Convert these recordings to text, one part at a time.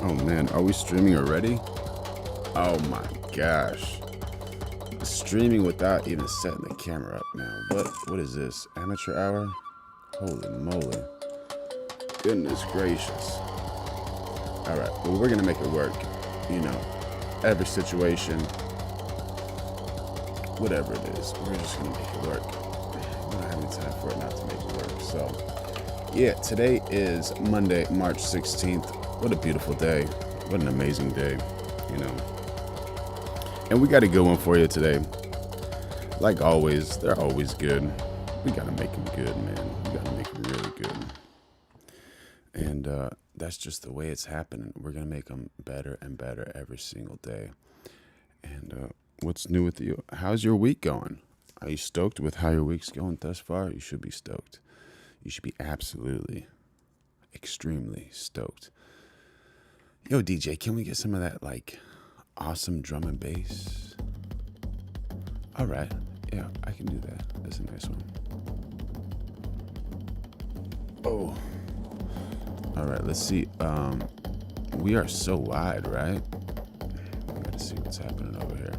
Oh man, are we streaming already? Oh my gosh. Streaming without even setting the camera up now. What is this? Amateur hour? Holy moly. Goodness gracious. Alright, well we're gonna make it work. You know, every situation, whatever it is, we're just gonna make it work. We don't have any time for it not to make it work. So yeah, today is Monday, March 16th. What a beautiful day. What an amazing day, you know. And we got a good one for you today. Like always, they're always good. We got to make them good, man. We got to make them really good. And that's just the way it's happening. We're going to make them better and better every single day. And what's new with you? How's your week going? Are you stoked with how your week's going thus far? You should be stoked. You should be absolutely, extremely stoked. Yo, DJ, can we get some of that, like, awesome drum and bass? All right. Yeah, I can do that. That's a nice one. Oh. All right, let's see. We are so wide, right? I gotta see what's happening over here.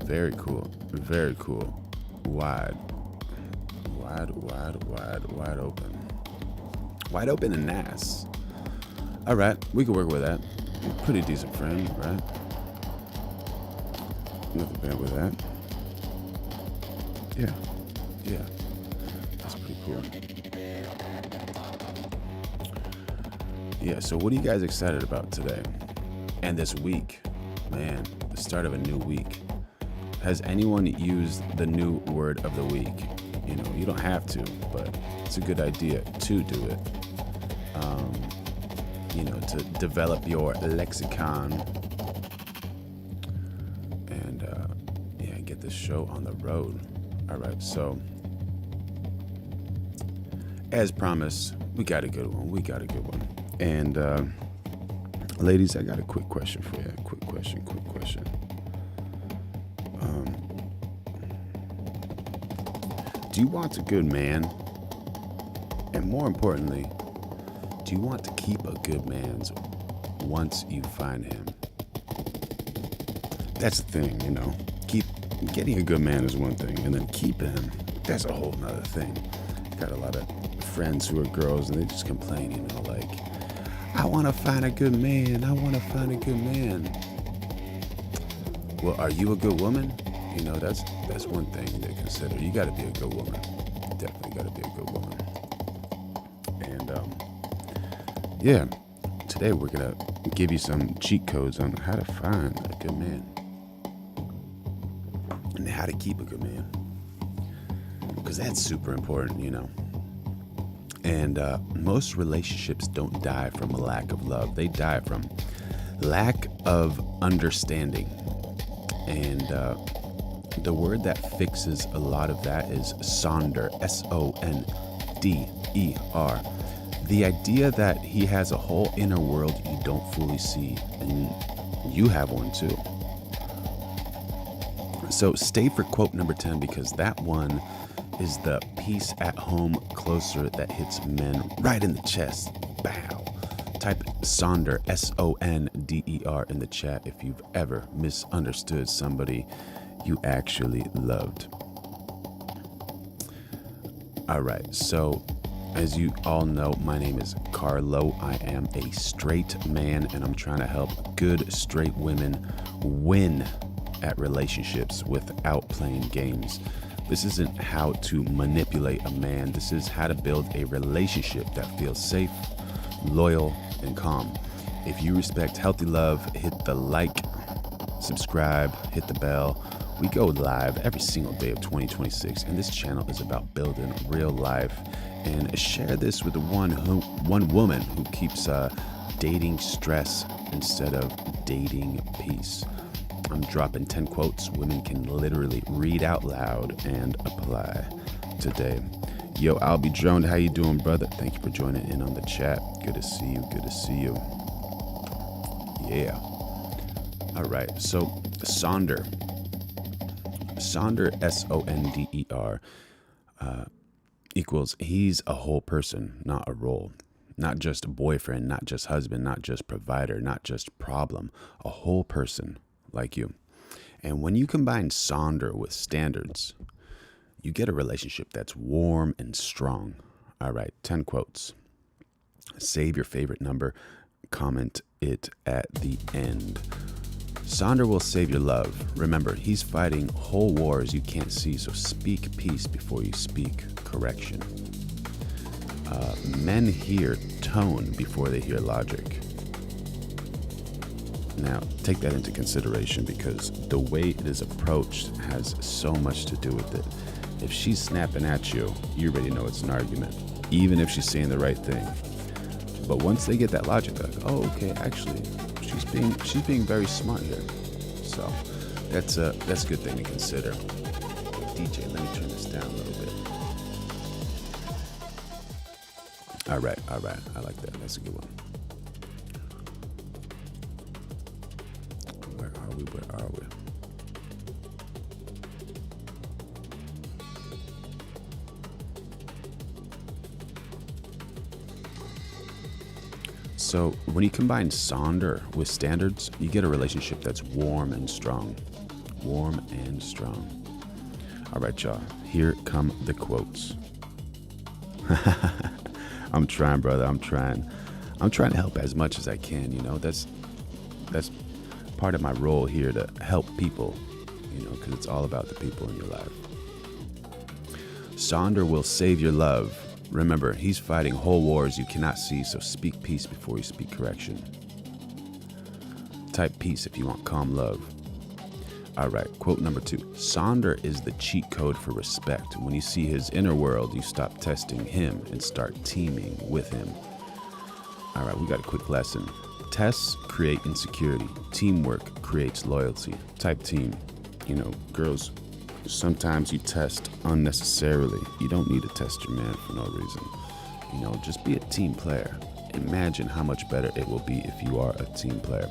Very cool. Very cool. Wide. Wide, wide, wide, wide open. Wide open and nice. All right, we can work with that. Pretty decent frame, right? Nothing bad with that. Yeah, yeah, that's pretty cool. Yeah, so what are you guys excited about today? And this week, man, the start of a new week. Has anyone used the new word of the week? You know, you don't have to, but it's a good idea to do it. You know, to develop your lexicon and, yeah, get this show on the road. All right, so as promised, we got a good one. And, ladies, I got a quick question for you. Quick question. Do you want a good man? And more importantly, do you want to keep a good man's once you find him? That's the thing, you know. Getting a good man is one thing, and then keeping him, that's a whole nother thing. Got a lot of friends who are girls, and they just complain, you know, like, I want to find a good man. Well, are you a good woman? You know, that's one thing to consider. You got to be a good woman. Definitely got to be a good woman. And yeah, today we're gonna give you some cheat codes on how to find a good man and how to keep a good man, because that's super important, you know. And most relationships don't die from a lack of love; they die from lack of understanding. And the word that fixes a lot of that is sonder, Sonder. The idea that he has a whole inner world you don't fully see, and you have one too. So stay for quote number 10, because that one is the peace at home closer that hits men right in the chest. Bow. Type Sonder, Sonder, in the chat if you've ever misunderstood somebody you actually loved. All right, so as you all know, my name is Carlo. I am a straight man, and I'm trying to help good straight women win at relationships without playing games. This isn't how to manipulate a man. This is how to build a relationship that feels safe, loyal, and calm. If you respect healthy love, hit the like, subscribe, hit the bell. We go live every single day of 2026, and this channel is about building real life. And share this with one woman who keeps dating stress instead of dating peace. I'm dropping 10 quotes women can literally read out loud and apply today. Yo, I'll be droned. How you doing, brother? Thank you for joining in on the chat. Good to see you. Yeah. All right. So Sonder, Sonder, equals he's a whole person, not a role. Not just boyfriend, not just husband, not just provider, not just problem, a whole person like you. And when you combine Sonder with standards, you get a relationship that's warm and strong. All right, 10 quotes. Save your favorite number, comment it at the end. Sonder will save your love. Remember, he's fighting whole wars you can't see, so speak peace before you speak correction. Men hear tone before they hear logic. Now, take that into consideration because the way it is approached has so much to do with it. If she's snapping at you, you already know it's an argument, even if she's saying the right thing. But once they get that logic, they're like, oh, okay, actually, she's being very smart here. So that's a good thing to consider. DJ, let me turn this down a little bit. All right. I like that. That's a good one. Where are we? So when you combine Sonder with standards, you get a relationship that's warm and strong. Warm and strong. All right, y'all. Here come the quotes. I'm trying, brother. I'm trying to help as much as I can. You know, that's part of my role here, to help people. You know, because it's all about the people in your life. Sonder will save your love. Remember, he's fighting whole wars you cannot see, so speak peace before you speak correction. Type peace if you want calm love. All right, quote number 2. Sonder is the cheat code for respect. When you see his inner world, you stop testing him and start teaming with him. All right, we got a quick lesson. Tests create insecurity. Teamwork creates loyalty. Type team. You know, girls, sometimes you test unnecessarily. You don't need to test your man for no reason. You know, just be a team player. Imagine how much better it will be if you are a team player.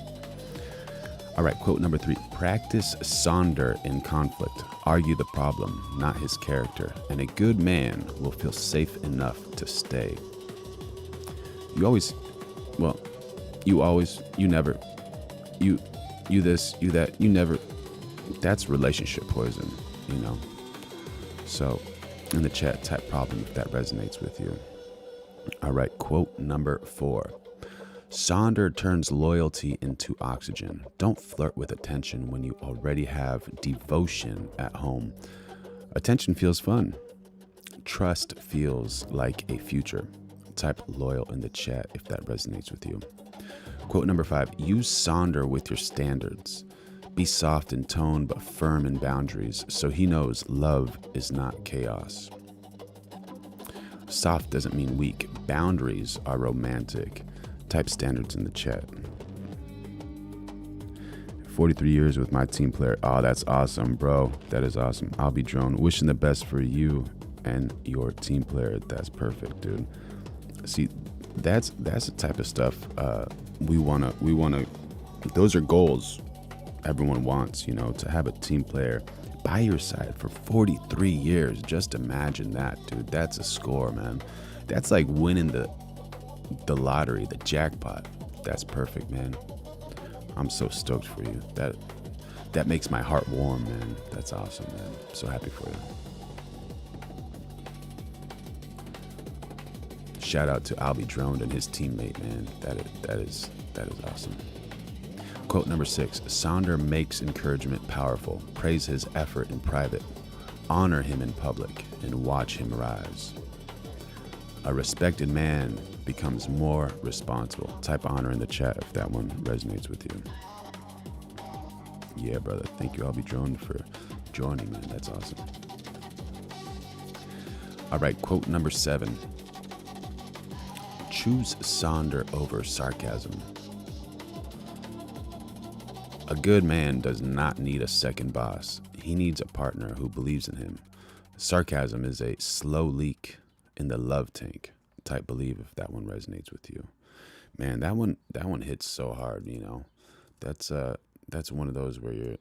All right, quote number 3. Practice Sonder in conflict. Argue the problem, not his character. And a good man will feel safe enough to stay. You never, you this, you that, you never. That's relationship poison, you know. So in the chat, type problem if that resonates with you. All right, quote number 4. Sonder turns loyalty into oxygen. Don't flirt with attention when you already have devotion at home. Attention feels fun. Trust feels like a future. Type loyal in the chat if that resonates with you. Quote number 5. Use Sonder with your standards. Be soft in tone but firm in boundaries, so he knows love is not chaos. Soft doesn't mean weak. Boundaries are romantic. Type standards in the chat. 43 years with my team player. Oh, that's awesome, bro. That is awesome. I'll be drone. Wishing the best for you and your team player. That's perfect, dude. See, that's the type of stuff we wanna. Those are goals everyone wants, you know, to have a team player by your side for 43 years. Just imagine that, dude. That's a score, man. That's like winning the lottery, the jackpot. That's perfect, man. I'm so stoked for you. That makes my heart warm, man. That's awesome, man. I'm so happy for you. Shout out to I'll Be Droned and his teammate, man. That is awesome. Quote number 6. Sonder makes encouragement powerful. Praise his effort in private. Honor him in public and watch him rise. A respected man becomes more responsible. Type honor in the chat if that one resonates with you. Yeah, brother. Thank you, I'll Be Droned, for joining, man. That's awesome. All right, quote number 7. Choose Sonder over sarcasm. A good man does not need a second boss. He needs a partner who believes in him. Sarcasm is a slow leak in the love tank. Type believe if that one resonates with you. Man, that one hits so hard, you know. That's one of those where you're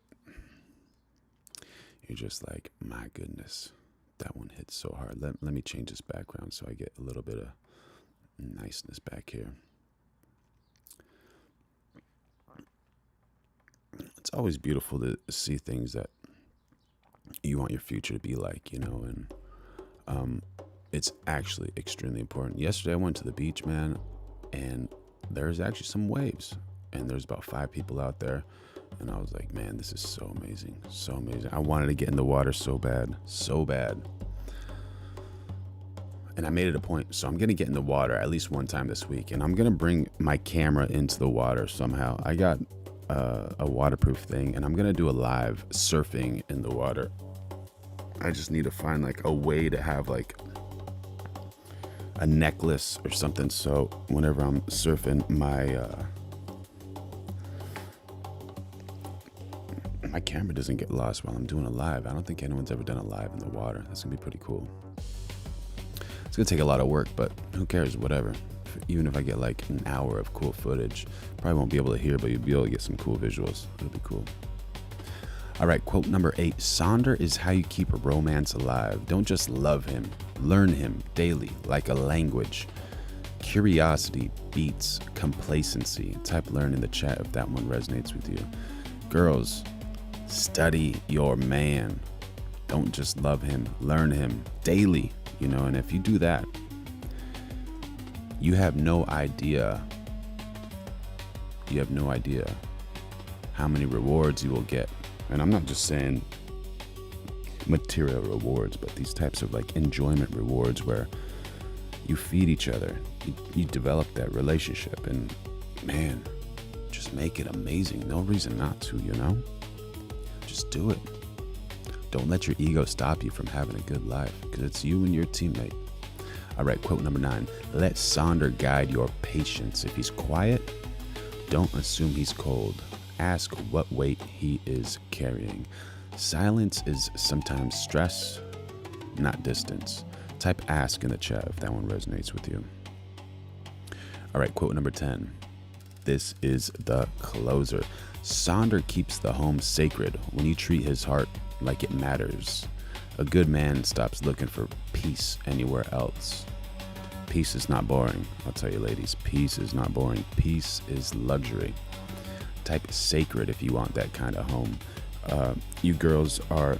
just like, my goodness, that one hits so hard. Let me change this background so I get a little bit of niceness back here. It's always beautiful to see things that you want your future to be like, and it's actually extremely important. Yesterday I went to the beach, man, and there's actually some waves, and there's about 5 people out there, and I was like, man, this is so amazing, so amazing. I wanted to get in the water so bad, and I made it a point. So I'm gonna get in the water at least one time this week, and I'm gonna bring my camera into the water somehow. I got a waterproof thing, and I'm gonna do a live surfing in the water. I just need to find like a way to have like a necklace or something, so whenever I'm surfing, my camera doesn't get lost while I'm doing a live. I don't think anyone's ever done a live in the water. That's gonna be pretty cool. It's gonna take a lot of work, but who cares, whatever. Even if I get like an hour of cool footage, probably won't be able to hear, but you'll be able to get some cool visuals. It'll be cool. All right, quote number 8. Sonder is how you keep a romance alive. Don't just love him, learn him daily like a language. Curiosity beats complacency. Type learn in the chat if that one resonates with you. Girls, study your man. Don't just love him, learn him daily, and if you do that, you have no idea how many rewards you will get. And I'm not just saying material rewards, but these types of like enjoyment rewards where you feed each other, you develop that relationship, and man, just make it amazing. No reason not to, just do it. Don't let your ego stop you from having a good life, because it's you and your teammate. All right, quote number 9. Let Sonder guide your patience. If he's quiet, don't assume he's cold. Ask what weight he is carrying. Silence is sometimes stress, not distance. Type ask in the chat if that one resonates with you. All right, quote number 10. This is the closer. Sonder keeps the home sacred when you treat his heart like it matters. A good man stops looking for peace anywhere else. Peace is not boring. I'll tell you, ladies, peace is not boring. Peace is luxury. Type sacred if you want that kind of home. You girls are,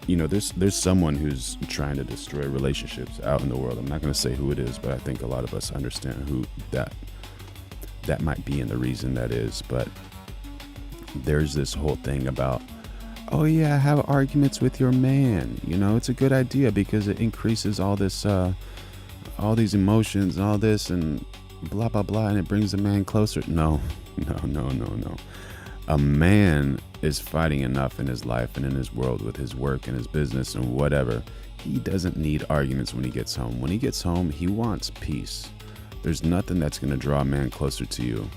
there's someone who's trying to destroy relationships out in the world. I'm not going to say who it is, but I think a lot of us understand who that might be and the reason that is. But there's this whole thing about, oh yeah, have arguments with your man. It's a good idea because it increases all this, all these emotions and all this and blah, blah, blah. And it brings the man closer. No. A man is fighting enough in his life and in his world with his work and his business and whatever. He doesn't need arguments when he gets home. When he gets home, he wants peace. There's nothing that's going to draw a man closer to you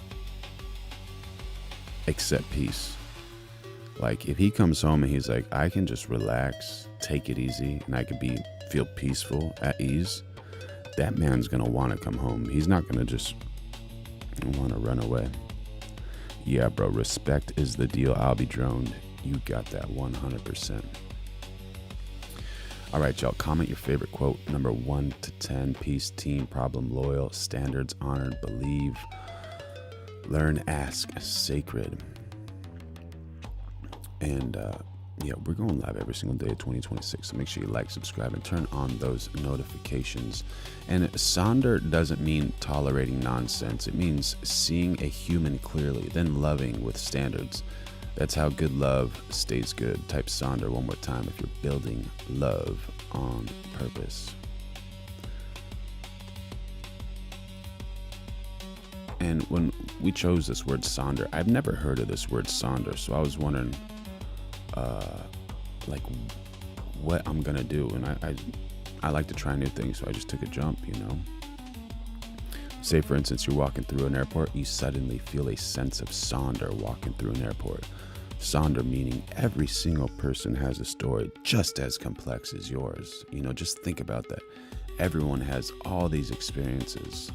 except peace. Like if he comes home and he's like, I can just relax, take it easy, and I can feel peaceful, at ease, that man's going to want to come home. He's not going to just want to run away. Yeah, bro, respect is the deal. I'll be droned. You got that 100%. All right, y'all, comment your favorite quote, number 1 to 10. Peace, team, problem, loyal, standards, honored, believe, learn, ask, sacred. And yeah, we're going live every single day of 2026. So make sure you like, subscribe, and turn on those notifications. And Sonder doesn't mean tolerating nonsense. It means seeing a human clearly, then loving with standards. That's how good love stays good. Type Sonder one more time if you're building love on purpose. And when we chose this word Sonder, I've never heard of this word Sonder. So I was wondering, like what I'm gonna do, and I like to try new things, so I just took a jump. Say for instance you're walking through an airport, you suddenly feel a sense of Sonder walking through an airport. Sonder meaning every single person has a story just as complex as yours. Just think about that. Everyone has all these experiences.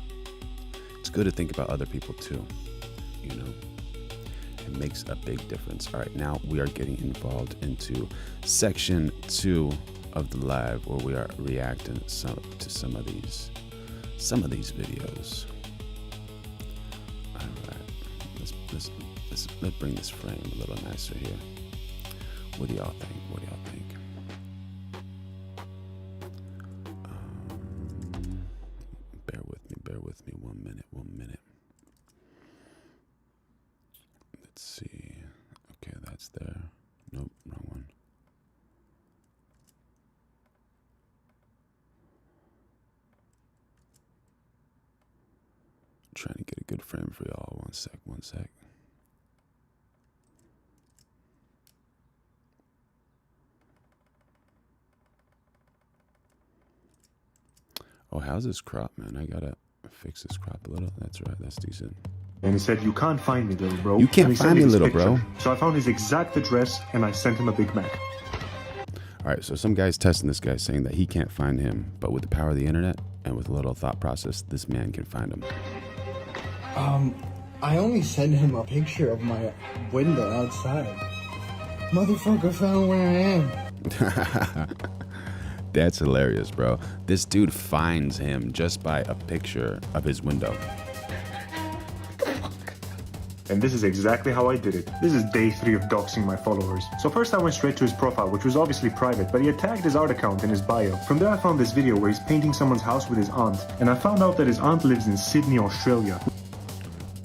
It's good to think about other people too. It makes a big difference. All right, now we are getting involved into section 2 of the live, where we are reacting to some of these some of these videos. All right, let's bring this frame a little nicer here. What do y'all think? What do y'all think? Bear with me 1 minute, 1 minute. Let's see. Okay, that's there. Nope, wrong one. Trying to get a good frame for y'all. One sec, one sec. Oh, how's this crop, man? I gotta fix this crop a little. That's right, that's decent. And he said, "You can't find me, little bro." You can't find me, little bro. So I found his exact address and I sent him a Big Mac. All right, so some guy's testing this guy, saying that he can't find him, but with the power of the internet and with a little thought process, this man can find him. I only sent him a picture of my window outside. Motherfucker found where I am. That's hilarious, bro. This dude finds him just by a picture of his window. And this is exactly how I did it. This is day 3 of doxing my followers. So first I went straight to his profile, which was obviously private, but he had tagged his art account in his bio. From there I found this video where he's painting someone's house with his aunt, and I found out that his aunt lives in Sydney, Australia.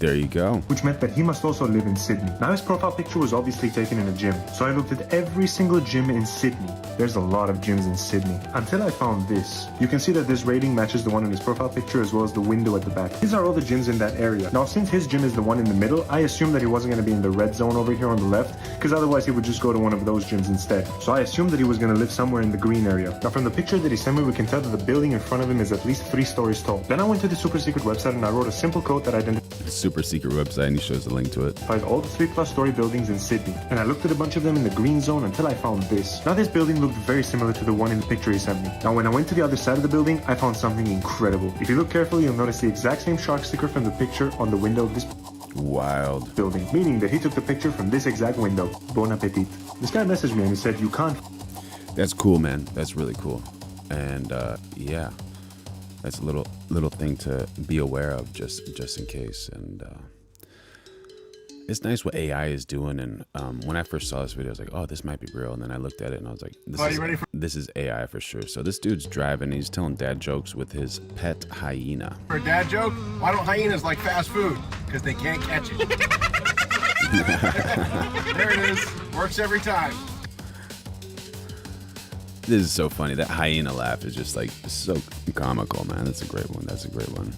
There you go. Which meant that he must also live in Sydney. Now his profile picture was obviously taken in a gym, so I looked at every single gym in Sydney. There's a lot of gyms in Sydney. Until I found this. You can see that this rating matches the one in his profile picture as well as the window at the back. These are all the gyms in that area. Now since his gym is the one in the middle, I assumed that he wasn't going to be in the red zone over here on the left, because otherwise he would just go to one of those gyms instead. So I assumed that he was going to live somewhere in the green area. Now from the picture that he sent me, we can tell that the building in front of him is at least 3 stories tall. Then I went to the super secret website and I wrote a simple code that identifies Super secret website, and he shows the link to it. all the 3+ story buildings in Sydney, and I looked at a bunch of them in the green zone until I found this. Now this building looked very similar to the one in the picture he sent me. Now when I went to the other side of the building, I found something incredible. If you look carefully, you'll notice the exact same shark sticker from the picture on the window of this Wild building, meaning that he took the picture from this exact window. Bon appetit. This guy messaged me and he said, "You can't." That's cool, man. That's really cool. And yeah, that's a little thing to be aware of, just in case. And it's nice what AI is doing. And when I first saw this video, I was like, oh, this might be real. And then I looked at it and I was like, this is AI for sure. So this dude's driving. He's telling dad jokes with his pet hyena. For a dad joke, why don't hyenas like fast food? Because they can't catch it. There it is. Works every time. This is so funny. That hyena laugh is just like so comical, man. That's a great one. That's a great one.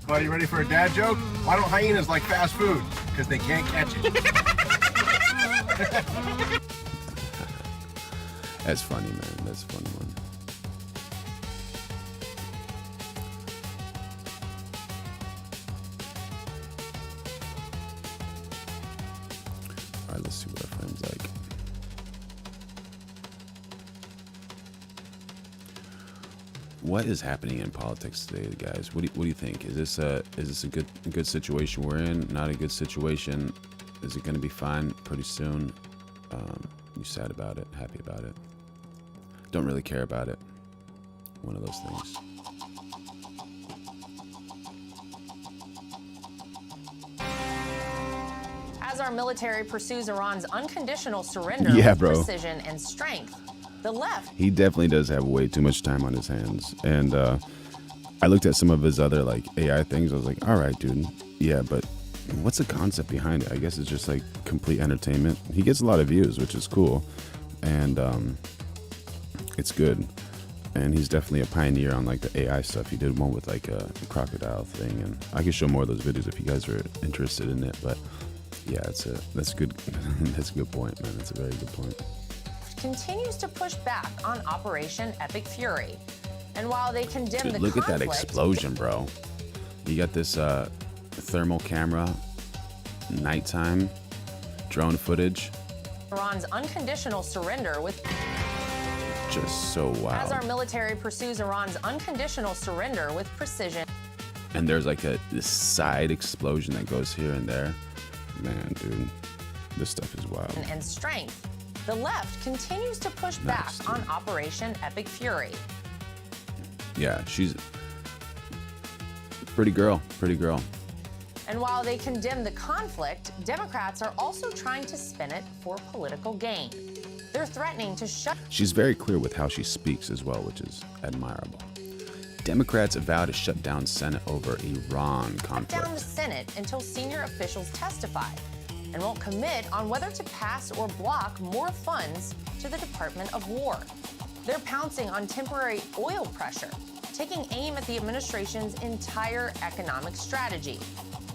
Are you ready for a dad joke? Why don't hyenas like fast food? Because they can't catch it. That's funny, man. That's a funny one. All right, let's see what our friend's like. What is happening in politics today, guys? What do you think? Is this a good situation we're in? Not a good situation? Is it going to be fine pretty soon? You sad about it? Happy about it? Don't really care about it? One of those things. As our military pursues Iran's unconditional surrender with precision and strength, the left. He definitely does have way too much time on his hands. And I looked at some of his other like AI things. I was like, all right, dude. Yeah, but what's the concept behind it? I guess it's just like complete entertainment. He gets a lot of views, which is cool. And it's good. And he's definitely a pioneer on like the AI stuff. He did one with like a crocodile thing. And I can show more of those videos if you guys are interested in it. But yeah, that's a good that's a good point, man. That's a very good point. Continues to push back on Operation Epic Fury. And while they condemn the look conflict, at that explosion, bro. You got this thermal camera, nighttime, drone footage. Iran's unconditional surrender with just so wild. As our military pursues Iran's unconditional surrender with precision. And there's like this side explosion that goes here and there. Man, dude, this stuff is wild. And strength. The left continues to push back on Operation Epic Fury. Yeah, Pretty girl, pretty girl. And while they condemn the conflict, Democrats are also trying to spin it for political gain. They're threatening to shut. She's very clear with how she speaks as well, which is admirable. Democrats vow to shut down Senate over Iran conflict. Shut down the Senate until senior officials testify, and won't commit on whether to pass or block more funds to the Department of War. They're pouncing on temporary oil pressure, taking aim at the administration's entire economic strategy.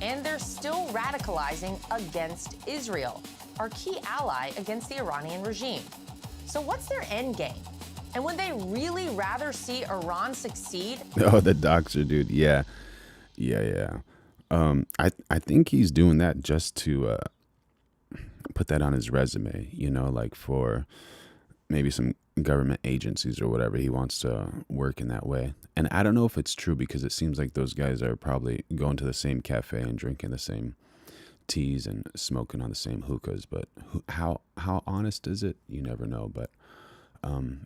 And they're still radicalizing against Israel, our key ally against the Iranian regime. So what's their end game? And would they really rather see Iran succeed? Oh, the doxer, dude. Yeah. I think he's doing that just to put that on his resume, you know, like for maybe some government agencies or whatever. He wants to work in that way. And I don't know if it's true, because it seems like those guys are probably going to the same cafe and drinking the same teas and smoking on the same hookahs. But how honest is it? You never know. But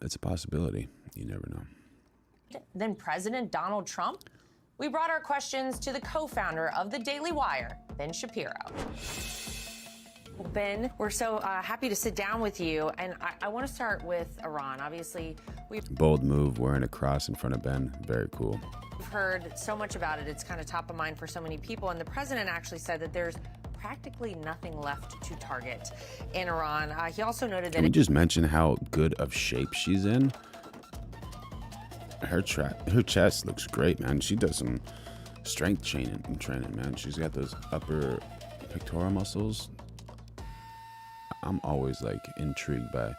it's a possibility. You never know. Then President Donald Trump? We brought our questions to the co-founder of the Daily Wire, Ben Shapiro. Ben, we're so happy to sit down with you, and I want to start with Iran. Obviously, we've Bold move, wearing a cross in front of Ben. Very cool. heard so much about it. It's kind of top of mind for so many people, and the president actually said that there's practically nothing left to target in Iran. He also noted that... Can we just mention how good of shape she's in? Her chest looks great, man. She does some strength training, man. She's got those upper pectoral muscles. I'm always like intrigued by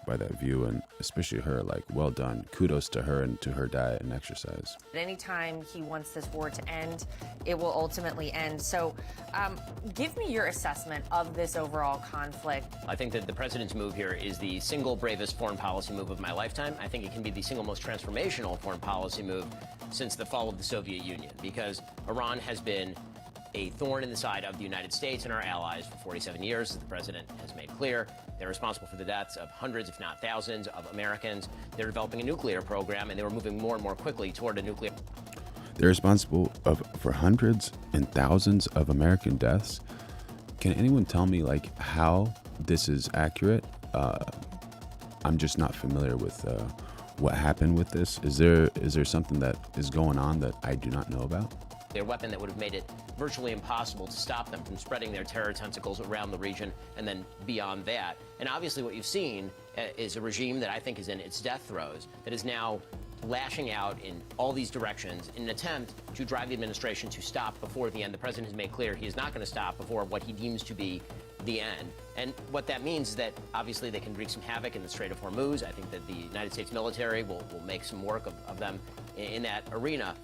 that view, and especially her. Like, well done. Kudos to her and to her diet and exercise. Anytime he wants this war to end, it will ultimately end. So give me your assessment of this overall conflict. I think that the president's move here is the single bravest foreign policy move of my lifetime. I think it can be the single most transformational foreign policy move since the fall of the Soviet Union, because Iran has been a thorn in the side of the United States and our allies for 47 years, as the president has made clear. They're responsible for the deaths of hundreds, if not thousands, of Americans. They're developing a nuclear program, and they were moving more and more quickly toward a nuclear. They're responsible for hundreds and thousands of American deaths. Can anyone tell me like how this is accurate? I'm just not familiar with what happened with this. Is there something that is going on that I do not know about? Their weapon that would have made it virtually impossible to stop them from spreading their terror tentacles around the region and then beyond that. And obviously what you've seen is a regime that I think is in its death throes, that is now lashing out in all these directions in an attempt to drive the administration to stop before the end. The president has made clear he is not going to stop before what he deems to be the end. And what that means is that obviously they can wreak some havoc in the Strait of Hormuz. I think that the United States military will make some work of them in that arena.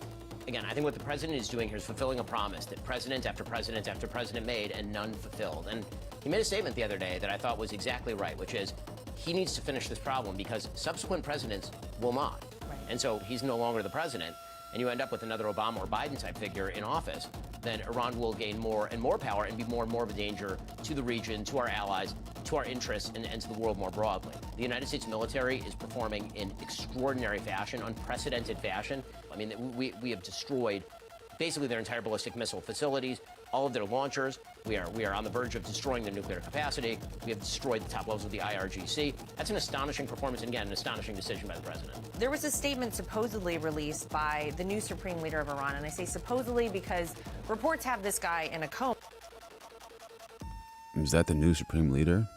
Again, I think what the president is doing here is fulfilling a promise that president after president after president made and none fulfilled. And he made a statement the other day that I thought was exactly right, which is he needs to finish this problem because subsequent presidents will not. Right. And so he's no longer the president, and you end up with another Obama or Biden type figure in office, then Iran will gain more and more power and be more and more of a danger to the region, to our allies, to our interests, and to the world more broadly. The United States military is performing in extraordinary fashion, unprecedented fashion. I mean, we have destroyed basically their entire ballistic missile facilities, all of their launchers. We are on the verge of destroying their nuclear capacity. We have destroyed the top levels of the IRGC. That's an astonishing performance, and again, an astonishing decision by the president. There was a statement supposedly released by the new supreme leader of Iran, and I say supposedly because reports have this guy in a coma. Is that the new supreme leader?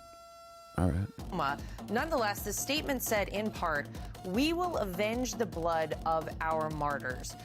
All right. Nonetheless, the statement said in part, "We will avenge the blood of our martyrs."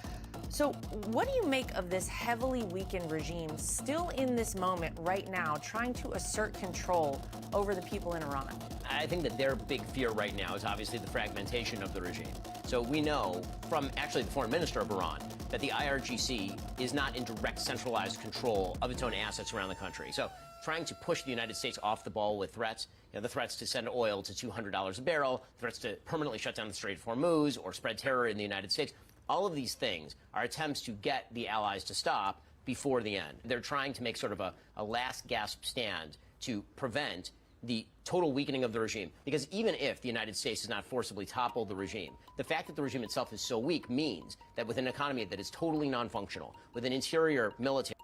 So what do you make of this heavily weakened regime still in this moment right now trying to assert control over the people in Iran? I think that their big fear right now is obviously the fragmentation of the regime. So we know from actually the foreign minister of Iran that the IRGC is not in direct centralized control of its own assets around the country. So trying to push the United States off the ball with threats, the threats to send oil to $200 a barrel, threats to permanently shut down the Strait of Hormuz or spread terror in the United States. All of these things are attempts to get the allies to stop before the end. They're trying to make sort of a last gasp stand to prevent the total weakening of the regime. Because even if the United States does not forcibly topple the regime, the fact that the regime itself is so weak means that with an economy that is totally non-functional, with an interior military...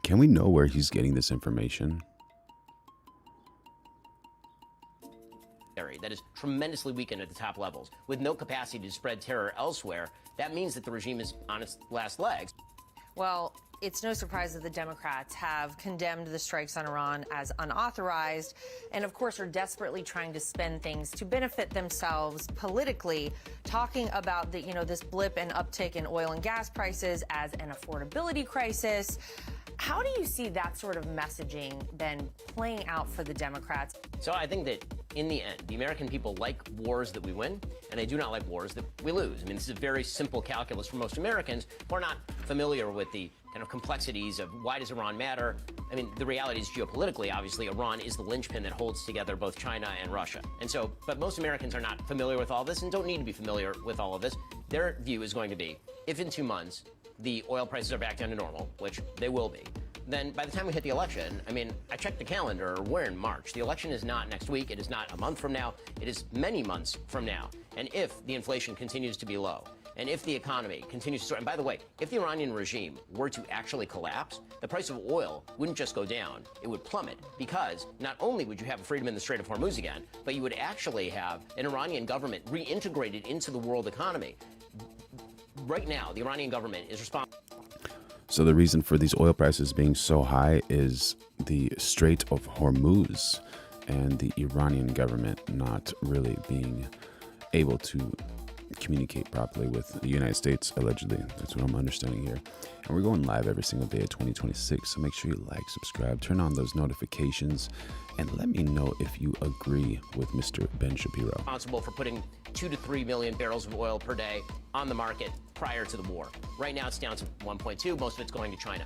Can we know where he's getting this information? ...that is tremendously weakened at the top levels, with no capacity to spread terror elsewhere, that means that the regime is on its last legs. Well, it's no surprise that the Democrats have condemned the strikes on Iran as unauthorized and, of course, are desperately trying to spend things to benefit themselves politically, talking about the, this blip and uptick in oil and gas prices as an affordability crisis. How do you see that sort of messaging then playing out for the Democrats? So I think that in the end, the American people like wars that we win, and they do not like wars that we lose. I mean, this is a very simple calculus for most Americans who are not familiar with the kind of complexities of why does Iran matter. I mean, the reality is geopolitically, obviously, Iran is the linchpin that holds together both China and Russia. And so, but most Americans are not familiar with all this and don't need to be familiar with all of this. Their view is going to be, if in 2 months the oil prices are back down to normal, which they will be, then by the time we hit the election, I mean, I checked the calendar, we're in March. The election is not next week, it is not a month from now, it is many months from now. And if the inflation continues to be low, and if the economy continues to soar, and by the way, if the Iranian regime were to actually collapse, the price of oil wouldn't just go down, it would plummet, because not only would you have freedom in the Strait of Hormuz again, but you would actually have an Iranian government reintegrated into the world economy. Right now, the Iranian government is responsible. So the reason for these oil prices being so high is the Strait of Hormuz and the Iranian government not really being able to communicate properly with the United States, allegedly. That's what I'm understanding here. And we're going live every single day of 2026, so make sure you like, subscribe, turn on those notifications, and let me know if you agree with Mr. Ben Shapiro. Responsible for putting 2 to 3 million barrels of oil per day on the market prior to the war. Right now it's down to 1.2, most of it's going to China.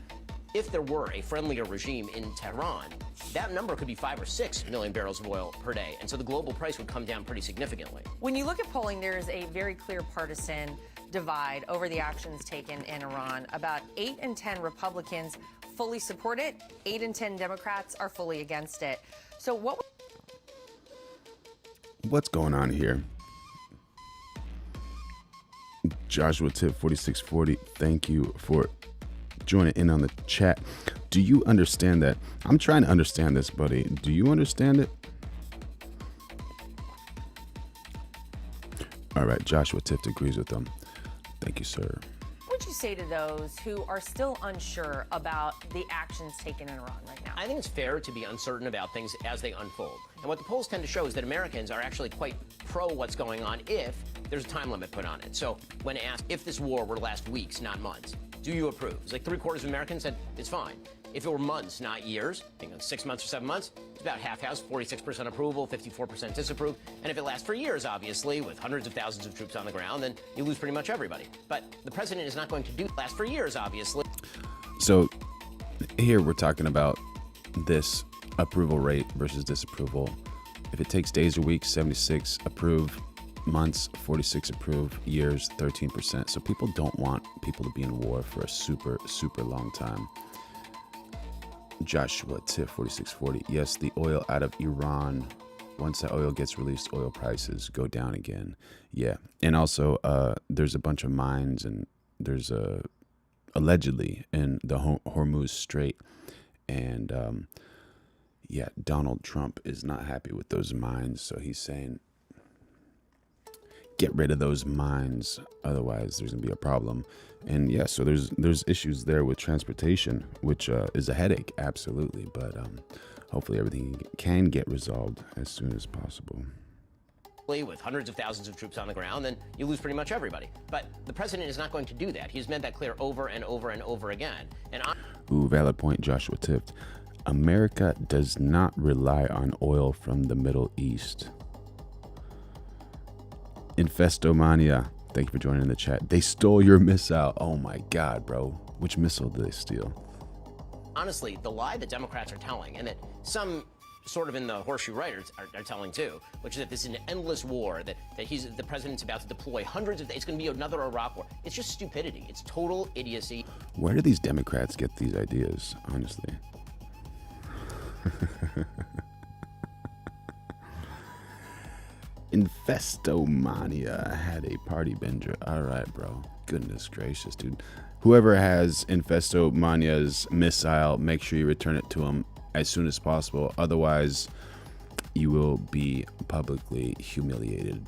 If there were a friendlier regime in Tehran, that number could be 5 or 6 million barrels of oil per day. And so the global price would come down pretty significantly. When you look at polling, there is a very clear partisan divide over the actions taken in Iran. About 8 in 10 Republicans fully support it. 8 in 10 Democrats are fully against it. So what's going on here? Joshua Tip 4640, thank you for joining in on the chat. Do you understand that? I'm trying to understand this, buddy. Do you understand it? All right, Joshua Tift agrees with them. Thank you, sir. What would you say to those who are still unsure about the actions taken in Iran right now? I think it's fair to be uncertain about things as they unfold. And what the polls tend to show is that Americans are actually quite pro what's going on if there's a time limit put on it. So when asked if this war were to last weeks, not months, do you approve? It's like 3/4 of Americans said it's fine. If it were months, not years, 6 months or 7 months, it's about half-half, 46% approval, 54% disapprove. And if it lasts for years, obviously, with hundreds of thousands of troops on the ground, then you lose pretty much everybody. But the president is not going to last for years, obviously. So here we're talking about this approval rate versus disapproval. If it takes days or weeks, 76 approve, months, 46 approve, years, 13%. So people don't want people to be in war for a super, super long time. Joshua Tiff 4640. Yes, the oil out of Iran. Once that oil gets released, oil prices go down again. Yeah. And also, there's a bunch of mines, and there's allegedly in the Hormuz Strait. And yeah, Donald Trump is not happy with those mines. So he's saying, get rid of those mines, otherwise there's gonna be a problem. And yeah, so there's issues there with transportation, which is a headache, absolutely. But hopefully everything can get resolved as soon as possible. With hundreds of thousands of troops on the ground, then you lose pretty much everybody. But the president is not going to do that. He's made that clear over and over and over again. And Ooh, valid point, Joshua Tift. America does not rely on oil from the Middle East. Infestomania, thank you for joining in the chat. They stole your missile. Oh my God, bro. Which missile did they steal? Honestly, the lie that Democrats are telling, and that some sort of in the horseshoe writers are telling too, which is that this is an endless war, that the president's about to deploy hundreds of, it's going to be another Iraq war. It's just stupidity. It's total idiocy. Where do these Democrats get these ideas, honestly? Infestomania had a party binger. All right, bro. Goodness gracious, dude. Whoever has Infestomania's missile, make sure you return it to him as soon as possible. Otherwise, you will be publicly humiliated.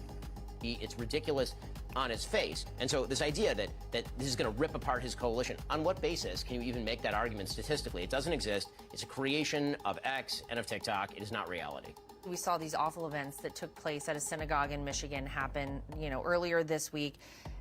It's ridiculous on its face. And so this idea that this is going to rip apart his coalition, on what basis can you even make that argument statistically? It doesn't exist. It's a creation of X and of TikTok. It is not reality. We saw these awful events that took place at a synagogue in Michigan happen, earlier this week.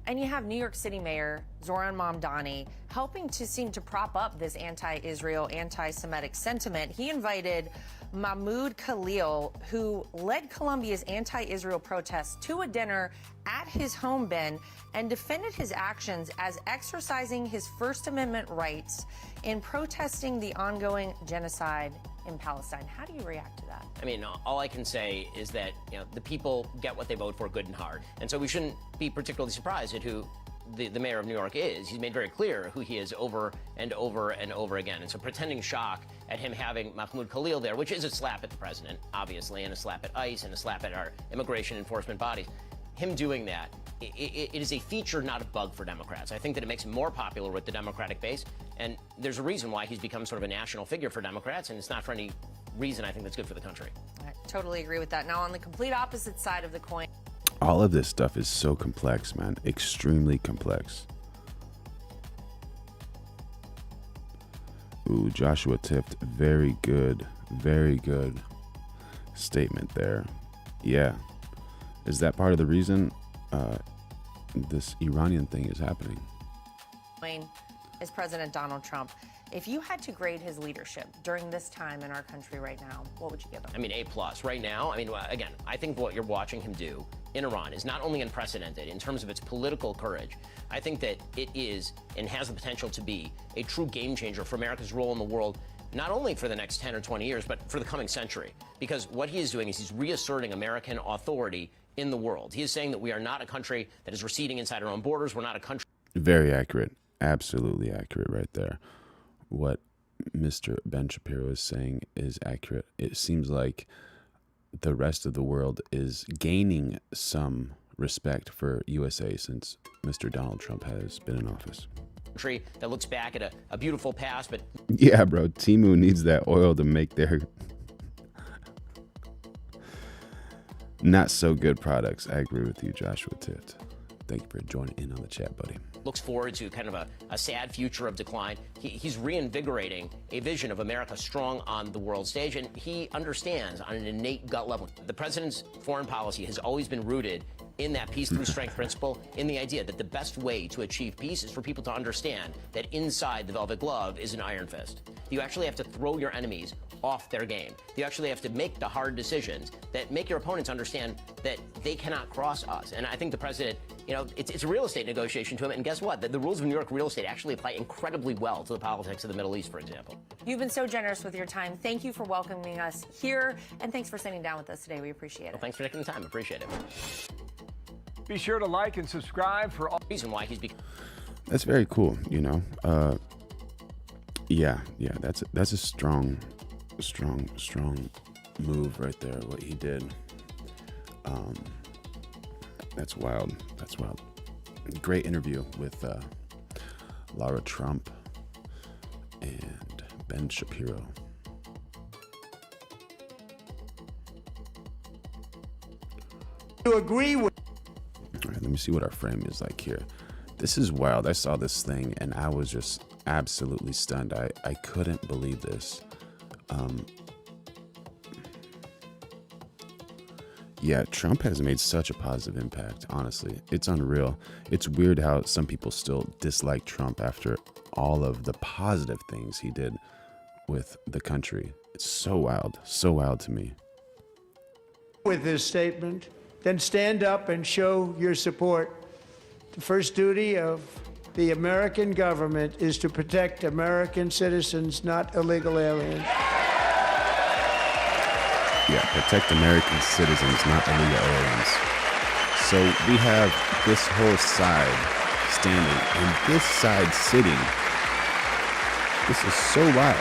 And you have New York City Mayor Zoran Mamdani helping to seem to prop up this anti-Israel, anti-Semitic sentiment. He invited Mahmoud Khalil, who led Colombia's anti-Israel protests, to a dinner at his home bin and defended his actions as exercising his First Amendment rights in protesting the ongoing genocide in Palestine. How do you react to that? I mean, all I can say is that, the people get what they vote for good and hard. And so we shouldn't be particularly surprised at who the mayor of New York is. He's made very clear who he is over and over and over again. And so pretending shock at him having Mahmoud Khalil there, which is a slap at the president, obviously, and a slap at ICE and a slap at our immigration enforcement bodies, him doing that, it is a feature, not a bug for Democrats. I think that it makes him more popular with the Democratic base, and there's a reason why he's become sort of a national figure for Democrats, and it's not for any reason I think that's good for the country. I totally agree with that. Now, on the complete opposite side of the coin. All of this stuff is so complex, man. Extremely complex. Ooh, Joshua Tift, very good statement there. Yeah. Is that part of the reason this Iranian thing is happening? Is President Donald Trump. If you had to grade his leadership during this time in our country right now, what would you give him? I mean, A+. Right now, again, I think what you're watching him do in Iran is not only unprecedented in terms of its political courage, I think that it is and has the potential to be a true game changer for America's role in the world, not only for the next 10 or 20 years, but for the coming century. Because what he is doing is he's reasserting American authority in the world. He is saying that we are not a country that is receding inside our own borders. We're not a country. Very accurate. Absolutely accurate right there. What Mr. Ben Shapiro is saying is accurate. It seems like the rest of the world is gaining some respect for USA since Mr. Donald Trump has been in office. Country that looks back at a beautiful past, but yeah, bro, Timu needs that oil to make their not so good products. I agree with you, Joshua Tift. Thank you for joining in on the chat, buddy. Looks forward to kind of a sad future of decline. He's reinvigorating a vision of America strong on the world stage, and he understands on an innate gut level. The president's foreign policy has always been rooted in that peace through strength principle, in the idea that the best way to achieve peace is for people to understand that inside the velvet glove is an iron fist. You actually have to throw your enemies off their game. You actually have to make the hard decisions that make your opponents understand that they cannot cross us. And I think the president, it's a real estate negotiation to him. And guess what? The rules of New York real estate actually apply incredibly well to the politics of the Middle East, for example. You've been so generous with your time. Thank you for welcoming us here. And thanks for sitting down with us today. We appreciate it. Well, thanks for taking the time. Appreciate it. Be sure to like and subscribe for all. Reason why he's That's very cool, Yeah, that's a strong move right there, what he did. That's wild. Great interview with Lara Trump and Ben Shapiro. You agree with. All right, let me see what our frame is like here. This is wild. I saw this thing and I was just absolutely stunned. I couldn't believe this. Yeah, Trump has made such a positive impact, honestly. It's unreal. It's weird how some people still dislike Trump after all of the positive things he did with the country. It's so wild to me. With this statement, then stand up and show your support. The first duty of the American government is to protect American citizens, not illegal aliens. Yeah, protect American citizens, not illegal aliens. So we have this whole side standing and this side sitting. This is so wild.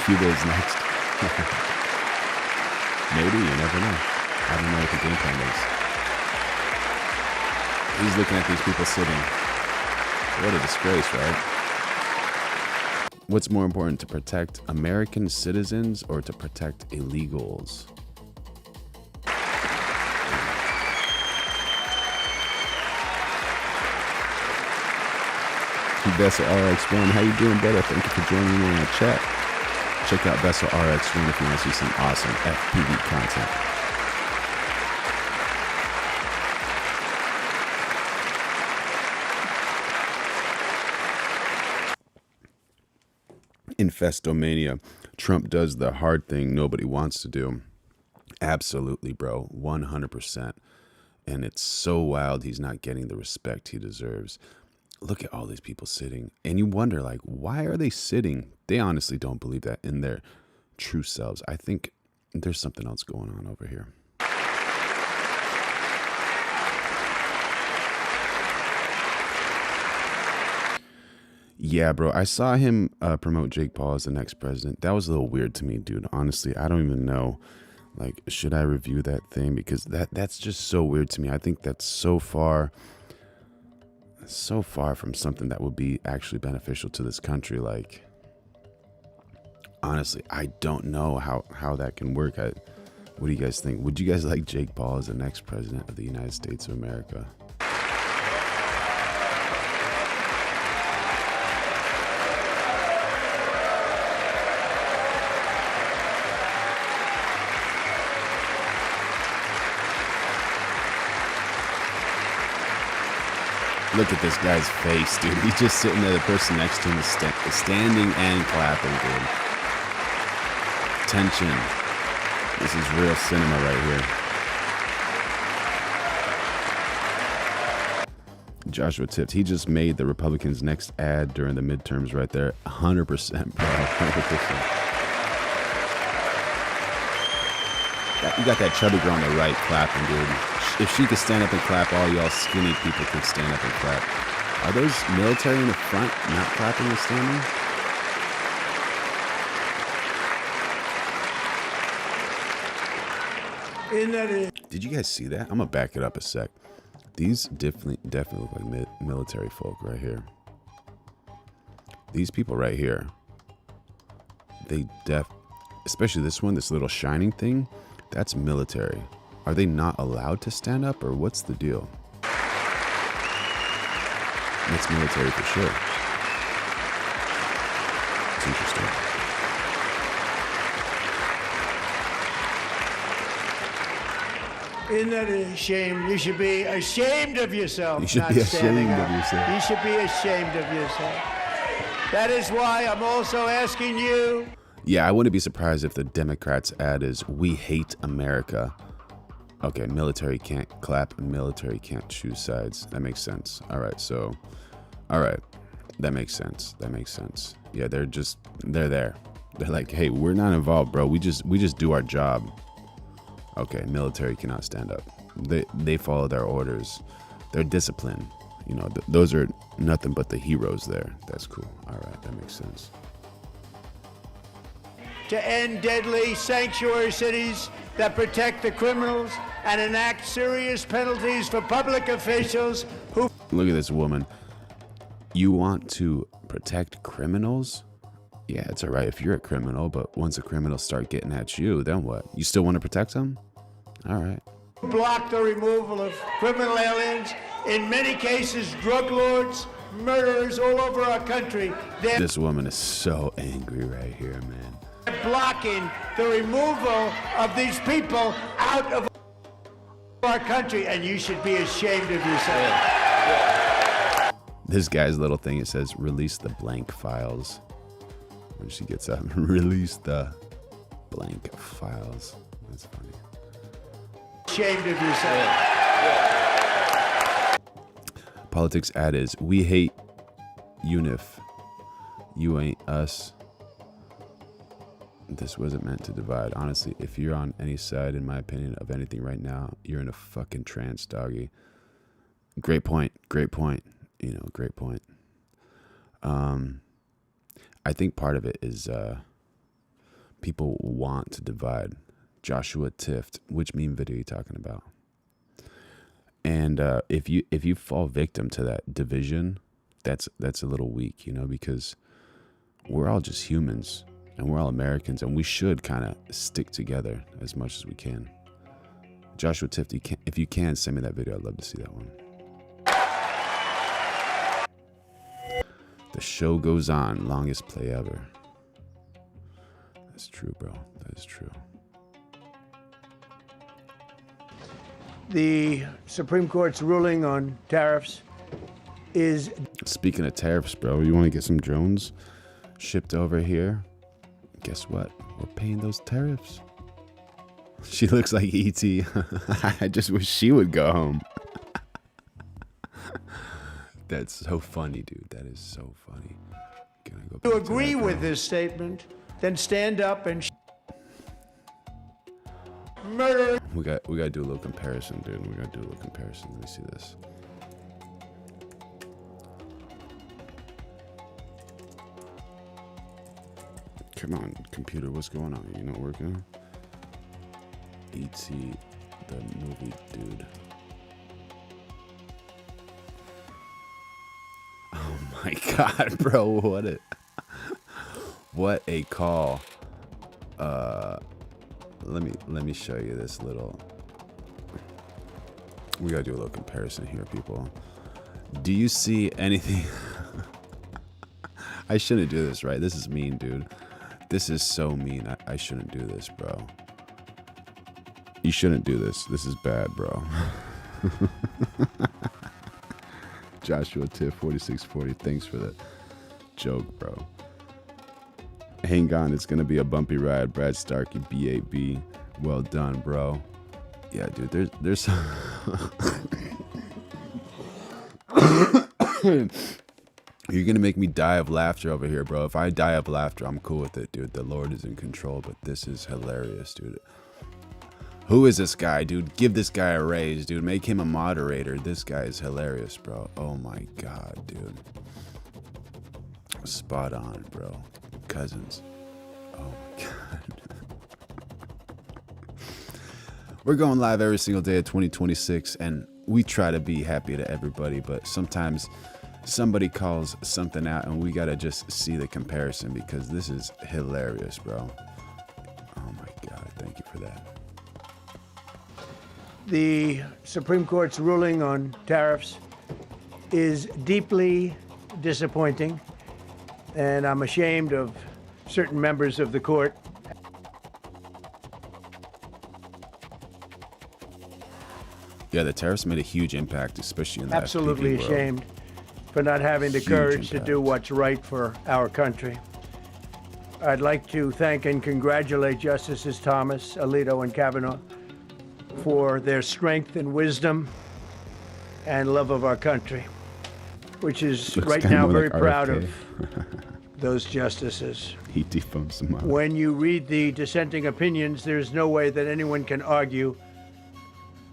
Cuba is next. Maybe, you never know. I don't know what the game plan is. He's looking at these people sitting. What a disgrace, right? What's more important, to protect American citizens or to protect illegals? Vessel RX1, how you doing, brother? Thank you for joining me in the chat. Check out Vessel RX1 if you want to see some awesome FPV content. Infestomania. Trump does the hard thing nobody wants to do. Absolutely, bro. 100%. And it's so wild he's not getting the respect he deserves. Look at all these people sitting. And you wonder, like, why are they sitting? They honestly don't believe that in their true selves. I think there's something else going on over here. Yeah, bro. I saw him promote Jake Paul as the next president. That was a little weird to me, dude. Honestly, I don't even know. Like, should I review that thing? Because that's just so weird to me. I think that's so far from something that would be actually beneficial to this country. Like, honestly, I don't know how that can work. What do you guys think? Would you guys like Jake Paul as the next president of the United States of America? Look at this guy's face, dude. He's just sitting there. The person next to him is standing and clapping, dude. Tension. This is real cinema right here. Joshua tipped. He just made the Republicans' next ad during the midterms right there. 100%, bro. 100%. You got that chubby girl on the right clapping, dude. If she could stand up and clap, all y'all skinny people could stand up and clap. Are those military in the front not clapping and standing? Did you guys see that? I'm gonna back it up a sec. These definitely look like military folk right here. These people right here, especially this one, this little shining thing, that's military. Are they not allowed to stand up, or what's the deal? That's military for sure. It's interesting. Isn't that a shame? You should be ashamed of yourself. You should be ashamed of yourself. You should be ashamed of yourself. That is why I'm also asking you. Yeah, I wouldn't be surprised if the Democrats' ad is, "We hate America." Okay, military can't clap, military can't choose sides. That makes sense. All right, that makes sense. Yeah, they're there. They're like, hey, we're not involved, bro. We just do our job. Okay, military cannot stand up. They follow their orders. They're disciplined. You know, those are nothing but the heroes there. That's cool. All right, that makes sense. To end deadly sanctuary cities that protect the criminals and enact serious penalties for public officials who... Look at this woman. You want to protect criminals? Yeah, it's all right if you're a criminal, but once a criminal start getting at you, then what? You still want to protect them? All right. Block the removal of criminal aliens, in many cases drug lords, murderers all over our country. This woman is so angry right here, man. Blocking the removal of these people out of our country, and you should be ashamed of yourself. This guy's little thing, it says, release the blank files. When she gets up, release the blank files. That's funny. Ashamed of yourself. Politics ad is, we hate UNIF. You ain't us. This wasn't meant to divide. Honestly, if you're on any side, in my opinion, of anything right now, you're in a fucking trance, doggy. Great point. Great point. You know, great point. I think part of it is people want to divide. Joshua Tift, which meme video are you talking about? And if you fall victim to that division, that's a little weak, you know, because we're all just humans and we're all Americans, and we should kind of stick together as much as we can. Joshua Tift, if you can send me that video, I'd love to see that one. The show goes on, longest play ever. That's true, bro. That is true. The Supreme Court's ruling on tariffs is... Speaking of tariffs, bro, you want to get some drones shipped over here? Guess what? We're paying those tariffs. She looks like E.T. I just wish she would go home. That's so funny, dude. That is so funny. Can I go back to to agree that, with this statement, then stand up and murder. We gotta do a little comparison, dude. We gotta do a little comparison. Let me see this. Come on, computer, what's going on? You not working? E.T. the movie, dude. Oh my god, bro, what a call. Let me show you this little. We gotta do a little comparison here, people. Do you see anything? I shouldn't do this, right? This is mean, dude. This is so mean. I shouldn't do this, bro. You shouldn't do this. This is bad, bro. Joshua Tiff 4640. Thanks for the joke, bro. Hang on, it's gonna be a bumpy ride. Brad Starkey, BAB. Well done, bro. Yeah, dude. There's. You're gonna make me die of laughter over here, bro. If I die of laughter, I'm cool with it, dude. The Lord is in control, but this is hilarious, dude. Who is this guy, dude? Give this guy a raise, dude. Make him a moderator. This guy is hilarious, bro. Oh my god, dude. Spot on, bro. Cousins. Oh my god. We're going live every single day of 2026, and we try to be happy to everybody, but sometimes somebody calls something out and we gotta just see the comparison, because this is hilarious, bro. Oh my god, thank you for that. The Supreme Court's ruling on tariffs is deeply disappointing, and I'm ashamed of certain members of the court. Yeah, the tariffs made a huge impact, especially in the Absolutely FPV world. ashamed for not having the Huge courage to impact. do what's right for our country. I'd like to thank and congratulate Justices Thomas, Alito, and Kavanaugh for their strength and wisdom and love of our country, which is Looks right kinda now more very like proud RFK. of those justices. He defunds them all. When you read the dissenting opinions, there's no way that anyone can argue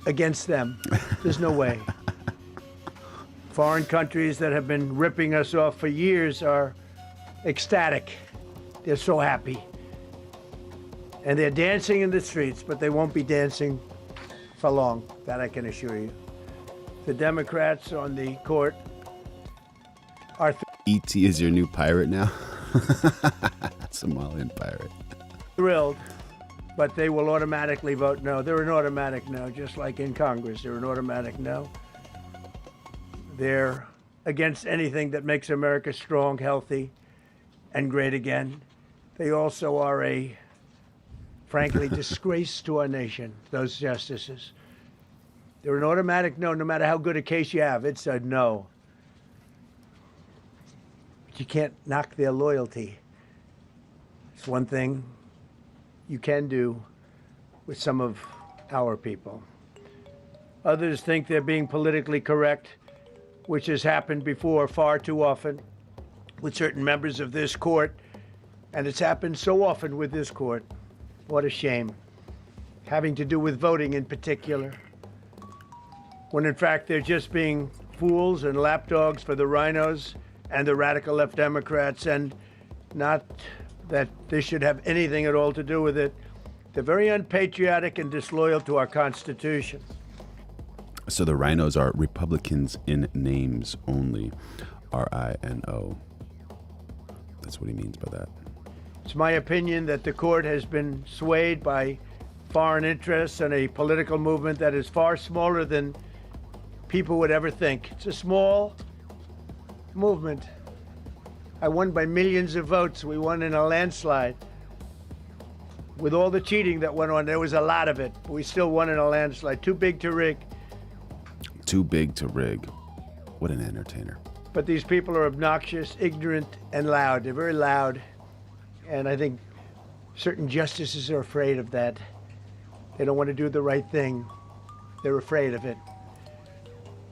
against them. There's no way. Foreign countries that have been ripping us off for years are ecstatic. They're so happy. And they're dancing in the streets, but they won't be dancing for long, that I can assure you. The Democrats on the court are E.T. is your new pirate now? Somalian pirate. thrilled, but they will automatically vote no. They're an automatic no, just like in Congress. They're an automatic no. They're against anything that makes America strong, healthy, and great again. They also are a, frankly, disgrace to our nation, those justices. They're an automatic no, no matter how good a case you have. It's a no. But you can't knock their loyalty. It's one thing you can do with some of our people. Others think they're being politically correct, which has happened before far too often with certain members of this court, and it's happened so often with this court. What a shame. Having to do with voting in particular, when in fact they're just being fools and lapdogs for the rhinos and the radical left Democrats, and not that this should have anything at all to do with it. They're very unpatriotic and disloyal to our Constitution. So the rhinos are Republicans in names only. RINO. That's what he means by that. It's my opinion that the court has been swayed by foreign interests and a political movement that is far smaller than people would ever think. It's a small movement. I won by millions of votes. We won in a landslide. With all the cheating that went on, there was a lot of it, but we still won in a landslide. Too big to rig. Too big to rig. What an entertainer. But these people are obnoxious, ignorant, and loud. They're very loud. And I think certain justices are afraid of that. They don't want to do the right thing. They're afraid of it.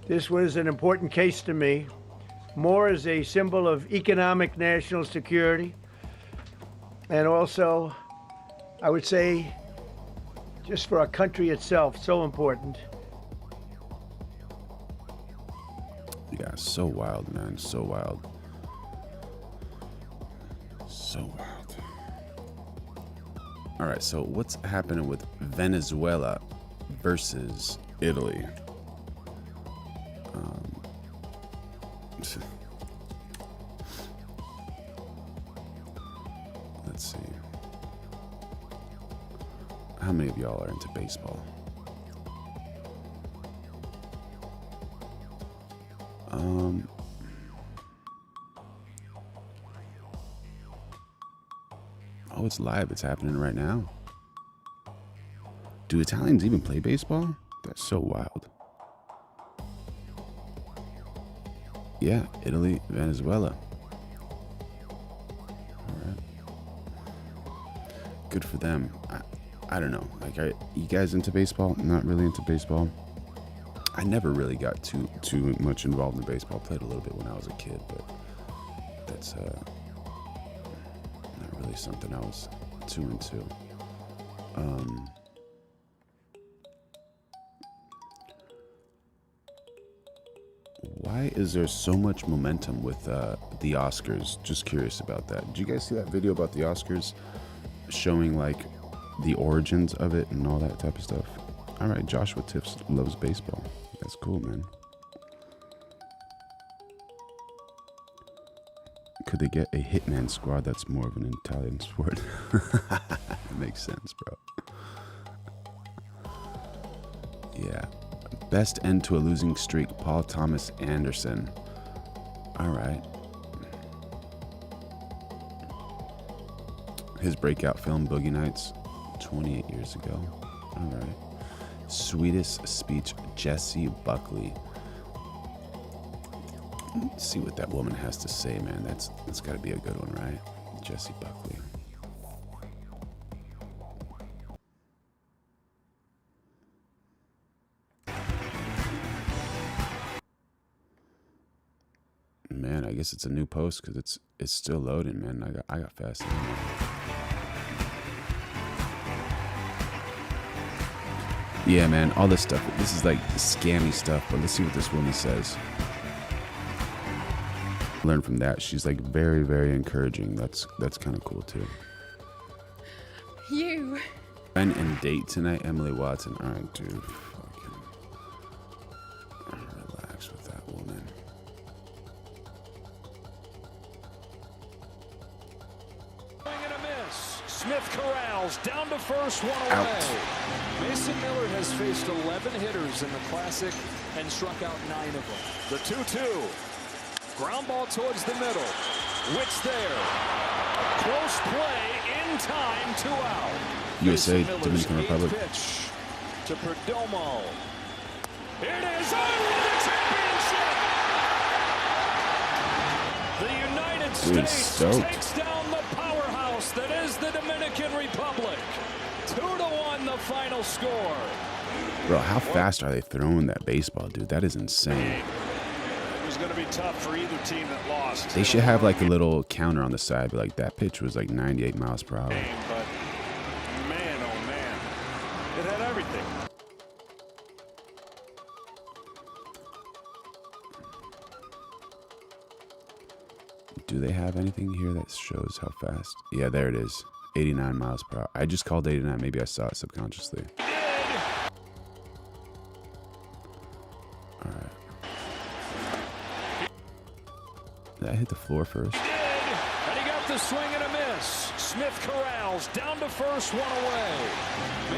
This was an important case to me, more as a symbol of economic national security, and also, I would say, just for our country itself, so important. Yeah, so wild, man. So wild. So wild. All right, so what's happening with Venezuela versus Italy? Let's see. How many of y'all are into baseball? Oh, it's live. It's happening right now. Do Italians even play baseball? That's so wild. Yeah, Italy, Venezuela. All right. Good for them. I don't know. Like, you guys into baseball? Not really into baseball. I never really got too much involved in baseball. Played a little bit when I was a kid, but that's not really something I was too into. Why is there so much momentum with the Oscars? Just curious about that. Did you guys see that video about the Oscars showing like the origins of it and all that type of stuff? All right, Joshua Tips loves baseball. That's cool, man. Could they get a hitman squad that's more of an Italian sport? That makes sense, bro. Yeah. Best end to a losing streak, Paul Thomas Anderson. All right. His breakout film, Boogie Nights, 28 years ago. All right. Sweetest speech, Jessie Buckley. Let's see what that woman has to say, man. That's got to be a good one, right? Jessie Buckley. Man, I guess it's a new post because it's still loading, man. I got fascinated. Yeah, man, all this stuff. This is like scammy stuff, but let's see what this woman says. Learn from that. She's like very, very encouraging. That's kind of cool too. You. Friend and date tonight, Emily Watson. All right, dude. Fucking relax with that woman. And a miss. Smith corrals down to first, one away. Out. Mason Miller has faced 11 hitters in the Classic and struck out 9 of them. The 2-2. Ground ball towards the middle. Wicks there. Close play in time, 2 out. USA, Mason Miller's Dominican Republic. Pitch to Perdomo. Here it is. Oh, the championship! The United Dude, States stoked. takes down the powerhouse that is the Dominican Republic. 2-1 the final score. Bro, how fast are they throwing that baseball, dude? That is insane. It was going to be tough for either team that lost. They should have like a little counter on the side, but like that pitch was like 98 miles per hour. But man, oh man, it had everything. Do they have anything here that shows how fast? Yeah, there it is. 89 miles per hour. I just called 89. Maybe I saw it subconsciously. All right. Did I hit the floor first? And he got the swing and a miss. Smith corrals down to first, one away.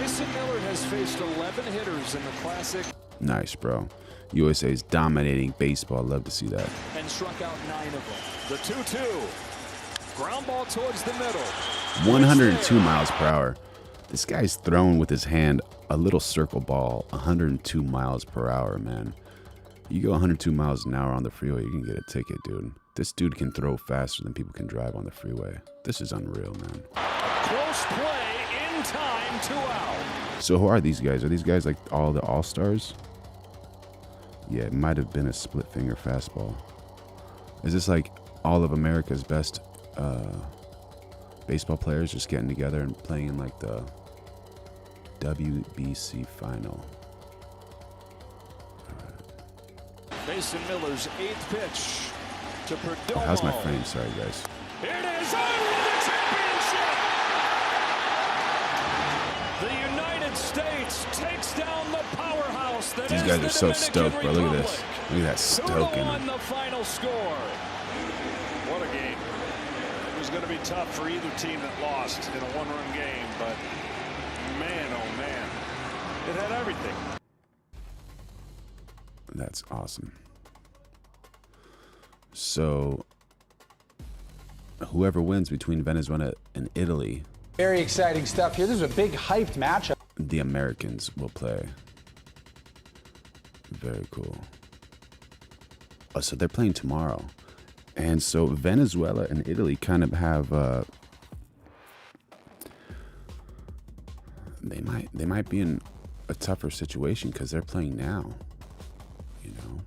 Mason Miller has faced 11 hitters in the Classic. Nice, bro. USA is dominating baseball. Love to see that. And struck out 9 of them. The 2-2. Ground ball towards the middle. 102 miles per hour. This guy's throwing with his hand a little circle ball. 102 miles per hour, man. You go 102 miles an hour on the freeway, you can get a ticket, dude. This dude can throw faster than people can drive on the freeway. This is unreal, man. Close play in time, 2 out. So who are these guys? Are these guys like all the all-stars? Yeah, it might have been a split finger fastball. Is this like all of America's best baseball players just getting together and playing in like the WBC final? Mason Miller's 8th pitch to Perdomo. Oh, how's my frame? Sorry, guys. Here it is, on the championship! The United States takes down the powerhouse that These is guys the are so Dominican stoked, bro. Look at this. Republic. Look at that stoking. 2-1 the final score. What a game. It was going to be tough for either team that lost in a one-run game, but man, oh man, it had everything. That's awesome. So, whoever wins between Venezuela and Italy, very exciting stuff here. This is a big hyped matchup. The Americans will play. Very cool. Oh, so they're playing tomorrow. And so Venezuela and Italy kind of have they might be in a tougher situation because they're playing now. You know.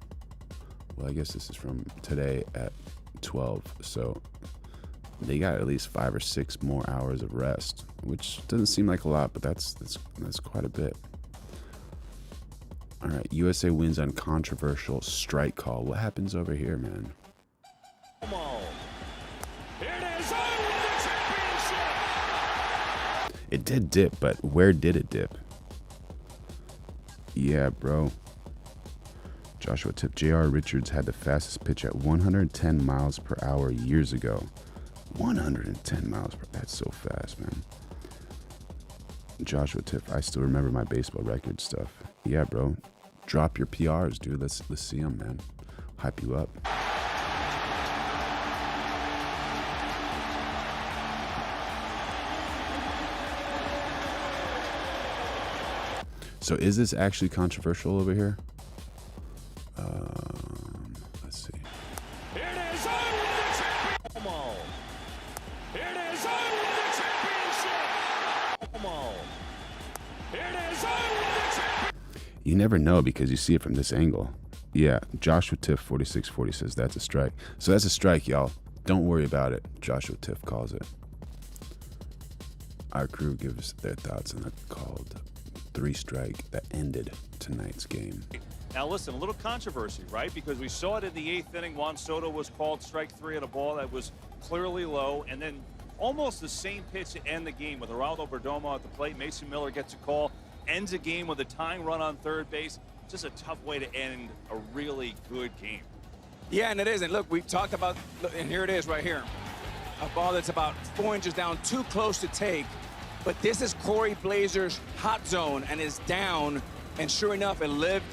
Well, I guess this is from today at 12. So they got at least 5 or 6 more hours of rest, which doesn't seem like a lot, but that's quite a bit. All right, USA wins on controversial strike call. What happens over here, man? Here it is, on the championship! It did dip, but where did it dip? Yeah, bro. Joshua Tip. J.R. Richards had the fastest pitch at 110 miles per hour years ago. 110 miles per hour. That's so fast, man. Joshua Tip. I still remember my baseball record stuff. Yeah, bro. Drop your PRs, dude. Let's see them, man. Hype you up. So is this actually controversial over here? Let's see. Here it is, on the championship! Here it is, on the championship! Here it is, on the championship! You never know because you see it from this angle. Yeah, Joshua Tiff 4640 says that's a strike. So that's a strike, y'all. Don't worry about it. Joshua Tiff calls it. Our crew gives their thoughts on a called 3-strike that ended tonight's game. Now listen, a little controversy, right? Because we saw it in the 8th inning. Juan Soto was called strike 3 at a ball that was clearly low, and then almost the same pitch to end the game with Geraldo Perdomo at the plate. Mason Miller gets a call, ends a game with a tying run on third base. Just a tough way to end a really good game. Yeah, and it is. And look, we talked about, and here it is right here. A ball that's about 4 inches down, too close to take. But this is Corey Blazer's hot zone and is down. And sure enough, it lived.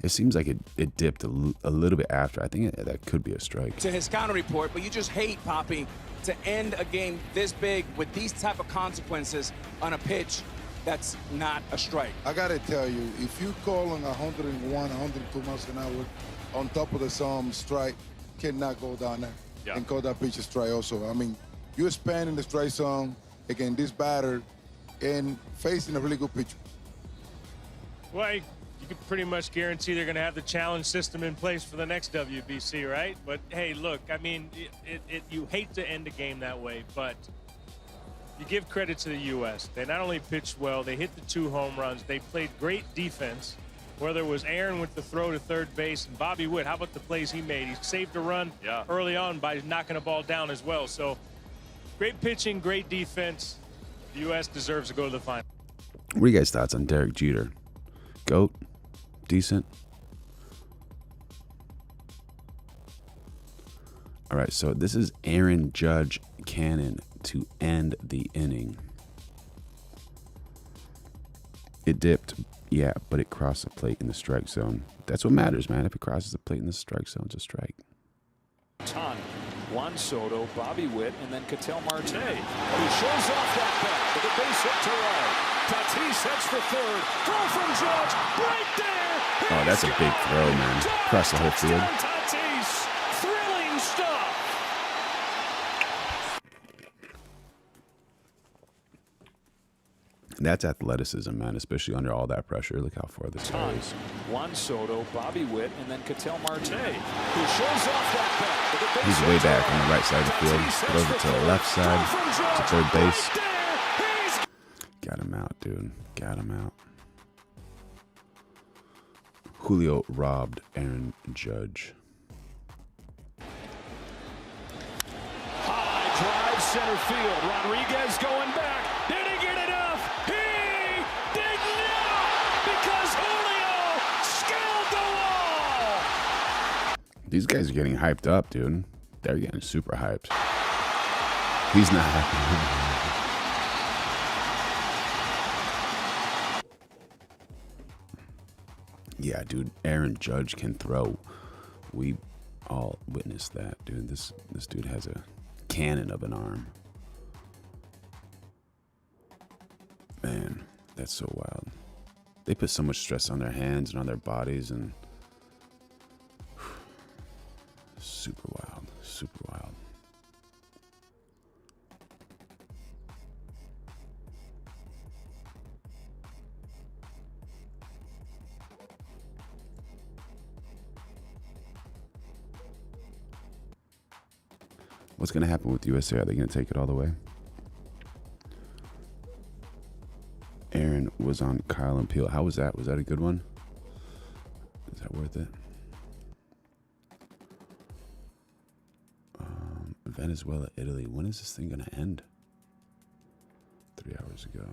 It seems like it dipped a little bit after. I think that could be a strike. To his counter report, but you just hate, Poppy, to end a game this big with these type of consequences on a pitch that's not a strike. I gotta tell you, if you call on 101, 102 miles an hour on top of the strike, cannot go down there and call that pitch a strike also. I mean, you're spanning the strike zone against this batter and facing a really good pitcher. Well, you can pretty much guarantee they're going to have the challenge system in place for the next WBC, right? But, hey, look, I mean, you hate to end a game that way, but you give credit to the U.S. They not only pitched well, they hit the 2 home runs. They played great defense, whether it was Aaron with the throw to third base and Bobby Witt. How about the plays he made? He saved a run early on by knocking a ball down as well. So great pitching, great defense. The U.S. deserves to go to the final. What are you guys' thoughts on Derek Jeter? GOAT? Decent? All right, so this is Aaron Judge cannon to end the inning. It dipped, yeah, but it crossed the plate in the strike zone. That's what matters, man. If it crosses the plate in the strike zone, it's a strike. Ton. Juan Soto, Bobby Witt, and then Ketel Marte, who shows off that bat with a base hit to right. Tatis heads for third. Throw from Judge, right there. Oh, that's a big throw, man. Across the whole field. Tatis, thrilling stuff. That's athleticism, man, especially under all that pressure. Look how far this guy is. Juan Soto, Bobby Witt, and then Ketel Marte, who shows off that bat with a base He's hit way to back right. on the right side of the field. Put over to the left side, to third base. Got him out, dude. Got him out. Julio robbed Aaron Judge. High drive center field. Rodriguez going back. Did he get enough? He did not, because Julio scaled the wall. These guys are getting hyped up, dude. They're getting super hyped. He's not happy. Yeah, dude, Aaron Judge can throw. We all witnessed that, dude. This dude has a cannon of an arm. Man, that's so wild. They put so much stress on their hands and on their bodies, and super wild, super wild. What's going to happen with USA? Are they going to take it all the way? Aaron was on Kyle and Peele. How was that? Was that a good one? Is that worth it? Venezuela, Italy. When is this thing going to end? 3 hours ago.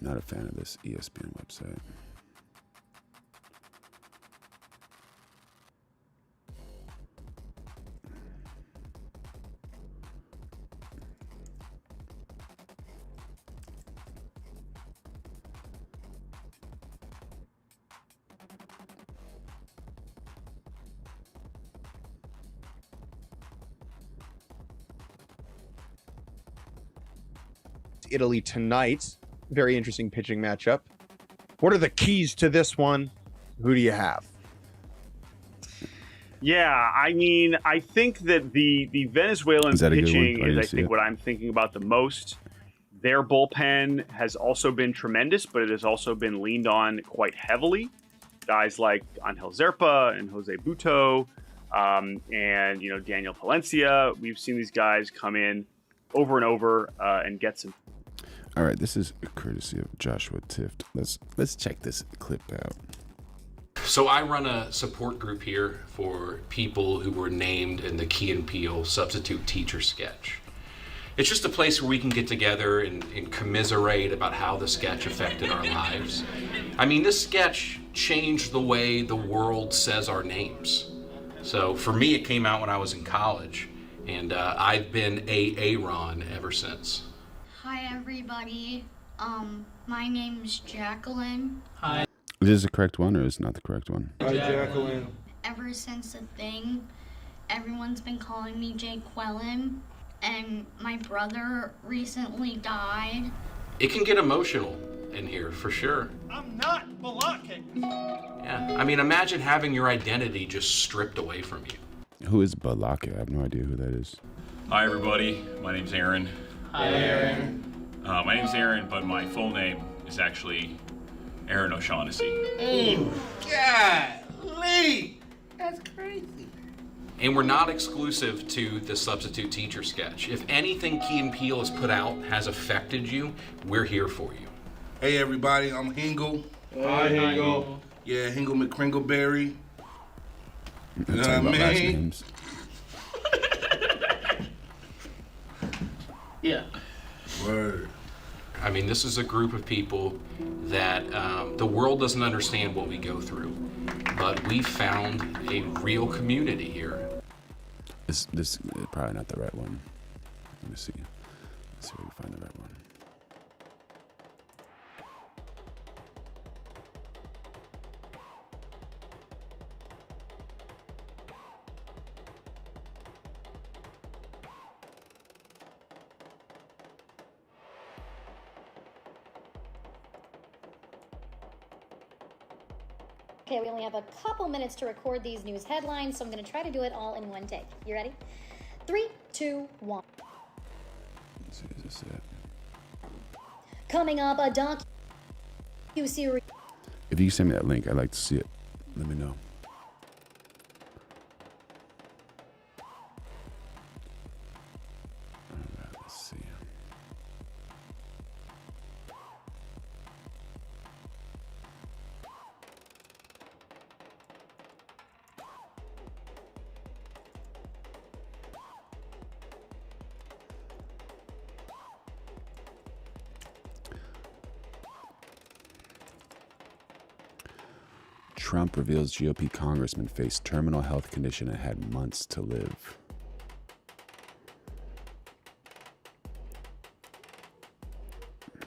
Not a fan of this ESPN website. Italy tonight. Very interesting pitching matchup. What are the keys to this one? Who do you have? Yeah, I mean, I think that the Venezuelan pitching is, I think, what I'm thinking about the most. Their bullpen has also been tremendous, but it has also been leaned on quite heavily. Guys like Angel Zerpa and Jose Buto, and Daniel Palencia. We've seen these guys come in over and over and get some. All right, this is courtesy of Joshua Tift. Let's check this clip out. So I run a support group here for people who were named in the Key and Peele substitute teacher sketch. It's just a place where we can get together and commiserate about how the sketch affected our lives. I mean, this sketch changed the way the world says our names. So for me, it came out when I was in college, and I've been Aaron ever since. Hi everybody, my name's Jacqueline. Hi. Is this the correct one, or is it not the correct one? Hi Jacqueline. Ever since the thing, everyone's been calling me Jaqueline, and my brother recently died. It can get emotional in here, for sure. I'm not blocking. Yeah, I mean, imagine having your identity just stripped away from you. Who is Balaka? I have no idea who that is. Hi everybody, my name's Aaron. Hi Aaron. My name's Aaron, but my full name is actually Aaron O'Shaughnessy. Golly, that's crazy. And we're not exclusive to the substitute teacher sketch. If anything Key and Peele has put out has affected you, we're here for you. Hey everybody, I'm Hingle, Hi, Hingle. Yeah, Hingle McCringleberry. You know what I mean? Yeah. Word. I mean, this is a group of people that the world doesn't understand what we go through, but we found a real community here. This is probably not the right one. Let me see. Let's see if we can find the right one. Okay, we only have a couple minutes to record these news headlines, so I'm going to try to do it all in one take. You ready? 3, 2, 1. Let's see, is this it? Coming up, a docu-series. If you send me that link, I'd like to see it. Let me know. All right, let's see. Trump reveals GOP congressman faced terminal health condition and had months to live.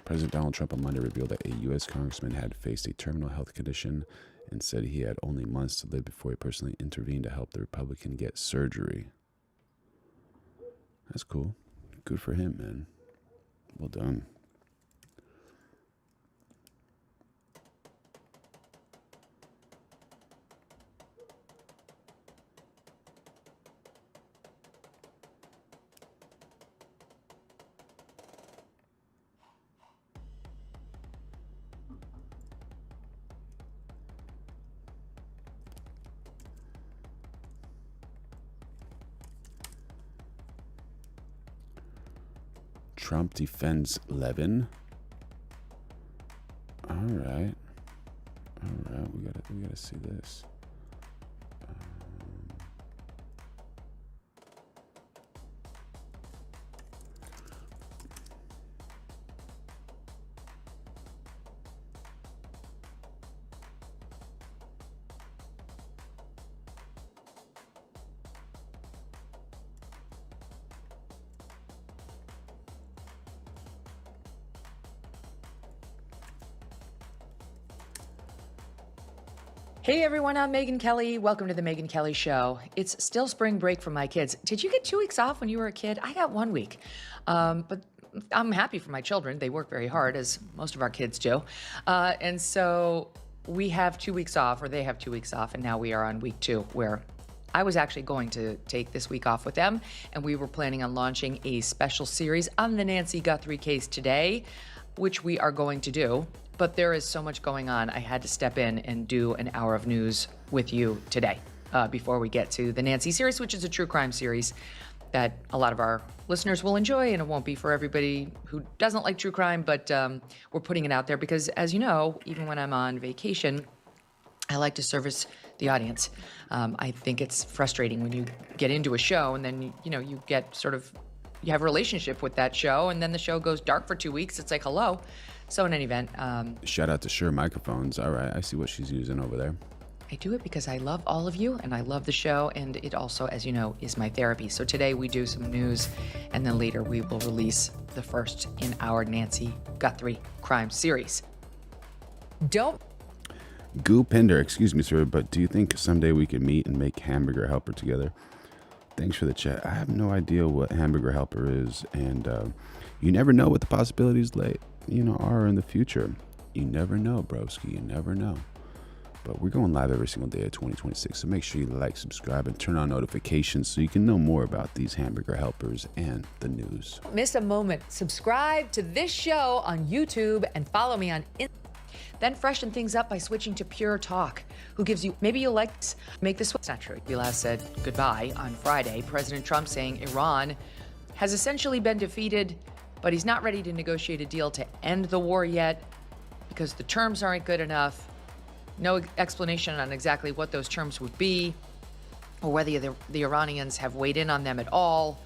President Donald Trump on Monday revealed that a U.S. congressman had faced a terminal health condition and said he had only months to live before he personally intervened to help the Republican get surgery. That's cool. Good for him, man. Well done. Trump defends Levin. All right, we gotta see this. Hey everyone, I'm Megyn Kelly. Welcome to the Megyn Kelly Show. It's still spring break for my kids. Did you get 2 weeks off when you were a kid? I got 1 week. But I'm happy for my children. They work very hard, as most of our kids do. And so we have 2 weeks off, or they have 2 weeks off, and now we are on week 2, where I was actually going to take this week off with them, and we were planning on launching a special series on the Nancy Guthrie case today, which we are going to do. But there is so much going on, I had to step in and do an hour of news with you today before we get to the Nancy series, which is a true crime series that a lot of our listeners will enjoy, and it won't be for everybody who doesn't like true crime, but we're putting it out there because, as you know, even when I'm on vacation, I like to service the audience. I think it's frustrating when you get into a show and then, you get sort of, you have a relationship with that show, and then the show goes dark for 2 weeks. It's like, hello. So in any event, shout out to Shure Microphones. All right, I see what she's using over there. I do it because I love all of you and I love the show, and it also, as you know, is my therapy. So today we do some news, and then later we will release the first in our Nancy Guthrie crime series. Don't. Goo Pinder, excuse me, sir, but do you think someday we could meet and make Hamburger Helper together? Thanks for the chat. I have no idea what Hamburger Helper is, and you never know what the possibilities are in the future. You never know, broski. You never know. But we're going live every single day of 2026, so make sure you like, subscribe, and turn on notifications so you can know more about these Hamburger Helpers and the news. Miss a moment. Subscribe to this show on YouTube and follow me on Instagram. Then freshen things up by switching to Pure Talk, who gives you, maybe you'll like this, make this. It's not true. We last said goodbye on Friday. President Trump saying Iran has essentially been defeated, but he's not ready to negotiate a deal to end the war yet, because the terms aren't good enough. No explanation on exactly what those terms would be, or whether the Iranians have weighed in on them at all.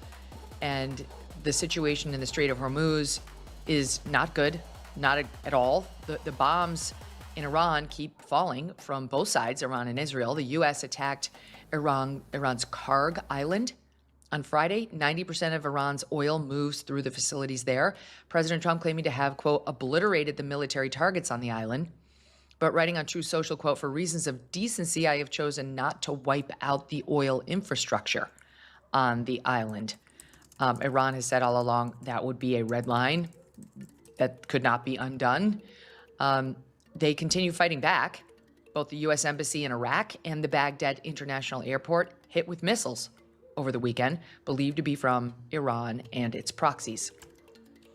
And the situation in the Strait of Hormuz is not good, not at all. The bombs in Iran keep falling from both sides, Iran and Israel. The U.S. attacked Iran's Karg Island on Friday. 90% of Iran's oil moves through the facilities there. President Trump claiming to have, quote, obliterated the military targets on the island. But writing on Truth Social, quote, for reasons of decency, I have chosen not to wipe out the oil infrastructure on the island. Iran has said all along that would be a red line that could not be undone. They continue fighting back. Both the U.S. Embassy in Iraq and the Baghdad International Airport hit with missiles over the weekend, believed to be from Iran and its proxies.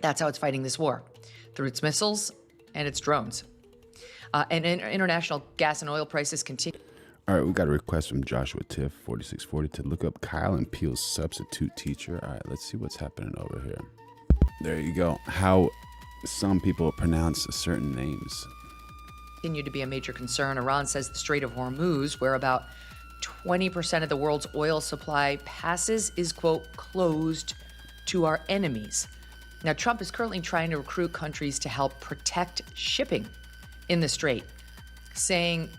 That's how it's fighting this war, through its missiles and its drones. And international gas and oil prices continue. All right, we got a request from Joshua Tiff, 4640, to look up Kyle and Peele's substitute teacher. All right, let's see what's happening over here. There you go. How some people pronounce certain names. Continue to be a major concern. Iran says the Strait of Hormuz, where about 20% of the world's oil supply passes, is, quote, closed to our enemies. Now, Trump is currently trying to recruit countries to help protect shipping in the Strait, saying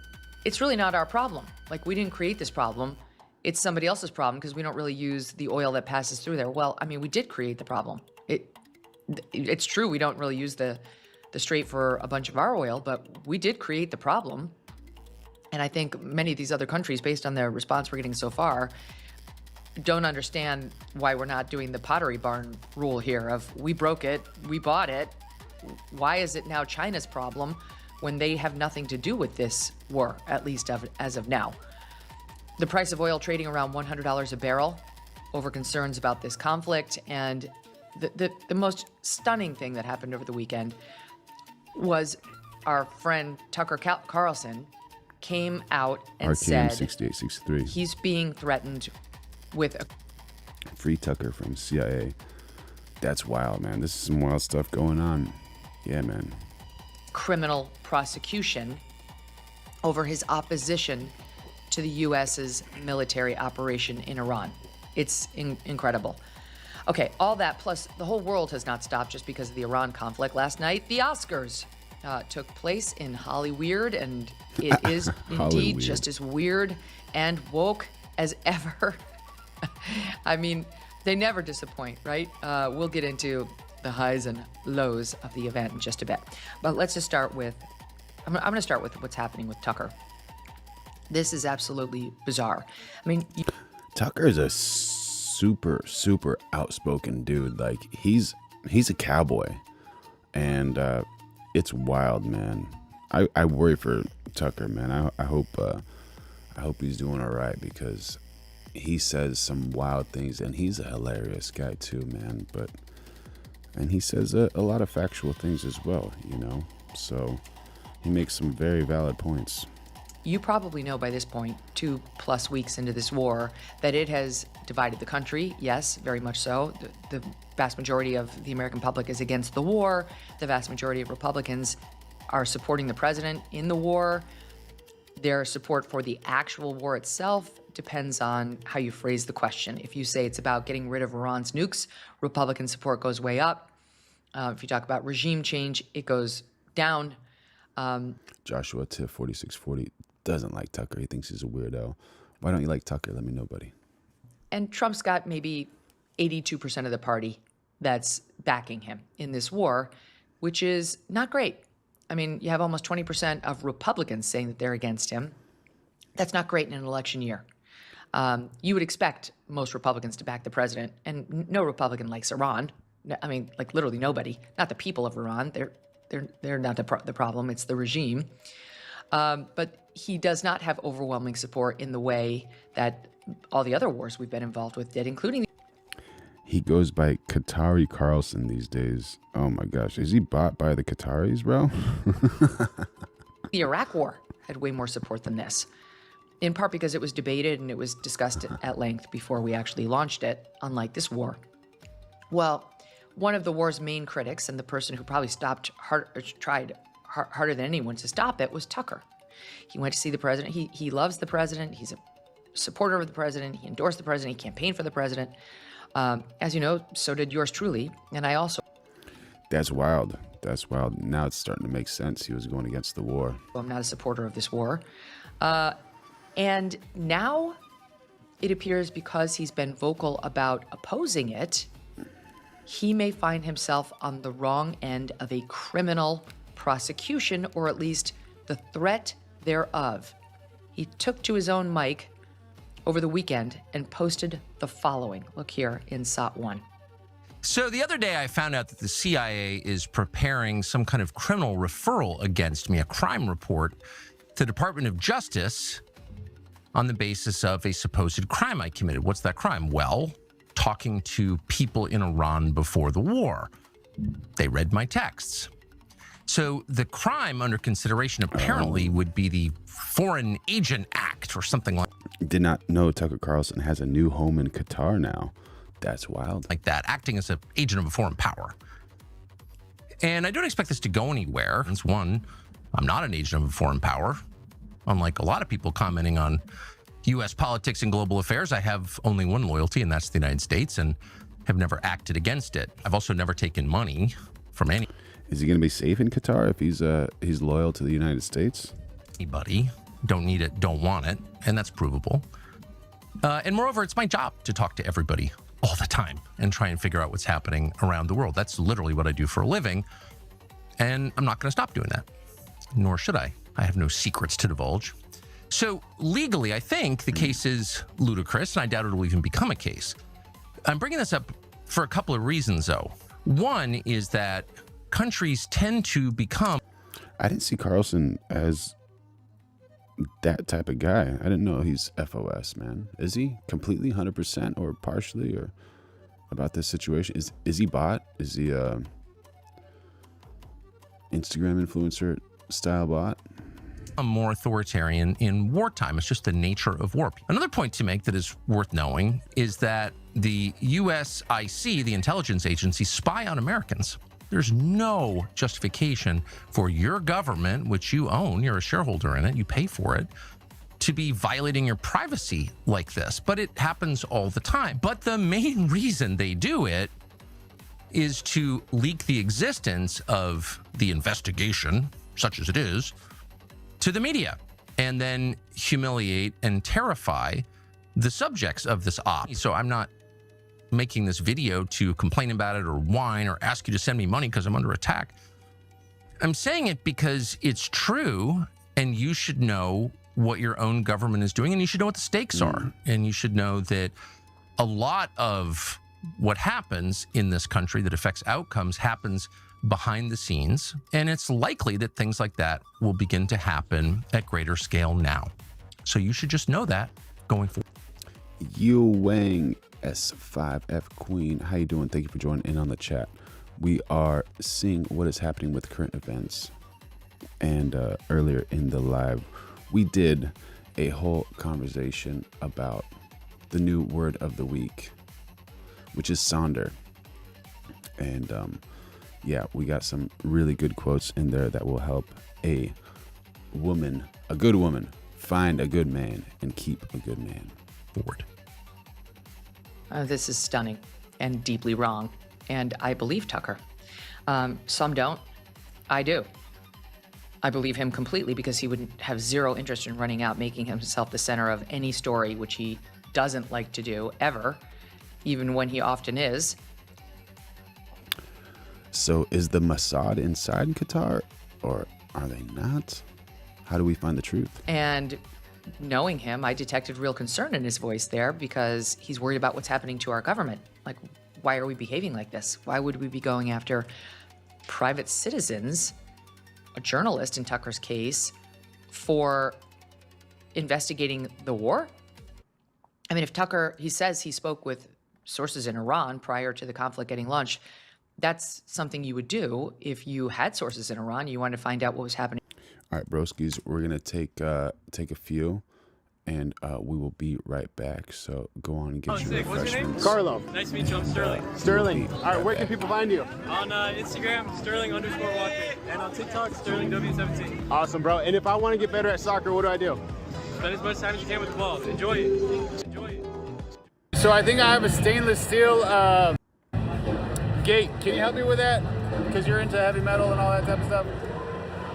it's really not our problem. Like, we didn't create this problem. It's somebody else's problem because we don't really use the oil that passes through there. Well, I mean, we did create the problem. It's true we don't really use the Strait for a bunch of our oil, but we did create the problem. And I think many of these other countries, based on the response we're getting so far, don't understand why we're not doing the Pottery Barn rule here of we broke it, we bought it. Why is it now China's problem when they have nothing to do with this war, at least as of now? The price of oil trading around $100 a barrel over concerns about this conflict. And the most stunning thing that happened over the weekend was our friend Tucker Carlson came out and RTM said 6863. He's being threatened with a Free Tucker from CIA. That's wild, man. This is some wild stuff going on. Yeah, man. criminal prosecution over his opposition to the U.S.'s military operation in Iran. It's incredible. Okay, all that plus the whole world has not stopped just because of the Iran conflict. Last night, the Oscars took place in Hollyweird, and it is indeed just as weird and woke as ever. I mean, they never disappoint, right? We'll get into the highs and lows of the event in just a bit. But let's just start with, I'm going to start with what's happening with Tucker. This is absolutely bizarre. I mean, Tucker is a super outspoken dude. Like he's a cowboy, and it's wild, man. I worry for Tucker, man. I hope he's doing all right, because he says some wild things, and he's a hilarious guy too, man. And he says a lot of factual things as well, you know. So he makes some very valid points. You probably know by this point, 2+ weeks into this war, that it has divided the country. Yes, very much so. The vast majority of the American public is against the war. The vast majority of Republicans are supporting the president in the war. Their support for the actual war itself depends on how you phrase the question. If you say it's about getting rid of Iran's nukes, Republican support goes way up. If you talk about regime change, it goes down. Joshua Tiff 4640 doesn't like Tucker. He thinks he's a weirdo. Why don't you like Tucker? Let me know, buddy. And Trump's got maybe 82% of the party that's backing him in this war, which is not great. I mean, you have almost 20% of Republicans saying that they're against him. That's not great in an election year. You would expect most Republicans to back the president, and no Republican likes Iran. I mean, like literally nobody. Not the people of Iran. They're not the problem. It's the regime. But he does not have overwhelming support in the way that all the other wars we've been involved with did, including. He goes by Qatari Carlson these days. Oh my gosh, is he bought by the Qataris, bro? The Iraq War had way more support than this, in part because it was debated and it was discussed at length before we actually launched it, unlike this war. Well, one of the war's main critics, and the person who probably tried harder than anyone to stop it was Tucker. He went to see the president. He loves the president. He's a supporter of the president. He endorsed the president. He campaigned for the president. As you know, so did yours truly. And I also... That's wild. That's wild. Now it's starting to make sense. He was going against the war. I'm not a supporter of this war. And now it appears because he's been vocal about opposing it, he may find himself on the wrong end of a criminal prosecution, or at least the threat thereof. He took to his own mic over the weekend and posted the following. Look here in SOT 1. So the other day I found out that the CIA is preparing some kind of criminal referral against me, a crime report, to the Department of Justice on the basis of a supposed crime I committed. What's that crime? Well, talking to people in Iran before the war. They read my texts. So the crime under consideration apparently would be the Foreign Agent Act or something like that. Did not know Tucker Carlson has a new home in Qatar now. That's wild. Like that, acting as an agent of a foreign power. And I don't expect this to go anywhere. It's one, I'm not an agent of a foreign power. Unlike a lot of people commenting on U.S. politics and global affairs, I have only one loyalty, and that's the United States, and have never acted against it. I've also never taken money from any. Is he going to be safe in Qatar if he's loyal to the United States? Anybody. Don't need it, don't want it, and that's provable. And moreover, it's my job to talk to everybody all the time and try and figure out what's happening around the world. That's literally what I do for a living, and I'm not going to stop doing that, nor should I. I have no secrets to divulge. So legally, I think the case is ludicrous, and I doubt it'll even become a case. I'm bringing this up for a couple of reasons, though. One is that countries tend to become... I didn't see Carlson as that type of guy. I didn't know he's FOS, man. Is he completely 100% or partially or about this situation? Is he bot? Is he Instagram influencer style bot? More authoritarian in wartime. It's just the nature of war. Another point to make that is worth knowing is that the USIC, the intelligence agency, spy on Americans. There's no justification for your government, which you own, you're a shareholder in it, you pay for it, to be violating your privacy like this. But it happens all the time. But the main reason they do it is to leak the existence of the investigation, such as it is, to the media, and then humiliate and terrify the subjects of this op. So I'm not making this video to complain about it or whine or ask you to send me money because I'm under attack. I'm saying it because it's true, and you should know what your own government is doing, and you should know what the stakes are. And you should know that a lot of what happens in this country that affects outcomes happens behind the scenes, and it's likely that things like that will begin to happen at greater scale now. So you should just know that going forward. Yu Wang S5F Queen, how you doing? Thank you for joining in on the chat. We are seeing what is happening with current events, and earlier in the live we did a whole conversation about the new word of the week, which is sonder. And yeah, we got some really good quotes in there that will help a good woman, find a good man and keep a good man. Forward. This is stunning and deeply wrong, and I believe Tucker. Some don't. I do. I believe him completely because he would have zero interest in running out, making himself the center of any story, which he doesn't like to do ever, even when he often is. So is the Mossad inside Qatar, or are they not? How do we find the truth? And knowing him, I detected real concern in his voice there because he's worried about what's happening to our government. Like, why are we behaving like this? Why would we be going after private citizens, a journalist in Tucker's case, for investigating the war? I mean, if Tucker, he says he spoke with sources in Iran prior to the conflict getting launched, that's something you would do if you had sources in Iran. You wanted to find out what was happening. All right, broskies, we're gonna take a few, and we will be right back. So go on and get your sick. What's your name? refreshments. Carlo. Nice to meet you. I'm Sterling. Sterling. All right, where can people find you? On Instagram, Sterling_Walker, and on TikTok, SterlingW17. Awesome, bro. And if I want to get better at soccer, what do I do? Spend as much time as you can with the ball. Enjoy it. Enjoy it. So I think I have a stainless steel gate. Can you help me with that? Because you're into heavy metal and all that type of stuff.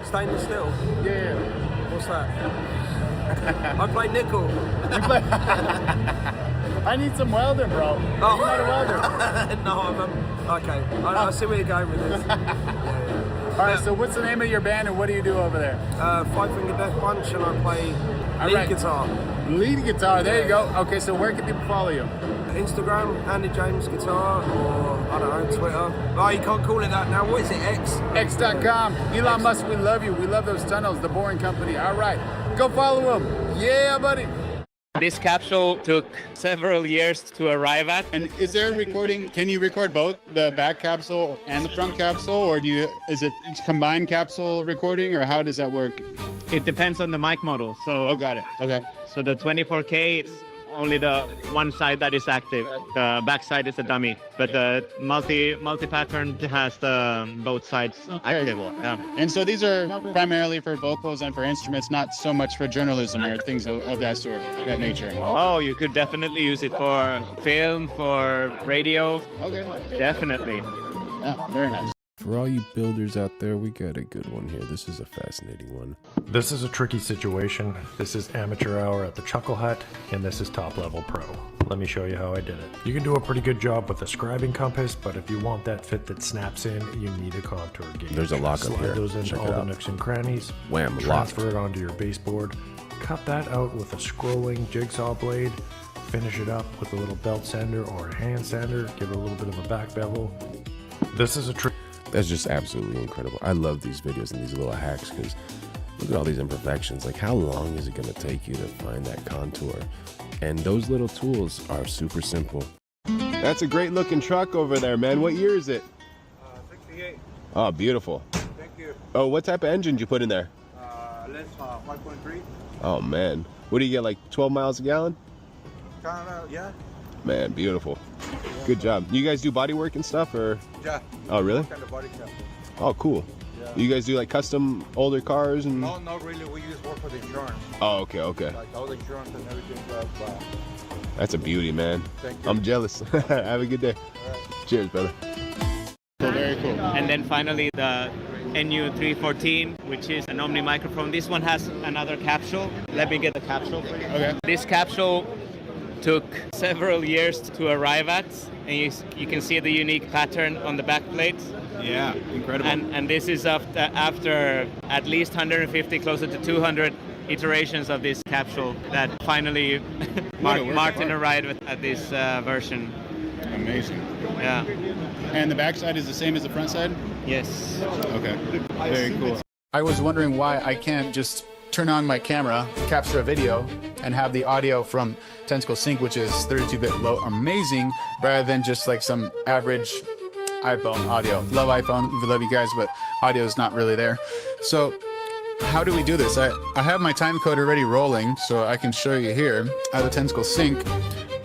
Stainless steel? Yeah. What's that? I play nickel. You play? I need some welding, bro. Oh. You're not a welder. No, I'm okay. I see where you're going with this. All right, so what's the name of your band and what do you do over there? Five Finger Death Punch, and I play lead guitar. Lead guitar, there you go. Okay, so where can people follow you? Instagram, Andy James Guitar, or I don't know, Twitter. Oh, you can't call it that now. What is it, X? X.com. Elon Musk, we love you. We love those tunnels, the Boring Company. All right, go follow him. Yeah, buddy. This capsule took several years to arrive at. And is there a recording? Can you record both the back capsule and the front capsule, or is it combined capsule recording, or how does that work? It depends on the mic model. So, oh, got it. Okay. So the 24K is only the one side that is active. The back side is a dummy, but the multi-pattern has both sides active. Yeah. And so these are primarily for vocals and for instruments, not so much for journalism or things of that sort, that nature. Oh, you could definitely use it for film, for radio. Okay. Definitely. Yeah, very nice. For all you builders out there, we got a good one here. This is a fascinating one. This is a tricky situation. This is amateur hour at the Chuckle Hut, and this is top level pro. Let me show you how I did it. You can do a pretty good job with the scribing compass, but if you want that fit that snaps in, you need a contour gauge. There's a lock up Slide here. those into Check all it the out. nooks and crannies. Wham, transfer it onto your baseboard. Cut that out with a scrolling jigsaw blade. Finish it up with a little belt sander or a hand sander. Give it a little bit of a back bevel. This is a trick. That's just absolutely incredible. I love these videos and these little hacks because look at all these imperfections. Like, how long is it going to take you to find that contour? And those little tools are super simple. That's a great looking truck over there, man. What year is it? 68. Oh, beautiful. Thank you. Oh, what type of engine did you put in there? Let's 5.3. Oh, man. What do you get, like 12 miles a gallon? Kind of, yeah. Man, beautiful. Good job. You guys do body work and stuff, or? Yeah. Oh, really? Kind of body shop. Oh, cool. Yeah. You guys do like custom older cars and? No, not really. We just work for the insurance. Oh, okay, okay. Like all the insurance and everything. That's a beauty, man. Thank you. I'm jealous. Have a good day. Cheers, brother. Very cool. And then finally the NU314, which is an Omni microphone. This one has another capsule. Let me get the capsule for you. Okay. This capsule took several years to arrive at, and you can see the unique pattern on the back plate. Yeah, incredible. And this is after at least 150, closer to 200 iterations of this capsule that finally Martin arrived at this version. Amazing. Yeah. And the backside is the same as the front side? Yes. Okay. Very cool. I was wondering why I can't just turn on my camera, capture a video, and have the audio from Tentacle Sync, which is 32-bit low, amazing, rather than just like some average iPhone audio. Love iPhone, we love you guys, but audio is not really there. So how do we do this? I have my time code already rolling, so I can show you here. I have the Tentacle Sync,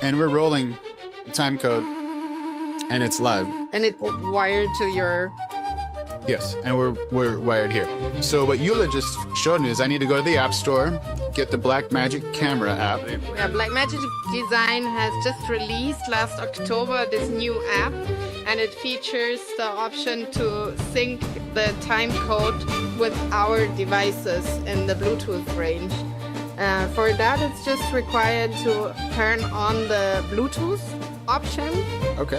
and we're rolling time code, and it's live. And it's wired to your... Yes, and we're wired here. So what Eula just showed me is I need to go to the App Store, get the Blackmagic camera app. Yeah, Blackmagic Design has just released last October this new app, and it features the option to sync the time code with our devices in the Bluetooth range. For that, it's just required to turn on the Bluetooth option. Okay.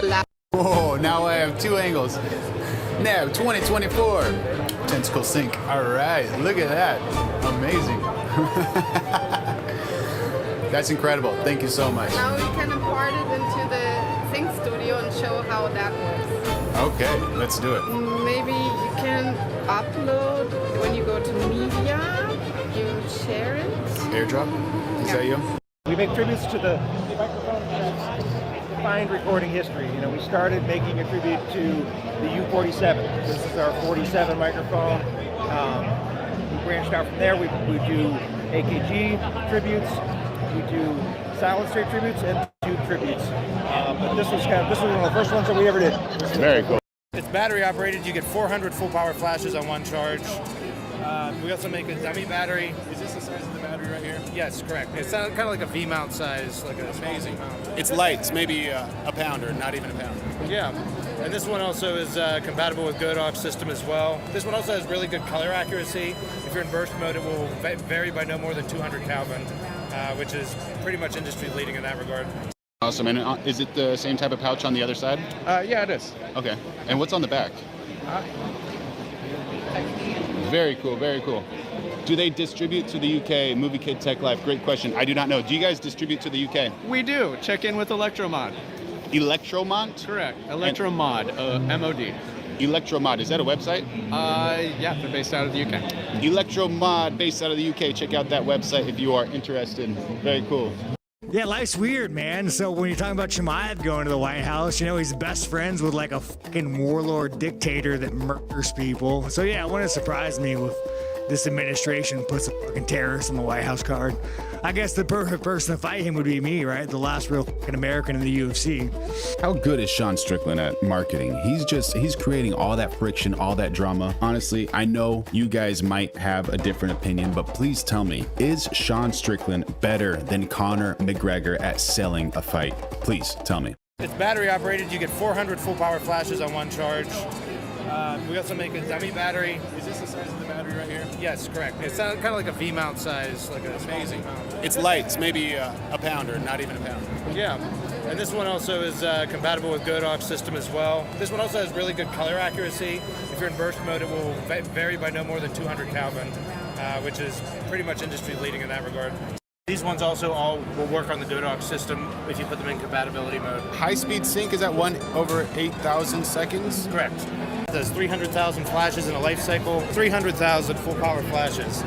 Whoa, now I have two angles. Now, 2024, Tentacle Sync. All right, look at that. Amazing. That's incredible. Thank you so much. Now we can import it into the Sync Studio and show how that works. Okay, let's do it. Maybe you can upload when you go to media, you share it. Airdrop? Is that you? We make tributes to the microphone that's defined recording history. You know, we started making a tribute to the U47. This is our 47 microphone. We branched out from there. We do AKG tributes. We do solid state tributes and tube tributes. But this was one of the first ones that we ever did. Very cool. It's battery operated. You get 400 full power flashes on one charge. We also make a dummy battery. Is this the size of the battery right here? Yes, correct. It's kind of like a V-mount size, like a Amazing. V-mount. It's light. It's maybe a pound or not even a pound. Yeah, and this one also is compatible with Godox system as well. This one also has really good color accuracy. If you're in burst mode, it will vary by no more than 200 Kelvin, which is pretty much industry leading in that regard. Awesome. And is it the same type of pouch on the other side? Yeah, it is. Okay. And what's on the back? Very cool, very cool. Do they distribute to the UK? Movie Kid Tech Life, great question. I do not know. Do you guys distribute to the UK? We do. Check in with Electromod. Electromod? Correct. Electromod, M-O-D. Electromod, is that a website? Yeah, they're based out of the UK. Electromod, based out of the UK. Check out that website if you are interested. Very cool. Yeah, life's weird, man. So when you're talking about Chimaev going to the White House, you know, he's best friends with like a fucking warlord dictator that murders people. So yeah, it wouldn't surprise me with this administration puts a fucking terrorist on the White House card. I guess the perfect person to fight him would be me, right? The last real fucking American in the UFC. How good is Sean Strickland at marketing? He's creating all that friction, all that drama. Honestly, I know you guys might have a different opinion, but please tell me, is Sean Strickland better than Conor McGregor at selling a fight? Please tell me. It's battery operated. You get 400 full power flashes on one charge. We also make a dummy battery. Is this the size of the battery right here? Yes, correct. It's kind of like a V-mount size, like a Amazing. V-mount. It's light. It's maybe a pound or not even a pound. Yeah, and this one also is compatible with Godox system as well. This one also has really good color accuracy. If you're in burst mode, it will vary by no more than 200 Kelvin, which is pretty much industry leading in that regard. These ones also all will work on the Godox system if you put them in compatibility mode. High-speed sync, is that 1/8,000 seconds? Correct. It does 300,000 flashes in a life cycle, 300,000 full power flashes.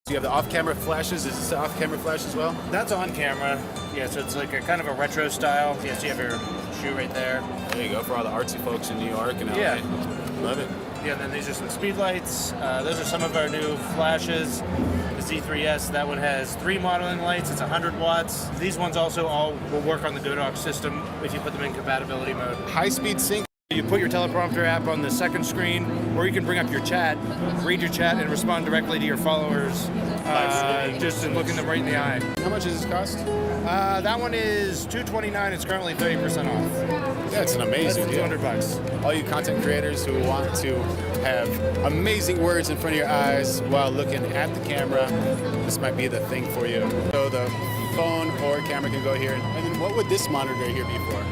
Do you have the off-camera flashes? Is this the off-camera flash as well? That's on camera. Yeah, so it's like a kind of a retro style. Yeah, so you have your shoe right there. There you go, for all the artsy folks in New York and LA. Yeah. Love it. Yeah, and then these are some speed lights. Those are some of our new flashes. The Z3S, that one has 3 modeling lights. It's 100 watts. These ones also all will work on the Godox system if you put them in compatibility mode. High-speed sync. You put your teleprompter app on the second screen, or you can bring up your chat, read your chat, and respond directly to your followers, just looking them right in the eye. How much does this cost? That one is $229. It's currently 30% off. That's an amazing deal. $200. All you content creators who want to have amazing words in front of your eyes while looking at the camera, this might be the thing for you. So the phone or camera can go here. And then what would this monitor here be for?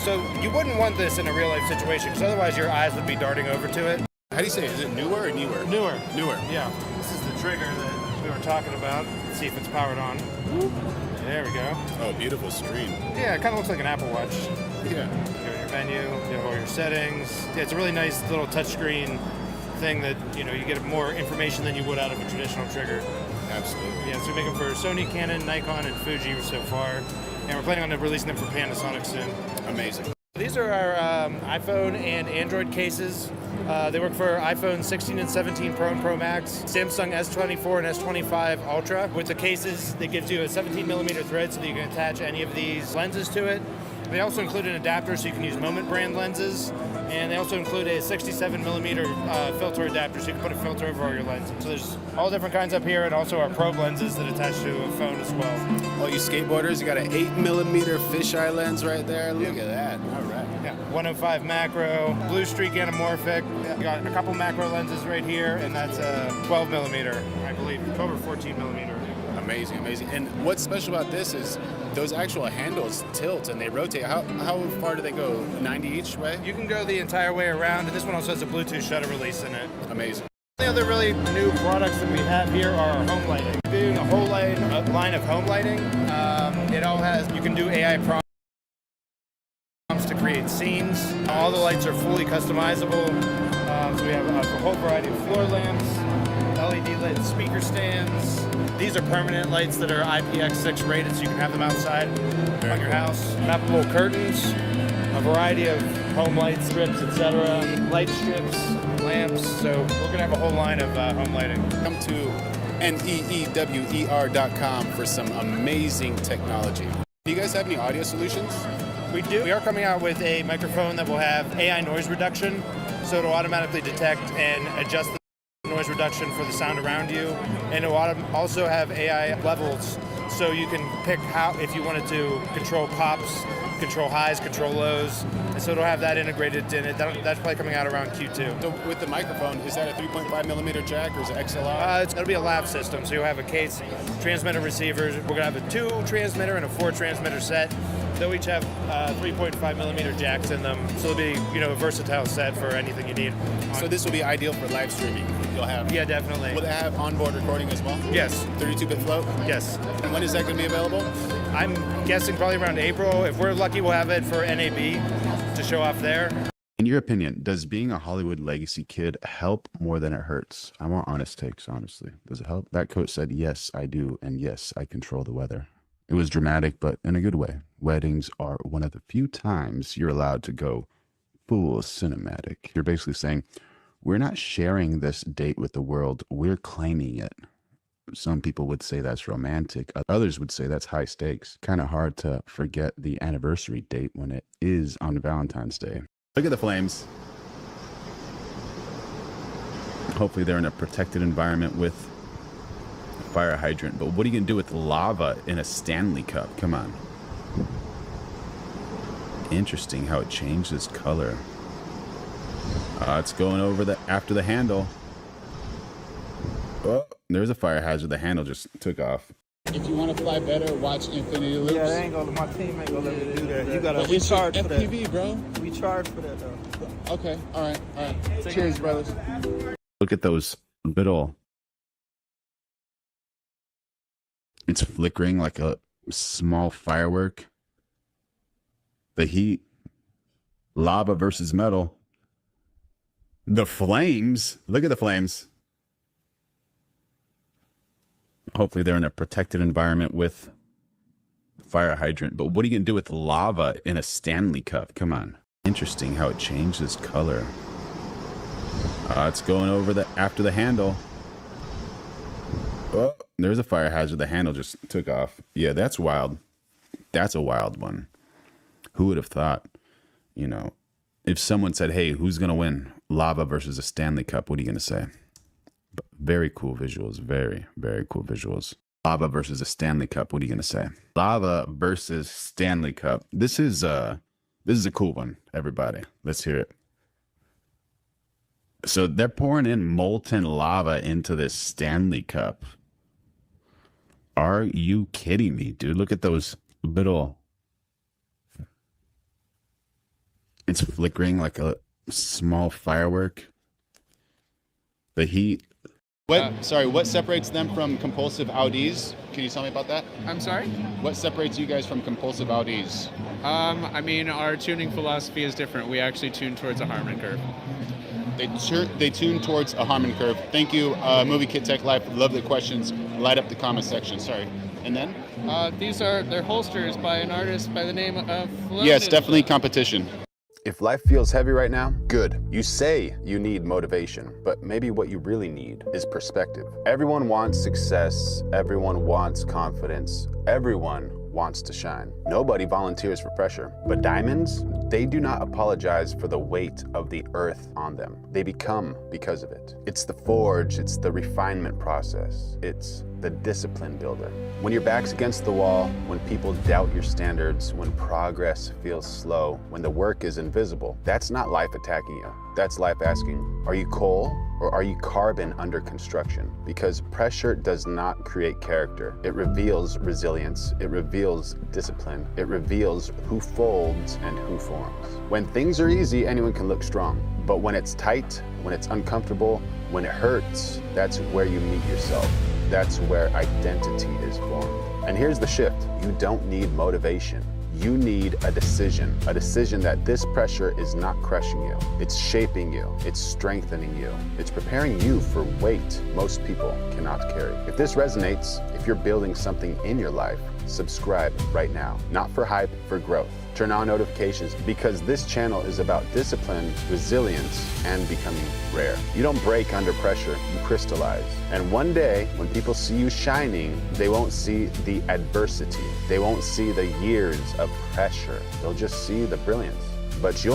So you wouldn't want this in a real life situation, because otherwise your eyes would be darting over to it. How do you say it? Is it newer or newer? Newer. Newer. Yeah. This is the trigger that we were talking about. Let's see if it's powered on. There we go. Oh, beautiful screen. Yeah, it kind of looks like an Apple Watch. Yeah. You have your menu, you have all your settings. Yeah, it's a really nice little touchscreen thing that, you know, you get more information than you would out of a traditional trigger. Absolutely. Yeah, so we make them for Sony, Canon, Nikon, and Fuji so far. And we're planning on releasing them for Panasonic soon. Amazing. These are our iPhone and Android cases. They work for iPhone 16 and 17 Pro and Pro Max, Samsung S24 and S25 Ultra. With the cases, it gives you a 17mm thread so that you can attach any of these lenses to it. They also include an adapter so you can use Moment brand lenses. And they also include a 67mm filter adapter so you can put a filter over all your lenses. So there's all different kinds up here, and also our probe lenses that attach to a phone as well. All you skateboarders, you got an 8mm fisheye lens right there. Look at that. All right. Yeah, 105 macro, blue streak anamorphic. We got a couple macro lenses right here, and that's a 12mm, I believe, 12 or 14mm. Amazing, amazing. And what's special about this is those actual handles tilt and they rotate. How far do they go? 90 each way? You can go the entire way around, and this one also has a Bluetooth shutter release in it. Amazing. The other really new products that we have here are our home lighting. We're doing a whole line of home lighting. It all has, you can do AI prompts to create scenes. All the lights are fully customizable. So we have a whole variety of floor lamps, LED lit speaker stands. These are permanent lights that are IPX6 rated, so you can have them outside on your house. Mappable curtains, a variety of home light strips, etc. Light strips, lamps. So we're gonna have a whole line of home lighting. Come to neewer.com for some amazing technology. Do you guys have any audio solutions? We do. We are coming out with a microphone that will have AI noise reduction, so it'll automatically detect and adjust the noise reduction for the sound around you, and it will also have AI levels, so you can pick how, if you wanted to control pops, control highs, control lows, and so it'll have that integrated in it. That's probably coming out around Q2. So with the microphone, is that a 3.5 millimeter jack or is it XLR? It'll be a lab system, so you'll have a case, transmitter receivers. We're gonna have a 2 transmitter and a 4 transmitter set. They'll each have 3.5 millimeter jacks in them, so it'll be a versatile set for anything you need. So this will be ideal for live streaming. You'll have. Yeah, definitely. Will it have onboard recording as well? Yes. 32-bit float? Yes. And when is that going to be available? I'm guessing probably around April. If we're lucky, we'll have it for NAB to show off there. In your opinion, does being a Hollywood legacy kid help more than it hurts? I want honest takes, honestly. Does it help? That coach said, yes, I do. And yes, I control the weather. It was dramatic, but in a good way. Weddings are one of the few times you're allowed to go full cinematic. You're basically saying, we're not sharing this date with the world, we're claiming it. Some people would say that's romantic. Others would say that's high stakes. Kind of hard to forget the anniversary date when it is on Valentine's Day. Look at the flames. Hopefully they're in a protected environment with a fire hydrant. But what are you going to do with lava in a Stanley cup? Come on. Interesting how it changes color. It's going over after the handle. Oh, there's a fire hazard. The handle just took off. If you want to fly better, watch Infinity Loops. Yeah, they ain't gonna, my team ain't gonna let me do that. You gotta, we charge for that. FPV, bro. We charge for that, though. Okay, all right. Cheers, brothers. Look at those little... It's flickering like a small firework. The heat. Lava versus metal. The flames. Look at the flames. Hopefully they're in a protected environment with fire hydrant. But what are you going to do with lava in a Stanley cup? Come on. Interesting how it changes color. It's going over after the handle. Oh, there's a fire hazard. The handle just took off. Yeah, that's wild. That's a wild one. Who would have thought, if someone said, hey, who's going to win? Lava versus a Stanley Cup. What are you going to say? But very cool visuals. Very, very cool visuals. Lava versus a Stanley Cup. What are you going to say? Lava versus Stanley Cup. This is a cool one, everybody. Let's hear it. So they're pouring in molten lava into this Stanley Cup. Are you kidding me, dude? Look at those little... It's flickering like a small firework. The heat. What separates them from compulsive Audis? Can you tell me about that? I'm sorry? What separates you guys from compulsive Audis? Our tuning philosophy is different. We actually tune towards a Harman curve. They tune towards a Harman curve. Thank you, Movie Kid Tech Life. Love the questions. Light up the comment section. Sorry. And then? They're holsters by an artist by the name of... Yeah, it's definitely competition. If life feels heavy right now, good. You say you need motivation, but maybe what you really need is perspective. Everyone wants success. Everyone wants confidence. Everyone wants to shine. Nobody volunteers for pressure, but diamonds, they do not apologize for the weight of the earth on them. They become because of it. It's the forge, it's the refinement process. It's the discipline builder. When your back's against the wall, when people doubt your standards, when progress feels slow, when the work is invisible, that's not life attacking you. That's life asking, are you coal or are you carbon under construction? Because pressure does not create character. It reveals resilience. It reveals discipline. It reveals who folds and who forms. When things are easy, anyone can look strong. But when it's tight, when it's uncomfortable, when it hurts, that's where you meet yourself. That's where identity is formed. And here's the shift. You don't need motivation. You need a decision that this pressure is not crushing you. It's shaping you. It's strengthening you. It's preparing you for weight most people cannot carry. If this resonates, if you're building something in your life, subscribe right now. Not for hype, for growth. Turn on notifications because this channel is about discipline, resilience, and becoming rare. You don't break under pressure, you crystallize. And one day, when people see you shining, they won't see the adversity. They won't see the years of pressure. They'll just see the brilliance. But you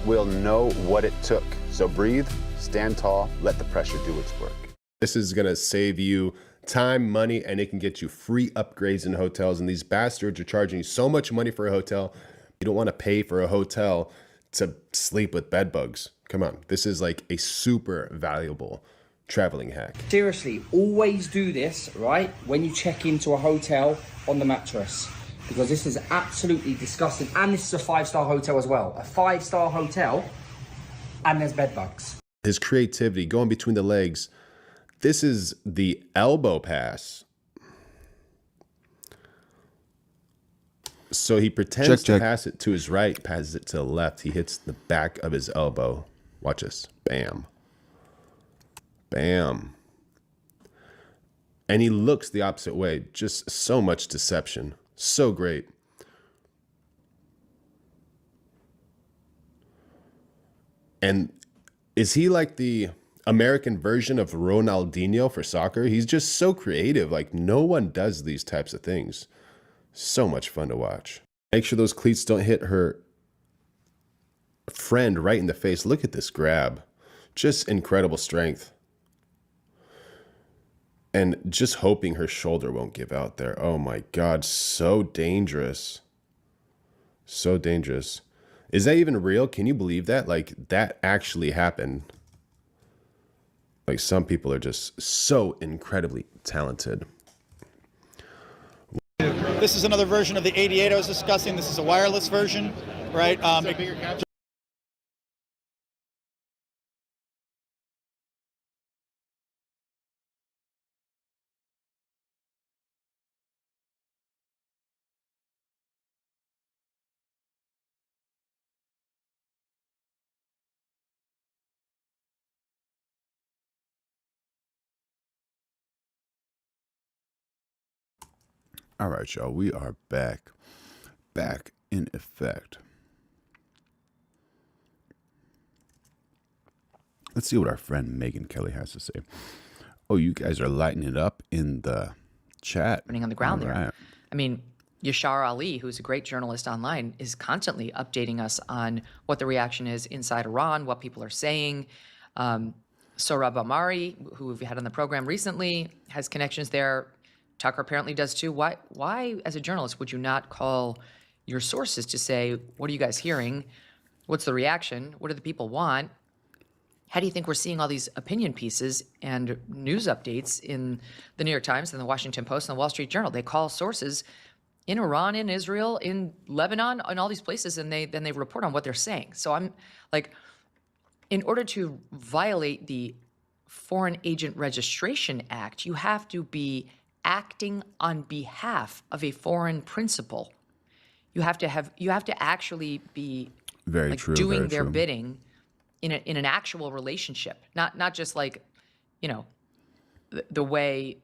will know what it took. So breathe, stand tall, let the pressure do its work. This is gonna save you time, money, and it can get you free upgrades in hotels. And these bastards are charging you so much money for a hotel. You don't want to pay for a hotel to sleep with bed bugs. Come on, this is like a super valuable traveling hack. Seriously, always do this, right, when you check into a hotel on the mattress, because this is absolutely disgusting. And this is a 5-star hotel as well. A 5-star hotel, and there's bed bugs. His creativity going between the legs. This is the elbow pass. So he pretends to pass it to his right, passes it to the left. He hits the back of his elbow. Watch this. Bam. Bam. And he looks the opposite way. Just so much deception. So great. And is he like the American version of Ronaldinho for soccer? He's just so creative. Like, no one does these types of things. So much fun to watch. Make sure those cleats don't hit her friend right in the face. Look at this grab. Just incredible strength. And just hoping her shoulder won't give out there. Oh my God, so dangerous. So dangerous. Is that even real? Can you believe that? Like, that actually happened. Like, some people are just so incredibly talented. This is another version of the 88 I was discussing. This is a wireless version, right? All right, y'all, we are back in effect. Let's see what our friend Megan Kelly has to say. Oh, you guys are lighting it up in the chat. Happening on the ground All there. right. I mean, Yashar Ali, who's a great journalist online, is constantly updating us on what the reaction is inside Iran, what people are saying. Sohrab Ahmari, who we've had on the program recently, has connections there. Tucker apparently does too. Why, as a journalist, would you not call your sources to say, what are you guys hearing? What's the reaction? What do the people want? How do you think we're seeing all these opinion pieces and news updates in the New York Times and the Washington Post and the Wall Street Journal? They call sources in Iran, in Israel, in Lebanon, in all these places, and then they report on what they're saying. So I'm like, in order to violate the Foreign Agent Registration Act, you have to be acting on behalf of a foreign principal. You have to actually be Very like true, doing very their true. bidding in an actual relationship, not just like, you know, the way,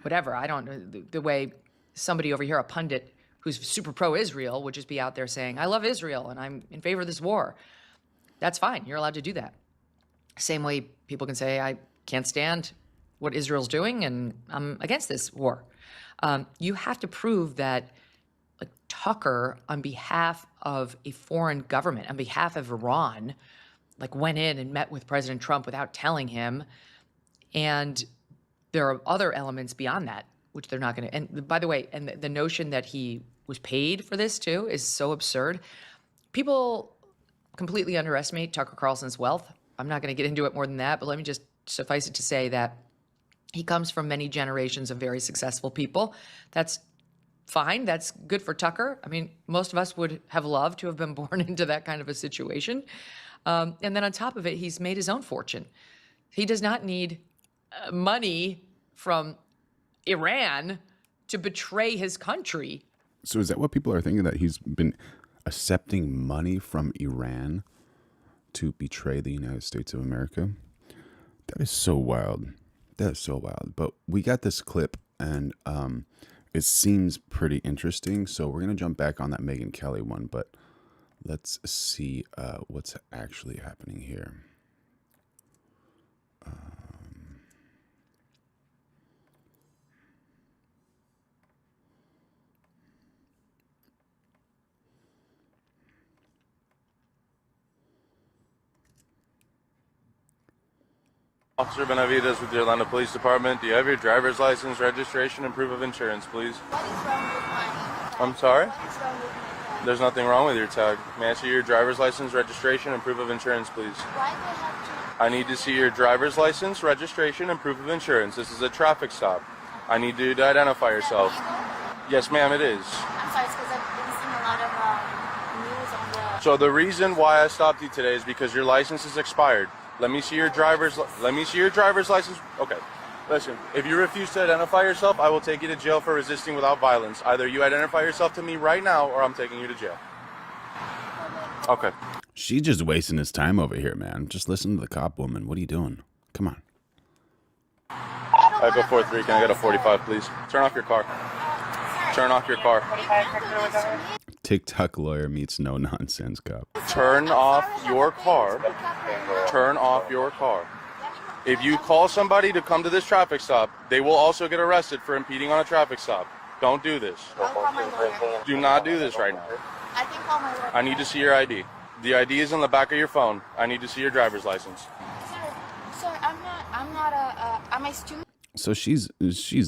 whatever, I don't know, the way somebody over here, a pundit who's super pro-Israel, would just be out there saying, I love Israel and I'm in favor of this war. That's fine. You're allowed to do that. Same way people can say, I can't stand what Israel's doing and I'm against this war. You have to prove that like Tucker, on behalf of a foreign government, on behalf of Iran, like went in and met with President Trump without telling him. And there are other elements beyond that, which they're not going to. And by the way, and the notion that he was paid for this too is so absurd. People completely underestimate Tucker Carlson's wealth. I'm not going to get into it more than that, but let me just suffice it to say that he comes from many generations of very successful people. That's fine. That's good for Tucker. I mean, most of us would have loved to have been born into that kind of a situation. And then on top of it, he's made his own fortune. He does not need money from Iran to betray his country. So is that what people are thinking, that he's been accepting money from Iran to betray the United States of America? That is so wild. That is so wild. But we got this clip, and It seems pretty interesting, so we're going to jump back on that Megyn Kelly one, but let's see what's actually happening here. Officer Benavides with the Atlanta Police Department. Do you have your driver's license, registration, and proof of insurance, please? What is wrong with my I'm sorry? What is wrong with my tag? There's nothing wrong with your tag. May I see your driver's license, registration, and proof of insurance, please? Why do I have to? I need to see your driver's license, registration, and proof of insurance. This is a traffic stop. I need you to identify yourself. Yes, ma'am, it is. I'm sorry, it's because I've been seeing a lot of news on the. So the reason why I stopped you today is because your license is expired. Let me see your driver's license. Okay. Listen, if you refuse to identify yourself, I will take you to jail for resisting without violence. Either you identify yourself to me right now or I'm taking you to jail. Okay. She's just wasting his time over here, man. Just listen to the cop woman. What are you doing? Come on. Echo 43, can I get a 45, please? Turn off your car. Turn off your car. TikTok lawyer meets no nonsense cop. Turn off your car. Turn off your car. If you call somebody to come to this traffic stop, they will also get arrested for impeding on a traffic stop. Don't do this. I'll call my lawyer. Do not do this right now. I can call my lawyer. I need to see your ID. The ID is on the back of your phone. I need to see your driver's license. Sir, I'm a student. So she's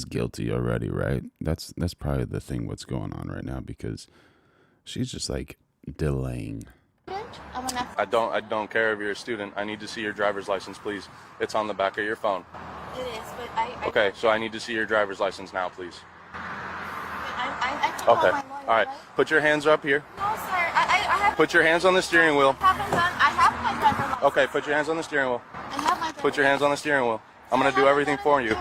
guilty already, right? That's probably the thing what's going on right now, because she's just like delaying. I don't care if you're a student. I need to see your driver's license, please. It's on the back of your phone. It is, but I Okay, so I need to see your driver's license now, please. I can call Okay. my lawyer. All right. Put your hands up here. No, sir. I have. Put your hands on the steering wheel. I have my driver's license. Okay, put your hands on the steering wheel. I have my. Put your hands on the steering wheel. I'm going to do everything for you.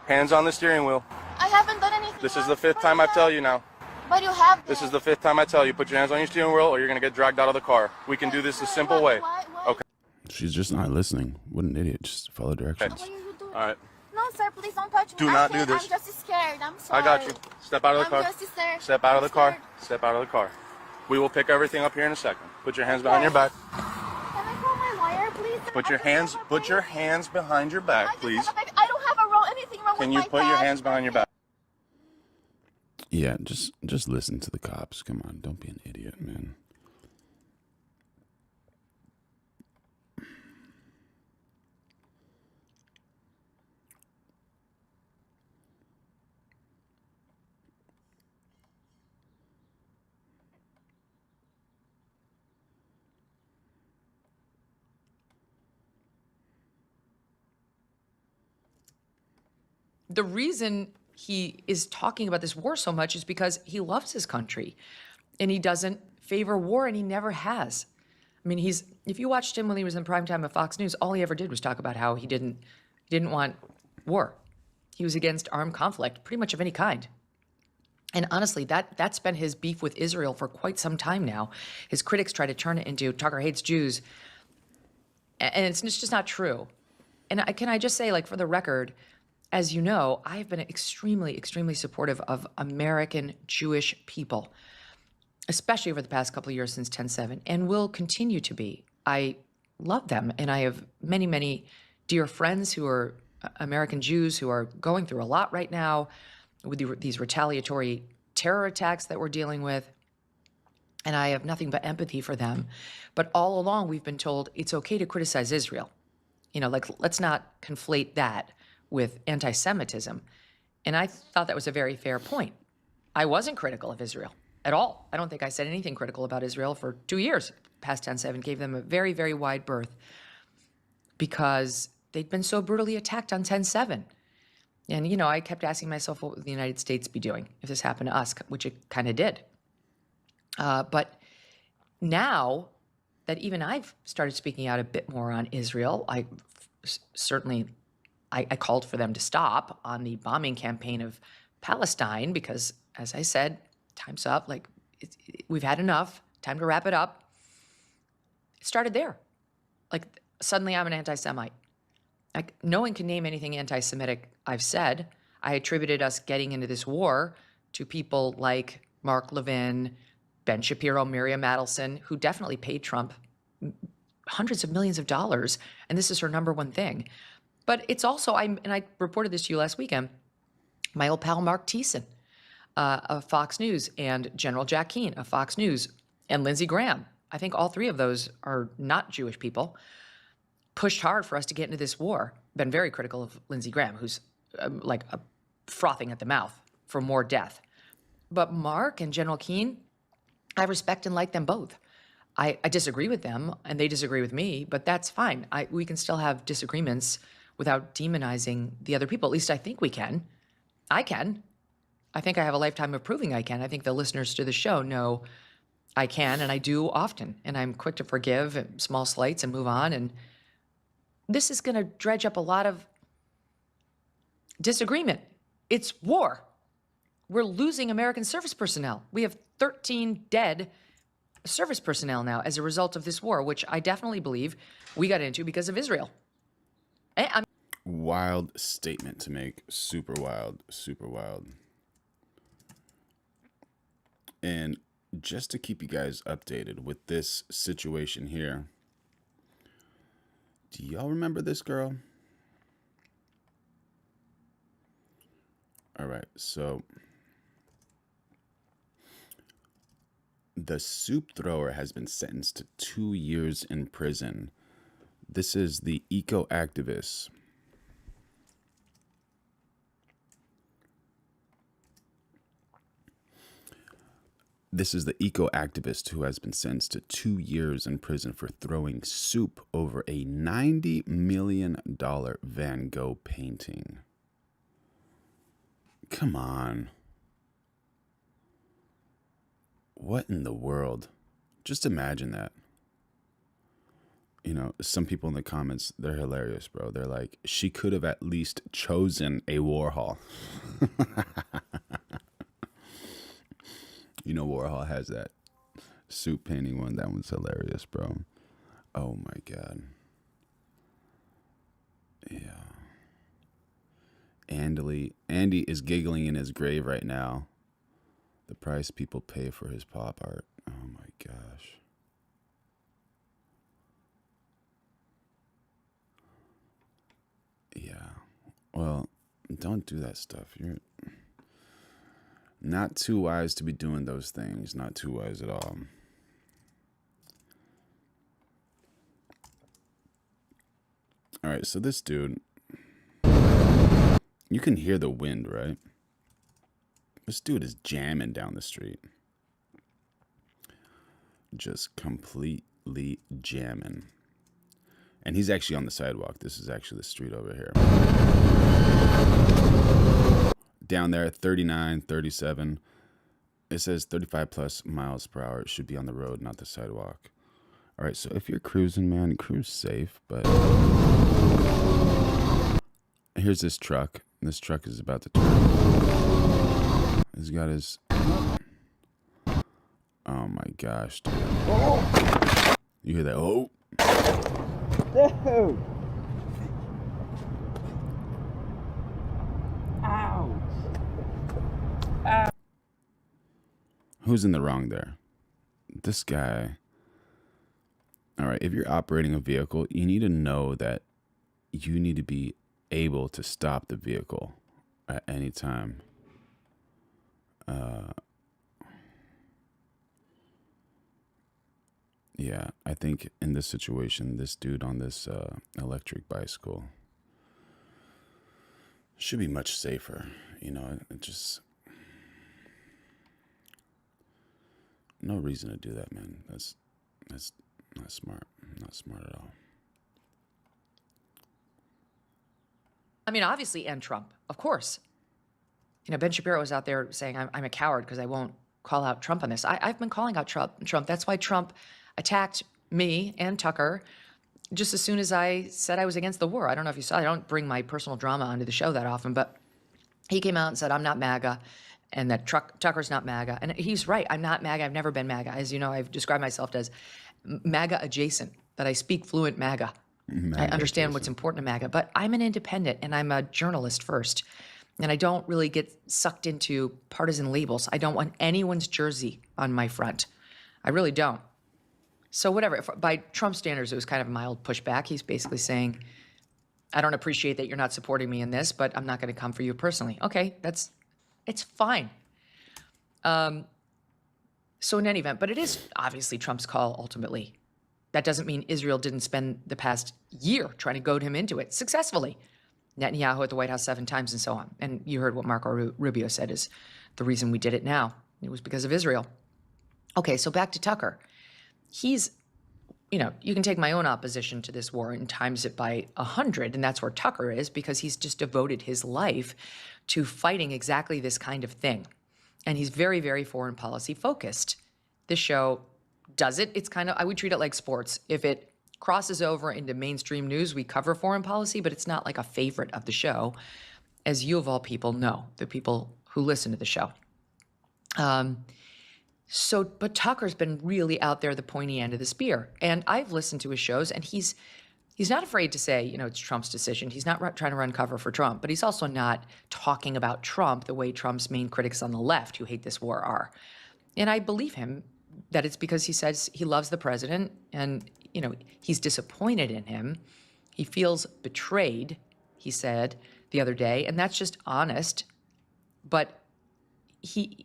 Hands on the steering wheel. I haven't done anything. This is the 5th time I tell you now. But you have. This is the 5th time I tell you. Put your hands on your steering wheel or you're going to get dragged out of the car. We can do this a simple way. Okay. She's just not listening. What an idiot. Just follow directions. All right. No, sir. Please don't touch me. Do not do this. I'm just scared. I'm sorry. I got you. Step out of the car. I'm just scared. Step out of the car. Step out of the car. We will pick everything up here in a second. Put your hands behind your back. Can I call my lawyer, please? Put your hands behind your back, please. I don't have anything wrong Can with you my put your tag. hands behind your back? Yeah, just listen to the cops. Come on, don't be an idiot, man. The reason he is talking about this war so much is because he loves his country and he doesn't favor war, and he never has. I mean, if you watched him when he was in primetime of Fox News, all he ever did was talk about how he didn't want war. He was against armed conflict, pretty much of any kind. And honestly, that's been his beef with Israel for quite some time now. His critics try to turn it into Tucker hates Jews, and it's just not true. And can I just say, like, for the record, as you know, I've been extremely, extremely supportive of American Jewish people, especially over the past couple of years since 10/7, and will continue to be. I love them, and I have many, many dear friends who are American Jews who are going through a lot right now with these retaliatory terror attacks that we're dealing with, and I have nothing but empathy for them. But all along, we've been told it's okay to criticize Israel. You know, like, let's not conflate that with anti-Semitism. And I thought that was a very fair point. I wasn't critical of Israel at all. I don't think I said anything critical about Israel for 2 years past 10/7, gave them a very, very wide berth because they'd been so brutally attacked on 10/7. And, you know, I kept asking myself, what would the United States be doing if this happened to us, which it kind of did. But now that even I've started speaking out a bit more on Israel, I called for them to stop on the bombing campaign of Palestine because, as I said, time's up. Like, we've had enough. Time to wrap it up. It started there. Like, suddenly I'm an anti-Semite. Like, no one can name anything anti-Semitic I've said. I attributed us getting into this war to people like Mark Levin, Ben Shapiro, Miriam Adelson, who definitely paid Trump hundreds of millions of dollars, and this is her number one thing. But it's also, and I reported this to you last weekend, my old pal Mark Thiessen of Fox News, and General Jack Keane of Fox News, and Lindsey Graham. I think all three of those are not Jewish people, pushed hard for us to get into this war. Been very critical of Lindsey Graham, who's frothing at the mouth for more death. But Mark and General Keane, I respect and like them both. I disagree with them, and they disagree with me, but that's fine. We can still have disagreements without demonizing the other people. At least I think we can. I can. I think I have a lifetime of proving I can. I think the listeners to the show know I can, and I do often. And I'm quick to forgive small slights and move on. And this is going to dredge up a lot of disagreement. It's war. We're losing American service personnel. We have 13 dead service personnel now as a result of this war, which I definitely believe we got into because of Israel. Wild statement to make. Super wild. Super wild. And just to keep you guys updated with this situation here, do y'all remember this girl? All right, so the soup thrower has been sentenced to 2 years in prison. This is the eco-activist. This is the eco-activist who has been sentenced to 2 years in prison for throwing soup over a $90 million Van Gogh painting. Come on. What in the world? Just imagine that. You know, some people in the comments, they're hilarious, bro. They're like, she could have at least chosen a Warhol. You know, Warhol has that soup painting one. That one's hilarious, bro. Oh my God. Yeah. Andy is giggling in his grave right now. The price people pay for his pop art. Oh my gosh. Yeah. Well, don't do that stuff. You're not too wise to be doing those things. Not too wise at all. All right, so this dude, you can hear the wind, right? This dude is jamming down the street. Just completely jamming. And he's actually on the sidewalk. This is actually the street over here. Down there at 39, 37. It says 35 plus miles per hour. It should be on the road, not the sidewalk. All right, so if you're cruising, man, cruise safe. But here's this truck. This truck is about to turn. He's got his... Oh my gosh, dude. You hear that? Oh! Dude! Ouch! Ow. Who's in the wrong there? This guy. All right, if you're operating a vehicle, you need to know that you need to be able to stop the vehicle at any time. Yeah, I think in this situation, this dude on this electric bicycle should be much safer. You know, it just... No reason to do that, man. That's not smart. Not smart at all. I mean, obviously, and Trump, of course. You know, Ben Shapiro was out there saying, I'm a coward because I won't call out Trump on this. I've been calling out Trump. That's why Trump attacked me and Tucker just as soon as I said I was against the war. I don't know if you saw, I don't bring my personal drama onto the show that often, but he came out and said, I'm not MAGA, and that Tucker's not MAGA. And he's right, I'm not MAGA, I've never been MAGA. As you know, I've described myself as MAGA adjacent, that I speak fluent MAGA. I understand what's important to MAGA, but I'm an independent and I'm a journalist first. And I don't really get sucked into partisan labels. I don't want anyone's jersey on my front. I really don't. So whatever, by Trump standards, it was kind of a mild pushback. He's basically saying, I don't appreciate that you're not supporting me in this, but I'm not going to come for you personally. Okay, it's fine. So in any event, but it is obviously Trump's call ultimately. That doesn't mean Israel didn't spend the past year trying to goad him into it successfully. Netanyahu at the White House 7 times and so on. And you heard what Marco Rubio said is the reason we did it now. It was because of Israel. Okay, so back to Tucker. He's, you can take my own opposition to this war and times it by 100, and that's where Tucker is, because he's just devoted his life to fighting exactly this kind of thing. And he's very, very foreign policy focused. This show does it. It's kind of, I would treat it like sports. If it crosses over into mainstream news, we cover foreign policy, but it's not like a favorite of the show, as you of all people know, the people who listen to the show. But Tucker's been really out there, the pointy end of the spear. And I've listened to his shows, and he's not afraid to say, it's Trump's decision. He's not trying to run cover for Trump, but he's also not talking about Trump the way Trump's main critics on the left who hate this war are. And I believe him that it's because he says he loves the president and, he's disappointed in him. He feels betrayed, he said the other day, and that's just honest. But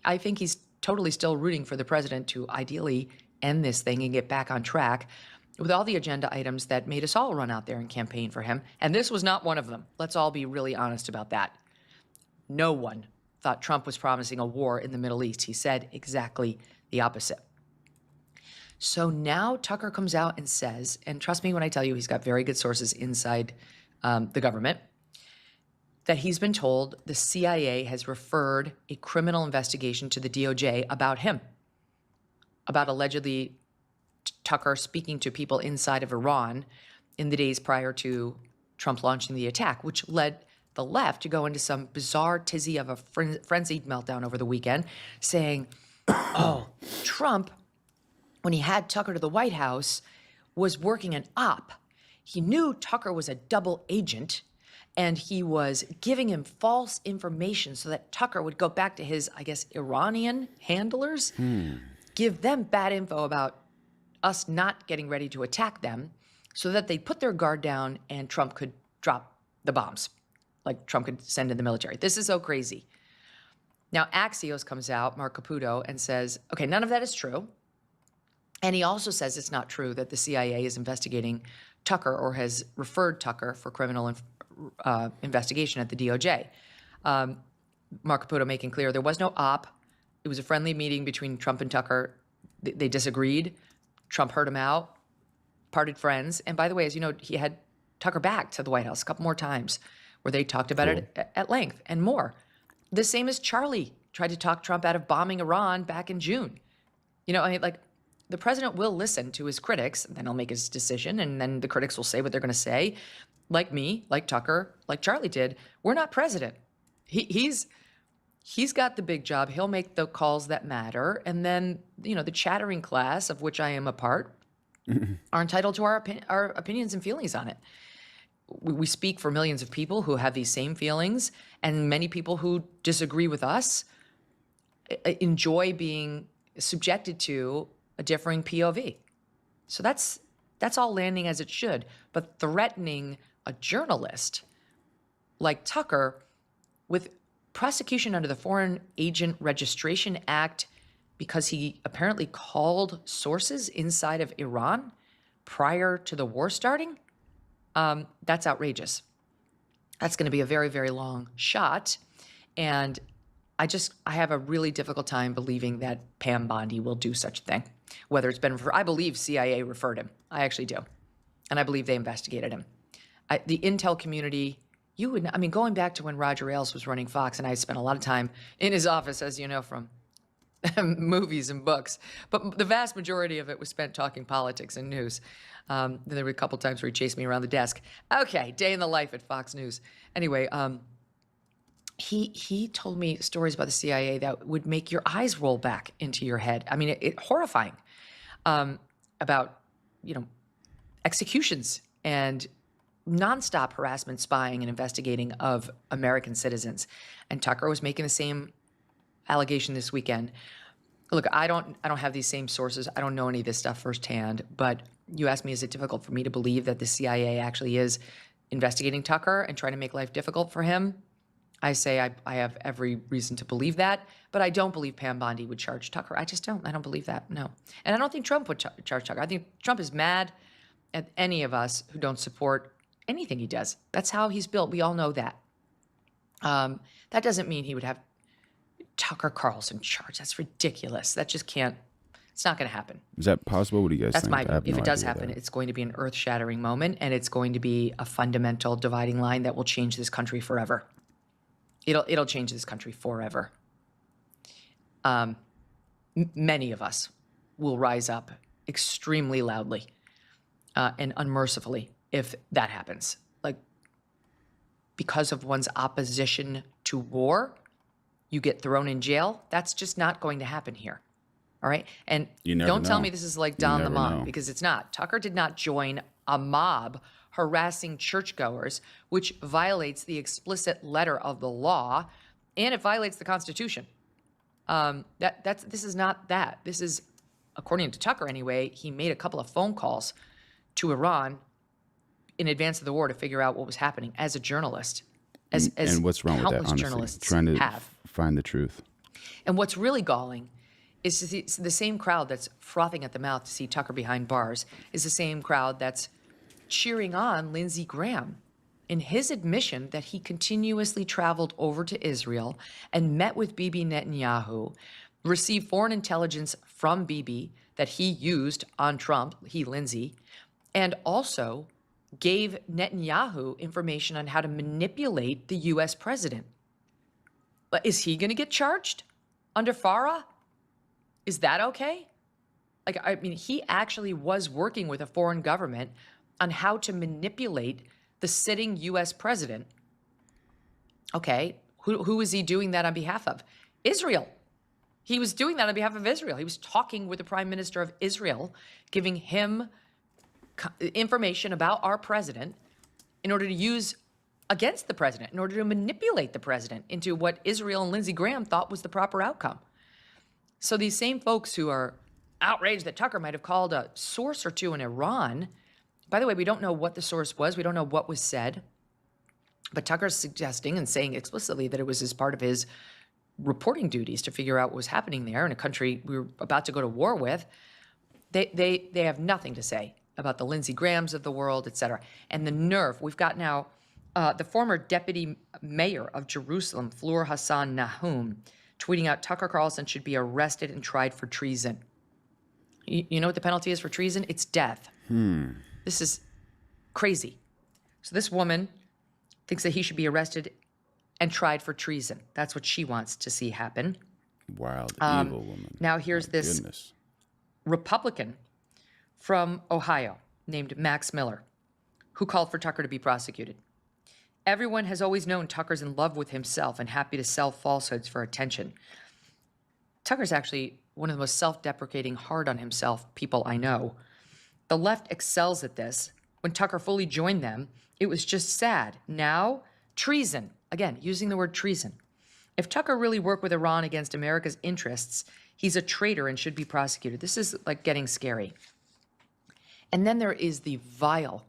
I think he's totally still rooting for the president to ideally end this thing and get back on track with all the agenda items that made us all run out there and campaign for him. And this was not one of them. Let's all be really honest about that. No one thought Trump was promising a war in the Middle East. He said exactly the opposite. So now Tucker comes out and says, and trust me when I tell you he's got very good sources inside the government, that he's been told the CIA has referred a criminal investigation to the DOJ about him, about allegedly Tucker speaking to people inside of Iran in the days prior to Trump launching the attack, which led the left to go into some bizarre tizzy of a frenzied meltdown over the weekend, saying, oh, Trump, when he had Tucker to the White House, was working an op. He knew Tucker was a double agent, and he was giving him false information so that Tucker would go back to his, I guess, Iranian handlers, give them bad info about us not getting ready to attack them so that they'd put their guard down and Trump could drop the bombs, like Trump could send in the military. This is so crazy. Now, Axios comes out, Mark Caputo, and says, okay, none of that is true. And he also says it's not true that the CIA is investigating Tucker or has referred Tucker for criminal investigation at the DOJ. Mark Caputo making clear there was no op. It was a friendly meeting between Trump and Tucker. They disagreed. Trump heard him out, parted friends. And by the way, as you know, he had Tucker back to the White House a couple more times where they talked about it at length and more. The same as Charlie tried to talk Trump out of bombing Iran back in June. The president will listen to his critics, then he'll make his decision, and then the critics will say what they're going to say. Like me, like Tucker, like Charlie did. We're not president. He's got the big job. He'll make the calls that matter. And then, the chattering class, of which I am a part, are entitled to our opinions and feelings on it. We speak for millions of people who have these same feelings, and many people who disagree with us enjoy being subjected to a differing POV. So that's all landing as it should. But threatening a journalist like Tucker with prosecution under the Foreign Agent Registration Act because he apparently called sources inside of Iran prior to the war starting, that's outrageous. That's going to be a very, very long shot. And I have a really difficult time believing that Pam Bondi will do such a thing. Whether it's been I believe CIA referred him. I actually do. And I believe they investigated him. The intel community, going back to when Roger Ailes was running Fox, and I spent a lot of time in his office, as you know, from movies and books. But the vast majority of it was spent talking politics and news. There were a couple times where he chased me around the desk. Okay, day in the life at Fox News. Anyway, he told me stories about the CIA that would make your eyes roll back into your head. It horrifying. About, executions and nonstop harassment, spying, and investigating of American citizens. And Tucker was making the same allegation this weekend. Look, I don't have these same sources. I don't know any of this stuff firsthand. But you asked me, is it difficult for me to believe that the CIA actually is investigating Tucker and trying to make life difficult for him? I say I have every reason to believe that, but I don't believe Pam Bondi would charge Tucker. I just don't. I don't believe that, no. And I don't think Trump would charge Tucker. I think Trump is mad at any of us who don't support anything he does. That's how he's built. We all know that. That doesn't mean he would have Tucker Carlson charged. That's ridiculous. That just can't, it's not going to happen. Is that possible? What do you guys That's think? my view. If no it does idea happen, there. it's going to be an earth-shattering moment, and it's going to be a fundamental dividing line that will change this country forever. It'll change this country forever. Many of us will rise up extremely loudly and unmercifully if that happens. Like, because of one's opposition to war, you get thrown in jail. That's just not going to happen here. All right? And You never don't tell know. me this is like You Don never Lemon, know. because it's not. Tucker did not join a mob harassing churchgoers, which violates the explicit letter of the law, and it violates the Constitution. This is not that. This is, according to Tucker anyway, he made a couple of phone calls to Iran in advance of the war to figure out what was happening as a journalist. As and what's wrong with that, countless honestly? journalists Trying to have. find the truth. And what's really galling is to see the same crowd that's frothing at the mouth to see Tucker behind bars is the same crowd that's cheering on Lindsey Graham in his admission that he continuously traveled over to Israel and met with Bibi Netanyahu, received foreign intelligence from Bibi that he used on Trump, Lindsey, and also gave Netanyahu information on how to manipulate the U.S. president. But is he going to get charged under FARA? Is that okay? Like, I mean, he actually was working with a foreign government on how to manipulate the sitting U.S. president. Okay, who is he doing that on behalf of? Israel. He was doing that on behalf of Israel. He was talking with the prime minister of Israel, giving him information about our president in order to use against the president, in order to manipulate the president into what Israel and Lindsey Graham thought was the proper outcome. So these same folks who are outraged that Tucker might have called a source or two in Iran, by the way, we don't know what the source was. We don't know what was said. But Tucker's suggesting and saying explicitly that it was as part of his reporting duties to figure out what was happening there in a country we were about to go to war with. They have nothing to say about the Lindsey Grahams of the world, et cetera. And the nerve, we've got now the former deputy mayor of Jerusalem, Fleur Hassan Nahum, tweeting out Tucker Carlson should be arrested and tried for treason. You know what the penalty is for treason? It's death. This is crazy. So this woman thinks that he should be arrested and tried for treason. That's what she wants to see happen. Wild, evil woman. Now here's this Goodness. Republican from Ohio named Max Miller, who called for Tucker to be prosecuted. Everyone has always known Tucker's in love with himself and happy to sell falsehoods for attention. Tucker's actually one of the most self-deprecating, hard on himself people I know. The left excels at this. When Tucker fully joined them, it was just sad. Now, treason. Again, using the word treason. If Tucker really worked with Iran against America's interests, he's a traitor and should be prosecuted. This is like getting scary. And then there is the vile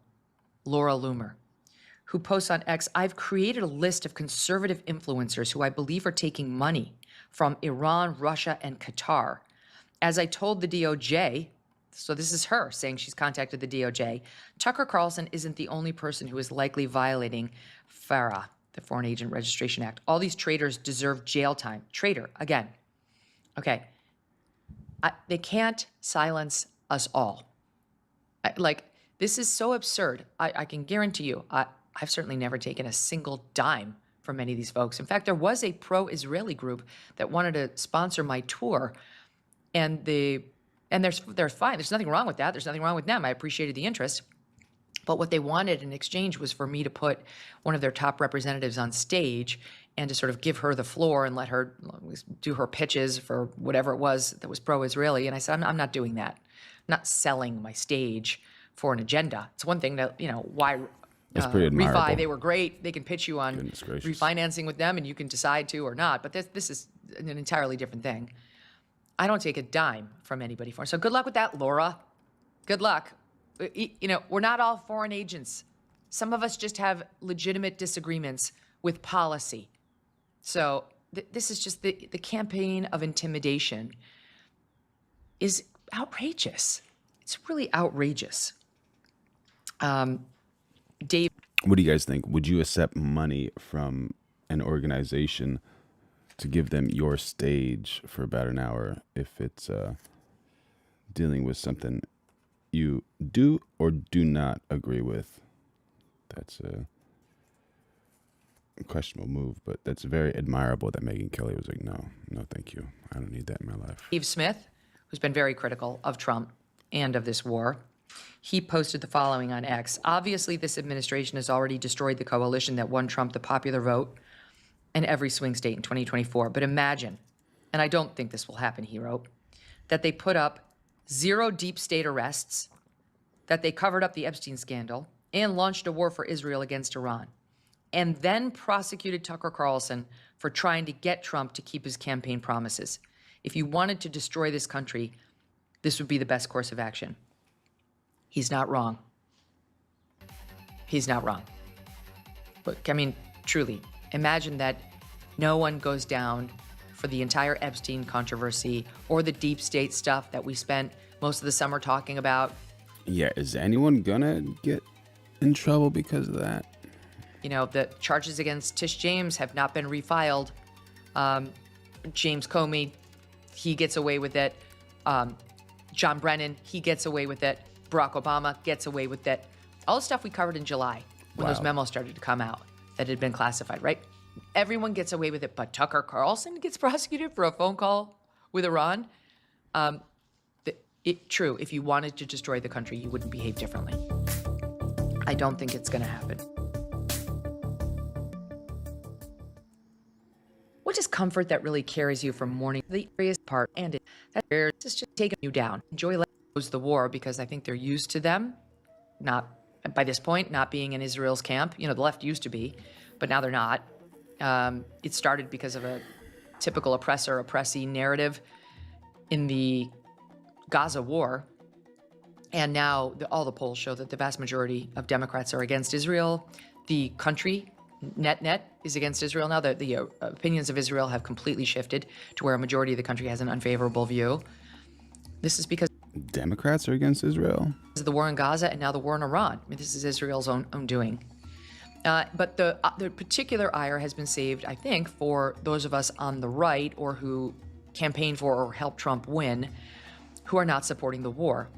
Laura Loomer, who posts on X, I've created a list of conservative influencers who I believe are taking money from Iran, Russia, and Qatar. As I told the DOJ, so this is her saying she's contacted the DOJ, Tucker Carlson isn't the only person who is likely violating FARA, the Foreign Agent Registration Act. All these traitors deserve jail time. Traitor, again. Okay. They can't silence us all. This is so absurd. I can guarantee you, I've certainly never taken a single dime from many of these folks. In fact, there was a pro-Israeli group that wanted to sponsor my tour, and they're fine. There's nothing wrong with that. There's nothing wrong with them. I appreciated the interest. But what they wanted in exchange was for me to put one of their top representatives on stage and to sort of give her the floor and let her do her pitches for whatever it was that was pro-Israeli. And I said, I'm not doing that. I'm not selling my stage for an agenda. It's one thing to, why That's pretty admirable. refi. They were great. They can pitch you on Goodness gracious. refinancing with them, and you can decide to or not. But this is an entirely different thing. I don't take a dime from anybody for it. So good luck with that, Laura. Good luck. You know, we're not all foreign agents. Some of us just have legitimate disagreements with policy. So this is just the campaign of intimidation is outrageous. It's really outrageous. Dave. What do you guys think? Would you accept money from an organization to give them your stage for about an hour if it's dealing with something you do or do not agree with? That's a questionable move, but that's very admirable that Megyn Kelly was like, no, thank you. I don't need that in my life. Steve Smith, who's been very critical of Trump and of this war, he posted the following on X. Obviously, this administration has already destroyed the coalition that won Trump the popular vote in every swing state in 2024. But imagine, and I don't think this will happen, he wrote, that they put up 0 deep state arrests, that they covered up the Epstein scandal, and launched a war for Israel against Iran, and then prosecuted Tucker Carlson for trying to get Trump to keep his campaign promises. If you wanted to destroy this country, this would be the best course of action. He's not wrong. He's not wrong. But, I mean, truly, imagine that no one goes down for the entire Epstein controversy or the deep state stuff that we spent most of the summer talking about. Yeah, is anyone gonna get in trouble because of that? You know, the charges against Tish James have not been refiled. James Comey, he gets away with it. John Brennan, he gets away with it. Barack Obama gets away with it. All the stuff we covered in July when those memos started to come out that had been classified, right? Everyone gets away with it, but Tucker Carlson gets prosecuted for a phone call with Iran. True, if you wanted to destroy the country, you wouldn't behave differently. I don't think it's going to happen. What is comfort that really carries you from mourning the serious part? And that's just taking you down. Enjoy letting close the war because I think they're used to them. Not by this point, not being in Israel's camp. You know, the left used to be, but now they're not. It started because of a typical oppressor-oppressee narrative in the Gaza war. And now all the polls show that the vast majority of Democrats are against Israel. The country, net, is against Israel now. The opinions of Israel have completely shifted to where a majority of the country has an unfavorable view. This is because Democrats are against Israel? The war in Gaza and now the war in Iran. I mean, this is Israel's own doing. But the particular ire has been saved, I think, for those of us on the right or who campaign for or help Trump win, who are not supporting the war.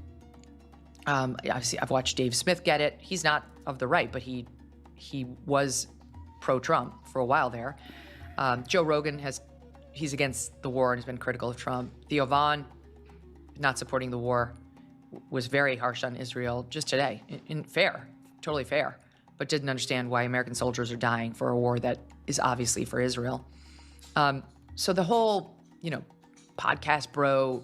I've watched Dave Smith get it. He's not of the right, but he was pro-Trump for a while there. Joe Rogan he's against the war and has been critical of Trump. Theo Vaughn, not supporting the war, was very harsh on Israel just today. Fair, totally fair, but didn't understand why American soldiers are dying for a war that is obviously for Israel. So the whole, podcast bro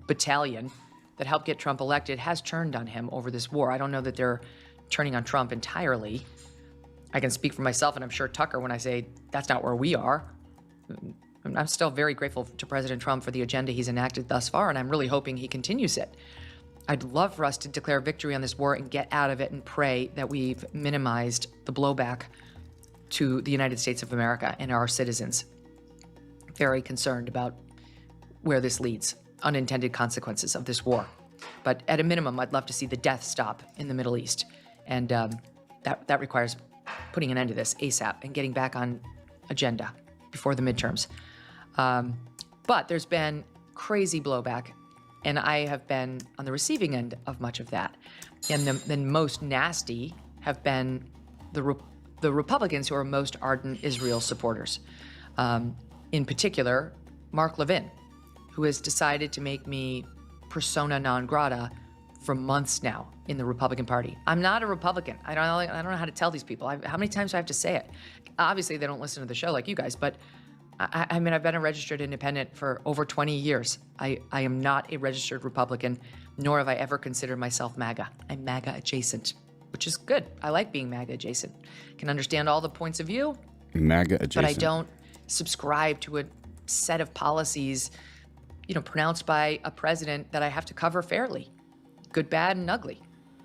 battalion that helped get Trump elected has turned on him over this war. I don't know that they're turning on Trump entirely. I can speak for myself, and I'm sure Tucker when I say that's not where we are. I'm still very grateful to President Trump for the agenda he's enacted thus far, and I'm really hoping he continues it. I'd love for us to declare victory on this war and get out of it and pray that we've minimized the blowback to the United States of America and our citizens. Very concerned about where this leads, unintended consequences of this war. But at a minimum, I'd love to see the death stop in the Middle East. And that requires putting an end to this ASAP and getting back on agenda before the midterms. But there's been crazy blowback, and I have been on the receiving end of much of that. And the most nasty have been the Republicans who are most ardent Israel supporters. In particular, Mark Levin, who has decided to make me persona non grata for months now in the Republican Party. I'm not a Republican. I don't know how to tell these people. How many times do I have to say it? Obviously, they don't listen to the show like you guys, but I mean, I've been a registered independent for over 20 years. I am not a registered Republican, nor have I ever considered myself MAGA. I'm MAGA adjacent. which is good. I like being MAGA adjacent. Can understand all the points of view, MAGA adjacent. but I don't subscribe to a set of policies, pronounced by a president that I have to cover fairly, good, bad, and ugly.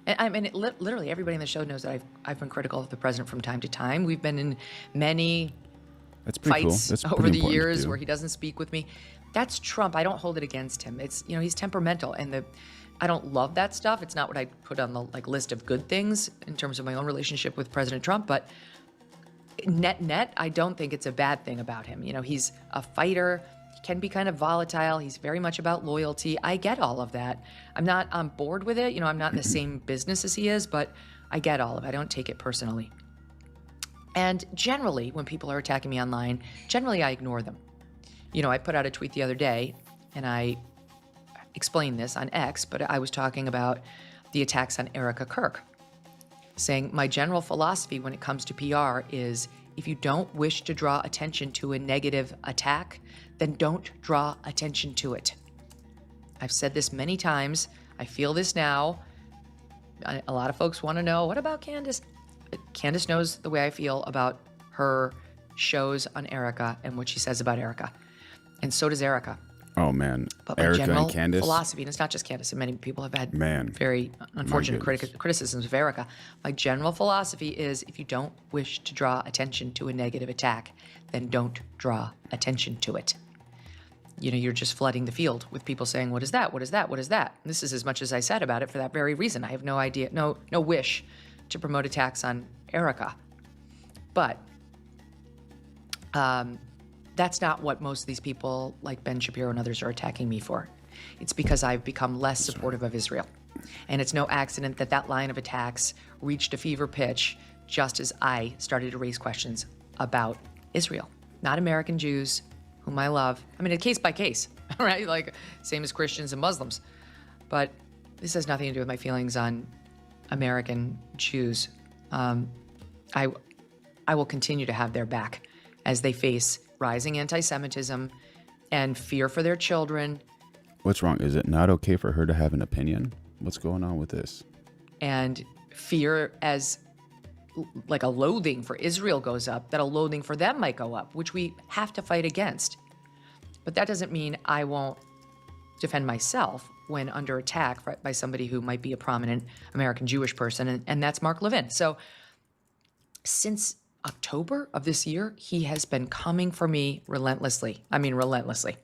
And I mean, literally everybody in the show knows that I've been critical of the president from time to time. We've been in many fights over the years where he doesn't speak with me. That's Trump. I don't hold it against him. It's, he's temperamental, and I don't love that stuff. It's not what I put on the list of good things in terms of my own relationship with President Trump, but net, I don't think it's a bad thing about him. He's a fighter. He can be kind of volatile. He's very much about loyalty. I get all of that. I'm not on board with it. I'm not in the same business as he is, but I get all of it. I don't take it personally. And generally, when people are attacking me online, generally I ignore them. I put out a tweet the other day, and I explained this on X, but I was talking about the attacks on Erica Kirk, saying my general philosophy when it comes to PR is if you don't wish to draw attention to a negative attack, then don't draw attention to it. I've said this many times. I feel this now. A lot of folks want to know, what about Candace? Candace knows the way I feel about her shows on Erica and what she says about Erica. And so does Erica. Oh, man. But my Erica general and Candace? philosophy, and it's not just Candace, and many people have had very My unfortunate goodness. criticisms of Erica. My general philosophy is if you don't wish to draw attention to a negative attack, then don't draw attention to it. You're just flooding the field with people saying, what is that? What is that? What is that? And this is as much as I said about it for that very reason. I have no idea, no wish to promote attacks on Erica. But that's not what most of these people like Ben Shapiro and others are attacking me for. It's because I've become less supportive of Israel. And it's no accident that that line of attacks reached a fever pitch just as I started to raise questions about Israel, not American Jews, whom I love. I mean, case by case, right? Like, same as Christians and Muslims. But this has nothing to do with my feelings on American Jews. I will continue to have their back as they face rising anti-Semitism and fear for their children. What's wrong? Is it not okay for her to have an opinion? What's going on with this? And fear as like a loathing for Israel goes up, that a loathing for them might go up, which we have to fight against. But that doesn't mean I won't defend myself when under attack by somebody who might be a prominent American Jewish person, and that's Mark Levin. So since October of this year, he has been coming for me relentlessly. I mean, relentlessly,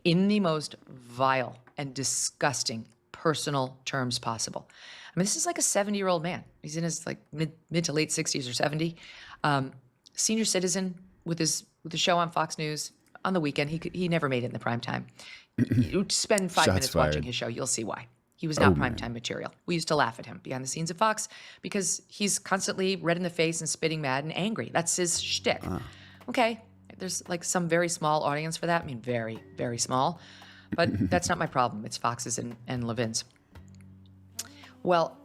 in the most vile and disgusting personal terms possible. I mean, this is like a 70-year-old man. He's in his mid to late 60s or 70. Senior citizen with the show on Fox News on the weekend. He never made it in the prime time. You spend 5 minutes watching his show, you'll see why. He was not primetime material. We used to laugh at him behind the scenes at Fox because he's constantly red in the face and spitting mad and angry. That's his shtick. Okay, there's like some very small audience for that. I mean, very, very small. But that's not my problem. It's Fox's and Levin's. Well,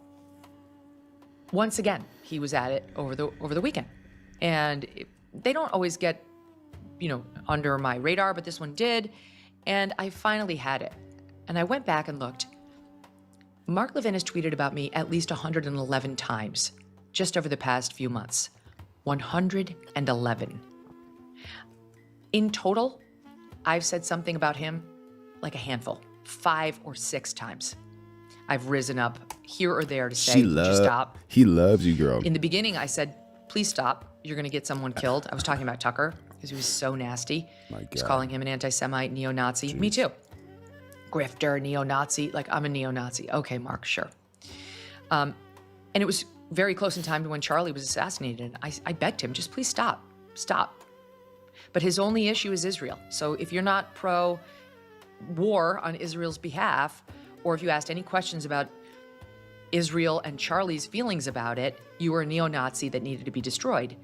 once again, he was at it over the weekend. And they don't always get, under my radar, but this one did. And I finally had it. And I went back and looked. Mark Levin has tweeted about me at least 111 times just over the past few months. 111. In total, I've said something about him like a handful, 5 or 6 times. I've risen up here or there to say, would you stop? He loves you, girl. In the beginning, I said, please stop. You're going to get someone killed. I was talking about Tucker because he was so nasty. My God. I was calling him an anti-Semite, neo-Nazi. Me too. Grifter, neo-Nazi. Like, I'm a neo-Nazi. Okay, Mark, sure. And it was very close in time to when Charlie was assassinated. I begged him, just please stop. Stop. But his only issue is Israel. So if you're not pro-war on Israel's behalf, or if you asked any questions about Israel and Charlie's feelings about it, you were a neo-Nazi that needed to be destroyed.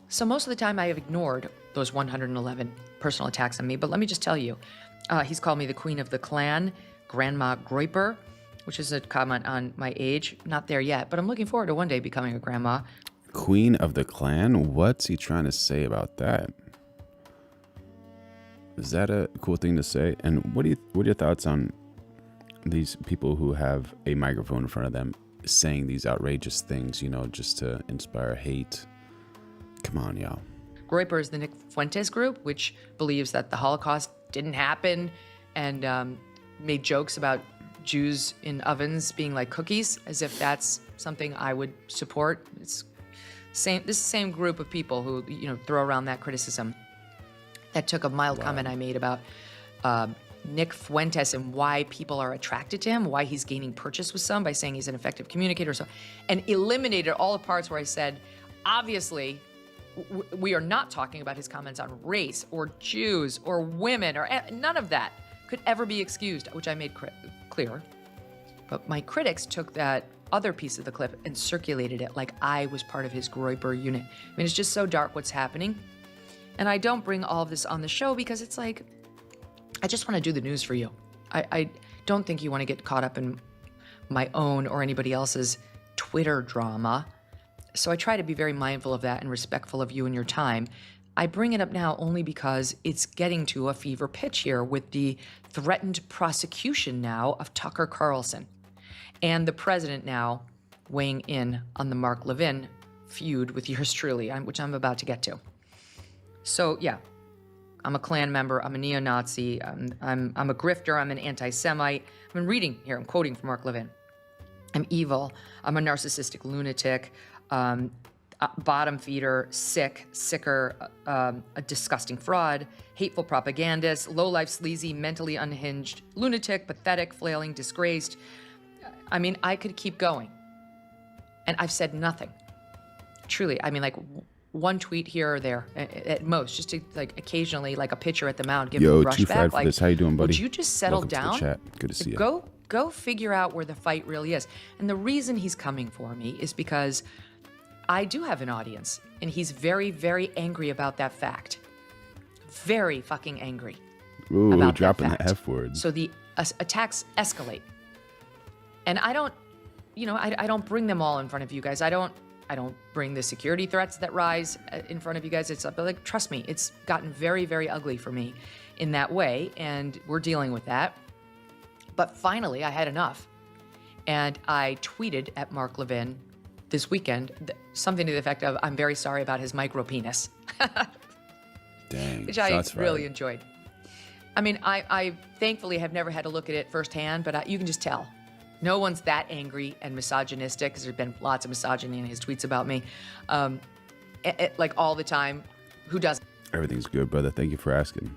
So most of the time I have ignored those 111 personal attacks on me. But let me just tell you, he's called me the queen of the clan, Grandma Groiper, which is a comment on my age. Not there yet, but I'm looking forward to one day becoming a grandma. Queen of the clan? What's he trying to say about that? Is that a cool thing to say? And what are your thoughts on these people who have a microphone in front of them saying these outrageous things, you know, just to inspire hate. Come on, y'all. Groyper is the Nick Fuentes group, which believes that the Holocaust didn't happen and made jokes about Jews in ovens being like cookies, as if that's something I would support. This is the same group of people who, you know, throw around that criticism. That took a mild comment I made about Nick Fuentes and why people are attracted to him, why he's gaining purchase with some by saying he's an effective communicator, and eliminated all the parts where I said, obviously, we are not talking about his comments on race or Jews or women or none of that could ever be excused, which I made clear. But my critics took that other piece of the clip and circulated it like I was part of his Groyper unit. I mean, it's just so dark what's happening. And I don't bring all of this on the show because it's like, I just want to do the news for you. I don't think you want to get caught up in my own or anybody else's Twitter drama. So I try to be very mindful of that and respectful of you and your time. I bring it up now only because it's getting to a fever pitch here with the threatened prosecution now of Tucker Carlson and the president now weighing in on the Mark Levin feud with yours truly, which I'm about to get to. So yeah, I'm a Klan member, I'm a neo-Nazi, I'm a grifter, I'm an anti-Semite. I've been reading here, I'm quoting from Mark Levin. I'm evil, I'm a narcissistic lunatic, bottom feeder, sicker, a disgusting fraud, hateful propagandist, low-life, sleazy, mentally unhinged, lunatic, pathetic, flailing, disgraced. I mean, I could keep going. And I've said nothing. Truly, I mean, like one tweet here or there at most, just to like occasionally like a picture at the mound, give Yo, a brush too back. fried for Like, this. How you doing, buddy? would you just settle Welcome down? to the chat. Good to see you. Go figure out where the fight really is. And the reason he's coming for me is because I do have an audience, and he's very, very angry about that fact. Very fucking angry. Ooh, about dropping that the fact. F word. So the attacks escalate. And I don't, you know, I don't bring them all in front of you guys. I don't bring the security threats that rise in front of you guys. It's like, trust me, it's gotten very, very ugly for me in that way, and we're dealing with that. But finally, I had enough. And I tweeted at Mark Levin this weekend something to the effect of, I'm very sorry about his micro penis. Dang, which I shots fired. really enjoyed. I mean, I thankfully have never had to look at it firsthand, but you can just tell. No one's that angry and misogynistic, because there's been lots of misogyny in his tweets about me, like all the time. Who doesn't? Everything's good, brother. Thank you for asking.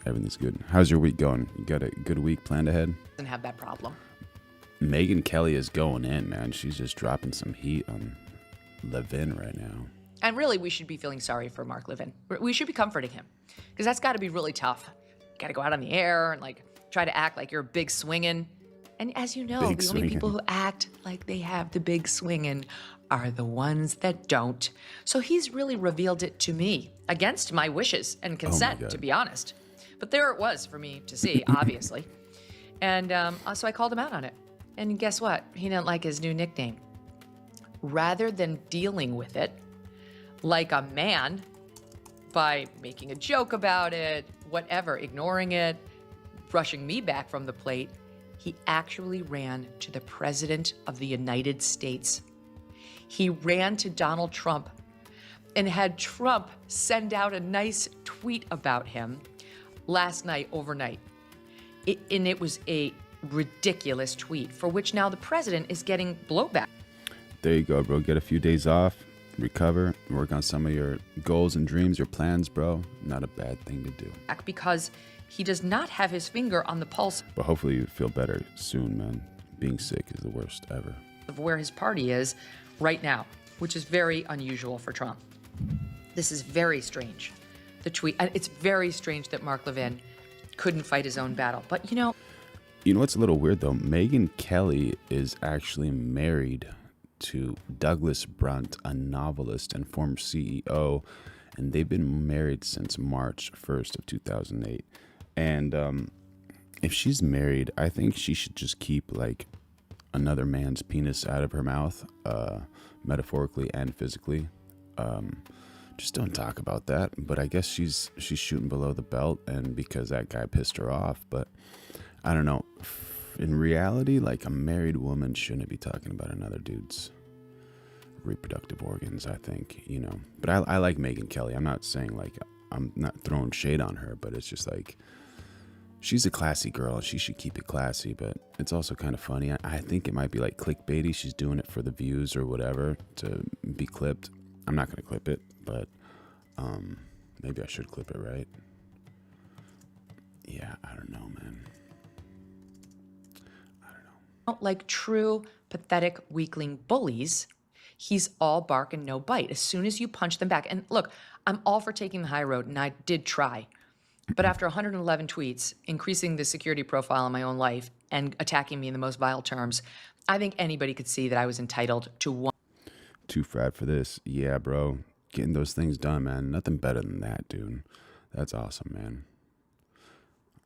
Everything's good. How's your week going? You got a good week planned ahead? Doesn't have that problem. Megyn Kelly is going in, man. She's just dropping some heat on Levin right now. And really, we should be feeling sorry for Mark Levin. We should be comforting him, because that's got to be really tough. Got to go out on the air and like try to act like you're big swinging. And as you know, Big the only people who act like they have the big swinging are the ones that don't. So he's really revealed it to me, against my wishes and consent, to be honest. But there it was for me to see, obviously. And so I called him out on it. And guess what? He didn't like his new nickname. Rather than dealing with it like a man by making a joke about it, whatever, ignoring it, brushing me back from the plate, he actually ran to the President of the United States. He ran to Donald Trump and had Trump send out a nice tweet about him last night, overnight. And it was a ridiculous tweet for which now the president is getting blowback. There you go, bro. Get a few days off, recover, work on some of your goals and dreams, your plans, bro. Not a bad thing to do. Because he does not have his finger on the pulse But hopefully you feel better soon, man. Being sick is the worst ever. of where his party is right now, which is very unusual for Trump. This is very strange. The tweet, and it's very strange that Mark Levin couldn't fight his own battle. But you know what's a little weird though? Megyn Kelly is actually married to Douglas Brunt, a novelist and former CEO, and they've been married since March 1st of 2008. And if she's married, I think she should just keep like another man's penis out of her mouth, metaphorically and physically. Just don't talk about that. But I guess she's shooting below the belt, and because that guy pissed her off. But I don't know. in reality, like, a married woman shouldn't be talking about another dude's reproductive organs, I think, you know. But I like Megyn Kelly. I'm not saying, like, I'm not throwing shade on her, but it's just like, she's a classy girl and she should keep it classy, but it's also kind of funny. I think it might be like clickbaity. She's doing it for the views or whatever to be clipped. I'm not going to clip it, but maybe I should clip it, right? Yeah, I don't know, man. Like true pathetic weakling bullies, he's all bark and no bite as soon as you punch them back. And look, I'm all for taking the high road, and I did try. But after 111 tweets, increasing the security profile in my own life, and attacking me in the most vile terms, I think anybody could see that I was entitled to one. Too fat for this. Yeah, bro. Getting those things done, man. Nothing better than that, dude. That's awesome, man.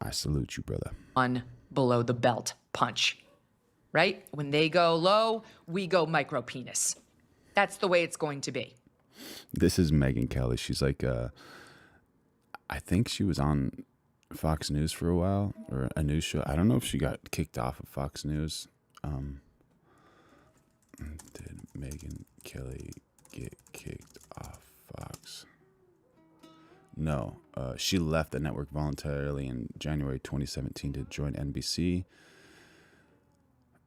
I salute you, brother. One below the belt punch. Right? When they go low, we go micro penis. That's the way it's going to be. This is Megyn Kelly. She's like, I think she was on Fox News for a while, or a news show. I don't know if she got kicked off of Fox News. Did Megyn Kelly get kicked off Fox? No. She left the network voluntarily in January 2017 to join NBC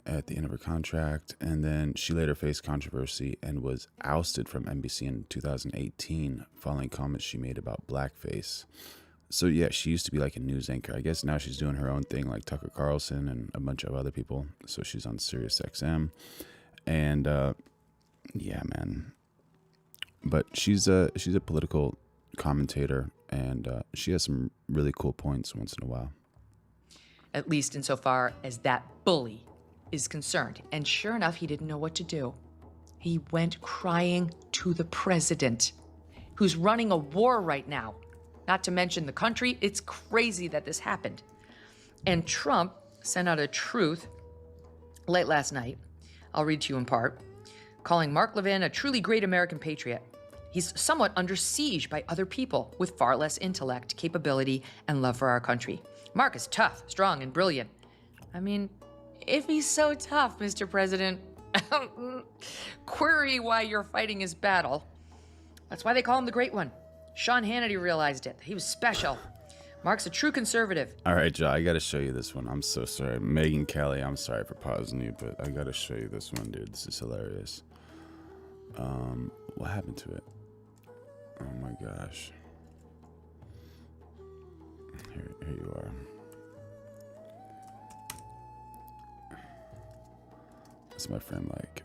at the end of her contract, and then she later faced controversy and was ousted from NBC in 2018 following comments she made about blackface. So yeah, she used to be like a news anchor. I guess now she's doing her own thing, like Tucker Carlson and a bunch of other people. So she's on Sirius XM, and yeah, man. But she's a political commentator, and she has some really cool points once in a while. At least insofar as that bully is concerned. And sure enough, he didn't know what to do. He went crying to the president, who's running a war right now. Not to mention the country. It's crazy that this happened. And Trump sent out a truth late last night. I'll read to you in part, calling Mark Levin a truly great American patriot. He's somewhat under siege by other people with far less intellect, capability, and love for our country. Mark is tough, strong, and brilliant. I mean, if he's so tough, Mr. President, query why you're fighting his battle. That's why they call him the Great One. Sean Hannity realized it. He was special. Mark's a true conservative. All right, Joe, I got to show you this one. I'm so sorry. Megyn Kelly, I'm sorry for pausing you, but I got to show you this one, dude. This is hilarious. What happened to it? Oh, my gosh. Here you are. What's my frame like?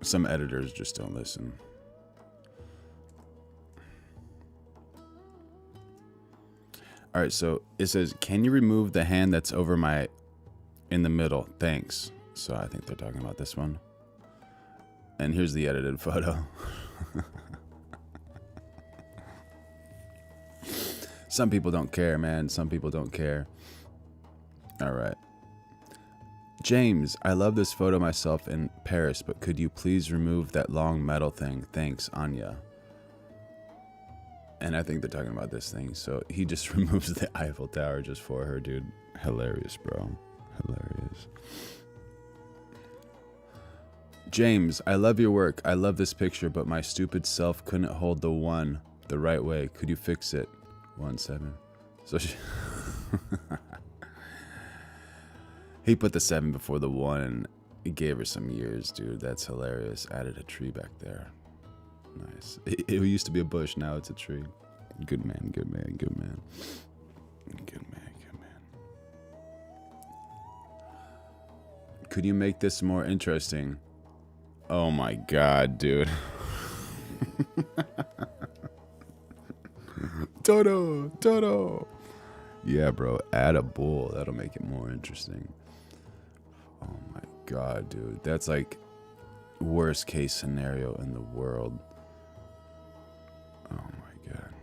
Some editors just don't listen. All right, so it says, can you remove the hand that's over my, in the middle? Thanks. So I think they're talking about this one. And here's the edited photo. Some people don't care, man. Some people don't care. All right. James, I love this photo myself in Paris, but could you please remove that long metal thing? Thanks, Anya. And I think they're talking about this thing. So he just removes the Eiffel Tower just for her, dude. Hilarious, bro. Hilarious. James, I love your work. I love this picture, but my stupid self couldn't hold the one the right way. Could you fix it? 1-7. So she he put the 7 before the 1 and he gave her some years, dude. That's hilarious. Added a tree back there. Nice. It used to be a bush, now it's a tree. Good man, good man, good man. Good man, good man. Could you make this more interesting? Oh my god, dude. Toto. Yeah, bro, add a bull. That'll make it more interesting. Oh my god, dude. That's like worst case scenario in the world. Oh my god.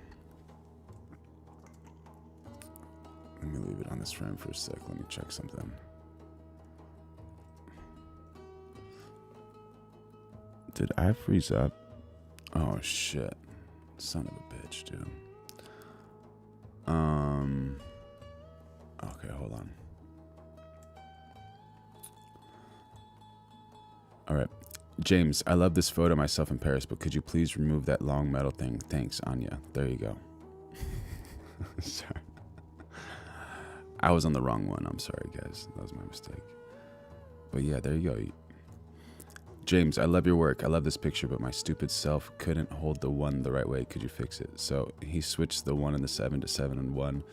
Let me leave it on this frame for a sec. Let me check something. Did I freeze up? Oh shit. Son of a bitch, dude. Okay, hold on. All right. James, I love this photo of myself in Paris, but could you please remove that long metal thing? Thanks, Anya. There you go. Sorry. I was on the wrong one. I'm sorry, guys. That was my mistake. But yeah, there you go. James, I love your work. I love this picture, but my stupid self couldn't hold the 1 the right way. Could you fix it? So he switched the 1 and the 7 to 7 and 1.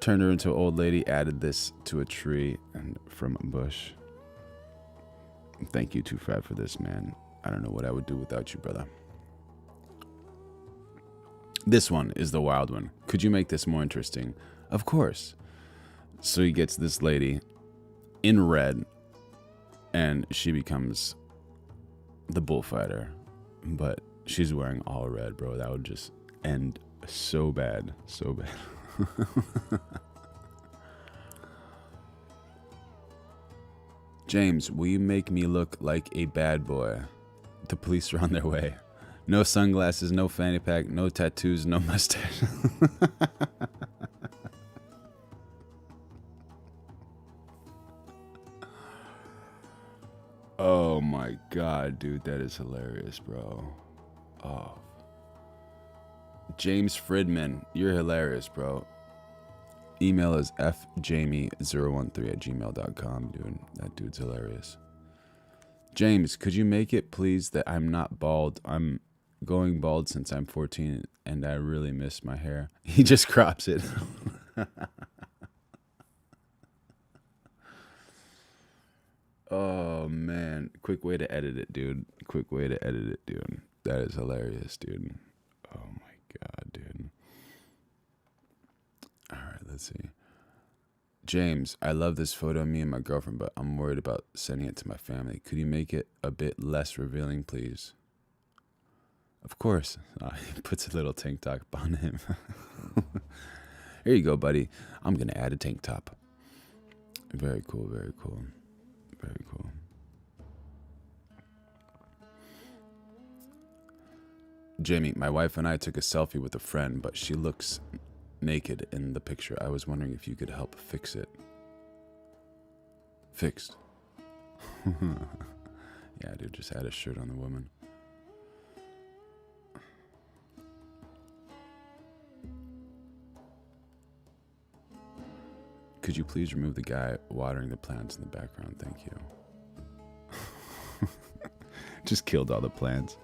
Turned her into an old lady, added this to a tree and from a bush. Thank you, Too Fat, for this, man. I don't know what I would do without you, brother. This one is the wild one. Could you make this more interesting? Of course. So he gets this lady in red, and she becomes the bullfighter. But she's wearing all red, bro. That would just end so bad. So bad. James, will you make me look like a bad boy? The police are on their way. No sunglasses, no fanny pack, no tattoos, no mustache. Oh my god, dude, that is hilarious, bro. Oh. James Fridman, you're hilarious, bro. Email is fjamie013@gmail.com, dude. That dude's hilarious. James, could you make it, please, that I'm not bald? I'm going bald since I'm 14, and I really miss my hair. He just crops it. Oh, man. Quick way to edit it, dude. Quick way to edit it, dude. That is hilarious, dude. Oh, my God, dude. All right, let's see. James, I love this photo of me and my girlfriend, but I'm worried about sending it to my family. Could you make it a bit less revealing, please? Of course. He puts a little tank top on him. Here you go, buddy. I'm going to add a tank top. Very cool, very cool. Very cool. Jamie, my wife and I took a selfie with a friend, but she looks naked in the picture. I was wondering if you could help fix it. Fixed. Yeah, dude, just add a shirt on the woman. Could you please remove the guy watering the plants in the background? Thank you. Just killed all the plants.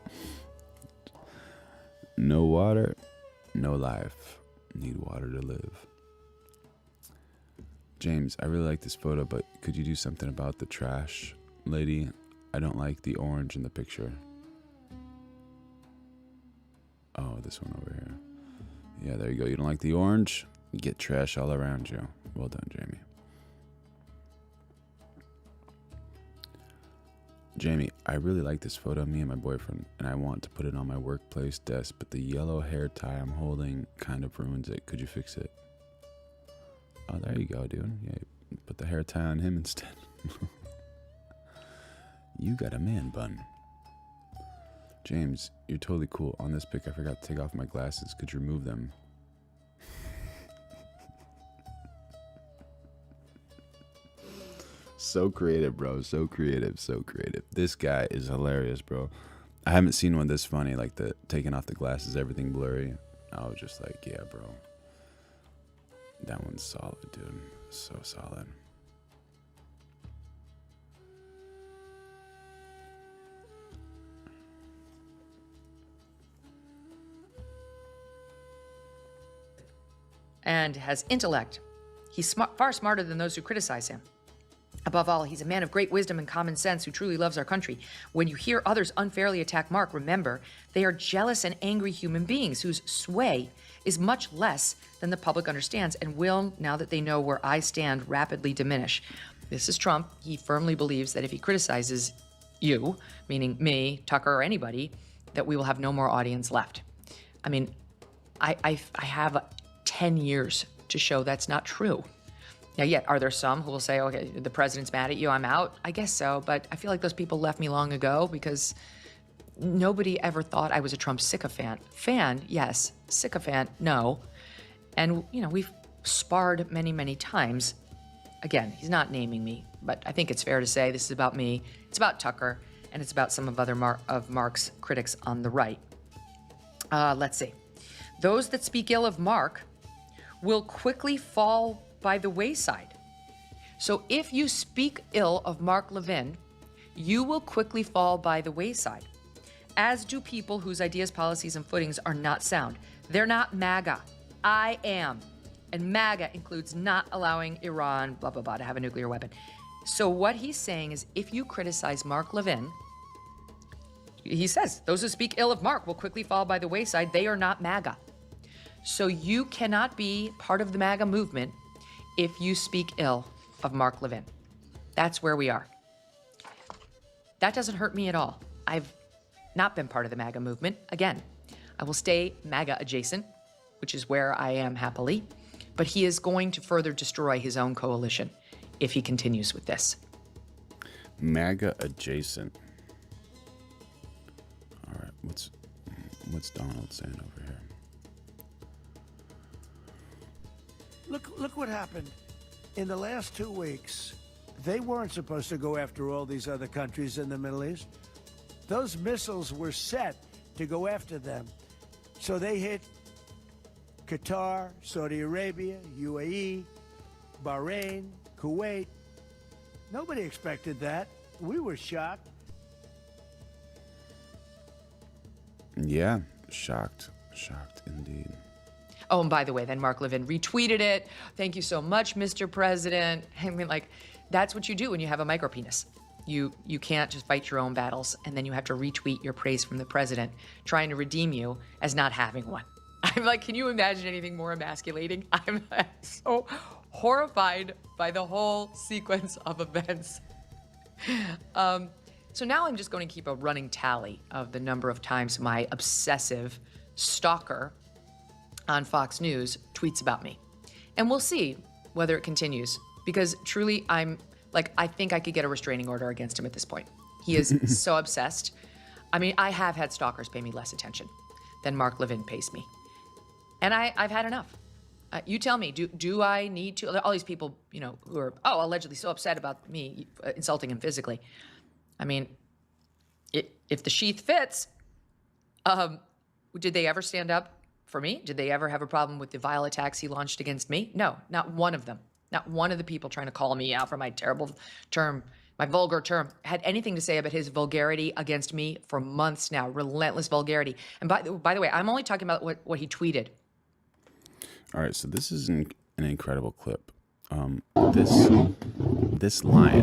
No water, no life. Need water to live. James, I really like this photo, but could you do something about the trash lady? I don't like the orange in the picture. Oh, this one over here. Yeah, there you go. You don't like the orange? You get trash all around you. Well done, Jamie. Jamie, I really like this photo of me and my boyfriend, and I want to put it on my workplace desk, but the yellow hair tie I'm holding kind of ruins it. Could you fix it? Oh, there you go, dude. Yeah, put the hair tie on him instead. You got a man bun. James, you're totally cool. On this pic, I forgot to take off my glasses. Could you remove them? So creative, bro. So creative. So creative. This guy is hilarious, bro. I haven't seen one this funny, like the taking off the glasses, everything blurry. I was just like, yeah, bro. That one's solid, dude. So solid. And has intellect. He's far smarter than those who criticize him. Above all, he's a man of great wisdom and common sense who truly loves our country. When you hear others unfairly attack Mark, remember, they are jealous and angry human beings whose sway is much less than the public understands and will, now that they know where I stand, rapidly diminish. This is Trump. He firmly believes that if he criticizes you, meaning me, Tucker, or anybody, that we will have no more audience left. I mean, I have 10 years to show that's not true. Now, yet, are there some who will say, okay, the president's mad at you, I'm out? I guess so, but I feel like those people left me long ago because nobody ever thought I was a Trump sycophant. Fan, yes. Sycophant, no. And, we've sparred many, many times. Again, he's not naming me, but I think it's fair to say this is about me. It's about Tucker, and it's about some of Mark's critics on the right. Let's see. Those that speak ill of Mark will quickly fall by the wayside. So if you speak ill of Mark Levin, you will quickly fall by the wayside, as do people whose ideas, policies, and footings are not sound. They're not MAGA. I am. And MAGA includes not allowing Iran, blah, blah, blah, to have a nuclear weapon. So what he's saying is if you criticize Mark Levin, he says, those who speak ill of Mark will quickly fall by the wayside. They are not MAGA. So you cannot be part of the MAGA movement if you speak ill of Mark Levin. That's where we are. That doesn't hurt me at all. I've not been part of the MAGA movement. Again, I will stay MAGA adjacent, which is where I am happily. But he is going to further destroy his own coalition if he continues with this. MAGA adjacent. All right, what's Donald saying over here? Look what happened. In the last 2 weeks, they weren't supposed to go after all these other countries in the Middle East. Those missiles were set to go after them. So they hit Qatar, Saudi Arabia, UAE, Bahrain, Kuwait. Nobody expected that. We were shocked. Yeah, shocked indeed. Oh, and by the way, then Mark Levin retweeted it. Thank you so much, Mr. President. I mean, that's what you do when you have a micropenis. You can't just fight your own battles, and then you have to retweet your praise from the president, trying to redeem you as not having one. I'm like, can you imagine anything more emasculating? I'm so horrified by the whole sequence of events. So now I'm just going to keep a running tally of the number of times my obsessive stalker on Fox News tweets about me. And we'll see whether it continues, because truly I think I could get a restraining order against him at this point. He is so obsessed. I mean, I have had stalkers pay me less attention than Mark Levin pays me. And I've had enough. You tell me, do I need to? All these people, who are, allegedly so upset about me insulting him physically. I mean, if the sheath fits, did they ever stand up for me? Did they ever have a problem with the vile attacks he launched against me? No, not one of them. Not one of the people trying to call me out for my terrible term, my vulgar term, had anything to say about his vulgarity against me for months now. Relentless vulgarity. And by the way, I'm only talking about what he tweeted. All right, so this is an incredible clip. This lion.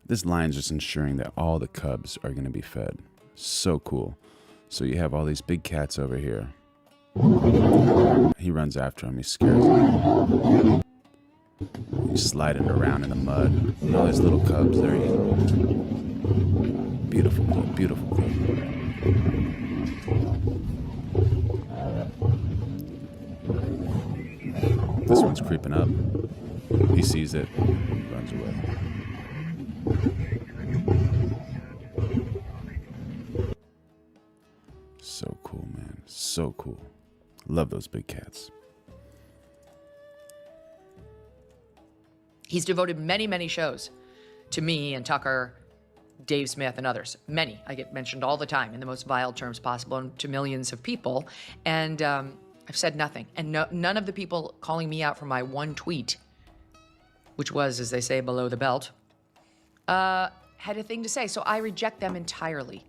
This lion's just ensuring that all the cubs are going to be fed. So cool. So you have all these big cats over here. He runs after him. He scares them. He's sliding around in the mud. And all these little cubs, they're eating. Beautiful clip, beautiful clip. This one's creeping up. He sees it, runs away. So cool, man. So cool. Love those big cats. He's devoted many, many shows to me and Tucker, Dave Smith, and others. Many. I get mentioned all the time in the most vile terms possible and to millions of people. And I've said nothing. And none of the people calling me out for my one tweet, which was, as they say, below the belt, had a thing to say. So I reject them entirely.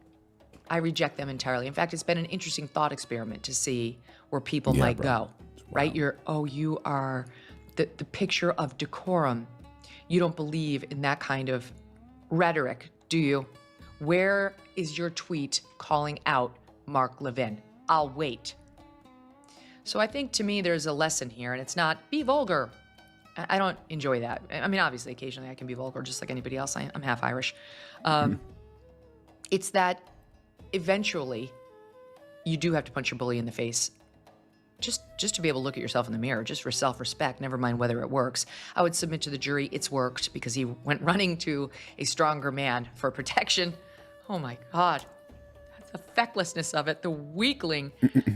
In fact, it's been an interesting thought experiment to see where people might go, right? You are the picture of decorum. You don't believe in that kind of rhetoric, do you? Where is your tweet calling out Mark Levin? I'll wait. So I think to me there's a lesson here, and it's not be vulgar. I don't enjoy that. I mean, obviously, occasionally I can be vulgar just like anybody else. I'm half Irish. It's that eventually you do have to punch your bully in the face just to be able to look at yourself in the mirror, just for self-respect, never mind whether it works. I would submit to the jury it's worked because he went running to a stronger man for protection. Oh my God. The fecklessness of it, the weakling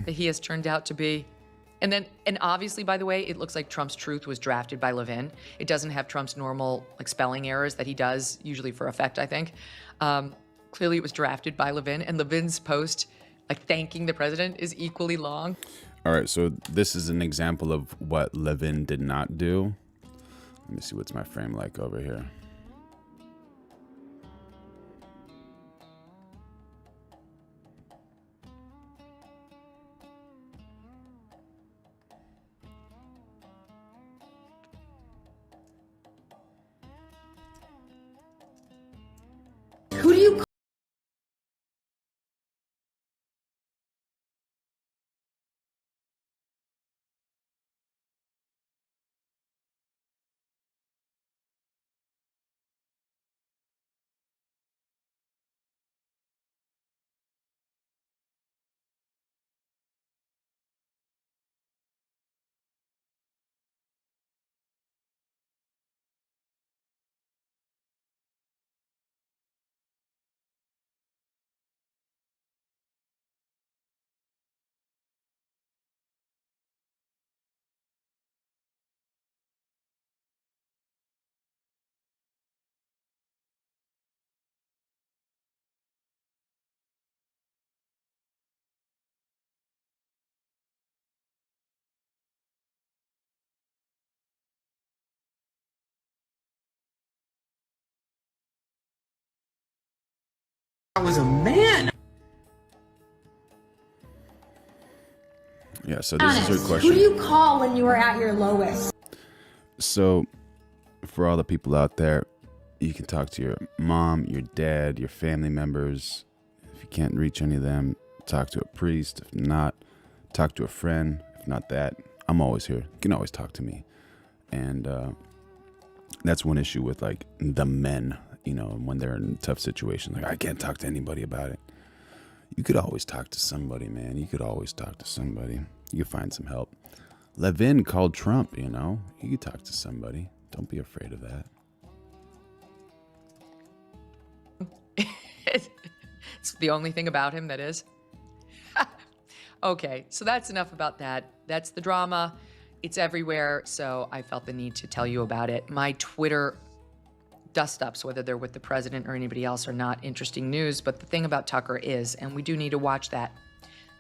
that he has turned out to be. And obviously, by the way, it looks like Trump's Truth was drafted by Levin. It doesn't have Trump's normal spelling errors that he does, usually for effect, I think. Clearly it was drafted by Levin, and Levin's post thanking the president is equally long. All right, so this is an example of what Levin did not do. Let me see what's my frame like over here. Who do you I was a man. Yeah, so this is her question. Who do you call when you are at your lowest? So, for all the people out there, you can talk to your mom, your dad, your family members. If you can't reach any of them, talk to a priest. If not, talk to a friend. If not that, I'm always here. You can always talk to me. And that's one issue with the men, when they're in tough situations. I can't talk to anybody about it. You could always talk to somebody, man. You could always talk to somebody. You could find some help. Levin called Trump, You could talk to somebody. Don't be afraid of that. It's the only thing about him that is. Okay, so that's enough about that. That's the drama. It's everywhere, so I felt the need to tell you about it. My Twitter dust-ups, whether they're with the president or anybody else, are not interesting news, but the thing about Tucker is, and we do need to watch that,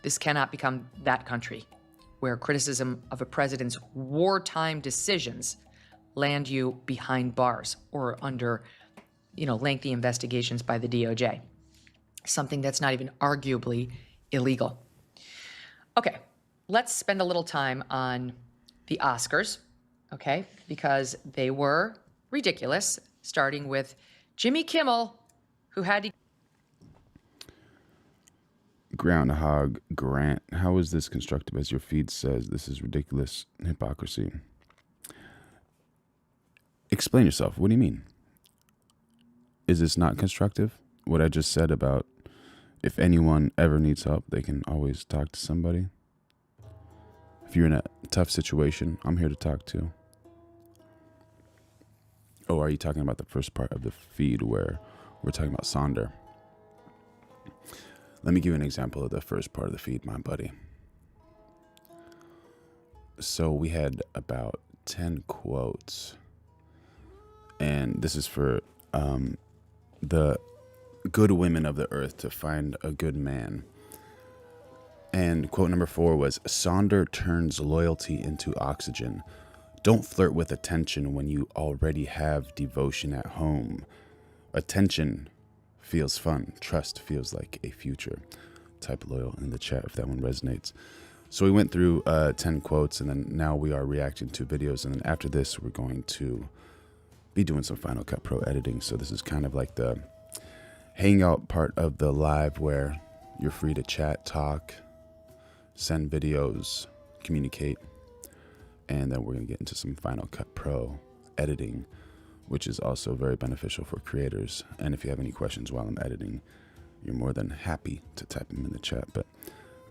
this cannot become that country where criticism of a president's wartime decisions land you behind bars or under, lengthy investigations by the DOJ. Something that's not even arguably illegal. Okay, let's spend a little time on the Oscars, okay? Because they were ridiculous, starting with Jimmy Kimmel, who had to... Groundhog Grant, how is this constructive? As your feed says, this is ridiculous hypocrisy. Explain yourself. What do you mean? Is this not constructive? What I just said about if anyone ever needs help, they can always talk to somebody. If you're in a tough situation, I'm here to talk to. Oh, are you talking about the first part of the feed where we're talking about Sonder? Let me give you an example of the first part of the feed, my buddy. So we had about 10 quotes. And this is for the good women of the earth to find a good man. And quote number 4 was, Sonder turns loyalty into oxygen. Don't flirt with attention when you already have devotion at home. Attention feels fun. Trust feels like a future. Type loyal in the chat if that one resonates. So we went through 10 quotes, and then now we are reacting to videos. And then after this, we're going to be doing some Final Cut Pro editing. So this is kind of like the hangout part of the live where you're free to chat, talk, send videos, communicate. And then we're going to get into some Final Cut Pro editing, which is also very beneficial for creators. And if you have any questions while I'm editing, you're more than happy to type them in the chat. But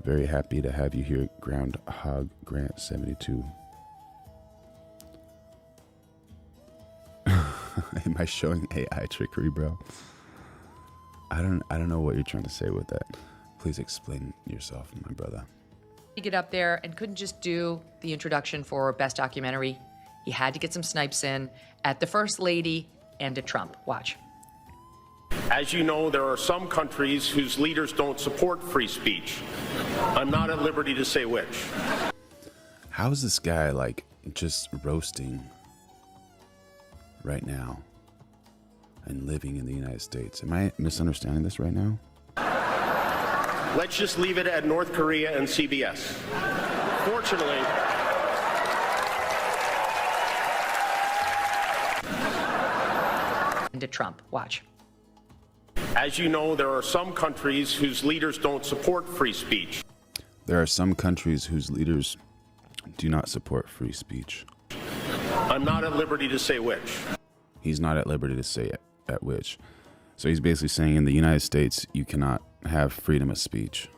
Very happy to have you here, Groundhog Grant 72. Am I showing AI trickery, bro? I don't know what you're trying to say with that. Please explain yourself, my brother. He get up there and couldn't just do the introduction for Best Documentary. He had to get some snipes in at the First Lady and at Trump. Watch. As you know, there are some countries whose leaders don't support free speech. I'm not at liberty to say which. How is this guy like just roasting right now and living in the United States? Am I misunderstanding this right now? Let's just leave it at North Korea and CBS. Fortunately, and to Trump. Watch. as you know, there are some countries whose leaders don't support free speech. There are some countries whose leaders do not support free speech. I'm not at liberty to say which. He's not at liberty to say at which. So he's basically saying in the United States, you cannot have freedom of speech.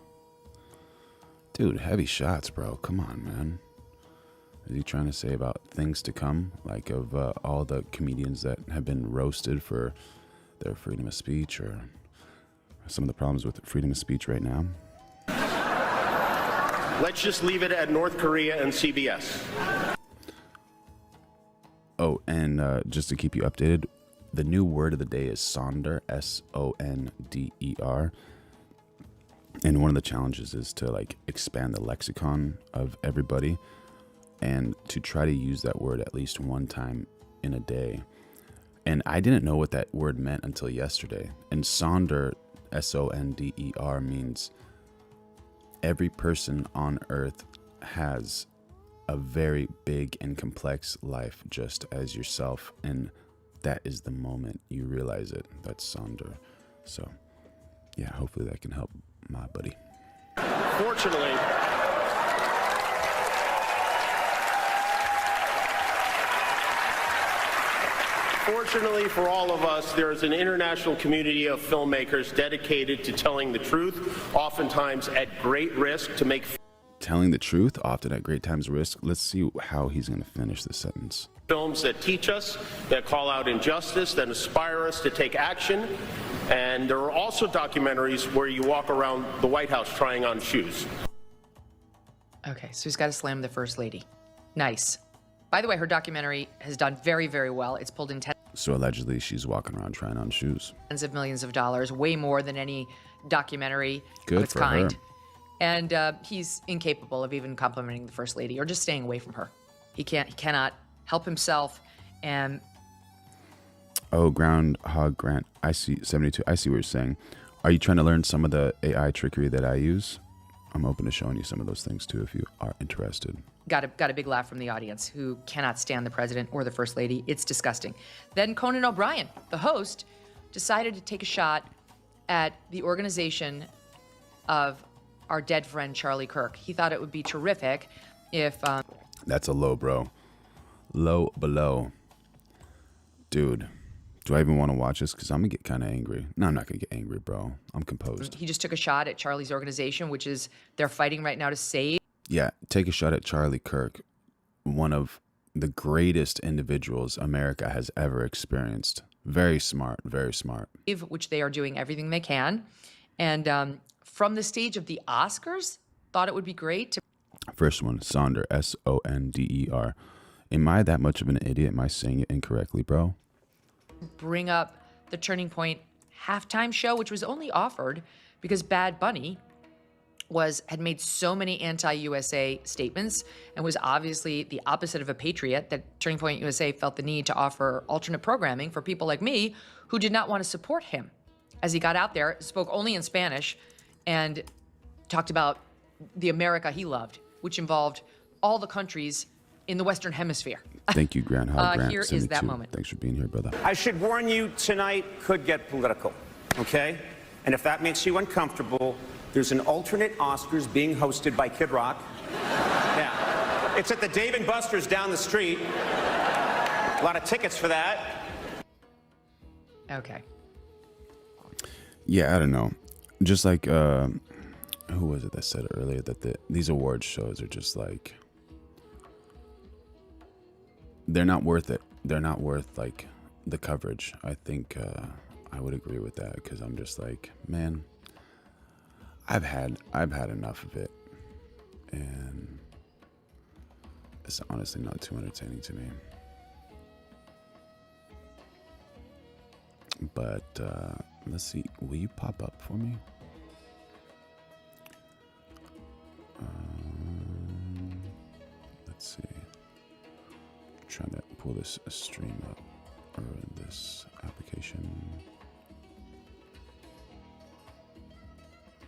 Dude, heavy shots, bro. Come on, man. Is he trying to say about things to come? Like of all the comedians that have been roasted for their freedom of speech, or some of the problems with freedom of speech right now? Let's just leave it at North Korea and CBS. Oh, and just to keep you updated, the new word of the day is Sonder, S-O-N-D-E-R. And one of the challenges is to like expand the lexicon of everybody and to try to use that word at least one time in a day. And I didn't know what that word meant until yesterday. And Sonder, S-O-N-D-E-R, means every person on earth has a very big and complex life just as yourself, and that is the moment you realize it. That's Sonder. So yeah, hopefully that can help my buddy. Fortunately for all of us, there is an international community of filmmakers dedicated to telling the truth, oftentimes at great risk to make Telling the truth, often at great times risk. Let's see how he's going to finish this sentence. films that teach us, that call out injustice, that inspire us to take action. And there are also documentaries where you walk around the White House trying on shoes. Okay, so he's got to slam the First Lady. Nice. By the way, her documentary has done very, very well. It's pulled in So allegedly she's walking around trying on shoes. tens of millions of dollars, way more than any documentary Good of its for kind. her. And he's incapable of even complimenting the First Lady or just staying away from her. He cannot help himself. And Oh, Groundhog Grant, I see 72. I see what you're saying. Are you trying to learn some of the AI trickery that I use? I'm open to showing you some of those things too if you are interested. got a big laugh from the audience who cannot stand the president or the First Lady. It's disgusting. Then Conan O'Brien, the host, decided to take a shot at the organization of our dead friend Charlie Kirk. He thought it would be terrific if That's a low, bro. Low below. Dude, do I even want to watch this? Because I'm going to get kind of angry. No, I'm not going to get angry, bro. I'm composed. he just took a shot at Charlie's organization, which is they're fighting right now to save Yeah, take a shot at Charlie Kirk, one of the greatest individuals America has ever experienced. Very smart, very smart. which they are doing everything they can. And from the stage of the Oscars, thought it would be great to First one, Sonder, S-O-N-D-E-R. Am I that much of an idiot? Am I saying it incorrectly, bro? bring up the Turning Point halftime show, which was only offered because Bad Bunny had made so many anti-USA statements and was obviously the opposite of a patriot, that Turning Point USA felt the need to offer alternate programming for people like me who did not want to support him. As he got out there, spoke only in Spanish and talked about the America he loved, which involved all the countries in the Western Hemisphere. Thank you, Groundhog Grant. Here is 72. that moment. Thanks for being here, brother. I should warn you, tonight could get political, okay? And if that makes you uncomfortable, there's an alternate Oscars being hosted by Kid Rock. Yeah. It's at the Dave & Buster's down the street. A lot of tickets for that. Okay. Yeah, I don't know. Just like who was it that said earlier that these award shows are just like, they're not worth it. They're not worth like the coverage. I think I would agree with that, because I'm just like, man, I've had enough of it, and it's honestly not too entertaining to me. But let's see, will you pop up for me? Let's see. I'm trying to pull this stream up, or this application.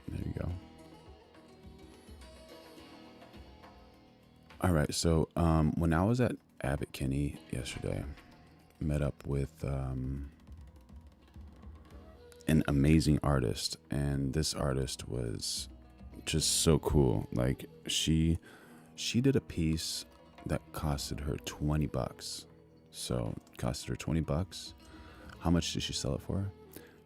There you go. All right, so when I was at Abbot Kinney yesterday, met up with an amazing artist, and this artist was just so cool. Like she did a piece that costed her $20. So it costed her $20. How much did she sell it for?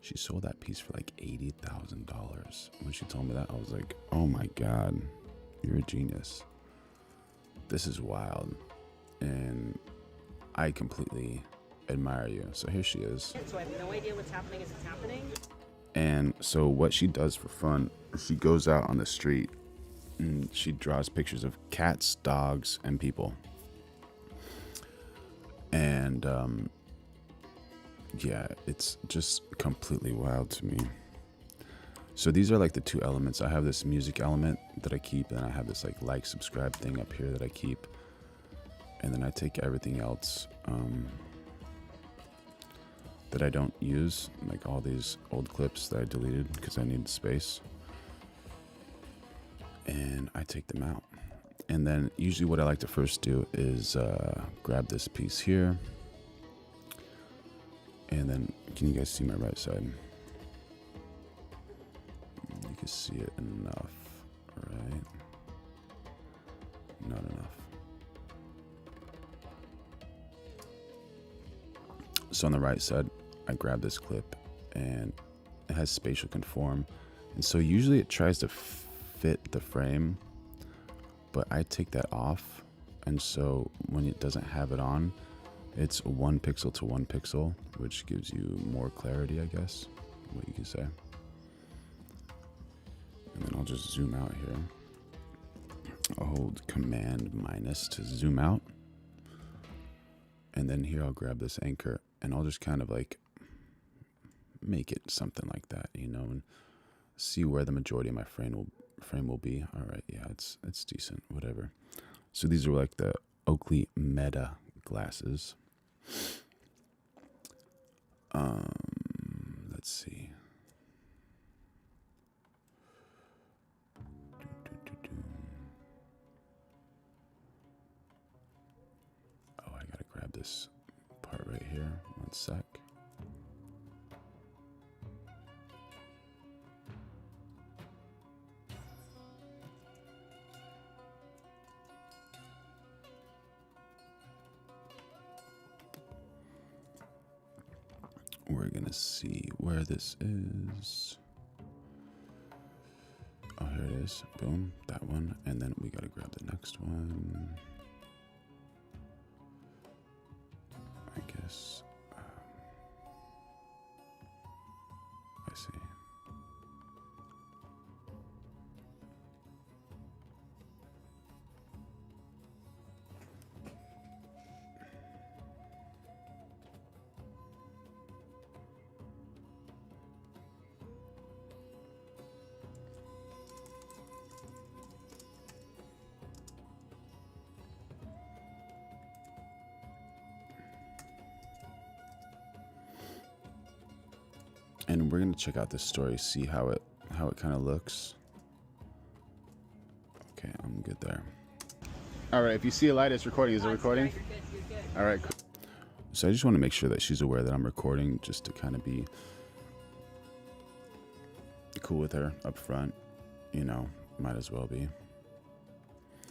She sold that piece for like $80,000. When she told me that, I was like, oh my God, you're a genius. This is wild. And I completely admire you. So here she is. So I have no idea what's happening as it's happening. And so what she does for fun, she goes out on the street and she draws pictures of cats, dogs, and people. And yeah, it's just completely wild to me. So these are like the two elements. I have this music element that I keep, and I have this like subscribe thing up here that I keep. And then I take everything else that I don't use, like all these old clips that I deleted because I needed space, and I take them out. And then usually what I like to first do is grab this piece here, and then can you guys see my right side? You can see it enough, right? Not enough. So on the right side, I grab this clip, and it has spatial conform, and so usually it tries to fit the frame, but I take that off, and so when it doesn't have it on, it's 1 pixel to 1 pixel, which gives you more clarity, I guess, what you can say. And then I'll just zoom out here. I'll hold Command minus to zoom out, and then here I'll grab this anchor, and I'll just kind of like make it something like that, you know, and see where the majority of my frame will be. All right, yeah, it's decent, whatever. So these are like the Oakley Meta glasses. Let's see. Oh, I gotta grab this part right here. 1 sec. We're gonna see where this is. Oh, here it is. Boom, that one. And then we gotta grab the next one. I guess. I see. And we're gonna check out this story, see how it kind of looks. Okay, I'm good there. All right, if you see a light, it's recording. Is it recording? You're good. All right, cool. So I just want to make sure that she's aware that I'm recording, just to kind of be cool with her up front. You know, might as well be.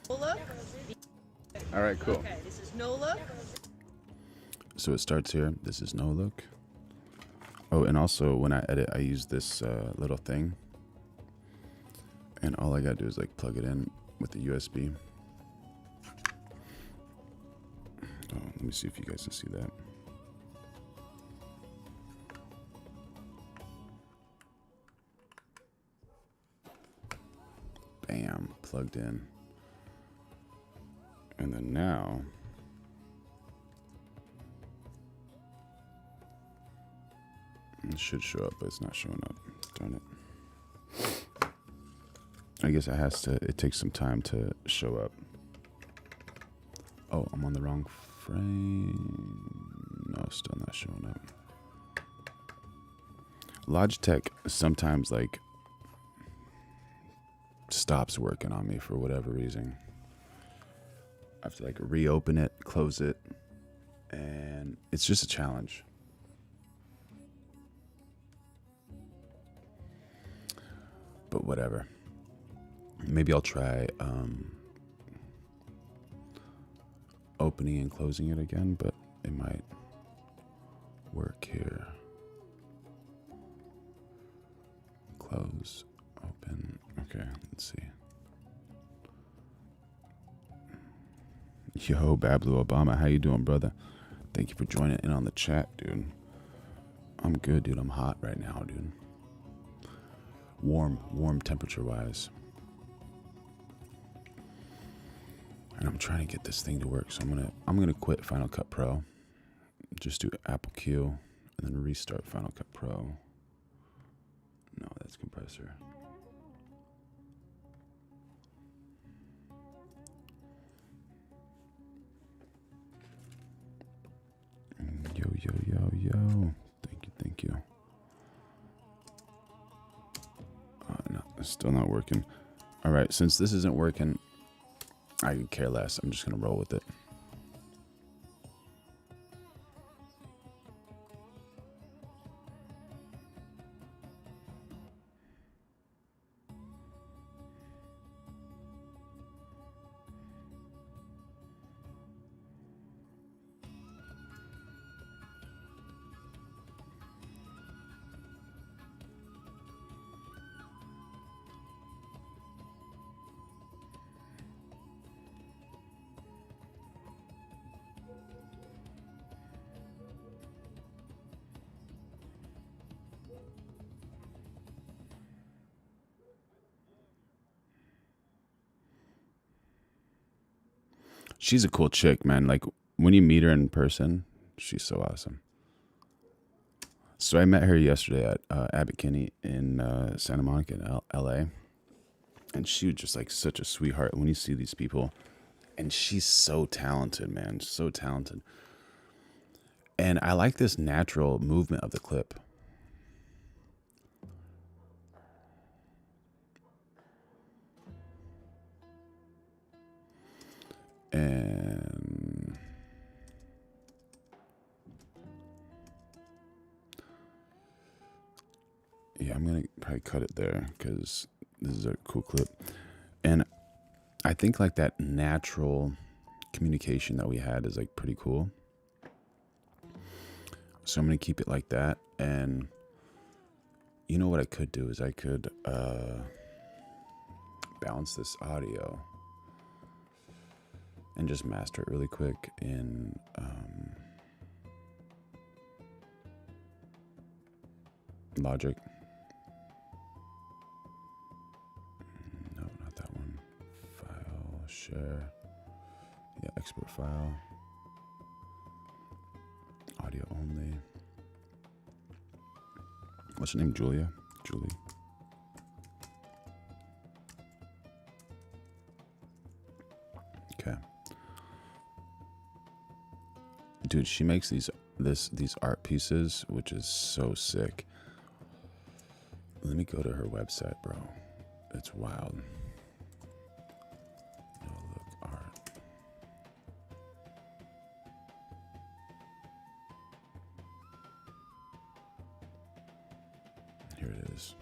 Look. All right, cool. Okay, this is no look. So it starts here. This is no look. Oh, and also when I edit, I use this little thing. And all I gotta do is like plug it in with the USB. Oh, let me see if you guys can see that. Bam, plugged in. And then now it should show up, but it's not showing up. Darn it. I guess it takes some time to show up. Oh, I'm on the wrong frame. No, still not showing up. Logitech sometimes like stops working on me for whatever reason. I have to like reopen it, close it, and it's just a challenge. But whatever. Maybe I'll try opening and closing it again, but it might work here. Close, open. Okay, let's see. Yo, Bad Blue Obama, how you doing, brother? Thank you for joining in on the chat, dude. I'm good, dude. I'm hot right now, dude. Warm temperature-wise. And I'm trying to get this thing to work, so I'm gonna quit Final Cut Pro. Just do Apple Q and then restart Final Cut Pro. No, that's compressor. Yo. Thank you. No, it's still not working. All right, since this isn't working, I could care less. I'm just gonna roll with it. She's a cool chick, man. Like, when you meet her in person, she's so awesome. So I met her yesterday at Abbot Kinney in Santa Monica in LA. And she was just like such a sweetheart when you see these people. And she's so talented, man. So talented. And I like this natural movement of the clip. And yeah, I'm gonna probably cut it there because this is a cool clip. And I think like that natural communication that we had is like pretty cool. So I'm gonna keep it like that. And you know what I could do is I could balance this audio and just master it really quick in Logic. No, not that one. File, share. Yeah, export file. Audio only. What's your name, Julia? Julie. Okay. Dude, she makes these art pieces, which is so sick. Let me go to her website, bro. It's wild. No look art. Here it is.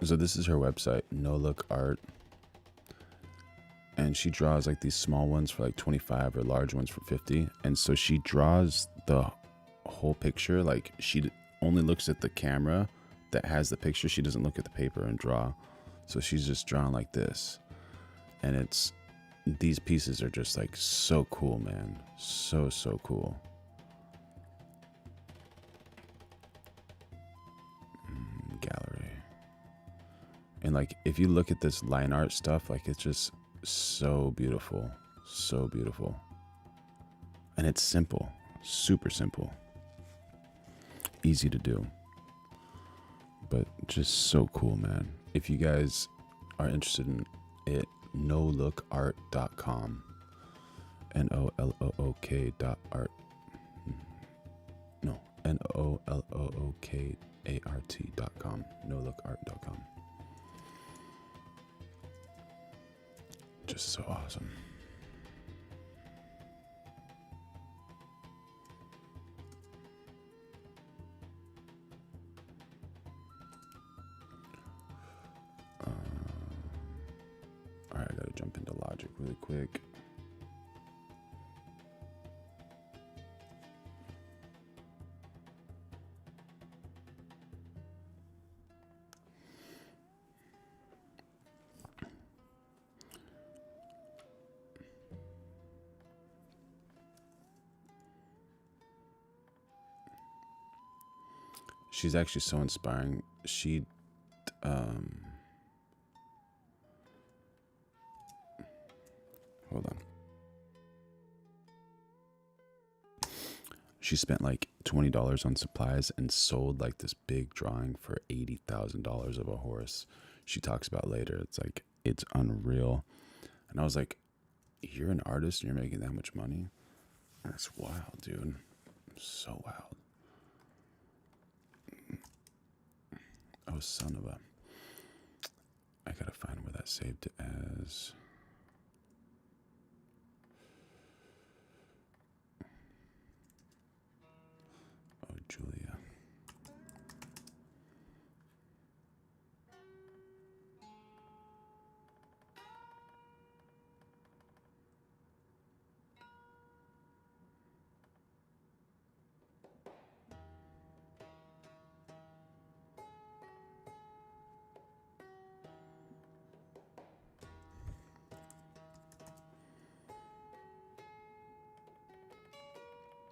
So this is her website, No Look Art. And she draws like these small ones for like 25 or large ones for 50. And so she draws the whole picture. Like she only looks at the camera that has the picture. She doesn't look at the paper and draw. So she's just drawing like this. And it's, these pieces are just like so cool, man. So, so cool. Gallery. And like, if you look at this line art stuff, like it's just so beautiful. So beautiful. And it's simple. Super simple. Easy to do. But just so cool, man. If you guys are interested in it, nolookart.com. NOLOOK.art. No, NOLOOKART.com. nolookart.com. Just so awesome. All right, I gotta jump into Logic really quick. She's actually so inspiring. She, hold on. She spent like $20 on supplies and sold like this big drawing for $80,000 of a horse. She talks about later. It's like, it's unreal. And I was like, you're an artist and you're making that much money? That's wild, dude. So wild. Oh, son of a... I gotta find where that saved it as. Oh, Julia.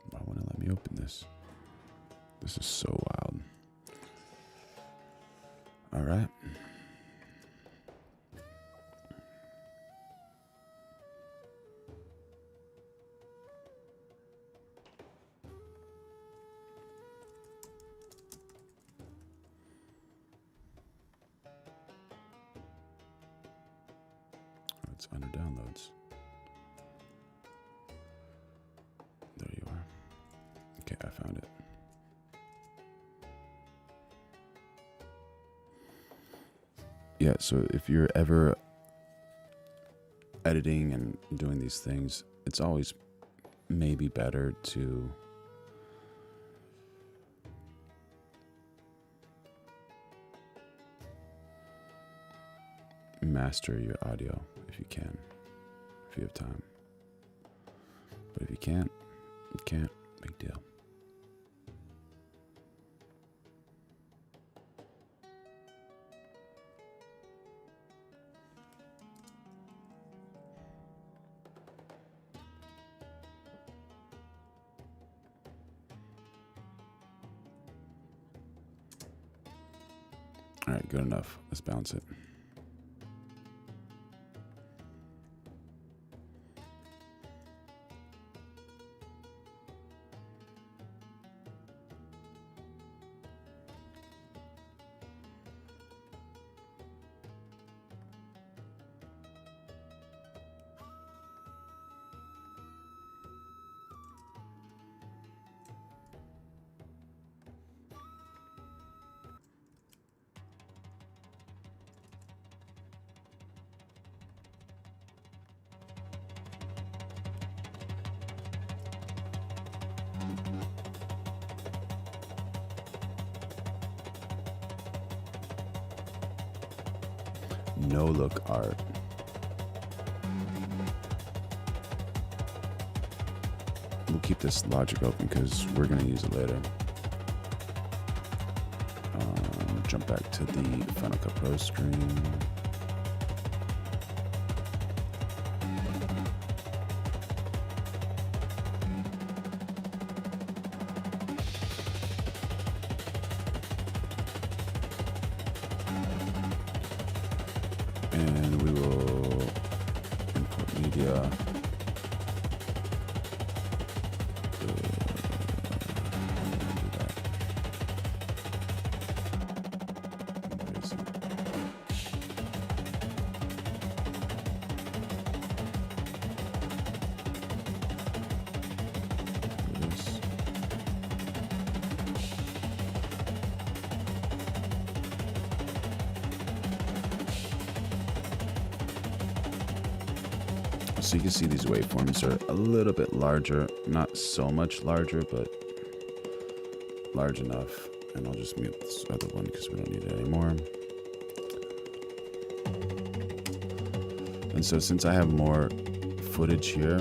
Why won't it let me open this? This is so wild. All right. It's under downloads. There you are. Okay, I found it. Yeah, so if you're ever editing and doing these things, it's always maybe better to master your audio if you can, if you have time. But if you can't, you can't. Big deal. All right, good enough. Let's bounce it. no look art. We'll keep this logic open because we're going to use it later. Jump back to the Final Cut Pro screen. And we will import media. So you can see these waveforms are a little bit larger, not so much larger, but large enough. And I'll just mute this other one because we don't need it anymore. And so since I have more footage here,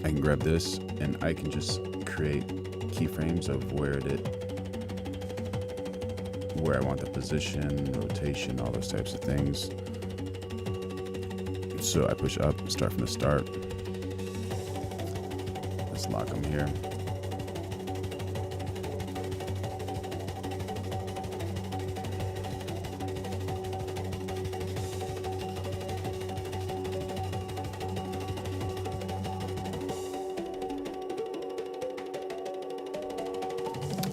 I can grab this and I can just create keyframes of where I want the position, rotation, all those types of things. So I push up, start from the start. Let's lock them here.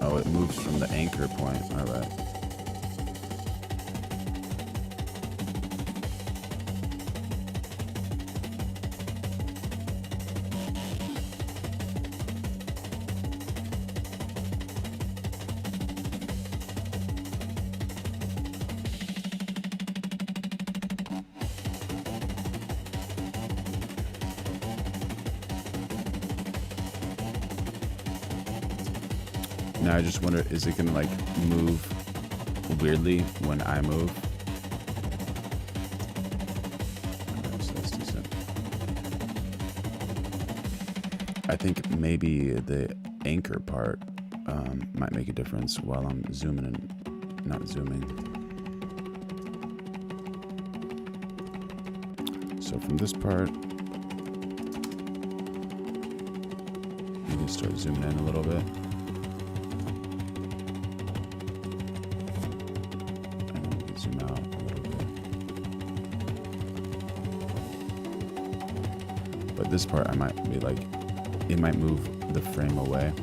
Oh, it moves from the anchor point. All right. Now I just wonder, is it gonna like move weirdly when I move? Okay, so that's decent. I think maybe the anchor part might make a difference while I'm zooming and not zooming. So from this part, you can start zooming in a little bit. Zoom out a little bit. But this part I might be like, it might move the frame away.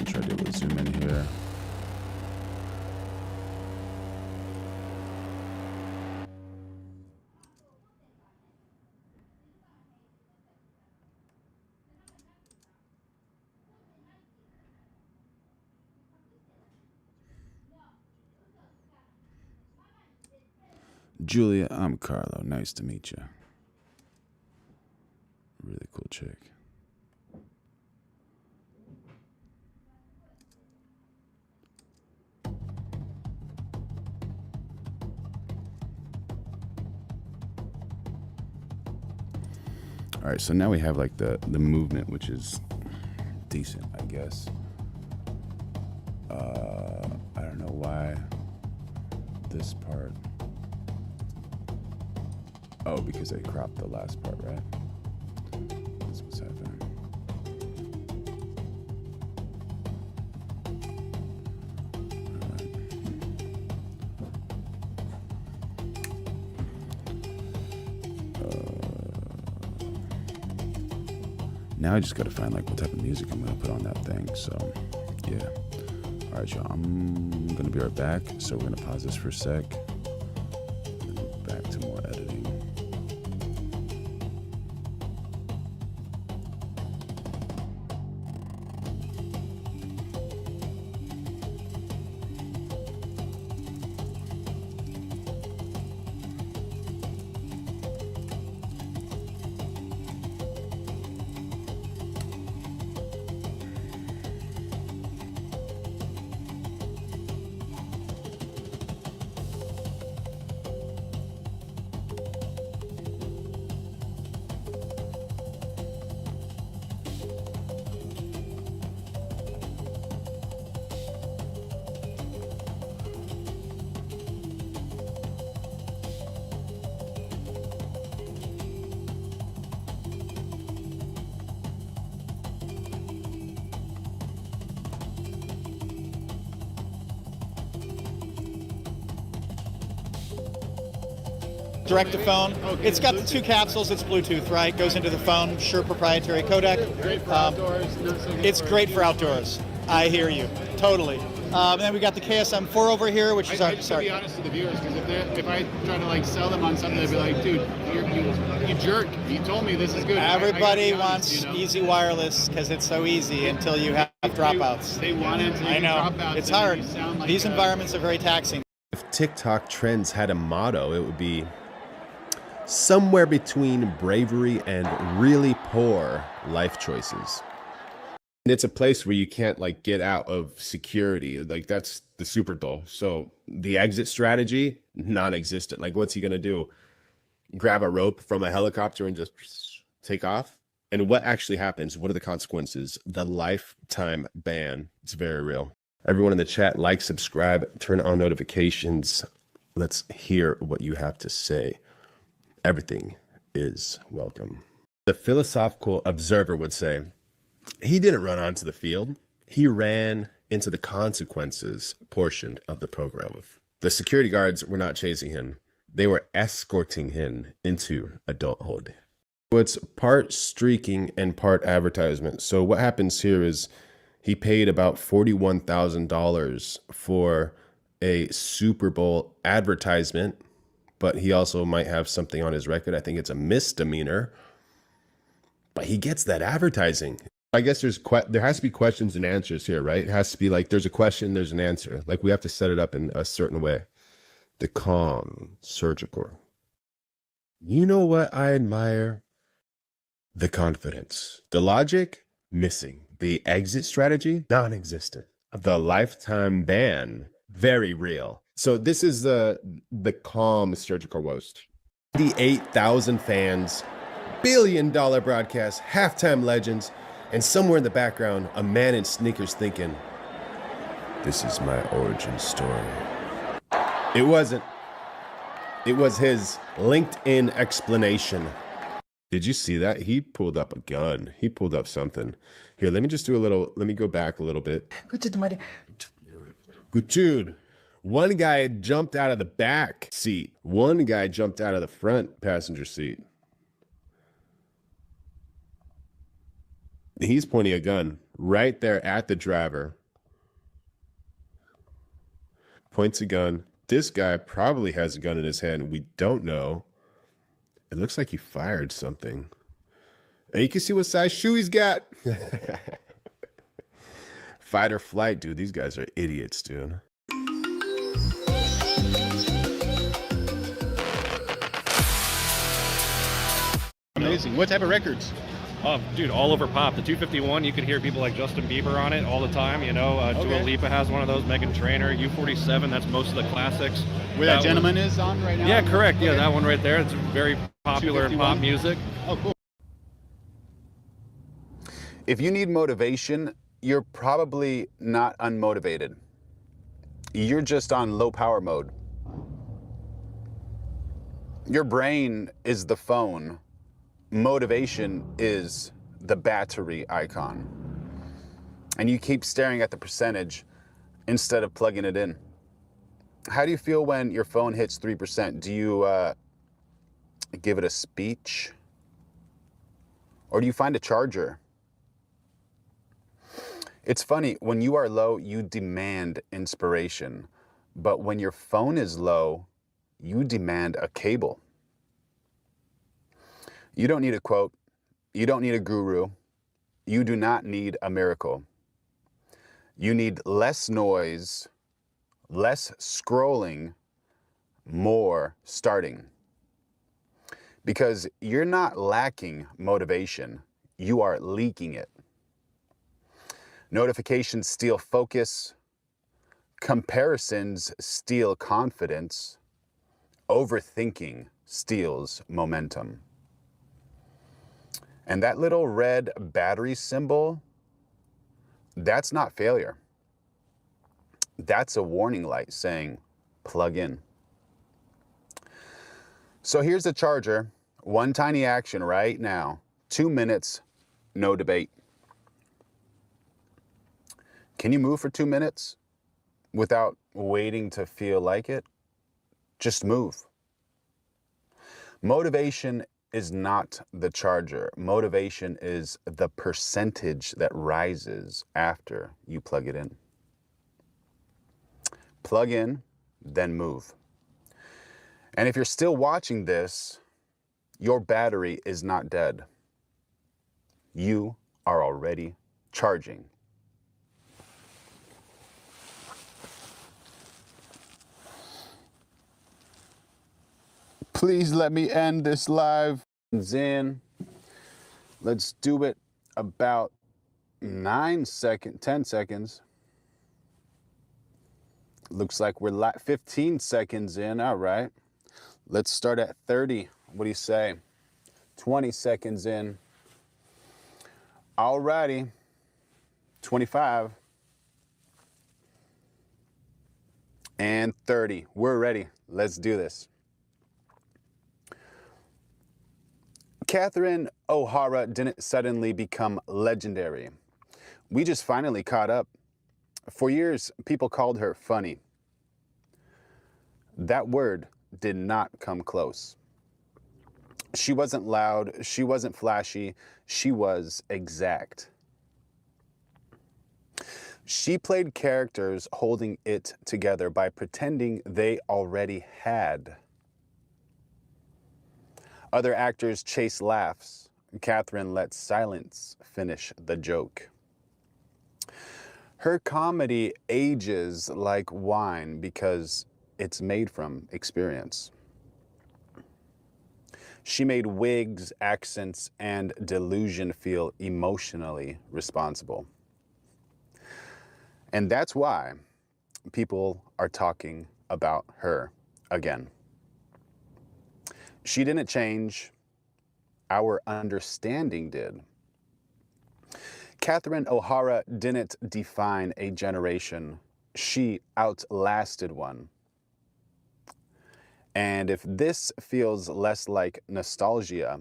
Try to zoom in here. Julia, I'm Carlo. Nice to meet you. Really cool chick. All right, so now we have like the movement, which is decent, I guess. I don't know why this part. Oh, because I cropped the last part, right? That's what's happening. now I just gotta find like what type of music I'm gonna put on that thing. So yeah. All right, y'all, I'm gonna be right back. So we're gonna pause this for a sec. And back to more editing. Direct to phone. It's got the 2 capsules. It's Bluetooth, right? Goes into the phone. Sure, proprietary codec. Great for outdoors. It's great for outdoors. I hear you. Totally. And then we got the KSM4 over here, which is our. To be honest with the viewers, because if I try to like sell them on something, they'd be like, "Dude, you jerk! You told me this is good." Everybody I wants easy wireless because it's so easy until you have dropouts. They want it. I know. It's hard. Like These environments are very taxing. If TikTok trends had a motto, it would be somewhere between bravery and really poor life choices. And it's a place where you can't like get out of security. Like that's the super dull. So the exit strategy, non-existent. Like what's he gonna do? Grab a rope from a helicopter and just take off? And what actually happens? What are the consequences? The lifetime ban. It's very real. Everyone in the chat, like, subscribe, turn on notifications. Let's hear what you have to say. Everything is welcome. The philosophical observer would say, he didn't run onto the field. He ran into the consequences portion of the program. The security guards were not chasing him. They were escorting him into adulthood. So it's part streaking and part advertisement. So what happens here is he paid about $41,000 for a Super Bowl advertisement, but he also might have something on his record. I think it's a misdemeanor, but he gets that advertising. I guess there has to be questions and answers here, right? It has to be like there's a question, there's an answer. Like we have to set it up in a certain way. The calm, surgical. You know what I admire? The confidence. The logic, missing. The exit strategy, non-existent. The lifetime ban, very real. So this is the calm surgical roast. 88,000 fans, billion-dollar broadcast, halftime legends, and somewhere in the background, a man in sneakers thinking, this is my origin story. It wasn't. It was his LinkedIn explanation. Did you see that? He pulled up a gun. He pulled up something. Here, let me just do let me go back a little bit. Good dude. One guy jumped out of the back seat. One guy jumped out of the front passenger seat. He's pointing a gun right there at the driver. Points a gun. This guy probably has a gun in his hand. We don't know. It looks like he fired something. And you can see what size shoe he's got. Fight or flight, dude. These guys are idiots, dude. Amazing. What type of records? Oh, dude, all over pop. The 251, you could hear people like Justin Bieber on it all the time, you know. Dua Lipa has one of those, Meghan Trainor, U47, that's most of the classics. Where that gentleman is on right now? Yeah, correct. Yeah, that one right there. It's very popular in pop music. Oh, cool. If you need motivation, you're probably not unmotivated. You're just on low power mode. Your brain is the phone. Motivation is the battery icon. And you keep staring at the percentage instead of plugging it in. How do you feel when your phone hits 3%? Do you give it a speech? Or do you find a charger It's funny, when you are low, you demand inspiration. But when your phone is low, you demand a cable. You don't need a quote. You don't need a guru. You do not need a miracle. You need less noise, less scrolling, more starting. Because you're not lacking motivation, you are leaking it. Notifications steal focus. Comparisons steal confidence. Overthinking steals momentum. And that little red battery symbol, that's not failure. That's a warning light saying, plug in. So here's the charger. One tiny action right now. 2 minutes, no debate. Can you move for 2 minutes without waiting to feel like it? Just move. Motivation is not the charger. Motivation is the percentage that rises after you plug it in. Plug in, then move. And if you're still watching this, your battery is not dead. You are already charging. Please let me end this live. In. Let's do it about 10 seconds. Looks like we're 15 seconds in. All right. Let's start at 30. What do you say? 20 seconds in. All righty. 25. And 30. We're ready. Let's do this. Catherine O'Hara didn't suddenly become legendary. We just finally caught up. For years, people called her funny. That word did not come close. She wasn't loud, she wasn't flashy, she was exact. She played characters holding it together by pretending they already had. Other actors chase laughs. Catherine let silence finish the joke. Her comedy ages like wine because it's made from experience. She made wigs, accents, and delusion feel emotionally responsible. And that's why people are talking about her again. She didn't change, our understanding did. Catherine O'Hara didn't define a generation, she outlasted one. And if this feels less like nostalgia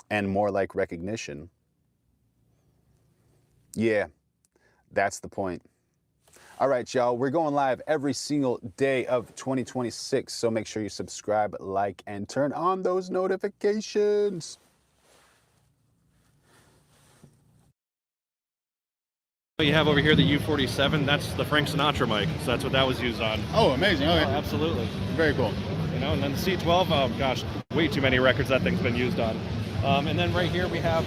and more like recognition, yeah, that's the point. All right, y'all, we're going live every single day of 2026, so make sure you subscribe, like, and turn on those notifications. You have over here the U47, that's the Frank Sinatra mic, so that's what that was used on. Oh, amazing. Okay. Oh, absolutely. Very cool. You know, and then the C12, oh gosh, way too many records that thing's been used on. And then right here we have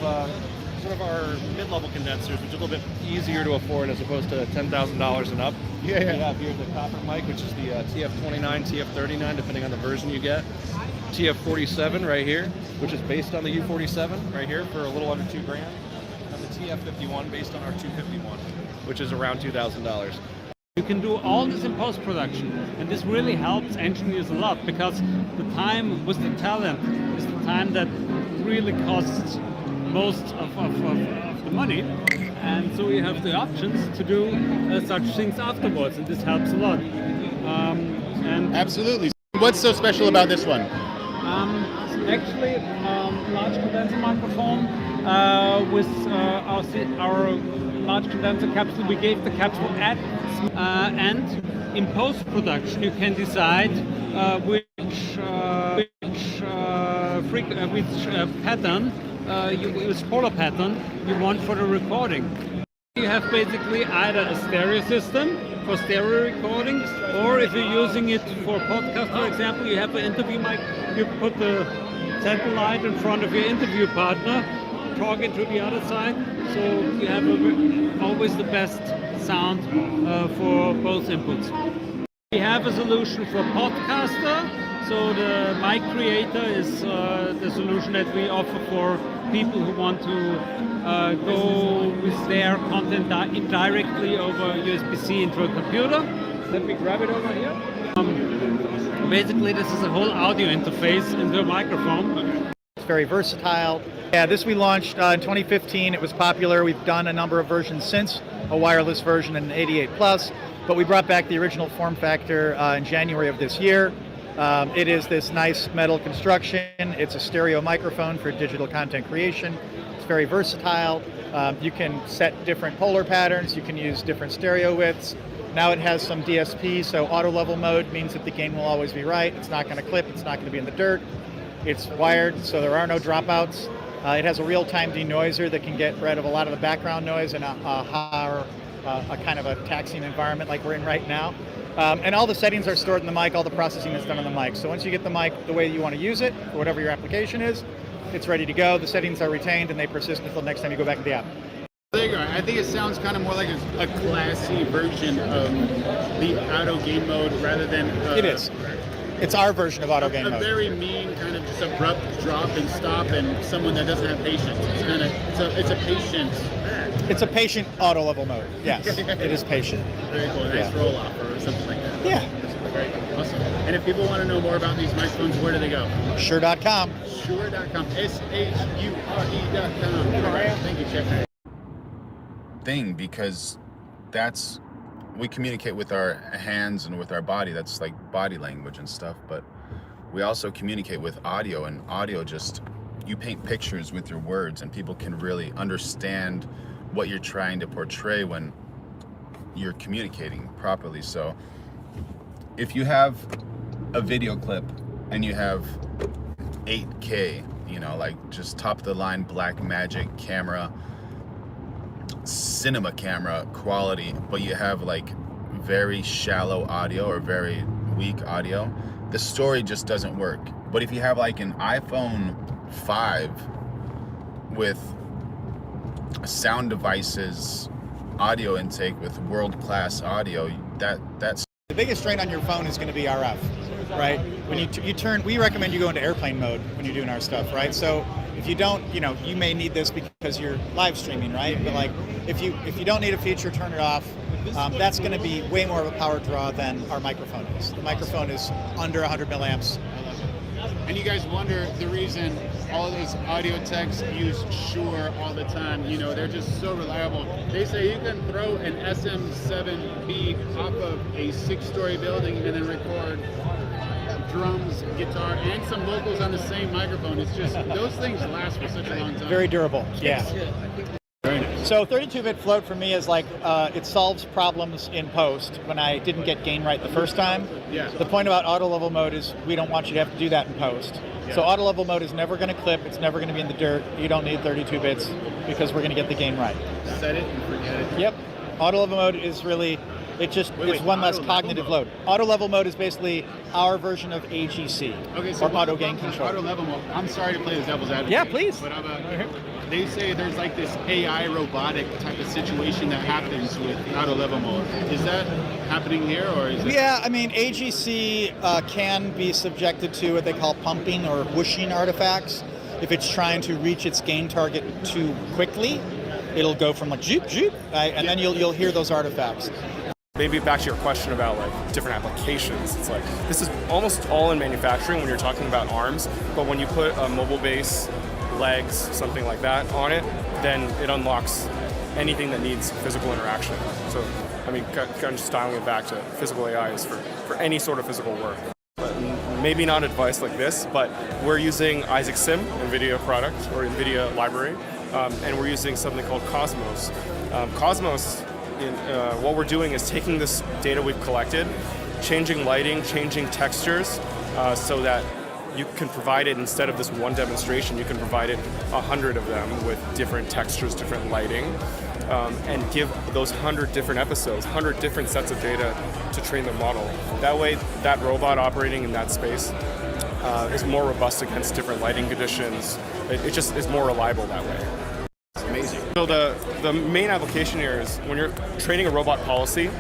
sort of our mid-level condensers, which are a little bit easier to afford as opposed to $10,000 and up. Yeah. We have here the copper mic, which is the TF29, TF39, depending on the version you get. TF47 right here, which is based on the U47 right here for a little under $2 grand. And the TF51 based on our 251, which is around $2,000. You can do all this in post-production, and this really helps engineers a lot because the time with the talent is the time that really costs most of the money, and so you have the options to do such things afterwards, and this helps a lot. And absolutely. What's so special about this one? Actually, large condenser microphone with our large condenser capsule. We gave the capsule at and in post-production you can decide which pattern, which polar pattern you want for the recording. You have basically either a stereo system for stereo recording, or if you're using it for podcast, for example, you have an interview mic, you put the satellite in front of your interview partner, talking to the other side, so you have always the best sound for both inputs. We have a solution for podcaster, so the mic creator is the solution that we offer for people who want to go with their content directly over USB-C into a computer. Let me grab it over here. Basically, this is a whole audio interface into a microphone. It's very versatile. Yeah, this we launched in 2015. It was popular. We've done a number of versions since, a wireless version and an 88 Plus, but we brought back the original form factor in January of this year. It is this nice metal construction. It's a stereo microphone for digital content creation. It's very versatile. You can set different polar patterns. You can use different stereo widths. Now it has some DSP, so auto level mode means that the gain will always be right. It's not going to clip. It's not going to be in the dirt. It's wired, so there are no dropouts. It has a real-time denoiser that can get rid of a lot of the background noise in a kind of a taxiing environment like we're in right now. And all the settings are stored in the mic. All the processing is done on the mic. So once you get the mic the way you want to use it, or whatever your application is, it's ready to go. The settings are retained and they persist until next time you go back to the app. There you go. I think it sounds kind of more like a classy version of the auto game mode rather than... It is. It's our version of auto game mode. A very mean, kind of just abrupt drop and stop, and someone that doesn't have patience. It's kind of, it's a patient. It's a patient auto level mode. Yes, it is patient. Very cool. Nice roll off or something like that. Yeah. Very cool. Awesome. And if people want to know more about these microphones, where do they go? Shure.com. Shure.com. SHURE.com. All right. Thank you, Chip. Thing, because that's, we communicate with our hands and with our body. That's like body language and stuff, but we also communicate with audio, and audio just, you paint pictures with your words and people can really understand what you're trying to portray when you're communicating properly. So if you have a video clip and you have 8K, you know, like just top of the line Blackmagic camera, cinema camera quality, but you have like very shallow audio or very weak audio, the story just doesn't work. But if you have like an iPhone 5 with sound devices, audio intake with world-class audio, that's the biggest strain on your phone is going to be RF, right? When you turn, we recommend you go into airplane mode when you're doing our stuff, right? So if you don't, you know, you may need this because you're live streaming, right? But like, if you don't need a feature, turn it off. That's going to be way more of a power draw than our microphone is. The microphone is under 100 milliamps. And you guys wonder the reason all those audio techs use Shure all the time. You know, they're just so reliable. They say you can throw an SM7B off of a 6-story building and then record drums, guitar, and some vocals on the same microphone. It's just, those things last for such a long time. Very durable, yeah. Very nice. So 32-bit float for me is like, it solves problems in post when I didn't get gain right the first time. Yeah. The point about auto level mode is we don't want you to have to do that in post. Yeah. So auto level mode is never going to clip, it's never going to be in the dirt. You don't need 32 bits because we're going to get the gain right. Set it and forget it. Yep. Auto level mode is really, it just is one less cognitive load. Auto level mode is basically our version of AGC, okay, so or auto gain control. Auto level mode. I'm sorry to play the devil's advocate. Yeah, please. But they say there's like this AI robotic type of situation that happens with auto level mode. Is that happening here, or is it? Yeah, I mean, AGC can be subjected to what they call pumping or whooshing artifacts. If it's trying to reach its gain target too quickly, it'll go from like zoop, zoop, right? And then you'll hear those artifacts. Maybe back to your question about like different applications, it's like this is almost all in manufacturing when you're talking about arms, but when you put a mobile base, legs, something like that on it, then it unlocks anything that needs physical interaction. So, I mean, kind of just styling it back to physical AI is for any sort of physical work. But maybe not advice like this, but we're using Isaac Sim, NVIDIA product, or NVIDIA library, and we're using something called Cosmos. Cosmos, what we're doing is taking this data we've collected, changing lighting, changing textures, so that you can provide it, instead of this one demonstration, you can provide it 100 of them with different textures, different lighting. and give those 100 different episodes, 100 different sets of data to train the model. That way, that robot operating in that space is more robust against different lighting conditions. It just is more reliable that way. It's amazing. So the main application here is when you're training a robot policy,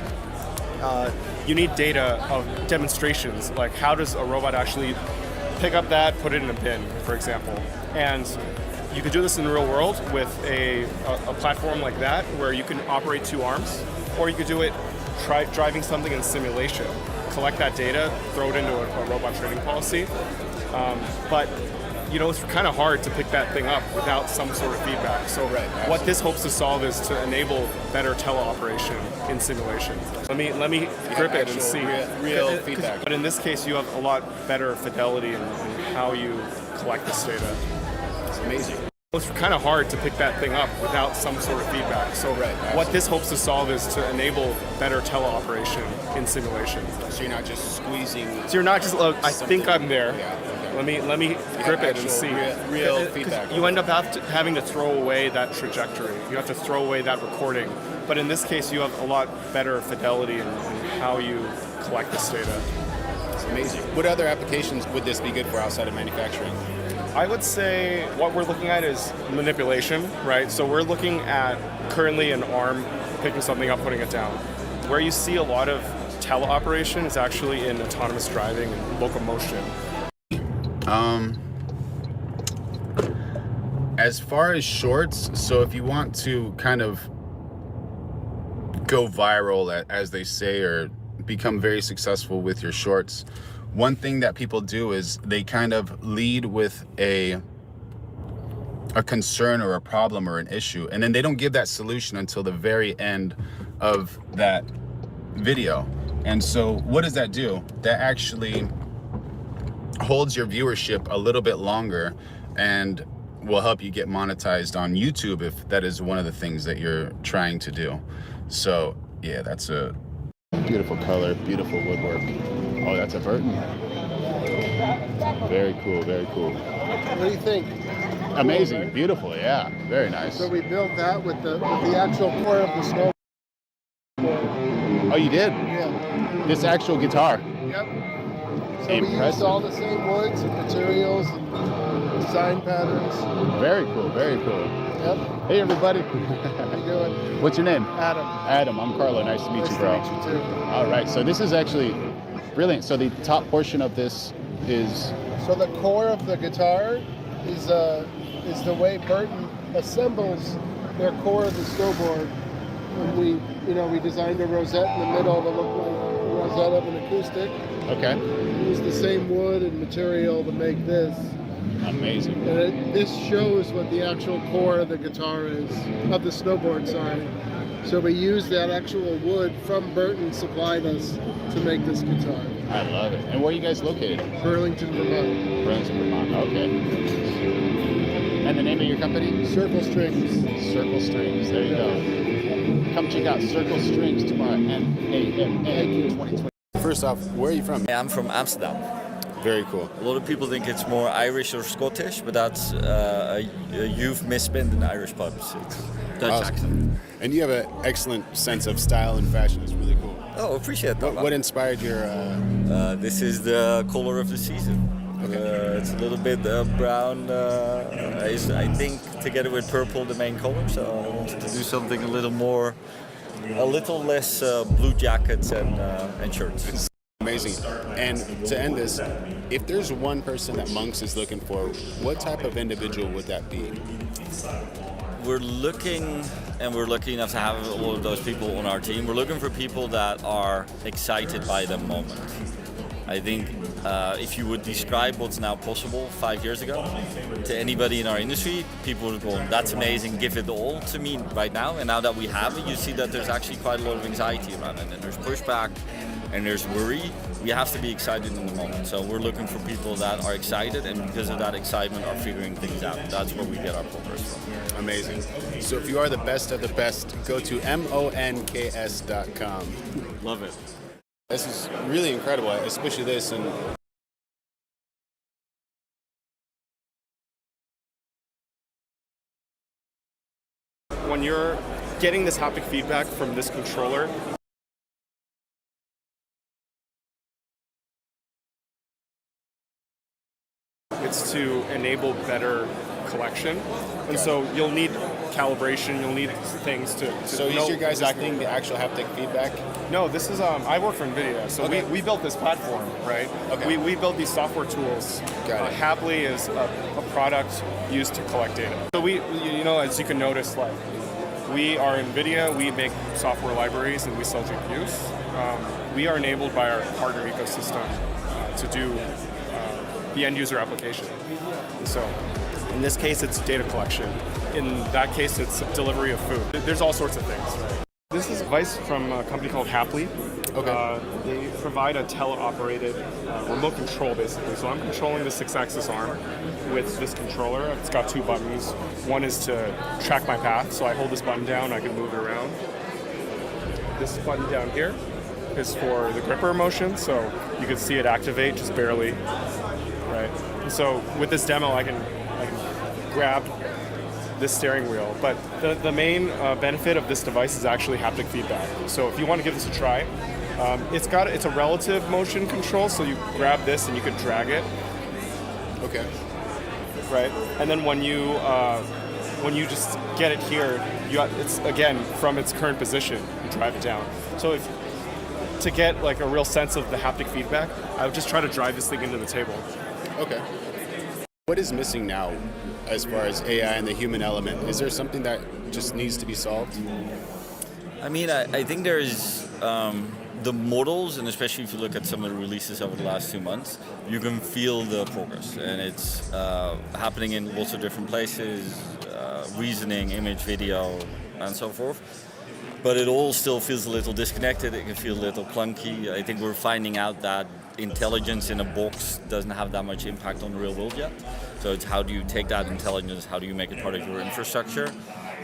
you need data of demonstrations, like how does a robot actually pick up that, put it in a bin, for example. And you could do this in the real world with a platform like that, where you can operate 2 arms, or you could do it driving something in simulation, collect that data, throw it into a robot training policy. But you know, it's kind of hard to pick that thing up without some sort of feedback. So what this hopes to solve is to enable better teleoperation in simulation. Let me grip it and see. Real feedback. But in this case, you have a lot better fidelity in how you collect this data. It's amazing. It's kind of hard to pick that thing up without some sort of feedback. So what this hopes to solve is to enable better teleoperation in simulation. So you're not just squeezing. So you're not just, I think I'm there. Yeah. Let me grip it and see. Real feedback. You end up having to throw away that trajectory. You have to throw away that recording. But in this case, you have a lot better fidelity in how you collect this data. It's amazing. What other applications would this be good for outside of manufacturing? I would say what we're looking at is manipulation, right? So we're looking at currently an arm picking something up, putting it down. Where you see a lot of teleoperation is actually in autonomous driving and locomotion. As far as shorts, so if you want to kind of go viral, as they say, or become very successful with your shorts, one thing that people do is they kind of lead with a concern or a problem or an issue, and then they don't give that solution until the very end of that video. And so what does that do? That actually holds your viewership a little bit longer and will help you get monetized on YouTube if that is one of the things that you're trying to do. So yeah, that's a beautiful color, beautiful woodwork. Oh, that's a Burton. Very cool, very cool. What do you think? Amazing, beautiful, yeah, very nice. So we built that with the actual core of the snowboard. Oh, you did? Yeah. This actual guitar? Yep. So we used all the same woods and materials and design patterns. Very cool, very cool. Yep. Hey everybody. How you doing? What's your name? Adam. Adam, I'm Carlo. Nice to meet you, bro. Nice to meet you too. All right, so this is actually brilliant. So the top portion of this is... So the core of the guitar is the way Burton assembles their core of the snowboard. And we designed a rosette in the middle to look like a rosette of an acoustic. Okay. We used the same wood and material to make this. Amazing. And this shows what the actual core of the guitar is, of the snowboard, sorry. So we used that actual wood from Burton supplied us to make this guitar. I love it. And where are you guys located? Burlington, Vermont. Burlington, Vermont. Okay. And the name of your company? Circle Strings. Circle Strings. There you go. Come check out Circle Strings tomorrow at NAMA 2020. First off, where are you from? I'm from Amsterdam. Very cool. A lot of people think it's more Irish or Scottish, but that's you've misspent in Irish pubs. It's Dutch accent. And you have an excellent sense of style and fashion. It's really cool. Oh, appreciate that. What inspired your... This is the color of the season. Okay. It's a little bit brown, is I think together with purple the main color, so I wanted to do something a little less blue jackets and shirts. Amazing. And to end this, if there's one person that Monks is looking for, what type of individual would that be? We're looking, and we're lucky enough to have a lot of those people on our team. We're looking for people that are excited by the moment. I think if you would describe what's now possible 5 years ago to anybody in our industry, people would go, that's amazing, give it all to me right now. And now that we have it, you see that there's actually quite a lot of anxiety around it. And there's pushback and there's worry. We have to be excited in the moment. So we're looking for people that are excited and because of that excitement are figuring things out. That's where we get our progress from. Amazing. So if you are the best of the best, go to monks.com. Love it. This is really incredible, especially this. And when you're getting this haptic feedback from this controller. It's to enable better collection, and so you'll need calibration. You'll need things to So know is your guys' exactly thing the actual haptic feedback? No, this is I work for NVIDIA, so Okay. we built this platform, right? Okay. We built these software tools. Got it. Happily is a product used to collect data. So as you can notice, like we are NVIDIA. We make software libraries and we sell GPUs. We are enabled by our partner ecosystem to do the end user application. So in this case, it's data collection. In that case, it's delivery of food. There's all sorts of things. Right? This is a device from a company called Happily. Okay. They provide a teleoperated remote control, basically. So I'm controlling the 6-axis arm with this controller. It's got 2 buttons. One is to track my path, so I hold this button down, I can move it around. This button down here is for the gripper motion, so you can see it activate just barely, right? And so with this demo, I can grab this steering wheel, but the main benefit of this device is actually haptic feedback. So if you want to give this a try, it's a relative motion control, so you grab this and you can drag it. Okay. Right, and then when you just get it here, it's again from its current position. You drive it down. So to get like a real sense of the haptic feedback, I would just try to drive this thing into the table. Okay. What is missing now as far as AI and the human element? Is there something that just needs to be solved? I mean, I think there is the models, and especially if you look at some of the releases over the last 2 months, you can feel the progress, and it's happening in lots of different places, reasoning, image, video, and so forth. But it all still feels a little disconnected. It can feel a little clunky. I think we're finding out that intelligence in a box doesn't have that much impact on the real world yet. So it's how do you take that intelligence, how do you make it part of your infrastructure,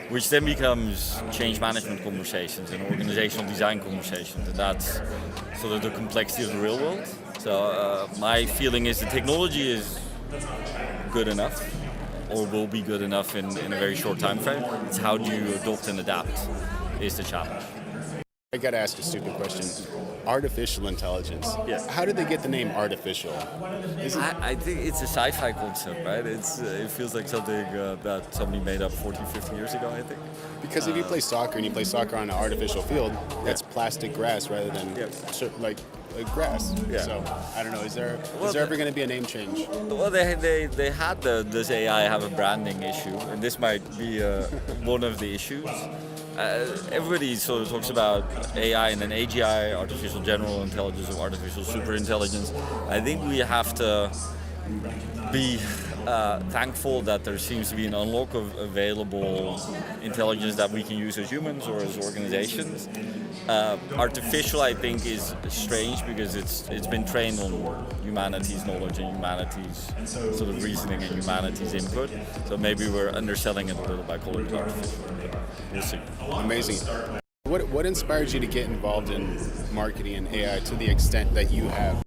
which then becomes change management conversations and organizational design conversations. And that's sort of the complexity of the real world. So my feeling is the technology is good enough, or will be good enough in a very short time frame. It's how do you adopt and adapt is the challenge. I gotta ask a stupid question. Artificial intelligence. Yes. How did they get the name artificial? I think it's a sci-fi concept, right? It feels like something that somebody made up 40, 50 years ago, I think. Because if you play soccer and you play soccer on an artificial field, that's plastic grass rather than like grass. Yeah. So I don't know. Is there ever going to be a name change? Well, they had this AI have a branding issue, and this might be one of the issues. Everybody sort of talks about AI and then AGI, artificial general intelligence, or artificial superintelligence. I think we have to be thankful that there seems to be an unlock of available intelligence that we can use as humans or as organizations. Artificial, I think, is strange because it's been trained on humanity's knowledge and humanity's sort of reasoning and humanity's input. So maybe we're underselling it a little by calling it artificial. We'll see. Amazing. What inspired you to get involved in marketing and AI to the extent that you have?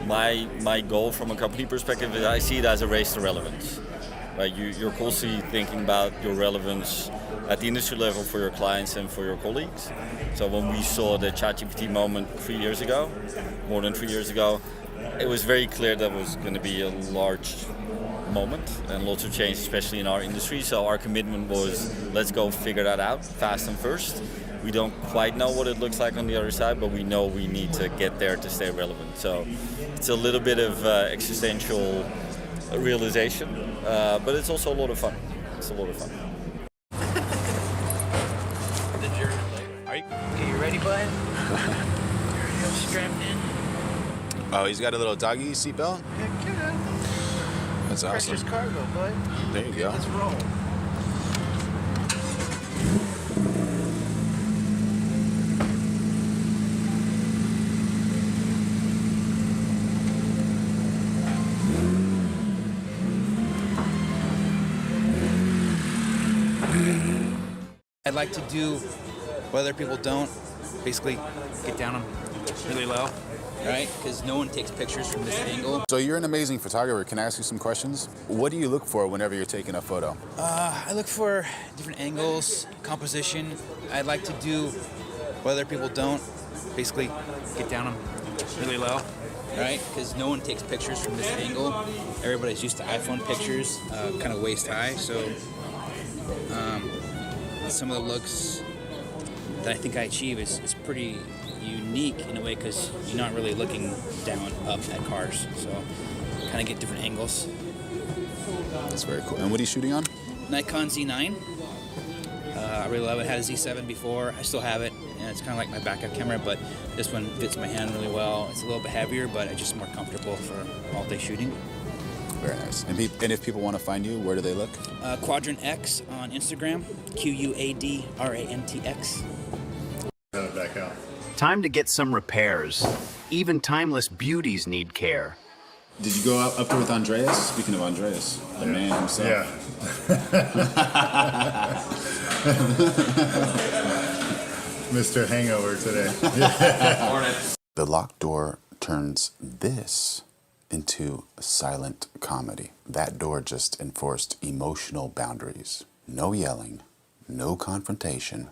My goal from a company perspective is I see it as a race to relevance. Right? You're constantly thinking about your relevance at the industry level for your clients and for your colleagues. So when we saw the ChatGPT moment 3 years ago, more than 3 years ago, it was very clear that was going to be a large moment and lots of change, especially in our industry. So our commitment was, let's go figure that out fast and first. We don't quite know what it looks like on the other side, but we know we need to get there to stay relevant. So it's a little bit of existential realization, but it's also a lot of fun. It's a lot of fun. Are you ready, bud? You're strapped in. Oh, he's got a little doggy seatbelt? Heck yeah. That's awesome. Precious cargo, bud. There you go. Let's roll. I'd like to do what other people don't, basically get down them really low right? Because no one takes pictures from this angle. So you're an amazing photographer. Can I ask you some questions? What do you look for whenever you're taking a photo? I look for different angles, composition. I like to do what other people don't. Basically, get down them really low, right? Because no one takes pictures from this angle. Everybody's used to iPhone pictures, kind of waist high. So some of the looks that I think I achieve is pretty unique in a way because you're not really looking down, up at cars. So kind of get different angles. That's very cool. And what are you shooting on? Nikon Z9. I really love it. I had a Z7 before. I still have it. And it's kind of like my backup camera, but this one fits my hand really well. It's a little bit heavier, but it's just more comfortable for all-day shooting. Very nice. And if people want to find you, where do they look? Quadrant X on Instagram. QUADRANTX. Back out. Time to get some repairs. Even timeless beauties need care. Did you go up there with Andreas? Speaking of Andreas, the man himself. Yeah. Mr. Hangover today. The locked door turns this into silent comedy. That door just enforced emotional boundaries. No yelling, no confrontation,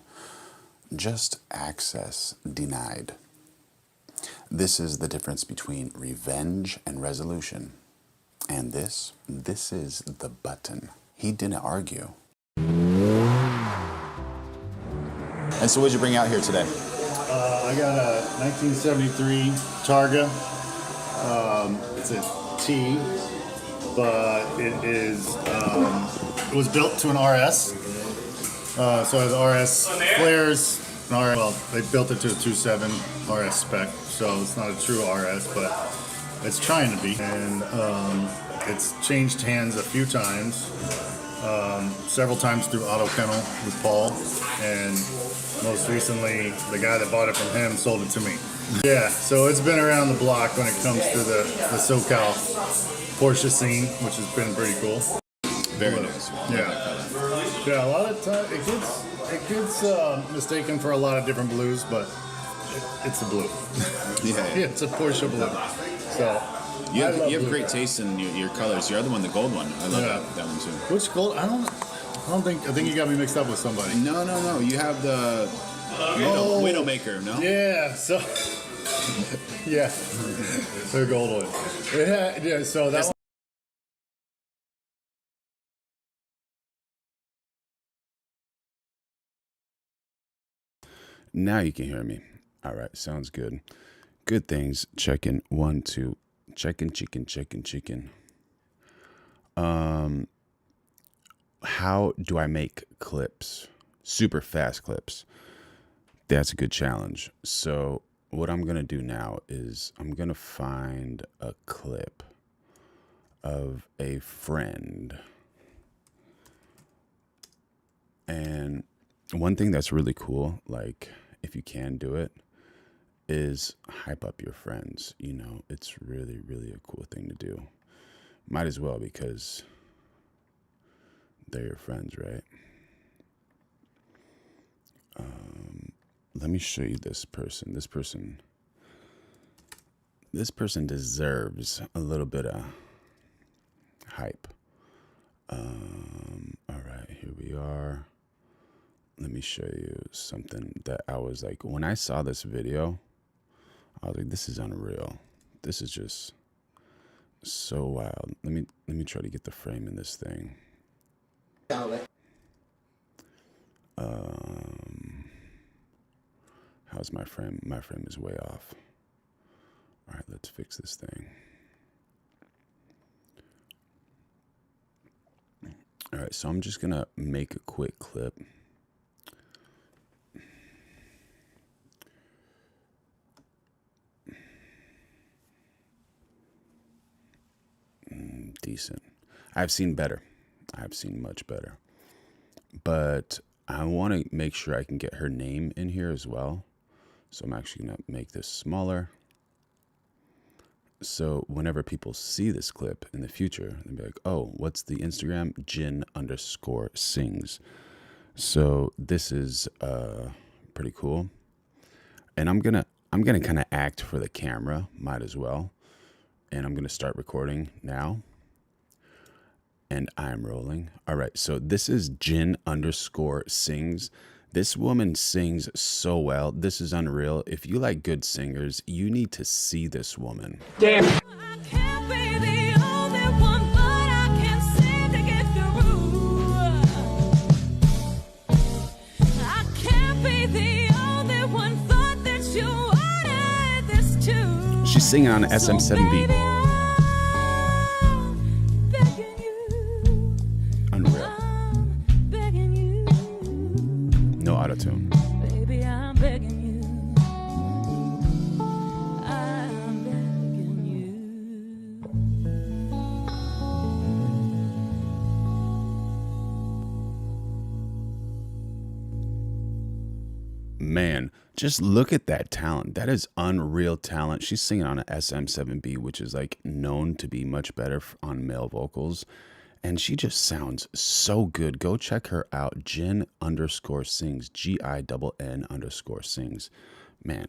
just access denied. This is the difference between revenge and resolution. And this is the button. He didn't argue. And so what'd you bring out here today? I got a 1973 Targa. It's a T, but it was built to an RS. So it has RS flares. Well, they built it to a 2.7 RS spec, so it's not a true RS, but it's trying to be. And it's changed hands a few times, several times through Auto Kennel with Paul, and most recently, the guy that bought it from him sold it to me. Yeah, so it's been around the block when it comes to the SoCal Porsche scene, which has been pretty cool. Very nice. Yeah, a lot of time it gets mistaken for a lot of different blues, but it's a blue. Yeah, it's a Porsche blue. So you have great taste in your colors. Your other one, the gold one, I love that one too. Which gold? I think you got me mixed up with somebody. No. You have the Widowmaker, no? Yeah. So yeah, the gold one. Yeah. So that. Now you can hear me. All right, sounds good. Good things. Checking 1, 2. Checking chicken. How do I make clips? Super fast clips. That's a good challenge. So what I'm gonna do now is I'm gonna find a clip of a friend. And one thing that's really cool, like if you can do it, is hype up your friends. You know, it's really, really a cool thing to do. Might as well, because they're your friends, right? Let me show you this person. This person deserves a little bit of hype. All right, here we are. Let me show you something that I was like, when I saw this video, I was like, this is unreal. This is just so wild. Let me try to get the frame in this thing. How's my frame? My frame is way off. All right, let's fix this thing. All right, so I'm just gonna make a quick clip. Decent. I've seen better. I've seen much better. But I want to make sure I can get her name in here as well. So I'm actually going to make this smaller. So whenever people see this clip in the future, they'll be like, oh, what's the Instagram? Jin_sings. So this is pretty cool. And I'm I'm going to kind of act for the camera, might as well. And I'm going to start recording now. And I'm rolling. All right, so this is Jin_sings. This woman sings so well. This is unreal. If you like good singers, you need to see this woman. Damn. She's singing on an SM7B. Unreal. No auto-tune. Baby, I'm begging you. I'm begging you. Man, just look at that talent. That is unreal talent. She's singing on an SM7B, which is like known to be much better on male vocals. And she just sounds so good. Go check her out. Jin_sings. GINN_sings. Man,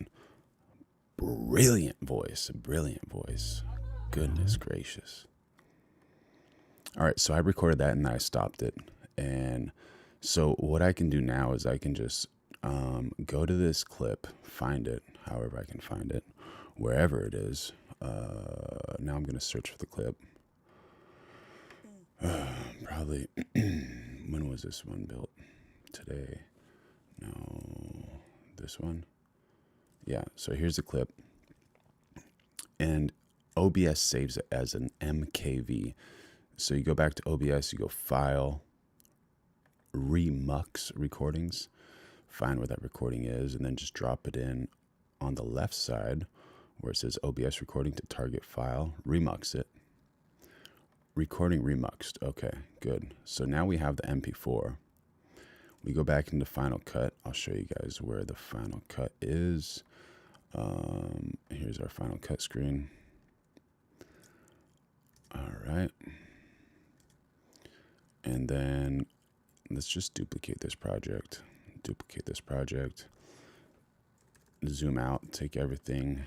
brilliant voice. Brilliant voice. Goodness gracious. All right, so I recorded that and I stopped it. And so what I can do now is I can just go to this clip, find it, however I can find it, wherever it is. Now I'm going to search for the clip. Probably, when was this one built? Today? No, this one? Yeah, so here's the clip. And OBS saves it as an MKV. So you go back to OBS, you go File, Remux Recordings, find where that recording is, and then just drop it in on the left side where it says OBS recording to target file, remux it. Recording remuxed. Okay, good. So now we have the MP4. We go back into Final Cut. I'll show you guys where the Final Cut is. Here's our Final Cut screen. All right. And then let's just duplicate this project. Zoom out, take everything.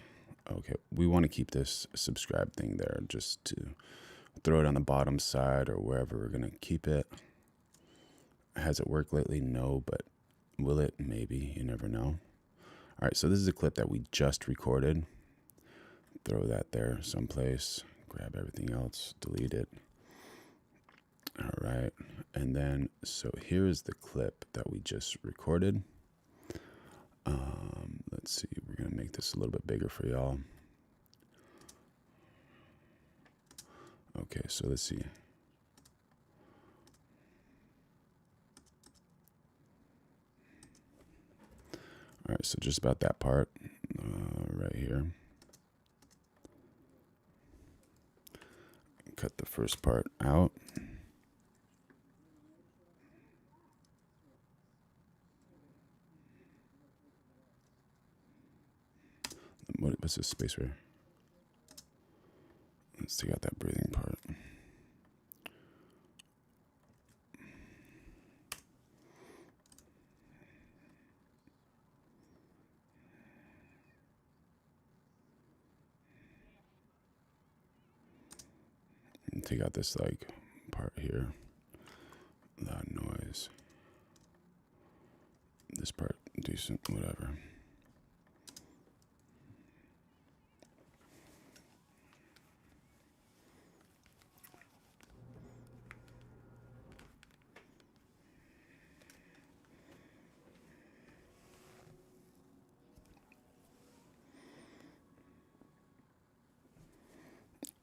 Okay, we want to keep this subscribe thing there just to throw it on the bottom side or wherever we're going to keep it. Has it worked lately? No, but will it? Maybe. You never know. All right, so this is a clip that we just recorded. Throw that there someplace. Grab everything else. Delete it. All right, and then, so here's the clip that we just recorded. Let's see, we're going to make this a little bit bigger for y'all. Okay, so let's see. All right, so just about that part right here. Cut the first part out. What's this space right here? Let's take out that breathing part. And take out this like part here. Loud noise. This part decent, whatever.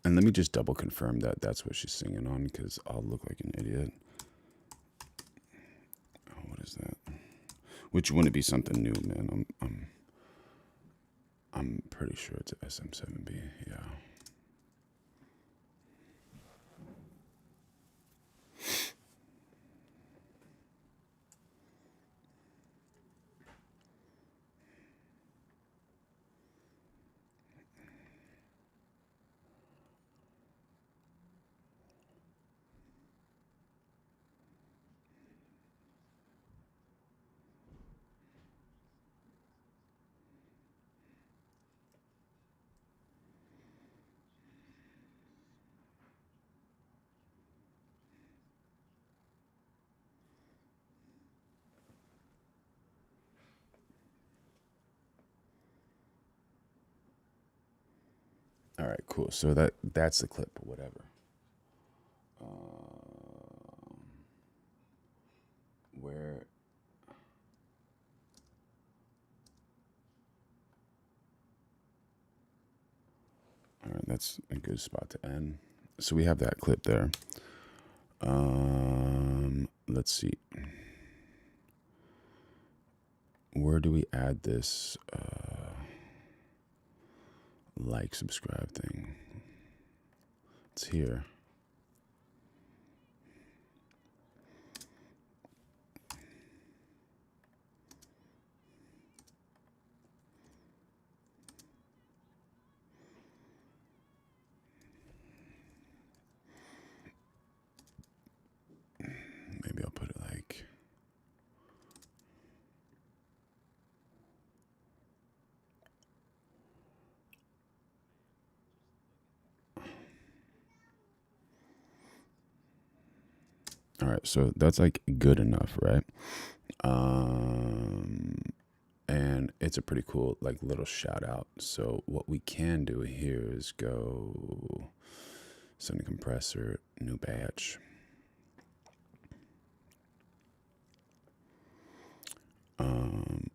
And let me just double confirm that that's what she's singing on, because I'll look like an idiot. Oh, what is that? Which wouldn't be something new, man. I'm pretty sure it's a SM7B. Yeah. cool. So that's the clip, whatever. Where? All right, that's a good spot to end. So we have that clip there. Let's see. Where do we add this like, subscribe thing? It's here. Maybe I'll put it like, all right, so that's like good enough, right? And it's a pretty cool like little shout out. So what we can do here is go send a compressor, new batch.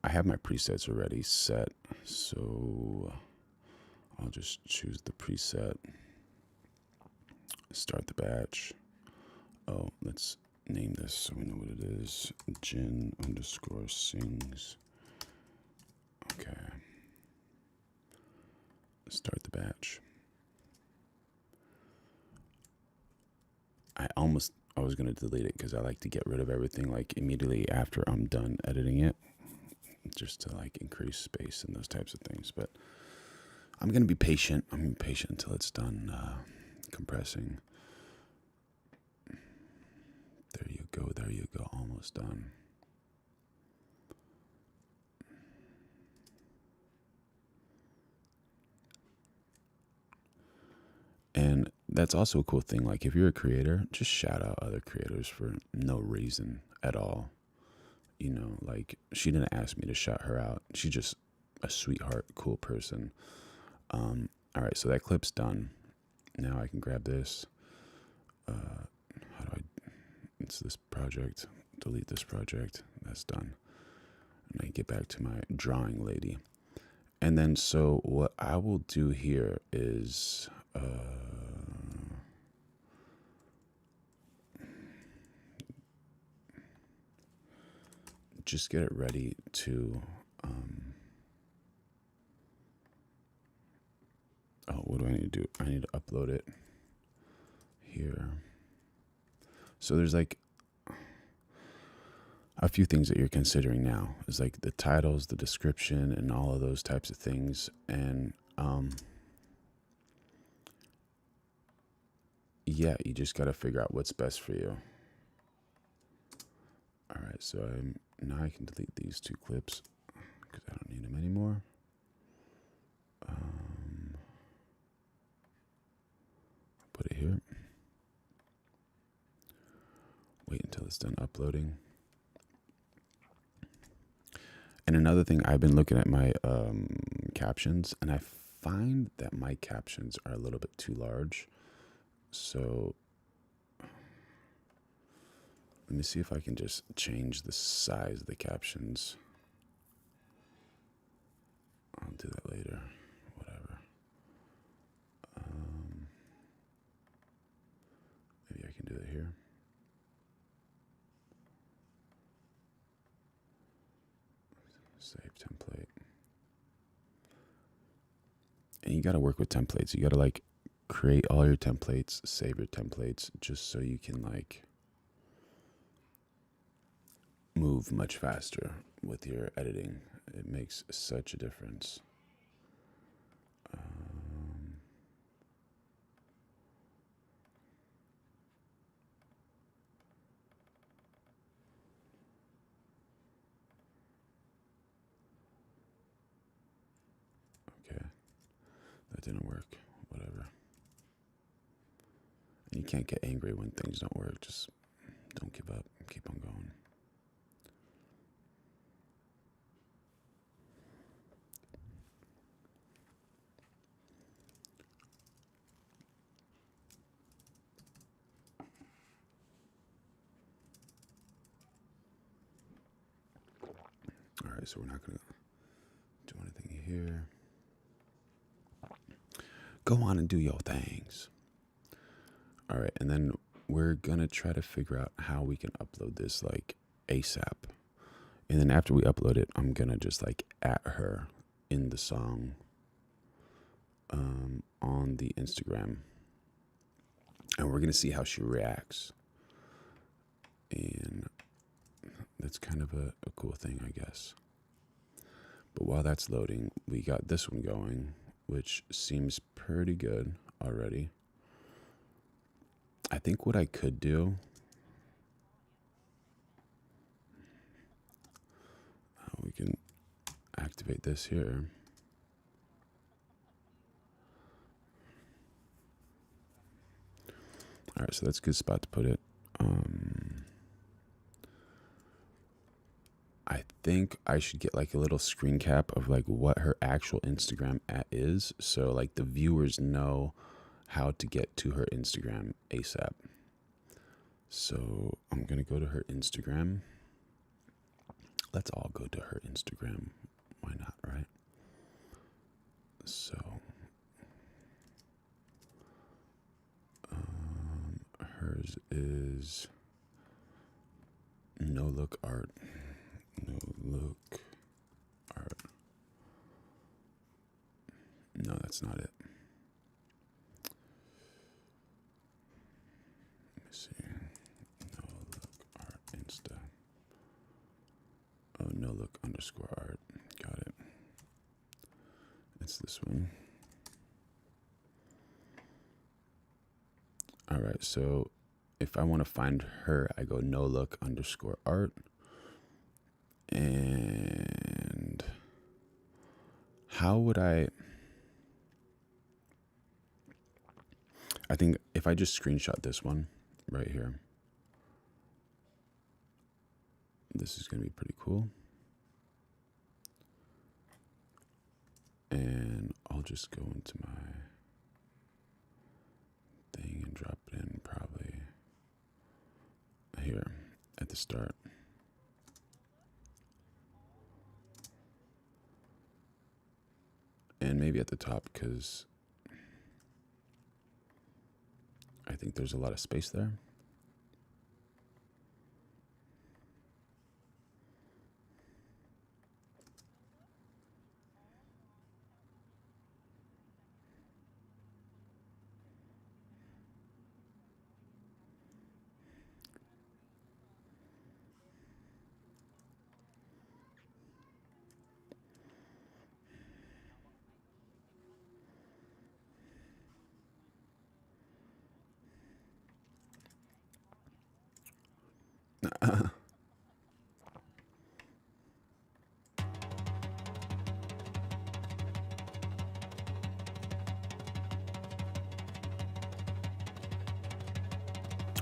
I have my presets already set, so I'll just choose the preset, start the batch. Oh, let's name this so we know what it is. Jin underscore sings. Okay. Start the batch. I was going to delete it because I like to get rid of everything like immediately after I'm done editing it, just to like increase space and those types of things. But I'm going to be patient. I'm going to be patient until it's done compressing. There you go. There you go. Almost done. And that's also a cool thing. Like if you're a creator, just shout out other creators for no reason at all. You know, like she didn't ask me to shout her out. She's just a sweetheart, cool person. All right, so that clip's done. Now I can grab this. How do I? It's this project. Delete this project. That's done. And I get back to my drawing lady. And then so what I will do here is just get it ready to oh, what do I need to do? I need to upload it here. So there's like a few things that you're considering now. Is like the titles, the description, and all of those types of things. And yeah, you just got to figure out what's best for you. All right, so now I can delete these two clips because I don't need them anymore. Put it here. Wait until it's done uploading. And another thing, I've been looking at my captions, and I find that my captions are a little bit too large. So let me see if I can just change the size of the captions. I'll do that later. Whatever. Maybe I can do it here. Save template. And you got to work with templates. You got to like create all your templates, save your templates, just so you can like move much faster with your editing. It makes such a difference. Okay, that didn't work. Whatever. And you can't get angry when things don't work. Just don't give up. Keep on going. right, so we're not gonna do anything here. Go on and do your things. All right, and then we're gonna try to figure out how we can upload this like ASAP. And then after we upload it, I'm gonna just like at her in the song on the Instagram. And we're gonna see how she reacts. And that's kind of a cool thing, I guess. But while that's loading, we got this one going, which seems pretty good already. I think what I could do, we can activate this here. All right, so that's a good spot to put it. I think I should get like a little screen cap of like what her actual Instagram at is, so like the viewers know how to get to her Instagram ASAP. So I'm gonna go to her Instagram. Let's all go to her Instagram. Why not, right? So hers is No Look Art. No Look Art. No, that's not it. Let me see. No Look Art Insta. Oh, No Look _art. Got it. It's this one. All right, so if I want to find her, I go No Look _art. And how would I think if I just screenshot this one right here, this is going to be pretty cool. And I'll just go into my thing and drop it in probably here at the start. And maybe at the top, because I think there's a lot of space there.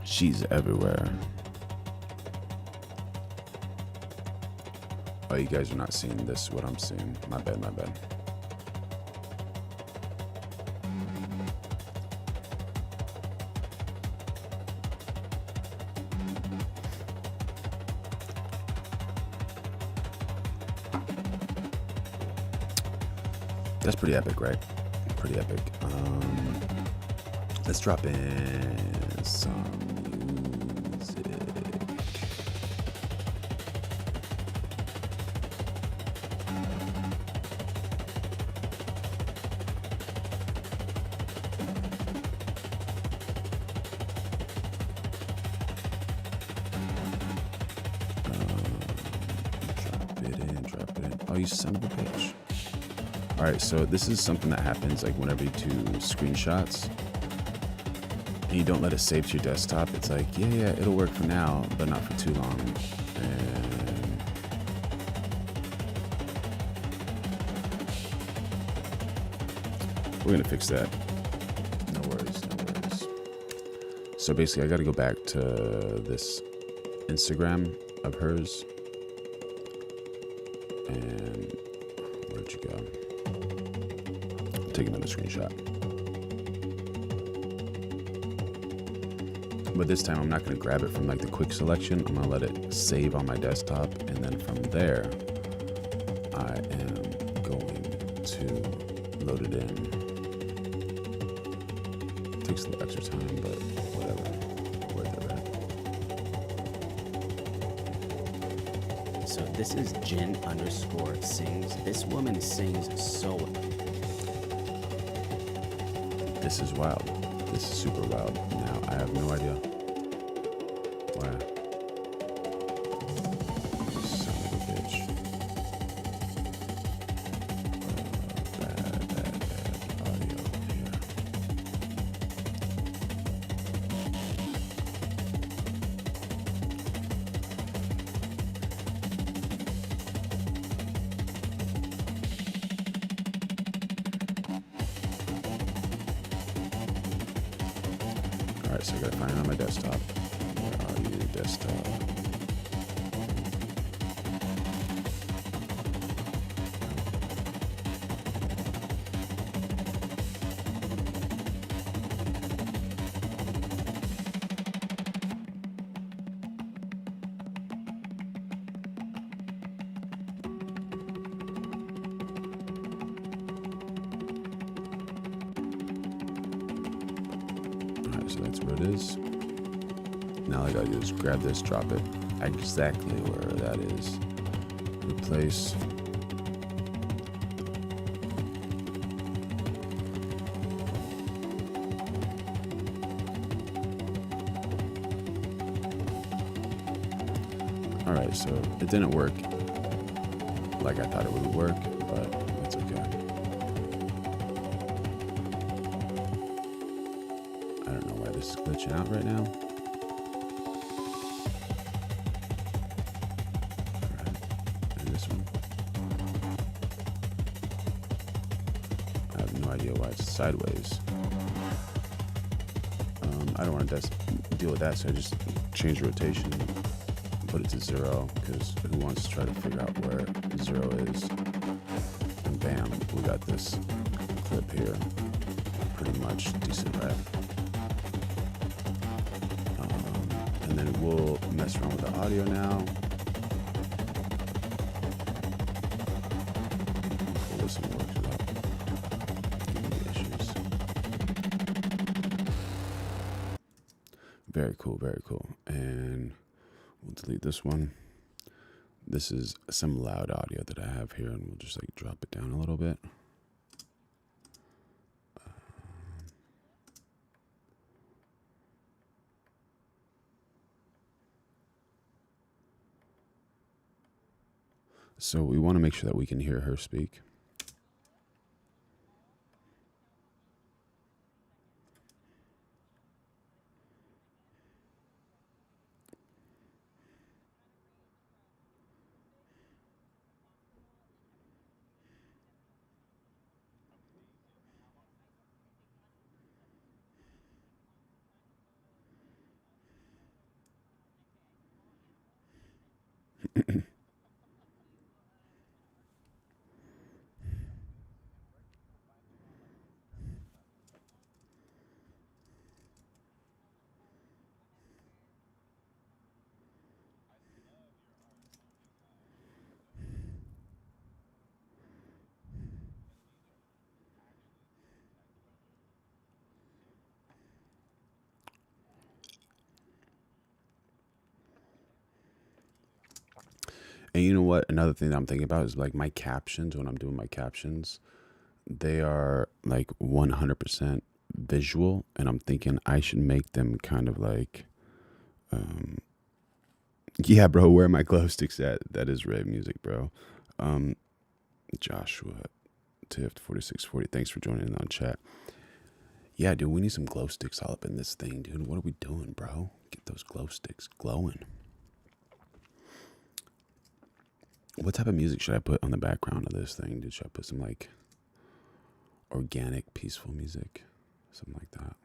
She's everywhere. Oh, you guys are not seeing this, what I'm seeing. My bad, my bad. That's pretty epic, right? Pretty epic. Let's drop in some music. Drop it in. Oh, you son of a bitch. All right, so this is something that happens like whenever you do screenshots and you don't let it save to your desktop. It's like, yeah, it'll work for now, but not for too long. And we're gonna fix that. No worries, no worries. So basically, I gotta go back to this Instagram of hers. And where'd you go? Take another screenshot. But this time I'm not going to grab it from like the quick selection. I'm going to let it save on my desktop, and then from there I am going to load it in. It takes a little extra time, but whatever. Worth it, right? So this is Jen_sings. This woman sings so. This is wild. This is super wild. Now, I have no idea why. Son of a bitch. Bad audio here. Alright, so I gotta find it on my desktop. Where are you, desktop? Alright, so that's where it is. Now all I gotta do is grab this, drop it exactly where that is. Replace. Alright, so it didn't work like I thought it would work, but it's okay. I don't know why this is glitching out right now. Alright, and this one. I have no idea why it's sideways. I don't want to deal with that, so I just change rotation, put it to 0, because who wants to try to figure out where 0 is? And bam, we got this clip here. Pretty much decent, right? And then we'll mess around with the audio now. Hopefully this one works without any issues. Very cool, very cool. And we'll delete this one. This is some loud audio that I have here, and we'll just like drop it down a little bit. So we want to make sure that we can hear her speak. And you know what? Another thing that I'm thinking about is like my captions. When I'm doing my captions, they are like 100% visual, and I'm thinking I should make them kind of like, yeah, bro, where are my glow sticks at? That is rave music, bro. Joshua Tift 4640, thanks for joining in on chat. Yeah, dude, we need some glow sticks all up in this thing, dude. What are we doing, bro? Get those glow sticks glowing. What type of music should I put on the background of this thing? Dude, should I put some like organic, peaceful music? Something like that.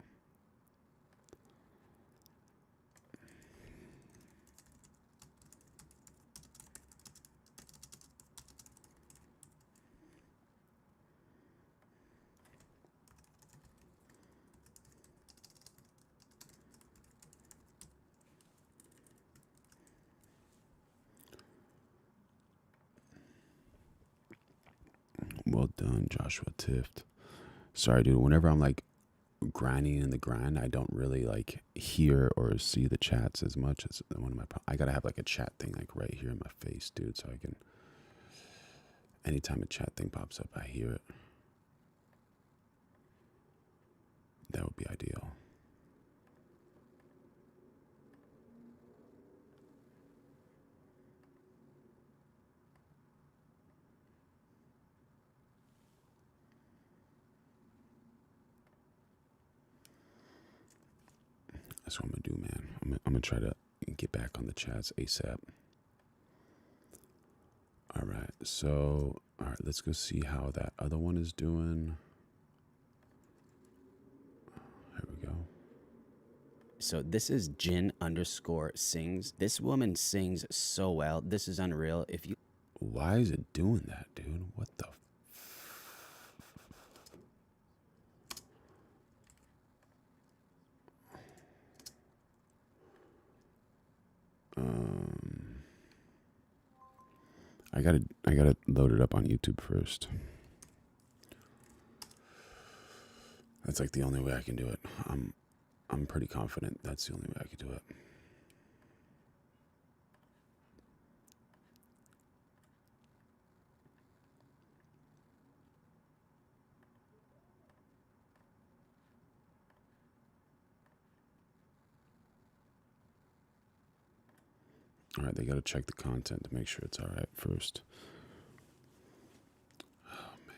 Well done, Joshua Tift. Sorry, dude. Whenever I'm like grinding in the grind, I don't really like hear or see the chats as much. It's one of my. I gotta have like a chat thing like right here in my face, dude, so I can. Anytime a chat thing pops up, I hear it. That would be ideal. That's what I'm gonna do, man. I'm gonna try to get back on the chats ASAP. All right, so let's go see how that other one is doing. Here we go. So this is Jin_sings. This woman sings so well. This is unreal. If you Why is it doing that, dude? What the I gotta load it up on YouTube first. That's like the only way I can do it. I'm pretty confident that's the only way I could do it. All right, they got to check the content to make sure it's all right first. Oh, man.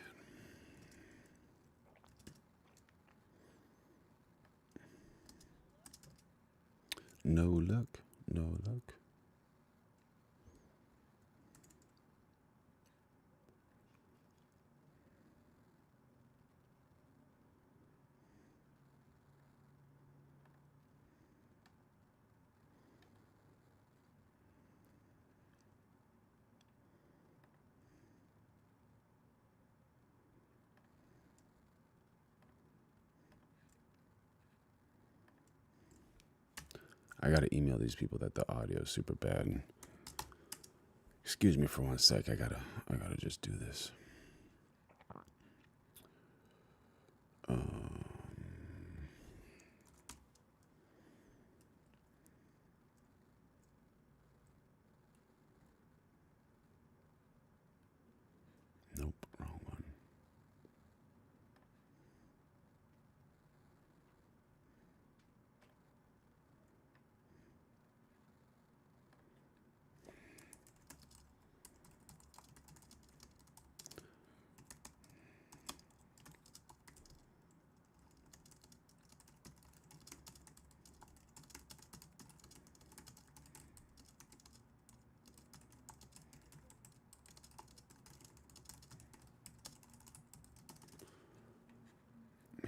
No luck, no luck. I gotta email these people that the audio is super bad. And excuse me for 1 sec. I gotta just do this. Nope, wrong one.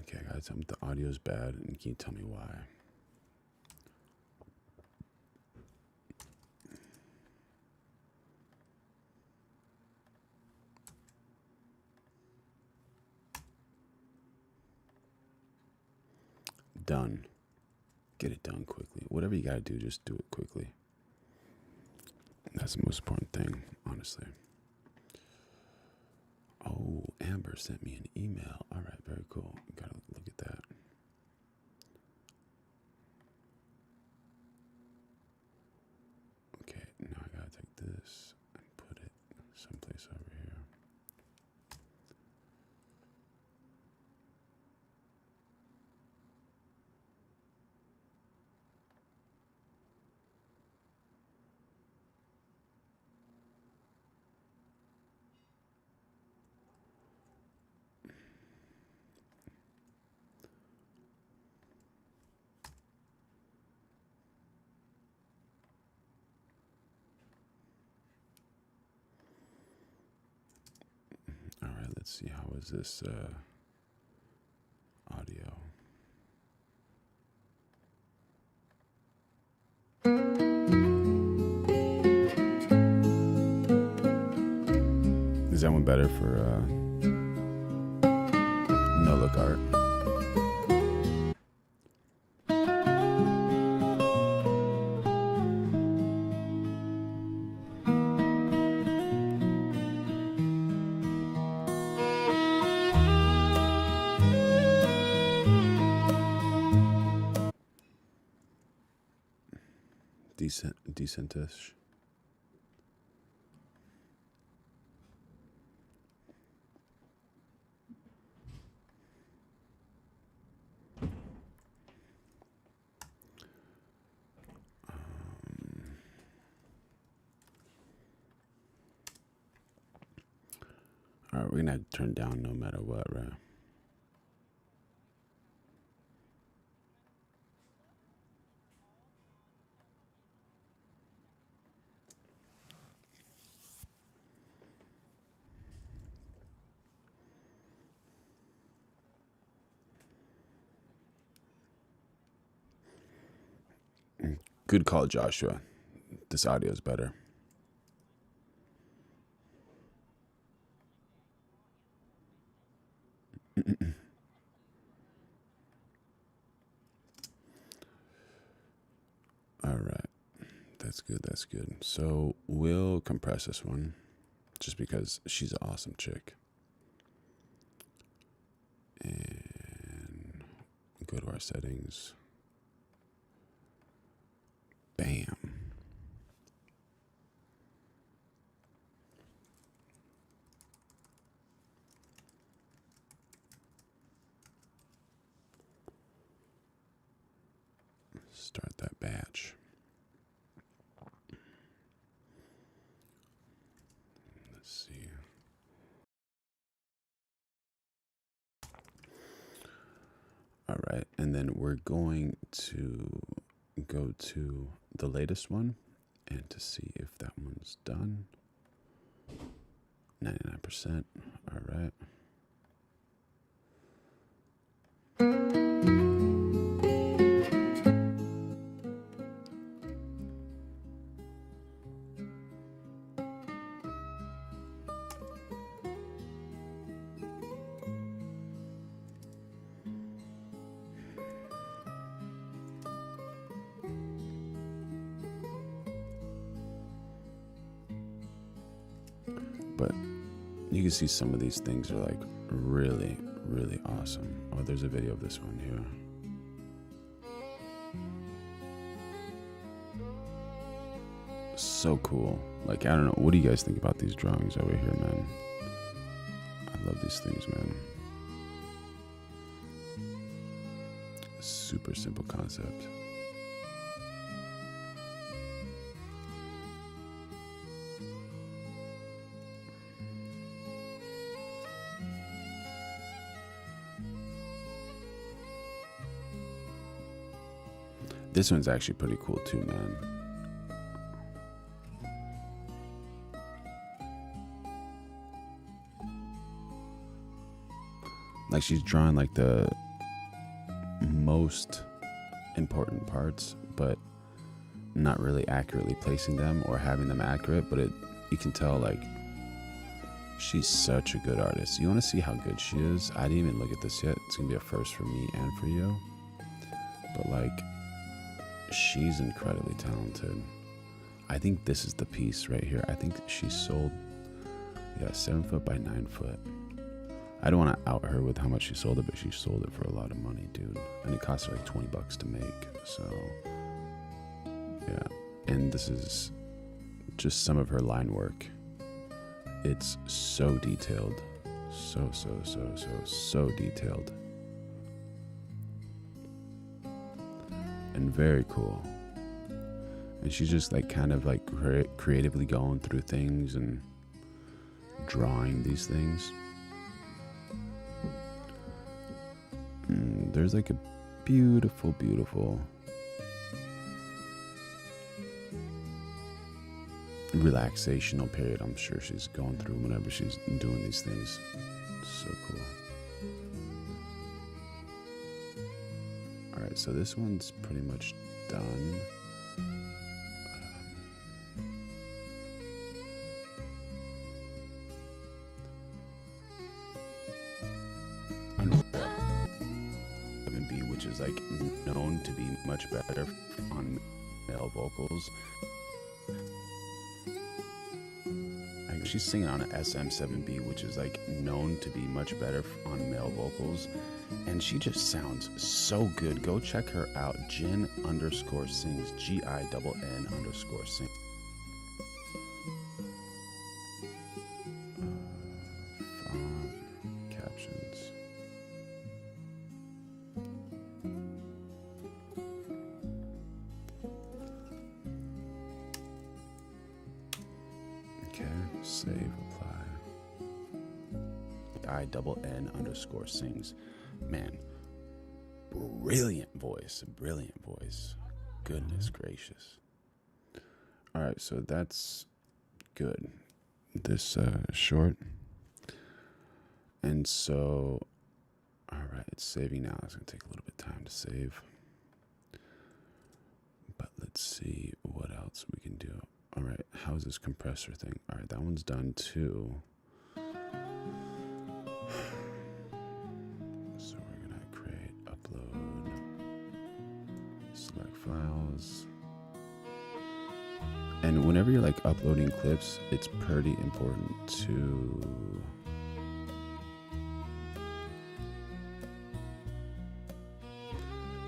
Okay, guys, the audio's bad, and can you tell me why? Done. Get it done quickly. Whatever you gotta do, just do it quickly. That's the most important thing, honestly. Oh, Amber sent me an email. All right, very cool. Gotta look at that. Okay, now I gotta take this and put it someplace over here. All right, let's see. How is this audio? Is that one better for no look art? decentish. All right, we're gonna have to turn down no matter what, right? Good call, Joshua. This audio is better. All right. That's good. That's good. So we'll compress this one just because she's an awesome chick. And go to our settings. Bam. Start that batch. Let's see. All right, and then we're going to go to the latest one and to see if that one's done. 99%. All right. But you can see some of these things are like really, really awesome. Oh, there's a video of this one here. So cool. Like, I don't know. What do you guys think about these drawings over here, man? I love these things, man. Super simple concept. This one's actually pretty cool too, man. Like, she's drawing like the most important parts, but not really accurately placing them or having them accurate, but you can tell like she's such a good artist. You want to see how good she is? I didn't even look at this yet. It's gonna be a first for me and for you. But like, she's incredibly talented. I think this is the piece right here. I think she sold, 7 foot by 9 foot. I don't want to out her with how much she sold it, but she sold it for a lot of money, dude. And it cost her like $20 to make. So, yeah. And this is just some of her line work. It's so detailed. So detailed. And very cool. And she's just like kind of like creatively going through things and drawing these things. There's like a beautiful relaxational period I'm sure she's going through whenever she's doing these things. So cool. Alright, so this one's pretty much done. Which is like known to be much better on male vocals. I can she's singing on an SM7B, which is like known to be much better on male vocals, and she just sounds so good. Go check her out. Jin_sings, GINN_sing. Font, captions. Okay, save, apply. INN_sings. Man, brilliant voice, brilliant voice. Goodness gracious. All right, so that's good. This short. And so, all right, it's saving now. It's gonna take a little bit of time to save. But let's see what else we can do. All right, how's this compressor thing? All right, that one's done too. So we're gonna create, upload, select files. And whenever you're like uploading clips, it's pretty important to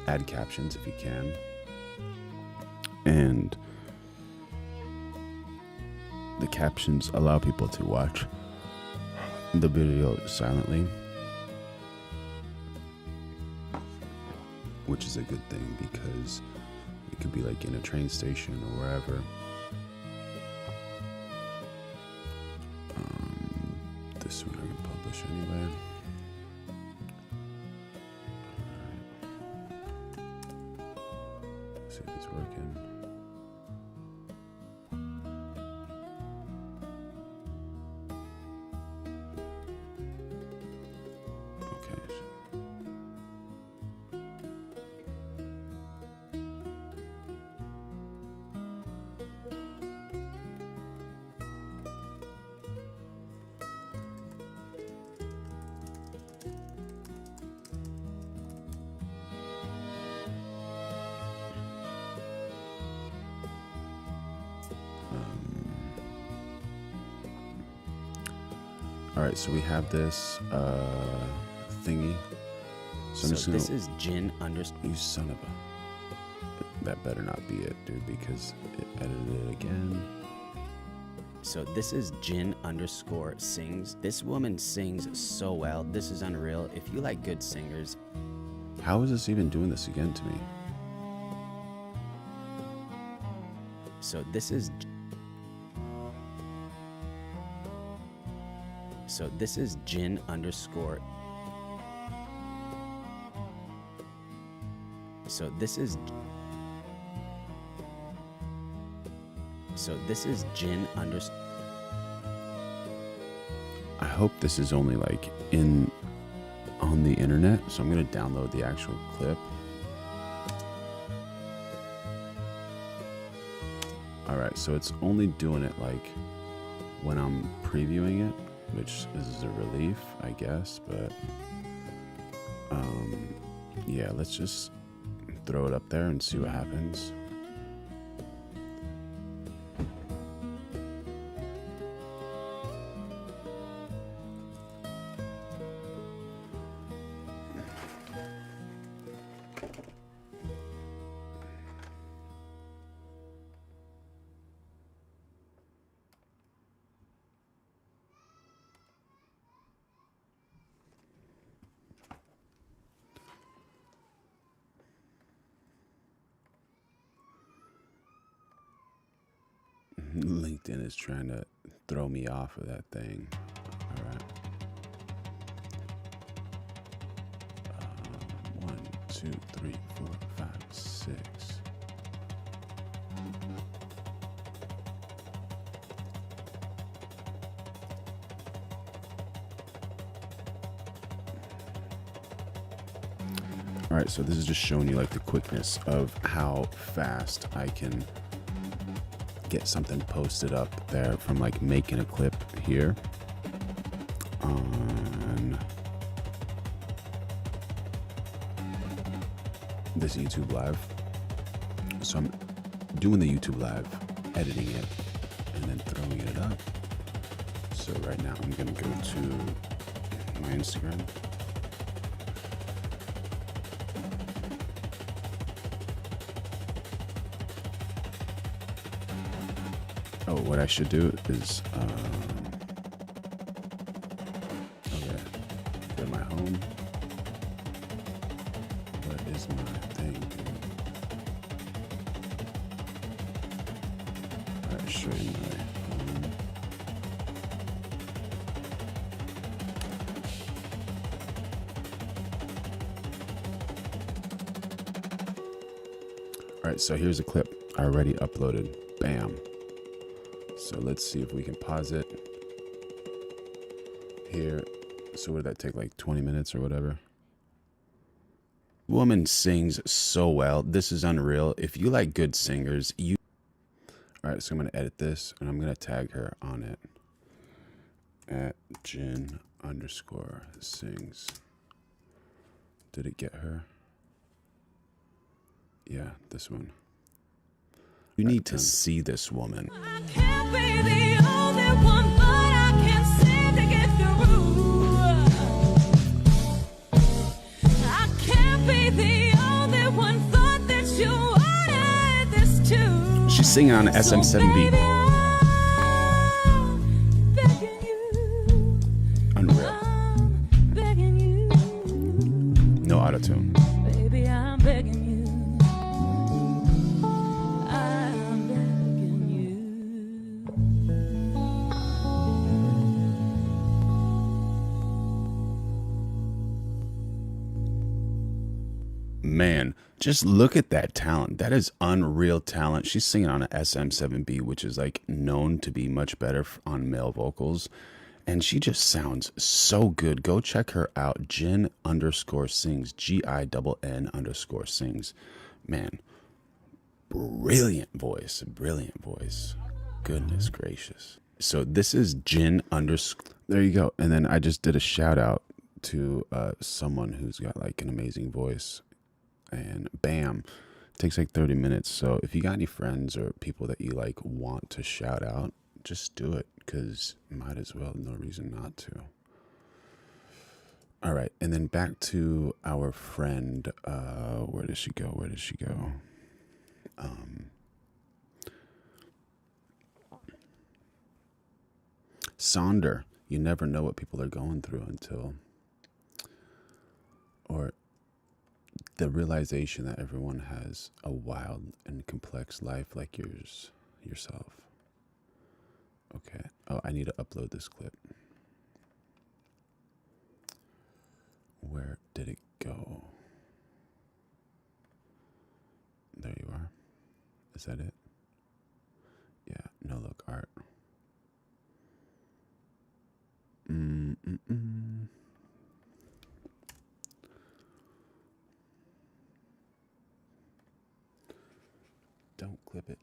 add captions if you can. And the captions allow people to watch the video silently, which is a good thing because it could be like in a train station or wherever. This one I can publish anyway. Alright. See if it's working. All right, so we have this thingy. So I'm just gonna, this is Jin You son of a. That better not be it, dude, because it edited it again. So this is Jin_sings. This woman sings so well. This is unreal. If you like good singers. How is this even doing this again to me? So this is. So this is Jin_. So this is. So this is Jin_. I hope this is only like on the internet, so I'm gonna download the actual clip. All right, so it's only doing it like when I'm previewing it, which is a relief, I guess, but yeah, let's just throw it up there and see what happens. LinkedIn is trying to throw me off of that thing. All right. 1, 2, 3, 4, 5, 6. All right, so this is just showing you like the quickness of how fast I can get something posted up there from like making a clip here on this YouTube live. So I'm doing the YouTube live, editing it, and then throwing it up. So right now I'm gonna go to my Instagram. Oh, what I should do is, okay, go to my home. What is my thing? Alright, show you my home. Alright, so here's a clip I already uploaded. Bam. So let's see if we can pause it here. So would that take like 20 minutes or whatever? Woman sings so well. This is unreal. If you like good singers, you... Alright, so I'm going to edit this and I'm going to tag her on it. At Jen_sings. Did it get her? Yeah, this one. You need to see this woman. Can't be the only one, but I can't seem to get through. I can't be the only one, thought that you wanted this too. She's singing on an SM7B. Unreal. No auto-tune. Baby, I'm begging you. Man, just look at that talent. That is unreal talent. She's singing on an SM7B, which is like known to be much better on male vocals. And she just sounds so good. Go check her out. Jen_sings. GINN_sings. Man, brilliant voice. Brilliant voice. Goodness gracious. So this is Jen_. There you go. And then I just did a shout out to someone who's got like an amazing voice. And bam, it takes like 30 minutes. So if you got any friends or people that you like want to shout out, just do it, because might as well. No reason not to. All right, and then back to our friend. Where did she go? Where did she go? Sonder. You never know what people are going through until, or the realization that everyone has a wild and complex life like yourself. Okay. Oh, I need to upload this clip. Where did it go? There you are. Is that it? Yeah. No look art. Don't clip it.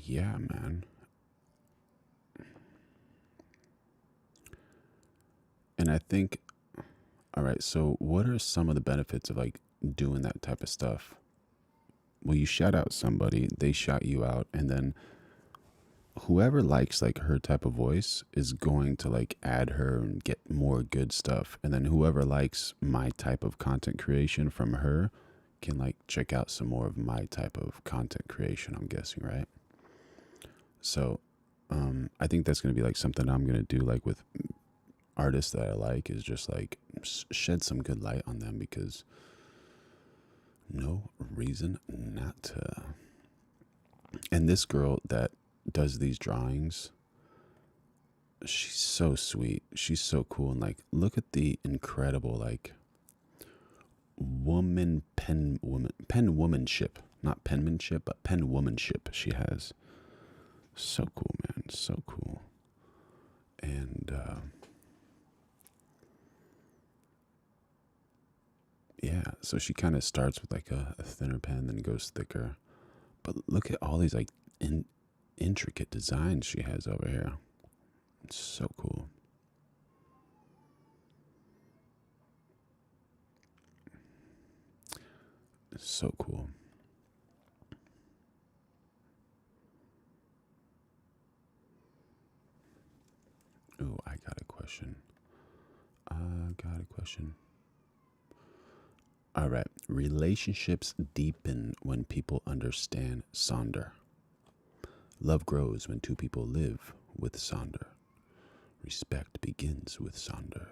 Yeah, man. And I think, all right, so what are some of the benefits of like doing that type of stuff? Well, you shout out somebody, they shout you out, and then whoever likes like her type of voice is going to like add her and get more good stuff. And then whoever likes my type of content creation from her can like check out some more of my type of content creation, I'm guessing, right? So I think that's going to be like something I'm going to do like with artists that I like, is just like shed some good light on them, because no reason not to. And this girl that does these drawings, she's so sweet, she's so cool, and like look at the incredible like penwomanship, not penmanship, but penwomanship she has. So cool, man, so cool. And yeah, so she kind of starts with like a thinner pen, then goes thicker, but look at all these like intricate designs she has over here. It's so cool. It's so cool. question. All right. Relationships deepen when people understand Sonder. Love grows when two people live with Sonder. Respect begins with Sonder.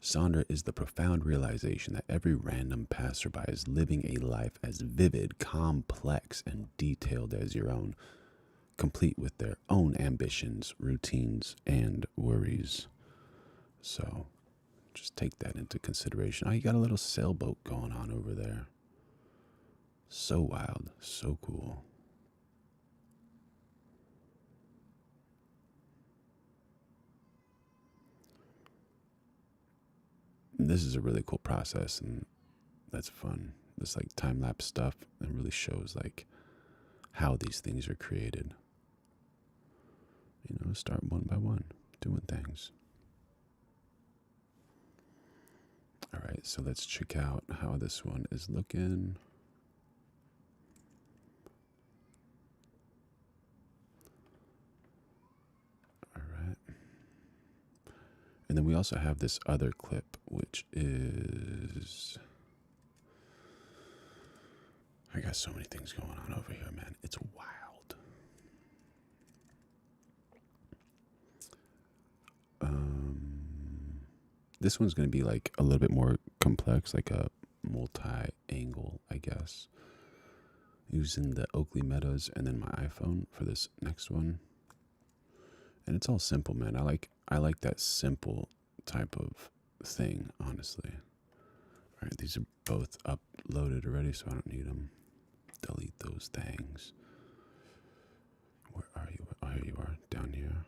Sonder is the profound realization that every random passerby is living a life as vivid, complex, and detailed as your own, complete with their own ambitions, routines, and worries. So just take that into consideration. Oh, you got a little sailboat going on over there. So wild, so cool. This is a really cool process, and that's fun. This like time-lapse stuff, it really shows like how these things are created. You know, start one by one, doing things. All right, so let's check out how this one is looking. All right. And then we also have this other clip, which is... I got so many things going on over here, man. It's wild. This one's going to be like a little bit more complex, like a multi-angle, I guess. Using the Oakley Meadows and then my iPhone for this next one. And it's all simple, man. I like that simple type of thing, honestly. All right, these are both uploaded already, so I don't need them. Delete those things. Where are you? Oh, here you are, down here.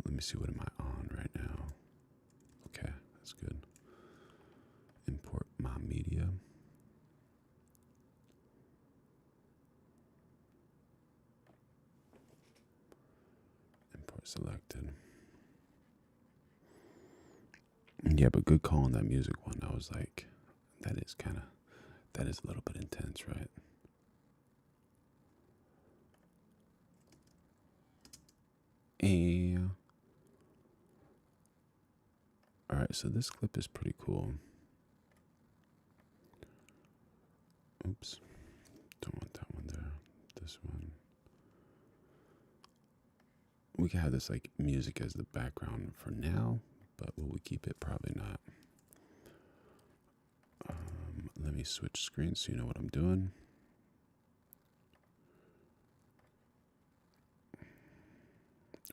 Let me see, what am I on right now? Okay, that's good. Import my media. Import selected. Yeah, but good call on that music one. I was like, that is a little bit intense, right? And all right, so this clip is pretty cool. Oops, don't want that one there. This one. We can have this like music as the background for now, but will we keep it? Probably not. Let me switch screens so you know what I'm doing.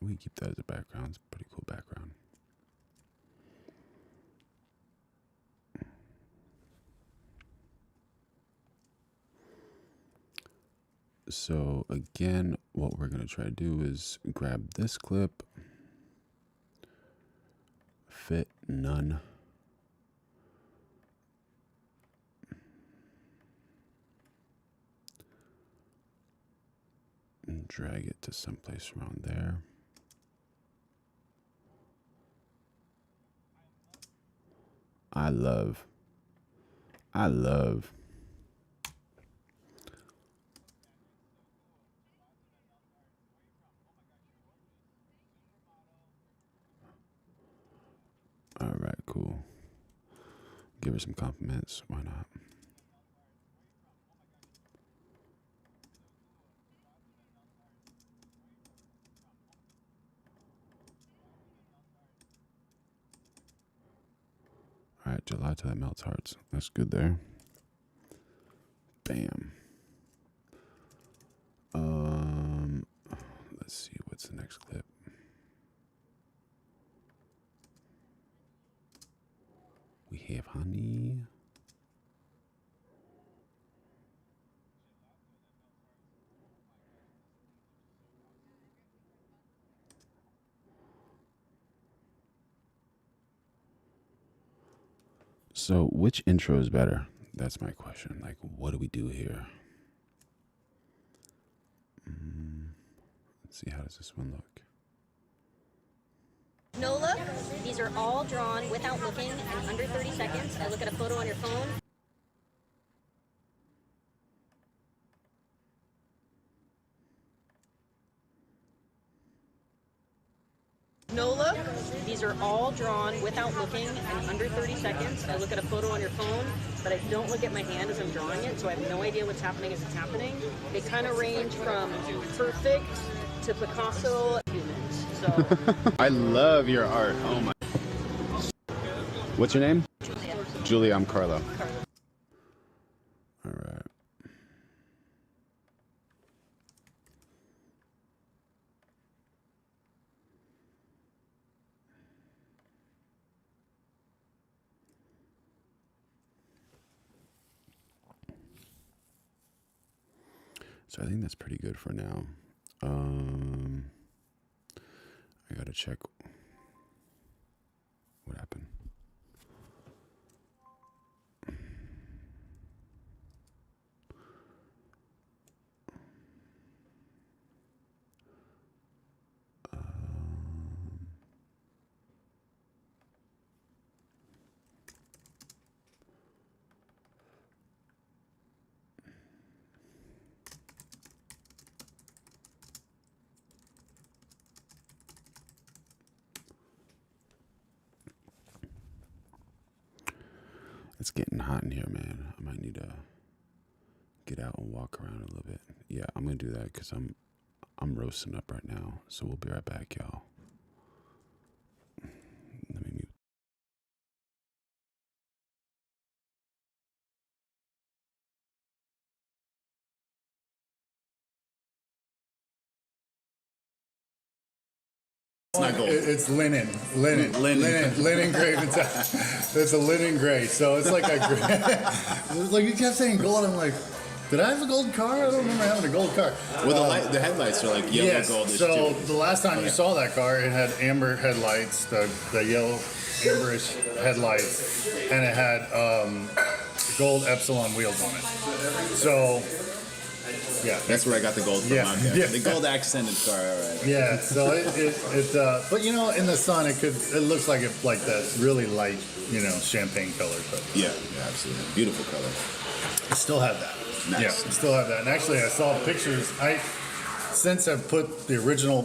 We can keep that as a background. It's a pretty cool background. So again, what we're going to try to do is grab this clip, fit none, and drag it to someplace around there. I love. All right, cool. Give her some compliments. Why not? All right, July till that melts hearts. That's good there. Bam. Let's see, what's the next clip? We have honey. So, which intro is better? That's my question. Like, what do we do here? Let's see, how does this one look? No look. These are all drawn without looking in under 30 seconds. I look at a photo on your phone. No look? These are all drawn without looking in under 30 seconds. I look at a photo on your phone, but I don't look at my hand as I'm drawing it, so I have no idea what's happening as it's happening. They kind of range from perfect to Picasso humans. So I love your art. Oh my. What's your name? Julia, I'm Carlo. All right. So I think that's pretty good for now. I gotta check what happened. It's getting hot in here, man. I might need to get out and walk around a little bit. Yeah, I'm gonna do that because I'm roasting up right now. So we'll be right back, y'all. Let me mute. It's not gold. It's linen gray. It's a linen gray. So it's like a gray. It's like you kept saying gold. I'm like, did I have a gold car? I don't remember having a gold car. Well, the headlights are like yellow goldish so too. the last time you saw that car, it had amber headlights, the yellow amberish headlights, and it had gold Epsilon wheels on it. So. Yeah, that's where I got the gold from. Yeah. Okay. Yeah. The gold accented car. All right. Yeah, so but you know, in the sun, it looks like that really light, you know, champagne color. But yeah, absolutely beautiful color. I still have that. Nice. Yeah, I still have that. And actually, I saw pictures. Since I've put the original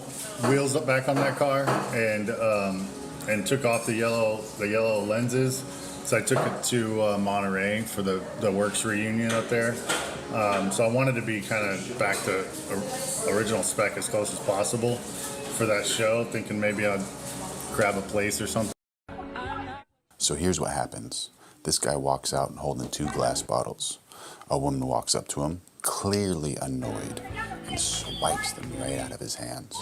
wheels up back on that car and took off the yellow lenses. So I took it to Monterey for the Works reunion up there. So I wanted to be kind of back to original spec as close as possible for that show, thinking maybe I'd grab a place or something. So here's what happens. This guy walks out holding 2 glass bottles. A woman walks up to him, clearly annoyed, and swipes them right out of his hands.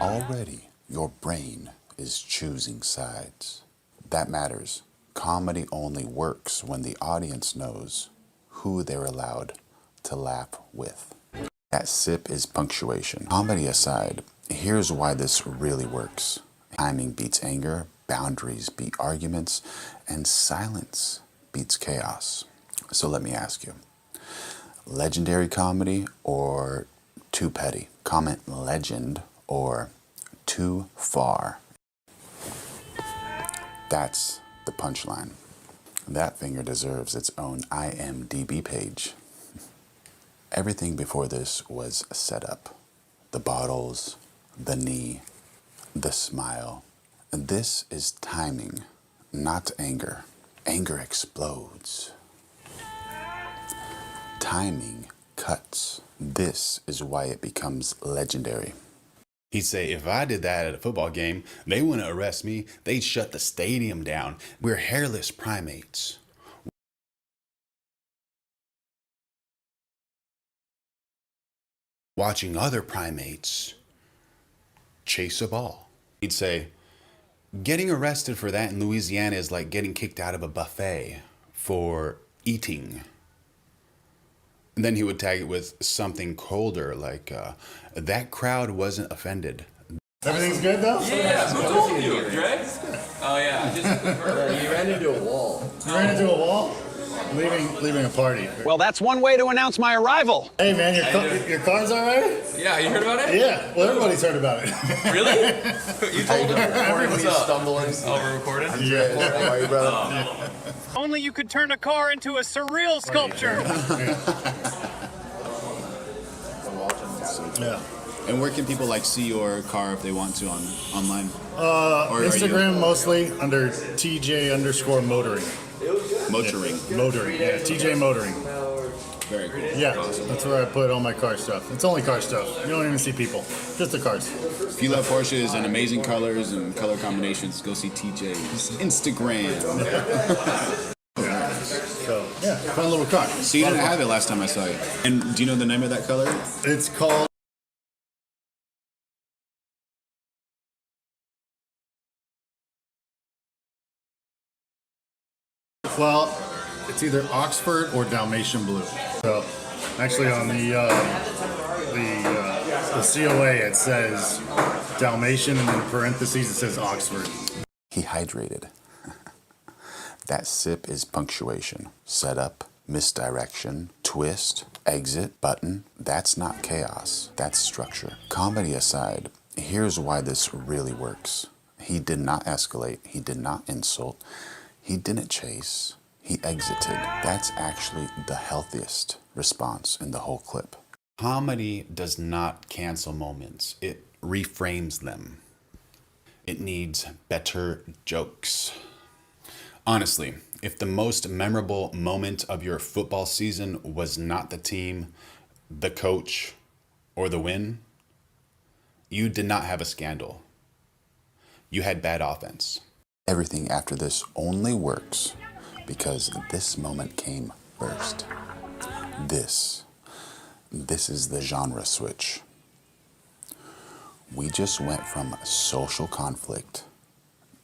Already, your brain is choosing sides. That matters. Comedy only works when the audience knows who they're allowed to laugh with. That sip is punctuation. Comedy aside, here's why this really works. Timing beats anger, boundaries beat arguments, and silence beats chaos. So let me ask you, legendary comedy or too petty? Comment legend or too far. That's the punchline. That finger deserves its own IMDb page. Everything before this was set up. The bottles, the knee, the smile. This is timing, not anger. Anger explodes. Timing cuts. This is why it becomes legendary. He'd say, if I did that at a football game, they wouldn't arrest me. They'd shut the stadium down. We're hairless primates. Watching other primates chase a ball. He'd say, getting arrested for that in Louisiana is like getting kicked out of a buffet for eating. And then he would tag it with something colder, like, that crowd wasn't offended. Everything's good though? Yeah, who told you, Dre? Oh yeah, you ran into a wall. You ran into a wall? Leaving a party. Well, that's one way to announce my arrival. Hey man, your car's all right? Yeah, you heard about it? Yeah, well everybody's heard about it. Really? You told them? What's up? Stumbling. Oh, we're recording? Yeah. How are you, brother? Only you could turn a car into a surreal sculpture. Yeah. And where can people like see your car if they want to online? Instagram mostly under TJ_motoring. Motoring. Yeah, motoring. Yeah, TJ Motoring. Very cool. Yeah, Awesome. that's where I put all my car stuff. It's only car stuff. You don't even see people. Just the cars. If you love Porsches and amazing colors and color combinations, go see TJ's Instagram. So, yeah, fun little car. So you didn't have it last time I saw you. And do you know the name of that color? It's called... Well, it's either Oxford or Dalmatian blue. So, actually, on the COA it says Dalmatian, and in parentheses it says Oxford. He hydrated. That sip is punctuation. Setup, misdirection, twist, exit, button. That's not chaos. That's structure. Comedy aside, here's why this really works. He did not escalate. He did not insult. He didn't chase. He exited. That's actually the healthiest response in the whole clip. Comedy does not cancel moments. It reframes them. It needs better jokes. Honestly, if the most memorable moment of your football season was not the team, the coach, or the win, you did not have a scandal. You had bad offense. Everything after this only works because this moment came first. This is the genre switch. We just went from social conflict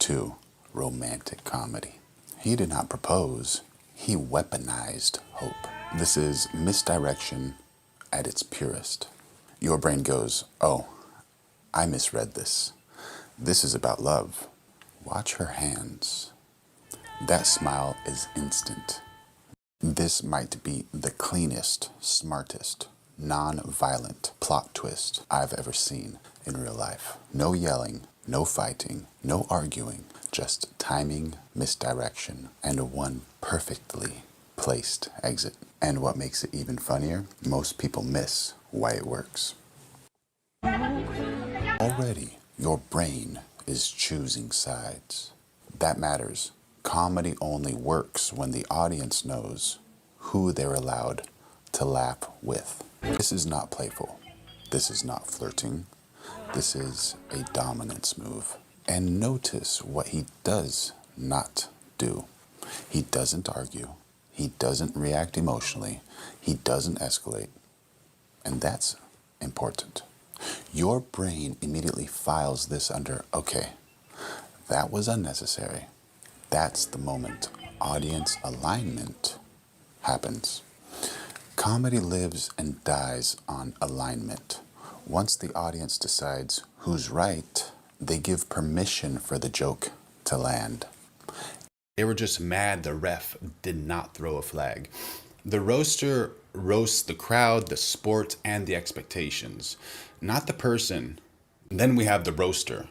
to romantic comedy. He did not propose, he weaponized hope. This is misdirection at its purest. Your brain goes, oh, I misread this. This is about love. Watch her hands. That smile is instant. This might be the cleanest, smartest, non-violent plot twist I've ever seen in real life. No yelling, no fighting, no arguing, just timing, misdirection, and one perfectly placed exit. And what makes it even funnier, most people miss why it works. Already, your brain is choosing sides. That matters. Comedy only works when the audience knows who they're allowed to laugh with. This is not playful. This is not flirting. This is a dominance move. And notice what he does not do. He doesn't argue. He doesn't react emotionally. He doesn't escalate. And that's important. Your brain immediately files this under, okay, that was unnecessary. That's the moment audience alignment happens. Comedy lives and dies on alignment. Once the audience decides who's right, they give permission for the joke to land. They were just mad the ref did not throw a flag. The roaster roasts the crowd, the sport, and the expectations, not the person. Then we have the roaster.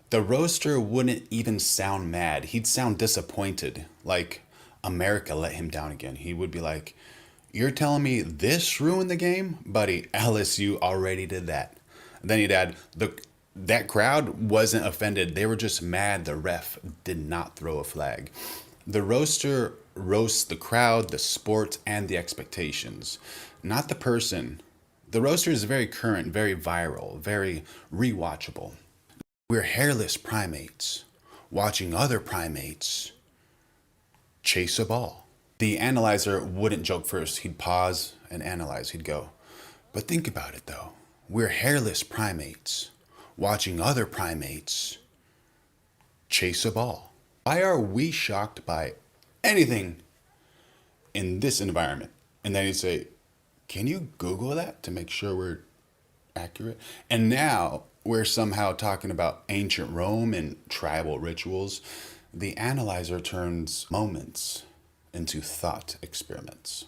The roaster wouldn't even sound mad. He'd sound disappointed, like America let him down again. He would be like, you're telling me this ruined the game? Buddy, LSU already did that. Then he'd add, that crowd wasn't offended. They were just mad the ref did not throw a flag. The roaster roasts the crowd, the sport, and the expectations, not the person. The roaster is very current, very viral, very rewatchable. We're hairless primates watching other primates chase a ball. The analyzer wouldn't joke first. He'd pause and analyze. He'd go, but think about it though. We're hairless primates watching other primates chase a ball. Why are we shocked by anything in this environment? And then he'd say, can you Google that to make sure we're accurate? And now we're somehow talking about ancient Rome and tribal rituals. The analyzer turns moments into thought experiments.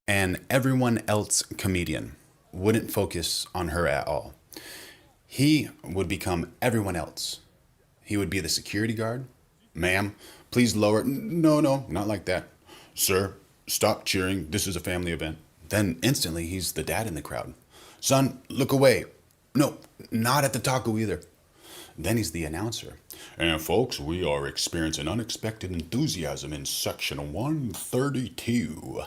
And everyone else comedian wouldn't focus on her at all. He would become everyone else. He would be the security guard. Ma'am, please lower. No, not like that. Sir, stop cheering. This is a family event. Then instantly he's the dad in the crowd. Son, look away. No, not at the taco either. Then he's the announcer. And folks, we are experiencing unexpected enthusiasm in section 132.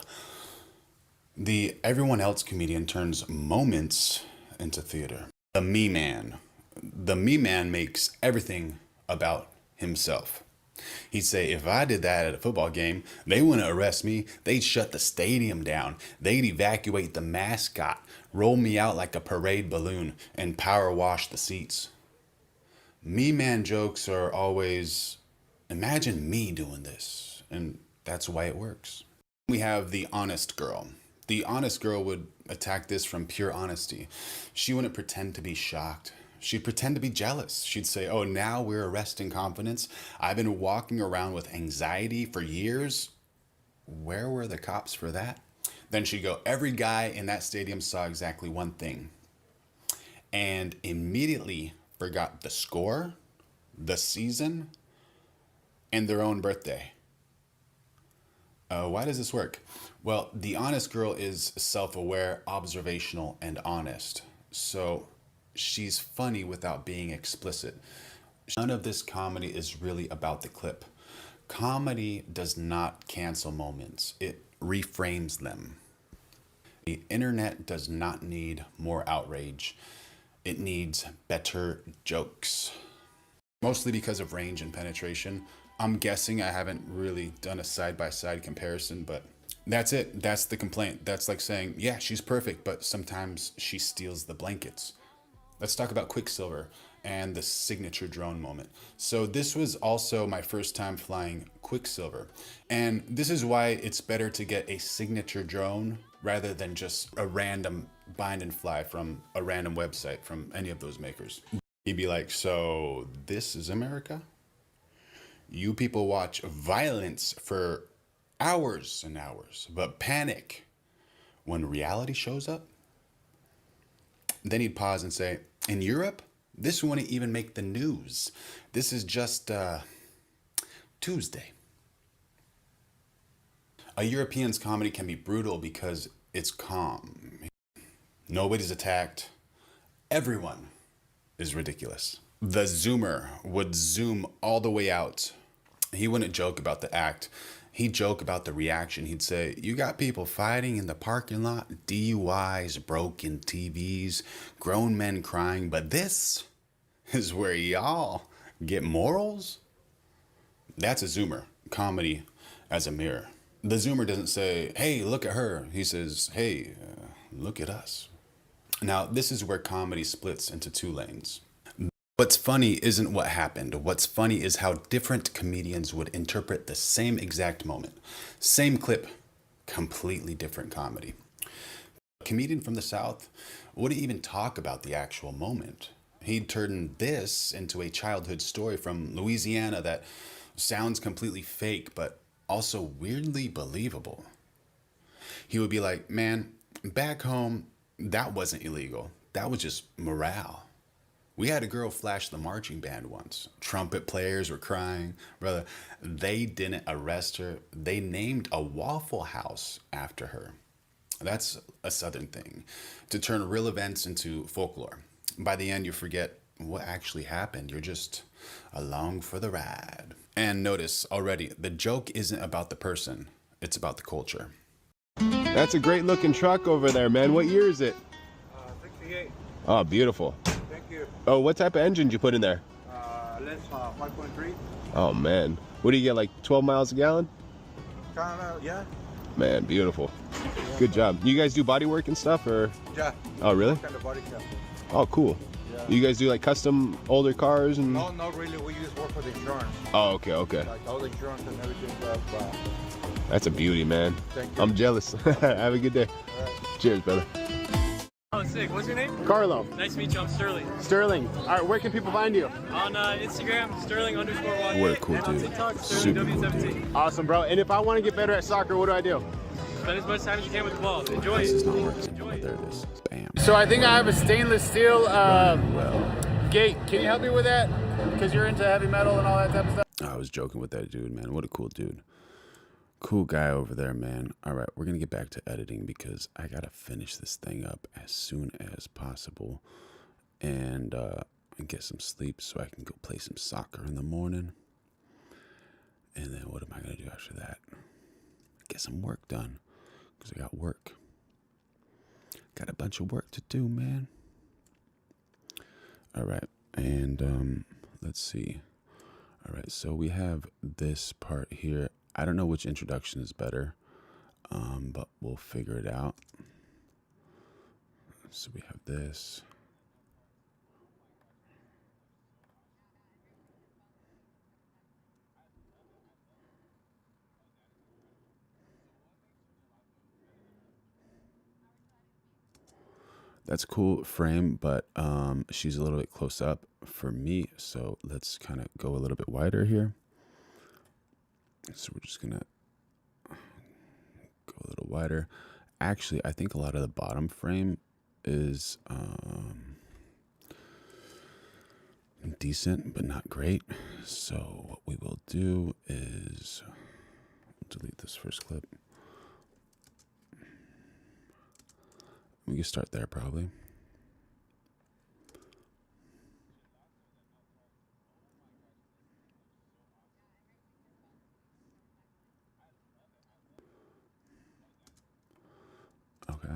The everyone else comedian turns moments into theater. The me man. The me man makes everything about himself. He'd say, if I did that at a football game, they wouldn't arrest me. They'd shut the stadium down. They'd evacuate the mascot, roll me out like a parade balloon, and power wash the seats. Me man jokes are always, imagine me doing this. And that's why it works. We have the honest girl. The honest girl would attack this from pure honesty. She wouldn't pretend to be shocked. She'd pretend to be jealous. She'd say, oh, now we're arresting confidence. I've been walking around with anxiety for years. Where were the cops for that? Then she'd go, every guy in that stadium saw exactly one thing and immediately forgot the score, the season, and their own birthday. Why does this work? Well, the honest girl is self-aware, observational, and honest. So she's funny without being explicit. None of this comedy is really about the clip. Comedy does not cancel moments. It reframes them. The internet does not need more outrage. It needs better jokes. Mostly because of range and penetration. I'm guessing I haven't really done a side-by-side comparison, but that's it. That's the complaint. That's like saying, yeah, she's perfect, but sometimes she steals the blankets. Let's talk about Quicksilver and the signature drone moment. So this was also my first time flying Quicksilver. And this is why it's better to get a signature drone rather than just a random bind and fly from a random website from any of those makers. He'd be like, so this is America? You people watch violence for hours and hours, but panic when reality shows up? Then he'd pause and say, in Europe, this wouldn't even make the news. This is just Tuesday. A European's comedy can be brutal because it's calm. Nobody's attacked. Everyone is ridiculous. The zoomer would zoom all the way out. He wouldn't joke about the act. He'd joke about the reaction. He'd say, you got people fighting in the parking lot, DUIs, broken TVs, grown men crying, but this is where y'all get morals? That's a zoomer, comedy as a mirror. The zoomer doesn't say, hey, look at her. He says, hey, look at us. Now, this is where comedy splits into two lanes. What's funny isn't what happened. What's funny is how different comedians would interpret the same exact moment. Same clip, completely different comedy. A comedian from the South wouldn't even talk about the actual moment. He'd turn this into a childhood story from Louisiana that sounds completely fake, but also weirdly believable. He would be like, man, back home, that wasn't illegal. That was just morale. We had a girl flash the marching band once. Trumpet players were crying. Brother, they didn't arrest her. They named a Waffle House after her. That's a Southern thing, to turn real events into folklore. By the end, you forget what actually happened. You're just along for the ride. And notice already, the joke isn't about the person. It's about the culture. That's a great looking truck over there, man. What year is it? 68. Oh, beautiful. Thank you. Oh, what type of engine did you put in there? Let's 5.3. Oh, man. What do you get, like 12 miles a gallon? Yeah. Man, beautiful. Good job. You guys do body work and stuff, or? Yeah. Oh, really? Kind of body shop. Oh, cool. Yeah. You guys do like custom older cars and? No, not really. We use work for the insurance. Oh, okay, okay. Like all the insurance and everything. That's a beauty, man. Thank you. I'm jealous. Have a good day. Cheers, brother. Oh, sick. What's your name? Carlo. Nice to meet you. I'm Sterling. Sterling. All right, where can people find you? On Instagram, Sterling_1. What a cool and on dude. TikTok, Super cool Sterling W17. Awesome, bro. And if I want to get better at soccer, what do I do? Spend as much time as you can with the ball. Enjoy This it. is not working. Oh, there it is. Bam. So I think I have a stainless steel gate. Can you help me with that? Because you're into heavy metal and all that type of stuff. I was joking with that dude, man. What a cool dude. Cool guy over there, man. All right, we're going to get back to editing because I got to finish this thing up as soon as possible. and get some sleep so I can go play some soccer in the morning. And then what am I going to do after that? Get some work done, because I got work. Got a bunch of work to do, man. All right, and let's see. All right, so we have this part here. I don't know which introduction is better, but we'll figure it out. So we have this. That's cool frame, but she's a little bit close up for me. So let's kind of go a little bit wider here. So we're just gonna go a little wider. Actually, I think a lot of the bottom frame is decent, but not great. So what we will do is delete this first clip. We can start there probably. Okay.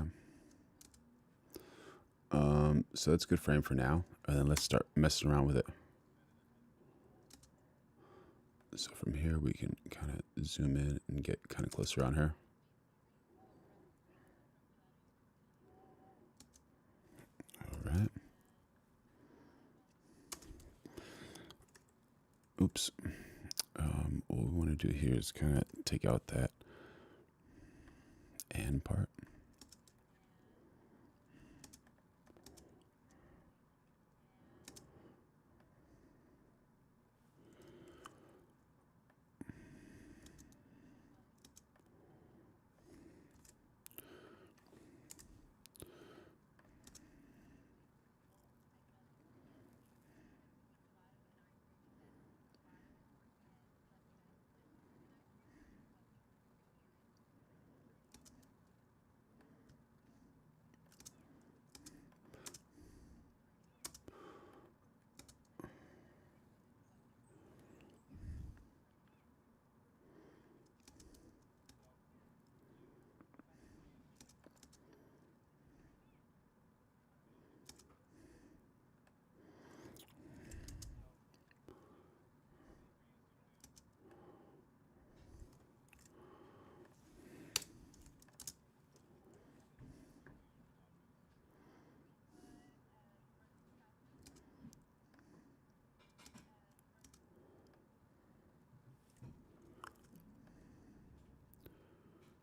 So that's a good frame for now. And then let's start messing around with it. So from here we can kind of zoom in and get kind of closer on her. All right. Oops. What we want to do here is kind of take out that and part.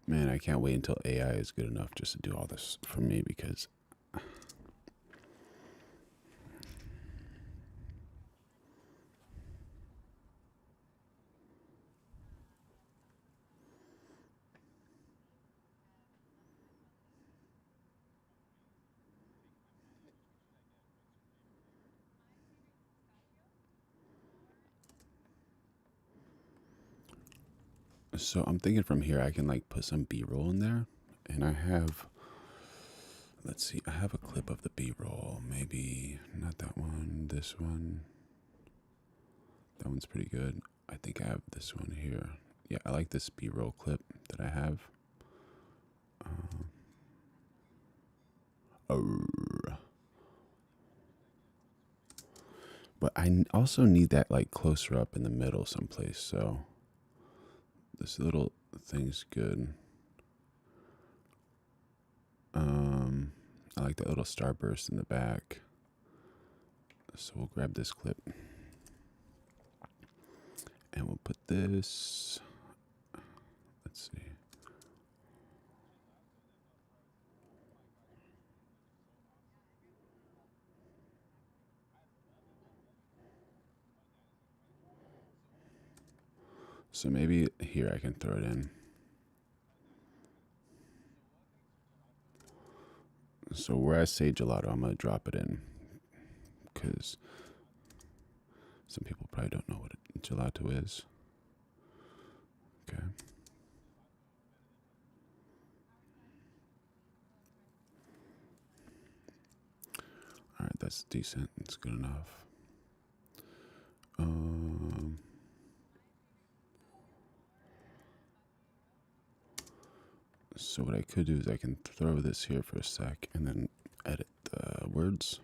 Man, I can't wait until AI is good enough just to do all this for me, because so I'm thinking from here I can like put some B-roll in there, and I have, let's see, I have a clip of the B-roll, maybe not that one, this one. That one's pretty good. I think I have this one here. Yeah, I like this B-roll clip that I have. But I also need that like closer up in the middle someplace, so this little thing's good. I like that little starburst in the back. So we'll grab this clip. And we'll put this, let's see. So maybe here I can throw it in. So where I say gelato, I'm going to drop it in, because some people probably don't know what gelato is. Okay. All right, that's that's decent. It's good enough. So what I could do is I can throw this here for a sec and then edit the words.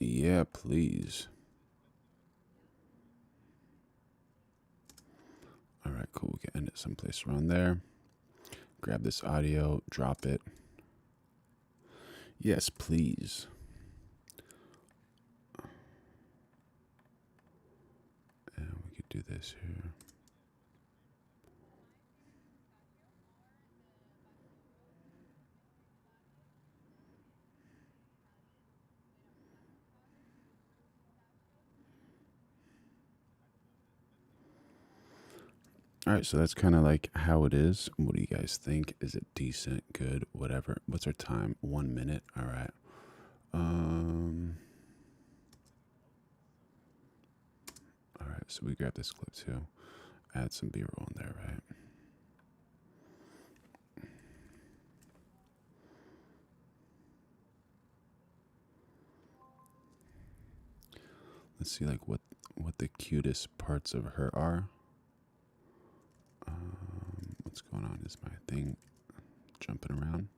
Yeah, please. All right, cool. We can end it someplace around there. Grab this audio, drop it. Yes, please. And we could do this here. All right, so that's kind of like how it is. What do you guys think? Is it decent, good, whatever? What's our time? 1 minute. All right. All right, so we grab this clip too. Add some B-roll in there, right? Let's see like what the cutest parts of her are. What's going on? Is my thing jumping around?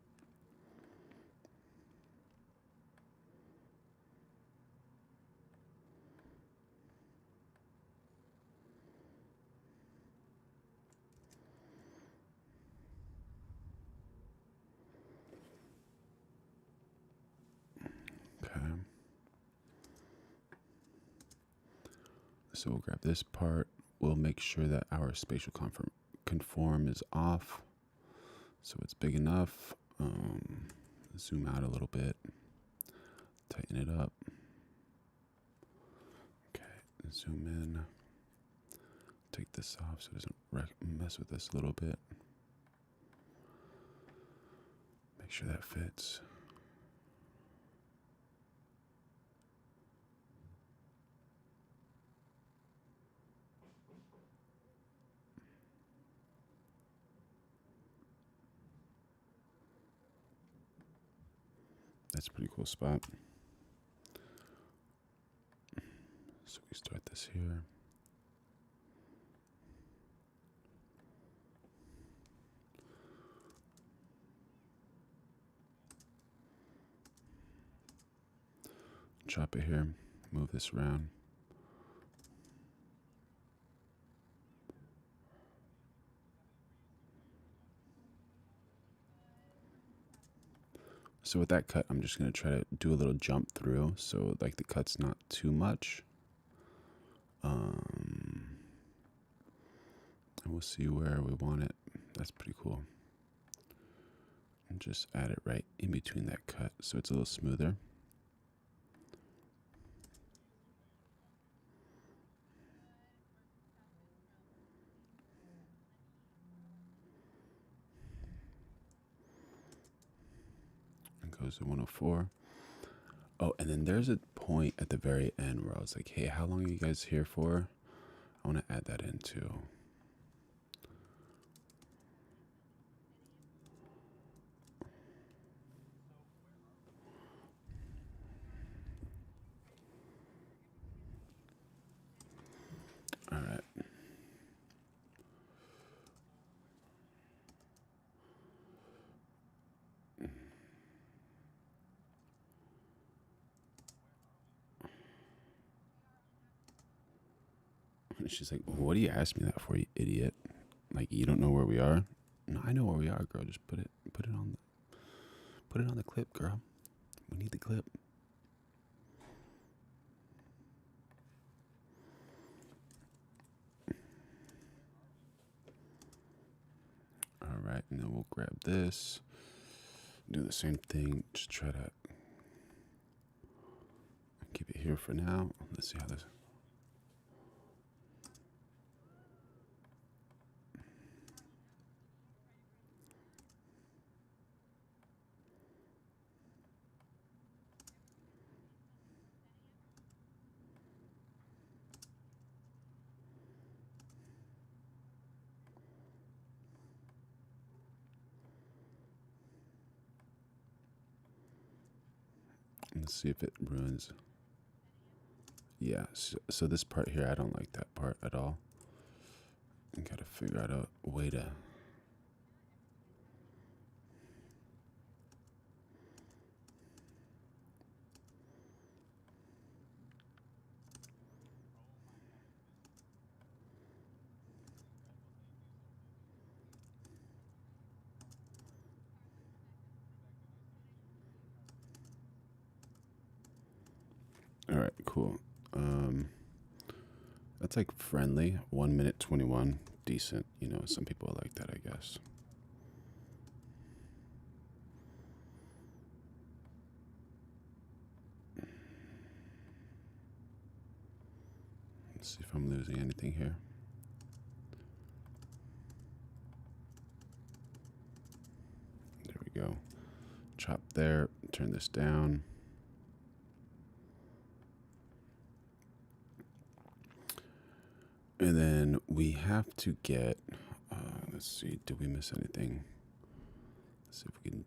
Okay. So we'll grab this part. We'll make sure that our spatial conform is off, so it's big enough. Zoom out a little bit, tighten it up. Okay, zoom in. Take this off so it doesn't mess with us a little bit. Make sure that fits. That's a pretty cool spot. So we start this here. Drop it here. Move this around. So with that cut, I'm just going to try to do a little jump through, so like the cut's not too much. And we'll see where we want it. That's pretty cool. And just add it right in between that cut so it's a little smoother. Goes to 104. Oh, and then there's a point at the very end where I was like, hey, how long are you guys here for? I want to add that in too. All right. And she's like, what do you ask me that for, you idiot? Like, you don't know where we are? No, I know where we are, girl. Just put it on the clip, girl. We need the clip. We'll grab this. Do the same thing. Just try to keep it here for now. Let's see how this. Let's see if it ruins. Yeah, so this part here, I don't like that part at all. I gotta figure out a way to. All right, cool. That's like friendly. 1 minute 21, decent. You know, some people are like that, I guess. Let's see if I'm losing anything here. There we go. Chop there. Turn this down. And then we have to get, let's see, did we miss anything? Let's see if we can.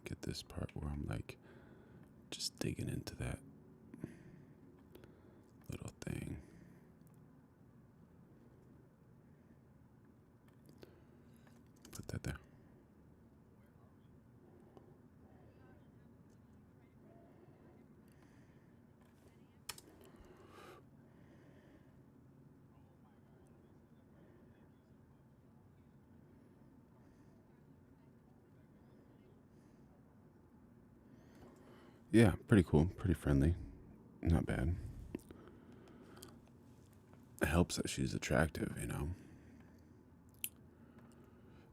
Get this part where I'm like, just digging into that little thing. Put that there. Yeah, pretty cool, pretty friendly, not bad. It helps that she's attractive, you know.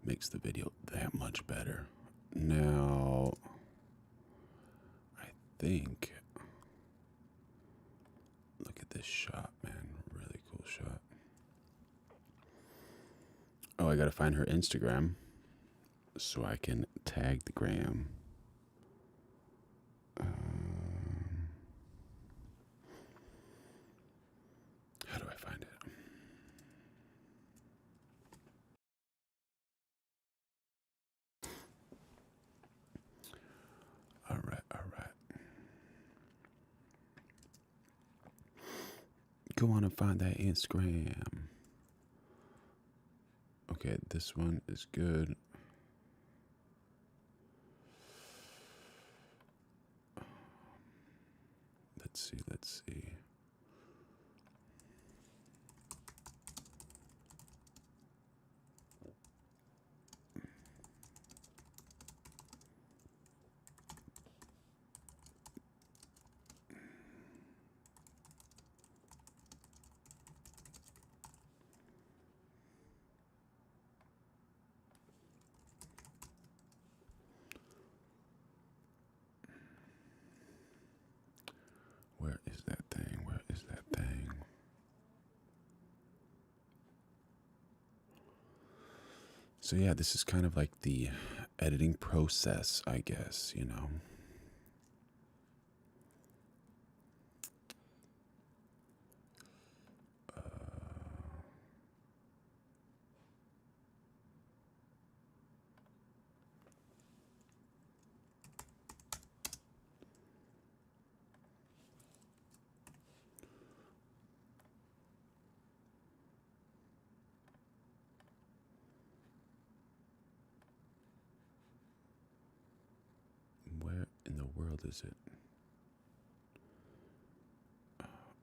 Makes the video that much better. Now, I think, look at this shot, man, really cool shot. Oh, I gotta find her Instagram so I can tag the gram. How do I find it? All right, all right. Go on and find that Instagram. Okay, this one is good. Let's see. Where is that thing? Where is that thing? So yeah, this is kind of like the editing process, I guess, you know. Where in the world is it?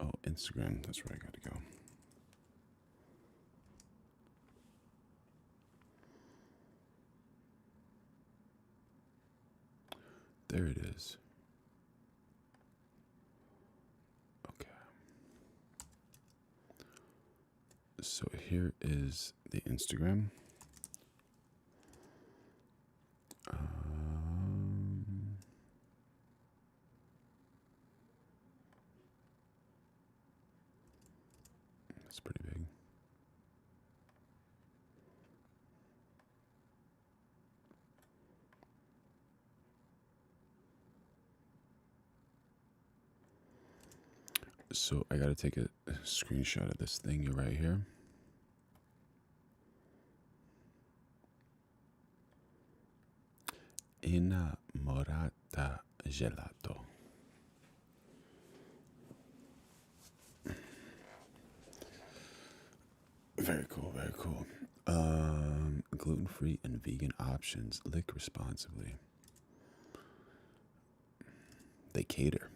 Oh, Instagram. That's where I got to go. There it is. Okay. So here is the Instagram. That's pretty big. So I gotta take a screenshot of this thing right here. Innamorata gelato. Very cool, very cool. Gluten-free and vegan options. Lick responsibly. They cater.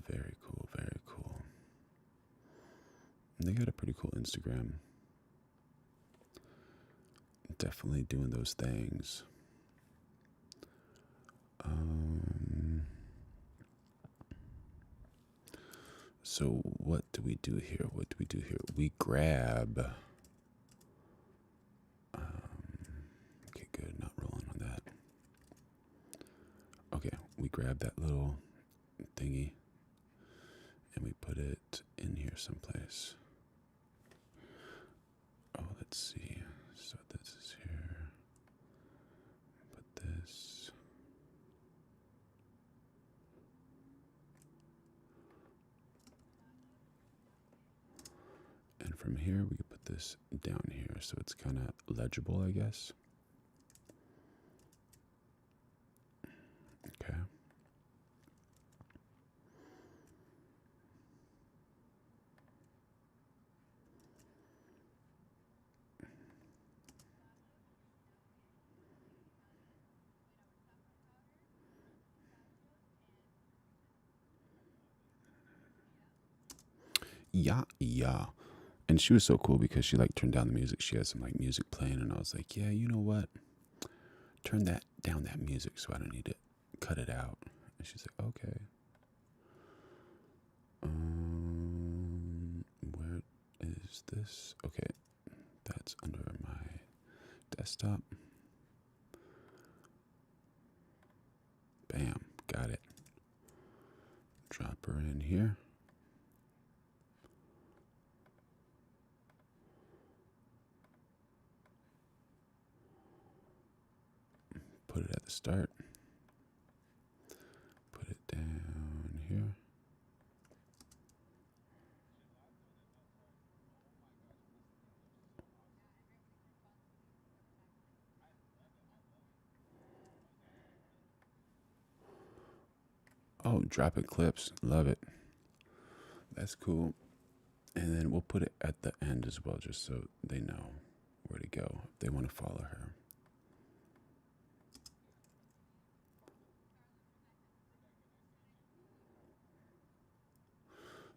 Very cool, very cool. They got a pretty cool Instagram. Definitely doing those things. So what do we do here? What do we do here? We grab. Okay, good. Not rolling on that. Okay, we grab that little thingy and we put it in here someplace. Oh, let's see. So this is here. Put this. And from here, we could put this down here so it's kind of legible, I guess. Okay. Yeah. And she was so cool because she like turned down the music. She had some like music playing and I was like, yeah, you know what? Turn that down, that music, so I don't need to cut it out. And she's like, okay. Where is this? Okay, that's under my desktop. Bam, got it. Drop her in here. Put it at the start. Put it down here. Oh, drop it clips. Love it. That's cool. And then we'll put it at the end as well, just so they know where to go if they want to follow her.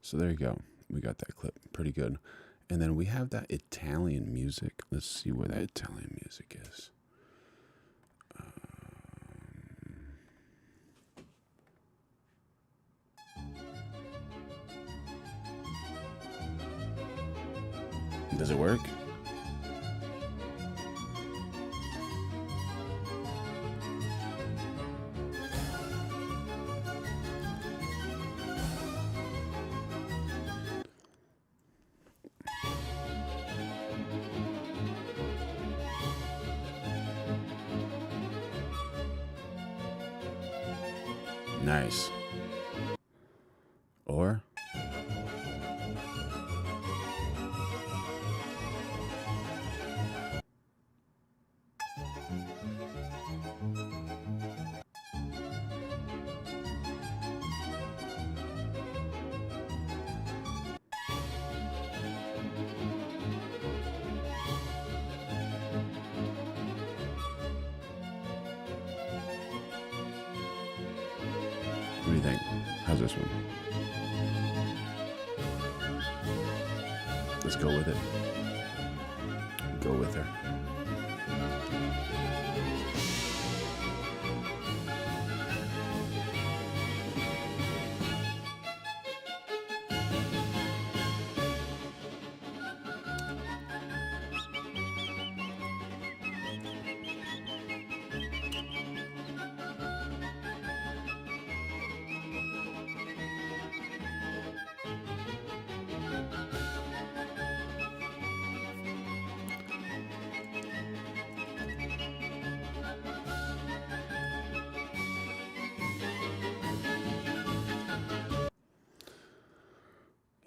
So there you go. We got that clip. Pretty good. And then we have that Italian music. Let's see where that Italian music is. Does it work? Nice. Or what do you think? How's this one? Let's go with it. Go with her.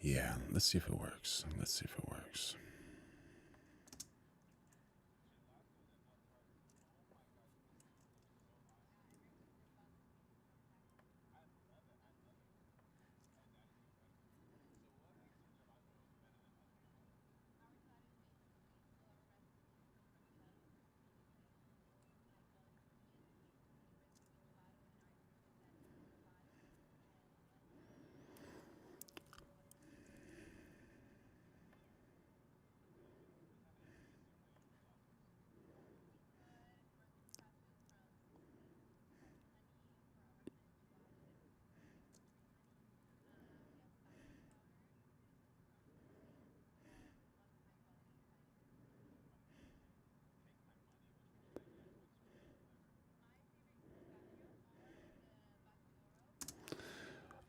Yeah, let's see if it works. Let's see if it works.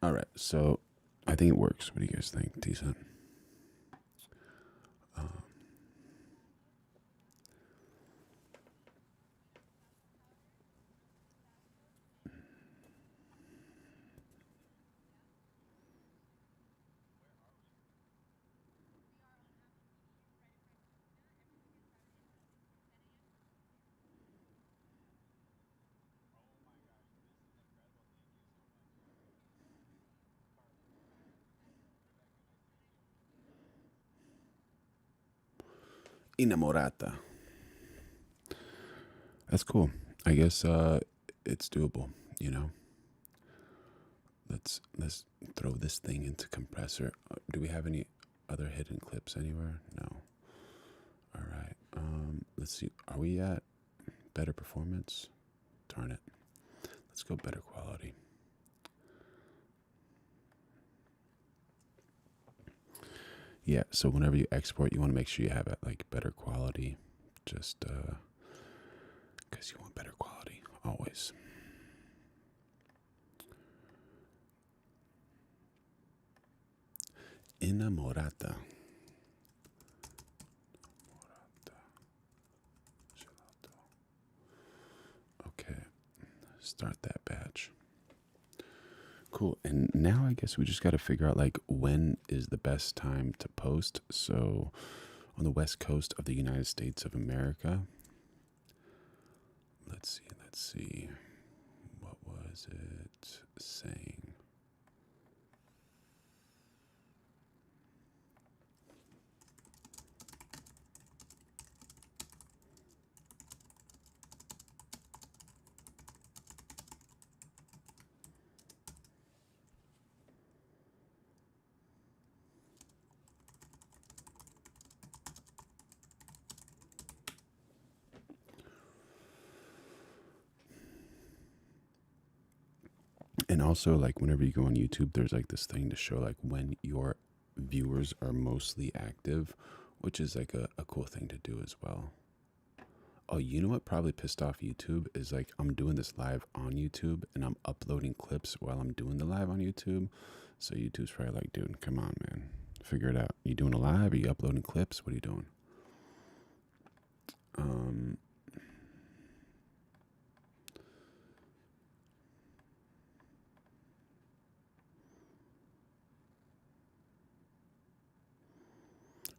All right, so I think it works. What do you guys think? Decent. Inamorata. That's cool. I guess it's doable, you know. Let's throw this thing into compressor. Do we have any other hidden clips anywhere? No. All right. Let's see. Are we at better performance? Darn it. Let's go better quality. Yeah, so whenever you export, you want to make sure you have it like better quality, just because you want better quality always. Inamorata. Okay, start that batch. Cool. And now I guess we just got to figure out like when is the best time to post. So on the west coast of the United States of America, let's see. What was it saying? And also, like, whenever you go on YouTube, there's like this thing to show like when your viewers are mostly active, which is like a cool thing to do as well. Oh, you know what probably pissed off YouTube is like I'm doing this live on YouTube and I'm uploading clips while I'm doing the live on YouTube. So YouTube's probably like, dude, come on, man. Figure it out. You doing a live? Are you uploading clips? What are you doing?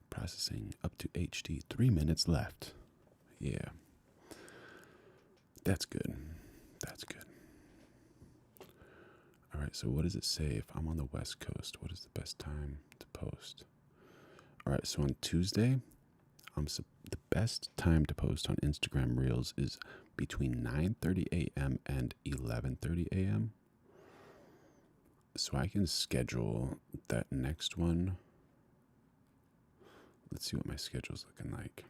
Processing up to HD. 3 minutes left. Yeah. That's good. That's good. All right, so what does it say if I'm on the West Coast? What is the best time to post? All right, so on Tuesday, the best time to post on Instagram Reels is between 9:30 a.m. and 11:30 a.m. So I can schedule that next one. Let's see what my schedule's looking like.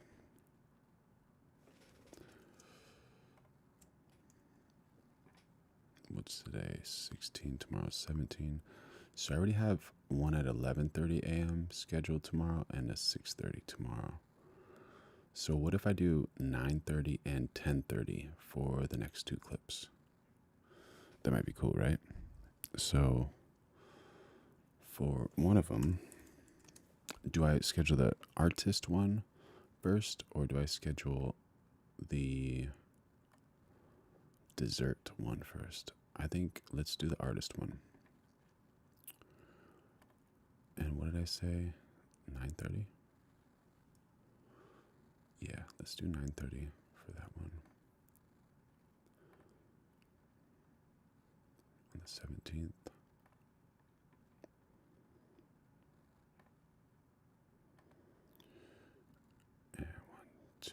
What's today? 16, tomorrow 17. So I already have one at 11:30 a.m. scheduled tomorrow and a 6:30 tomorrow. So what if I do 9:30 and 10:30 for the next two clips? That might be cool, right? So for one of them, do I schedule the artist one first or do I schedule the dessert one first? I think let's do the artist one. And what did I say 9:30? Yeah, let's do 9:30 for that one. On the 17th. And 1, 2,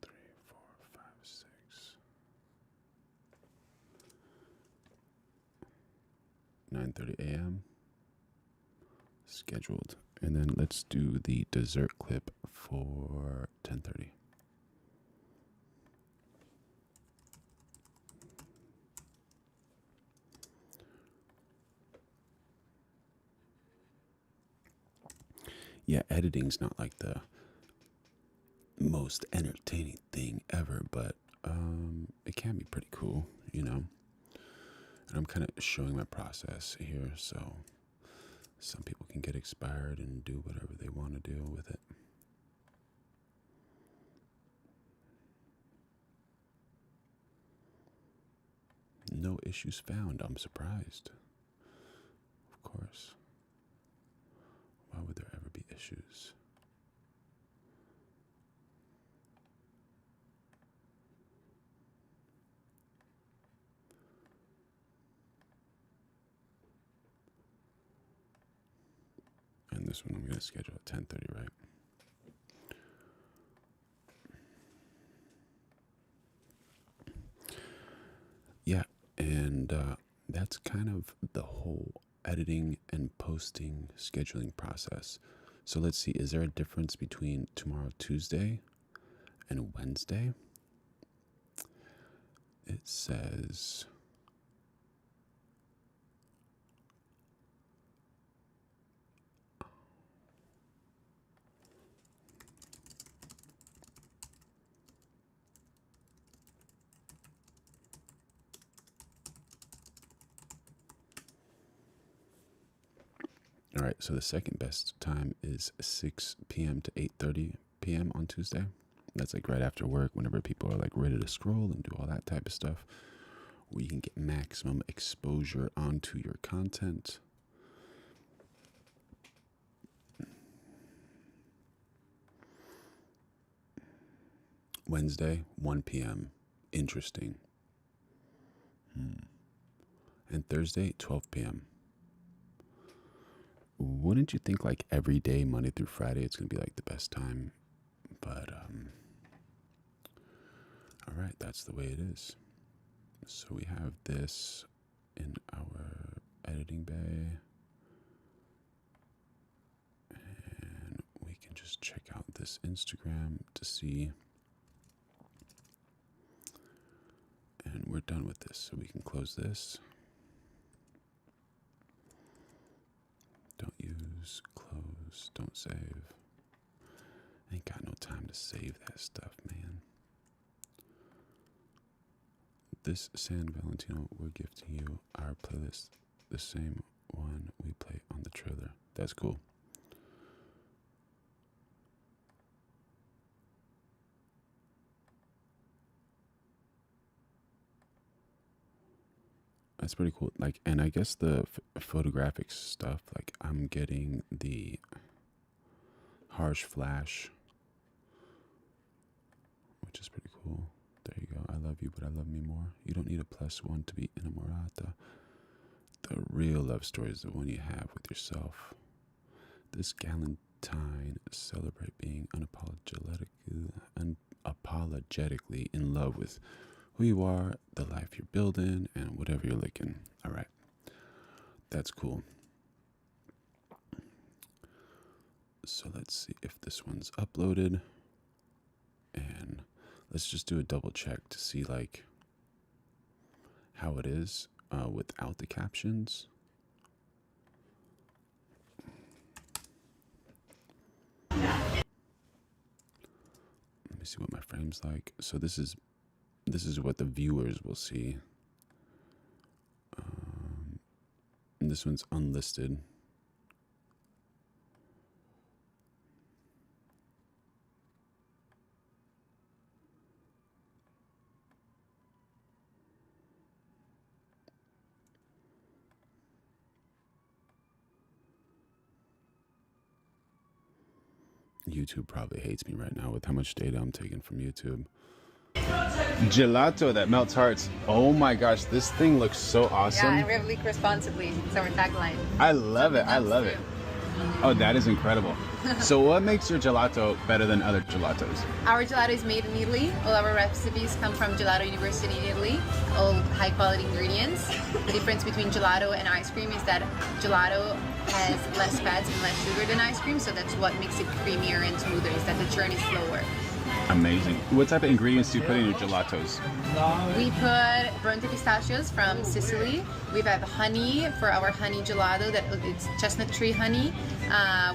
3, 4, 5, 6. 9:30 a.m. scheduled. And then let's do the dessert clip for 10:30. Yeah, editing's not like the most entertaining thing ever, but it can be pretty cool, you know. And I'm kind of showing my process here, so some people can get inspired and do whatever they want to do with it. No issues found. I'm surprised. Of course. Why would there ever be issues? And this one I'm going to schedule at 10:30, right? Yeah, and that's kind of the whole editing and posting scheduling process. So let's see, is there a difference between tomorrow, Tuesday, and Wednesday? It says... All right, so the second best time is 6 p.m. to 8:30 p.m. on Tuesday. That's like right after work, whenever people are like ready to scroll and do all that type of stuff, where you can get maximum exposure onto your content. Wednesday, 1 p.m. Interesting. And Thursday, 12 p.m. Wouldn't you think like every day, Monday through Friday, it's going to be like the best time? But, all right, that's the way it is. So we have this in our editing bay. And we can just check out this Instagram to see. And we're done with this, so we can close this. Don't use, close, don't save. Ain't got no time to save that stuff, man. This San Valentino, we're gifting you our playlist, the same one we play on the trailer. That's cool. That's pretty cool. Like, and I guess the photographic stuff, like I'm getting the harsh flash, which is pretty cool. There you go. I love you, but I love me more. You don't need a +1 to be innamorata. The real love story is the one you have with yourself. This Galentine, celebrate being unapologetically in love with who you are, the life you're building, and whatever you're licking. All right. That's cool. So let's see if this one's uploaded. And let's just do a double check to see like how it is without the captions. Let me see what my frame's like. So this is what the viewers will see. And this one's unlisted. YouTube probably hates me right now with how much data I'm taking from YouTube. Gelato that melts hearts. Oh my gosh, this thing looks so awesome. Yeah, and we have leak responsibly. It's our tagline. I love it. I love it. Oh, that is incredible. So what makes your gelato better than other gelatos? Our gelato is made in Italy. All our recipes come from Gelato University in Italy. All high quality ingredients. The difference between gelato and ice cream is that gelato has less fats and less sugar than ice cream, so that's what makes it creamier and smoother, is that the churn is slower. Amazing. What type of ingredients do you put in your gelatos? We put burnt pistachios from Sicily. We have honey for our honey gelato, that it's chestnut tree honey.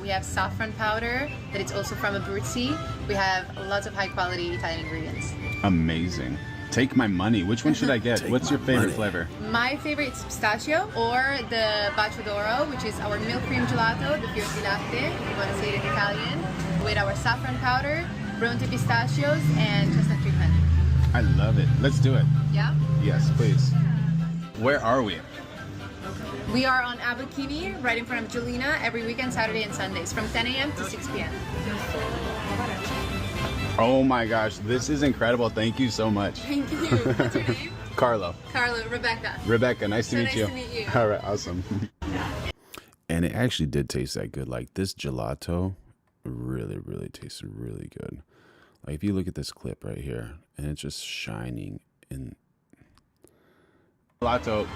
We have saffron powder that it's also from Abruzzi. We have lots of high quality Italian ingredients. Amazing. Take my money. Which one should I get? What's your favorite flavor? My favorite is pistachio or the Bacio d'Oro, which is our milk cream gelato, the fior di latte, if you want to say it in Italian, with our saffron powder, Bronte pistachios, and chestnut tree honey. I love it. Let's do it. Yeah? Yes, please. Where are we? We are on Abukini, right in front of Julina, every weekend, Saturday and Sundays, from 10 a.m. to 6 p.m. Oh my gosh, this is incredible. Thank you so much. Thank you. What's your name? Carlo. Carlo, Rebecca. Rebecca, nice to meet you. Nice to meet you. All right, awesome. And it actually did taste that good. Like this gelato really, really tasted really good. Like if you look at this clip right here, and it's just shining in gelato.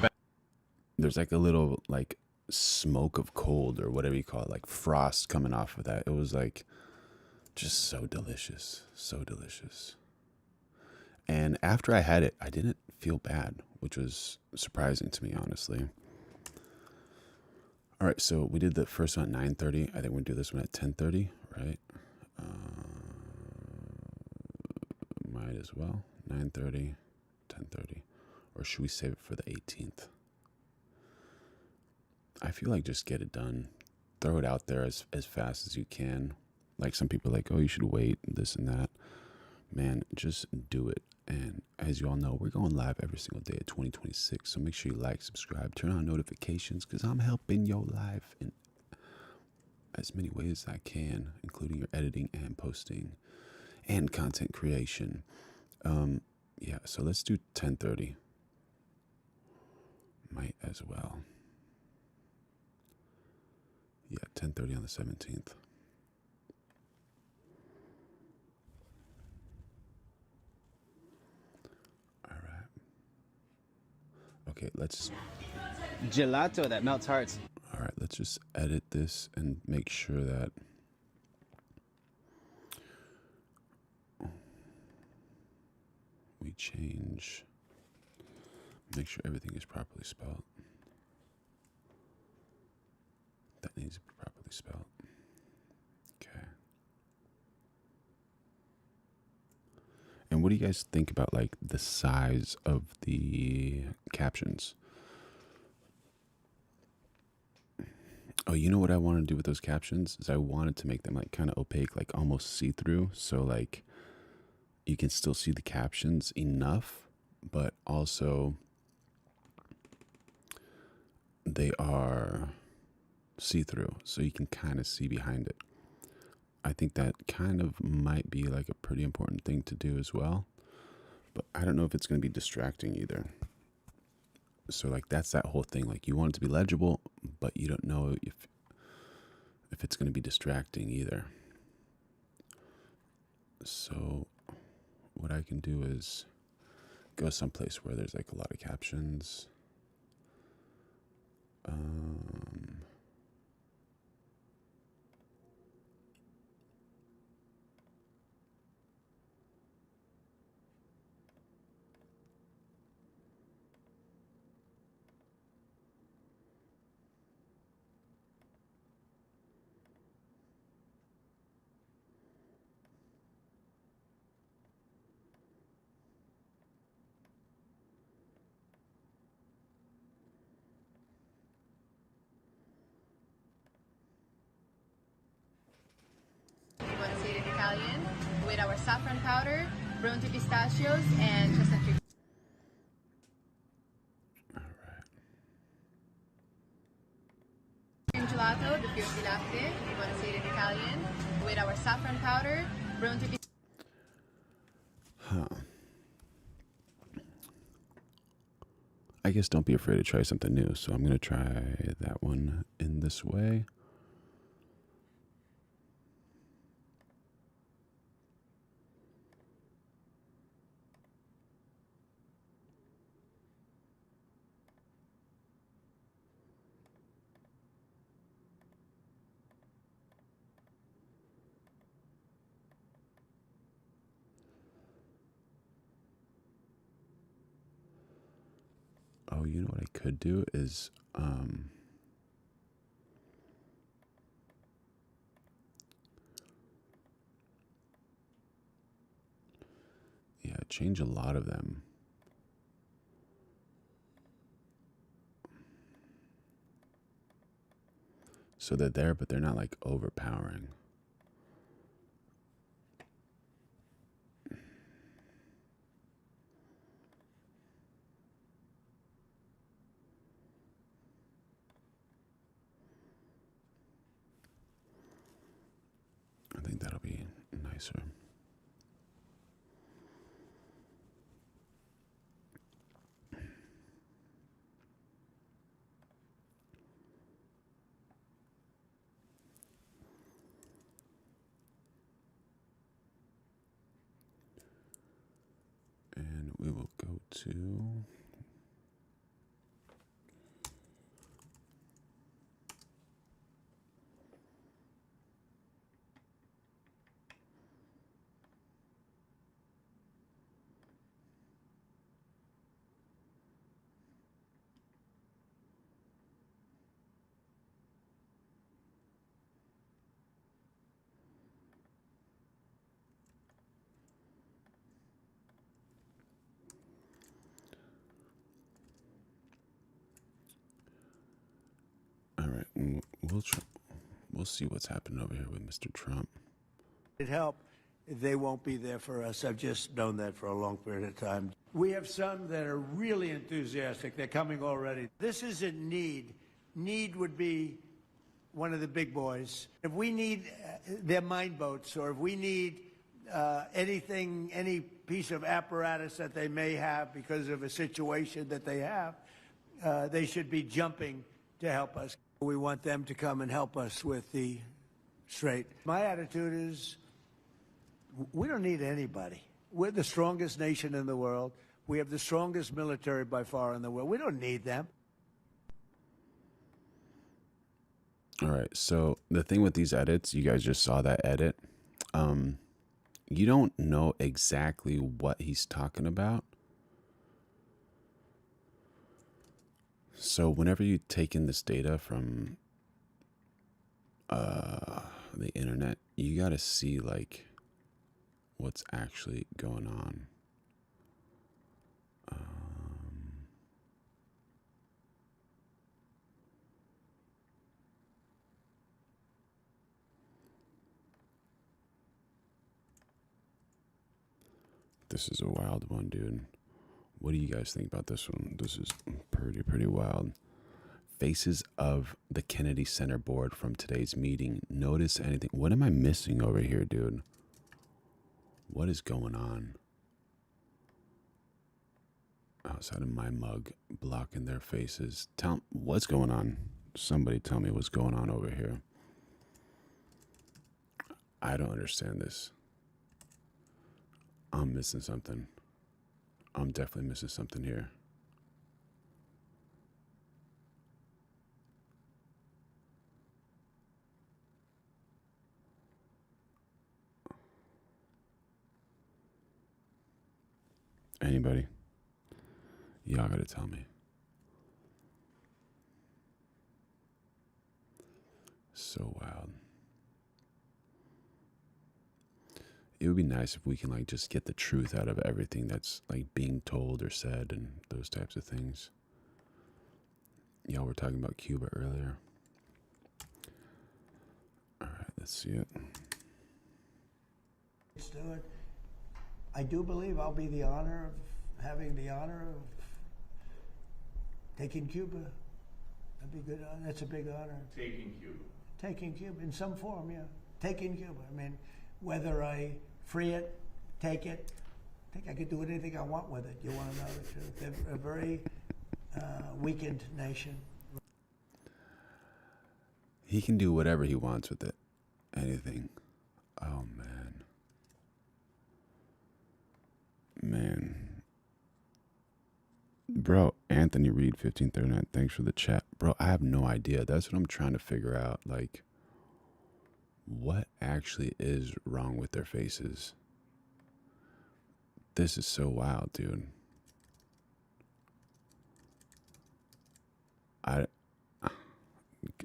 There's like a little like smoke of cold or whatever you call it, like frost coming off of that. It was like just so delicious, so delicious. And after I had it, I didn't feel bad, which was surprising to me, honestly. All right, so we did the first one at 9:30. I think we'll do this one at 10:30, right? Might as well. 9:30, 10:30. Or should we save it for the 18th? I feel like just get it done. Throw it out there as fast as you can. Like some people are like, oh, you should wait, this and that. Man, just do it. And as you all know, we're going live every single day at 2026. So make sure you like, subscribe, turn on notifications, because I'm helping your life in as many ways as I can, including your editing and posting and content creation. Yeah, so let's do 10:30. Might as well. Yeah, 10:30 on the 17th. All right. Okay, let's... Gelato that melts hearts. All right, let's just edit this and make sure that... we change... make sure everything is properly spelled. That needs to be properly spelled. Okay. And what do you guys think about like the size of the captions? Oh, you know what I want to do with those captions is I wanted to make them like kind of opaque, like almost see-through. So like you can still see the captions enough, but also they are see-through, so you can kind of see behind it. I think that kind of might be like a pretty important thing to do as well, but I don't know if it's going to be distracting either. So like that's that whole thing, like you want it to be legible, but you don't know if it's going to be distracting either. So what I can do is go someplace where there's like a lot of captions. You want to say it in Italian, with our saffron powder, Bronte pistachios, and chestnut tree. Gelato queso, the fior di latte, if you want to say it in Italian, with our saffron powder, grown to be... Huh. I guess don't be afraid to try something new. So I'm going to try that one in this way. Oh, you know what I could do is, yeah, change a lot of them. So they're there, but they're not like overpowering. I think that'll be nicer. And we will go to we'll see what's happening over here with Mr. Trump. Help. They won't be there for us. I've just known that for a long period of time. We have some that are really enthusiastic. They're coming already. This isn't need. Need would be one of the big boys. If we need their mine boats, or if we need anything, any piece of apparatus that they may have because of a situation that they have, they should be jumping to help us. We want them to come and help us with the Strait. My attitude is we don't need anybody. We're the strongest nation in the world. We have the strongest military by far in the world. We don't need them. All right, so the thing with these edits, you guys just saw that edit. You don't know exactly what he's talking about. So whenever you take in this data from the internet, you got to see like what's actually going on. This is a wild one, dude. What do you guys think about this one? This is pretty wild. Faces of the Kennedy Center board from today's meeting. Notice anything? What am I missing over here, dude? What is going on? Outside of my mug, blocking their faces. Tell what's going on. Somebody tell me what's going on over here. I don't understand this. I'm missing something. I'm definitely missing something here. Anybody? Y'all gotta tell me. So wild. It would be nice if we can like just get the truth out of everything that's like being told or said and those types of things. Y'all were talking about Cuba earlier. All right, let's see it. Let's do it. I do believe I'll be the honor of having the honor of taking Cuba. That'd be good. That's a big honor. Taking Cuba. taking Cuba in some form, yeah. Taking Cuba. I mean, whether I free it, take it, I think I could do anything I want with it. You want to know the truth? They're a very weakened nation. He can do whatever he wants with it. Anything. Oh, man. Man. Bro, Anthony Reed 1539, thanks for the chat. Bro, I have no idea. That's what I'm trying to figure out. Like, what actually is wrong with their faces? This is so wild, dude.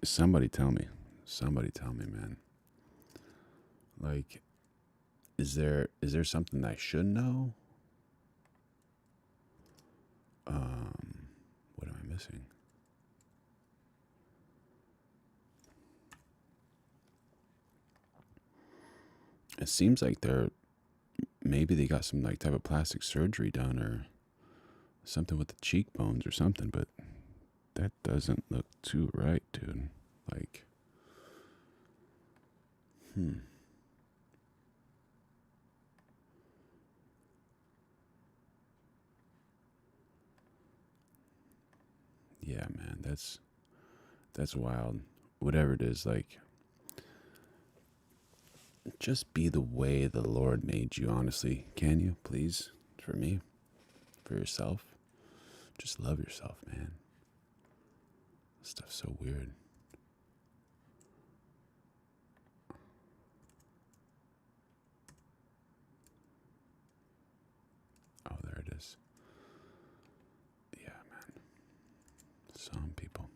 Somebody tell me. Somebody tell me, man. Like, is there something I should know? What am I missing? It seems like maybe they got some like type of plastic surgery done or something with the cheekbones or something, but that doesn't look too right, dude. Like, Yeah, man, that's wild. Whatever it is, like, just be the way the Lord made you, honestly. Can you, please? For me? For yourself? Just love yourself, man. This stuff's so weird. Oh, there it is. Yeah, man. Some people.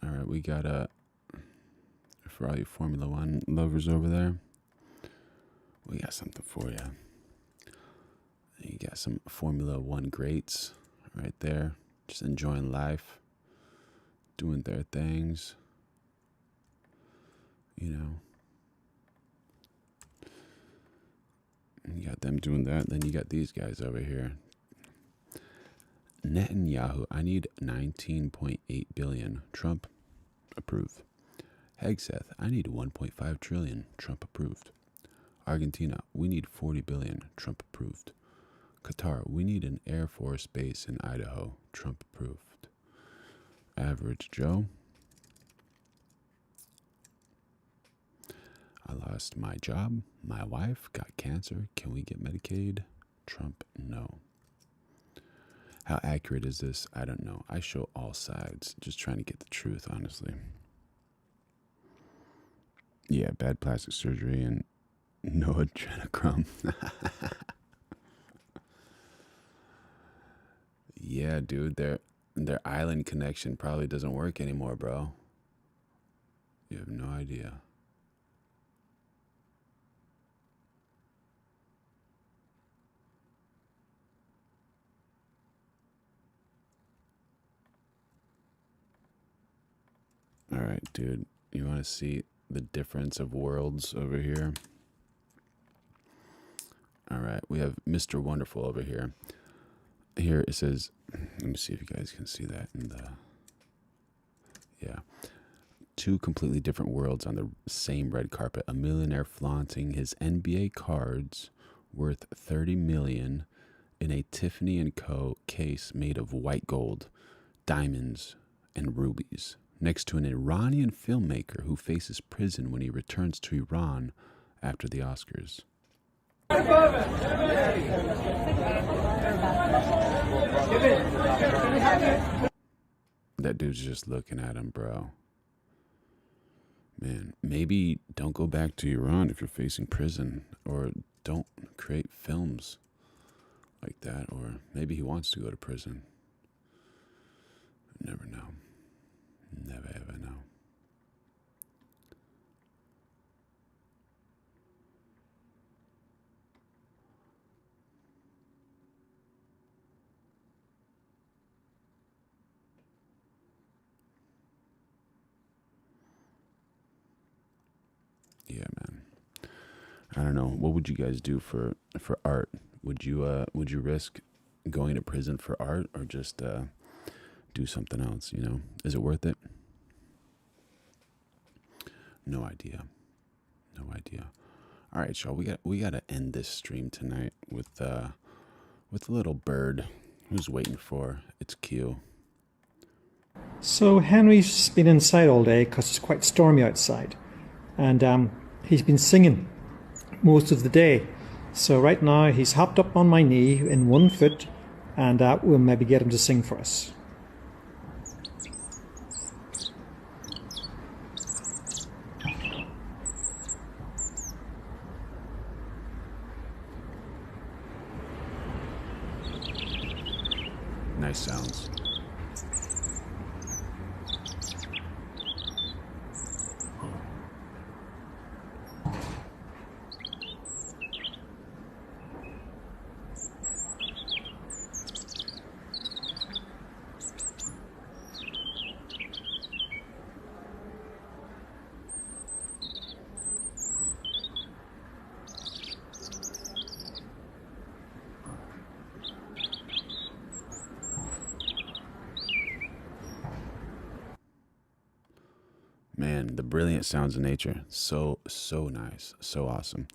All right, we got for all you Formula One lovers over there, we got something for you. You got some Formula One greats right there, just enjoying life, doing their things, you know. You got them doing that, then you got these guys over here. Netanyahu, I need 19.8 billion. Trump, approved. Hegseth, I need 1.5 trillion. Trump approved. Argentina, we need 40 billion. Trump approved. Qatar, we need an Air Force base in Idaho. Trump approved. Average Joe, I lost my job. My wife got cancer. Can we get Medicaid? Trump, no. How accurate is this? I don't know. I show all sides. Just trying to get the truth, honestly. Yeah, bad plastic surgery and no adrenochrome. Yeah, dude, their island connection probably doesn't work anymore, bro. You have no idea. All right, dude, you want to see the difference of worlds over here? All right, we have Mr. Wonderful over here. Here it says, let me see if you guys can see that in the, yeah. Two completely different worlds on the same red carpet. A millionaire flaunting his NBA cards worth $30 million in a Tiffany & Co. case made of white gold, diamonds, and rubies, next to an Iranian filmmaker who faces prison when he returns to Iran after the Oscars. That dude's just looking at him, bro. Man, maybe don't go back to Iran if you're facing prison, or don't create films like that, or maybe he wants to go to prison. Never know. Never ever know. I don't know. What would you guys do for art? Would you risk going to prison for art, or just do something else? You know, is it worth it? No idea. No idea. All right, y'all. We got to end this stream tonight with a little bird who's waiting for its cue. So Henry's been inside all day because it's quite stormy outside, and he's been singing most of the day. So right now he's hopped up on my knee in 1 foot, and we'll maybe get him to sing for us. Nice sounds. Man, the brilliant sounds of nature. So nice. So awesome.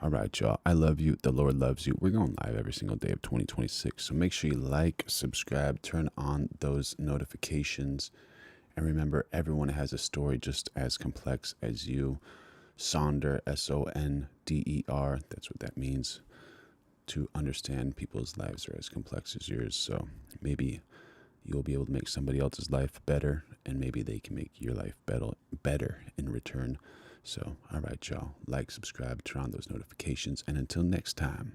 All right, y'all. I love you. The Lord loves you. We're going live every single day of 2026. So make sure you like, subscribe, turn on those notifications. And remember, everyone has a story just as complex as you. Sonder, S-O-N-D-E-R. That's what that means. To understand people's lives are as complex as yours. So maybe you'll be able to make somebody else's life better, and maybe they can make your life better in return. So, all right, y'all. Like, subscribe, turn on those notifications, and until next time,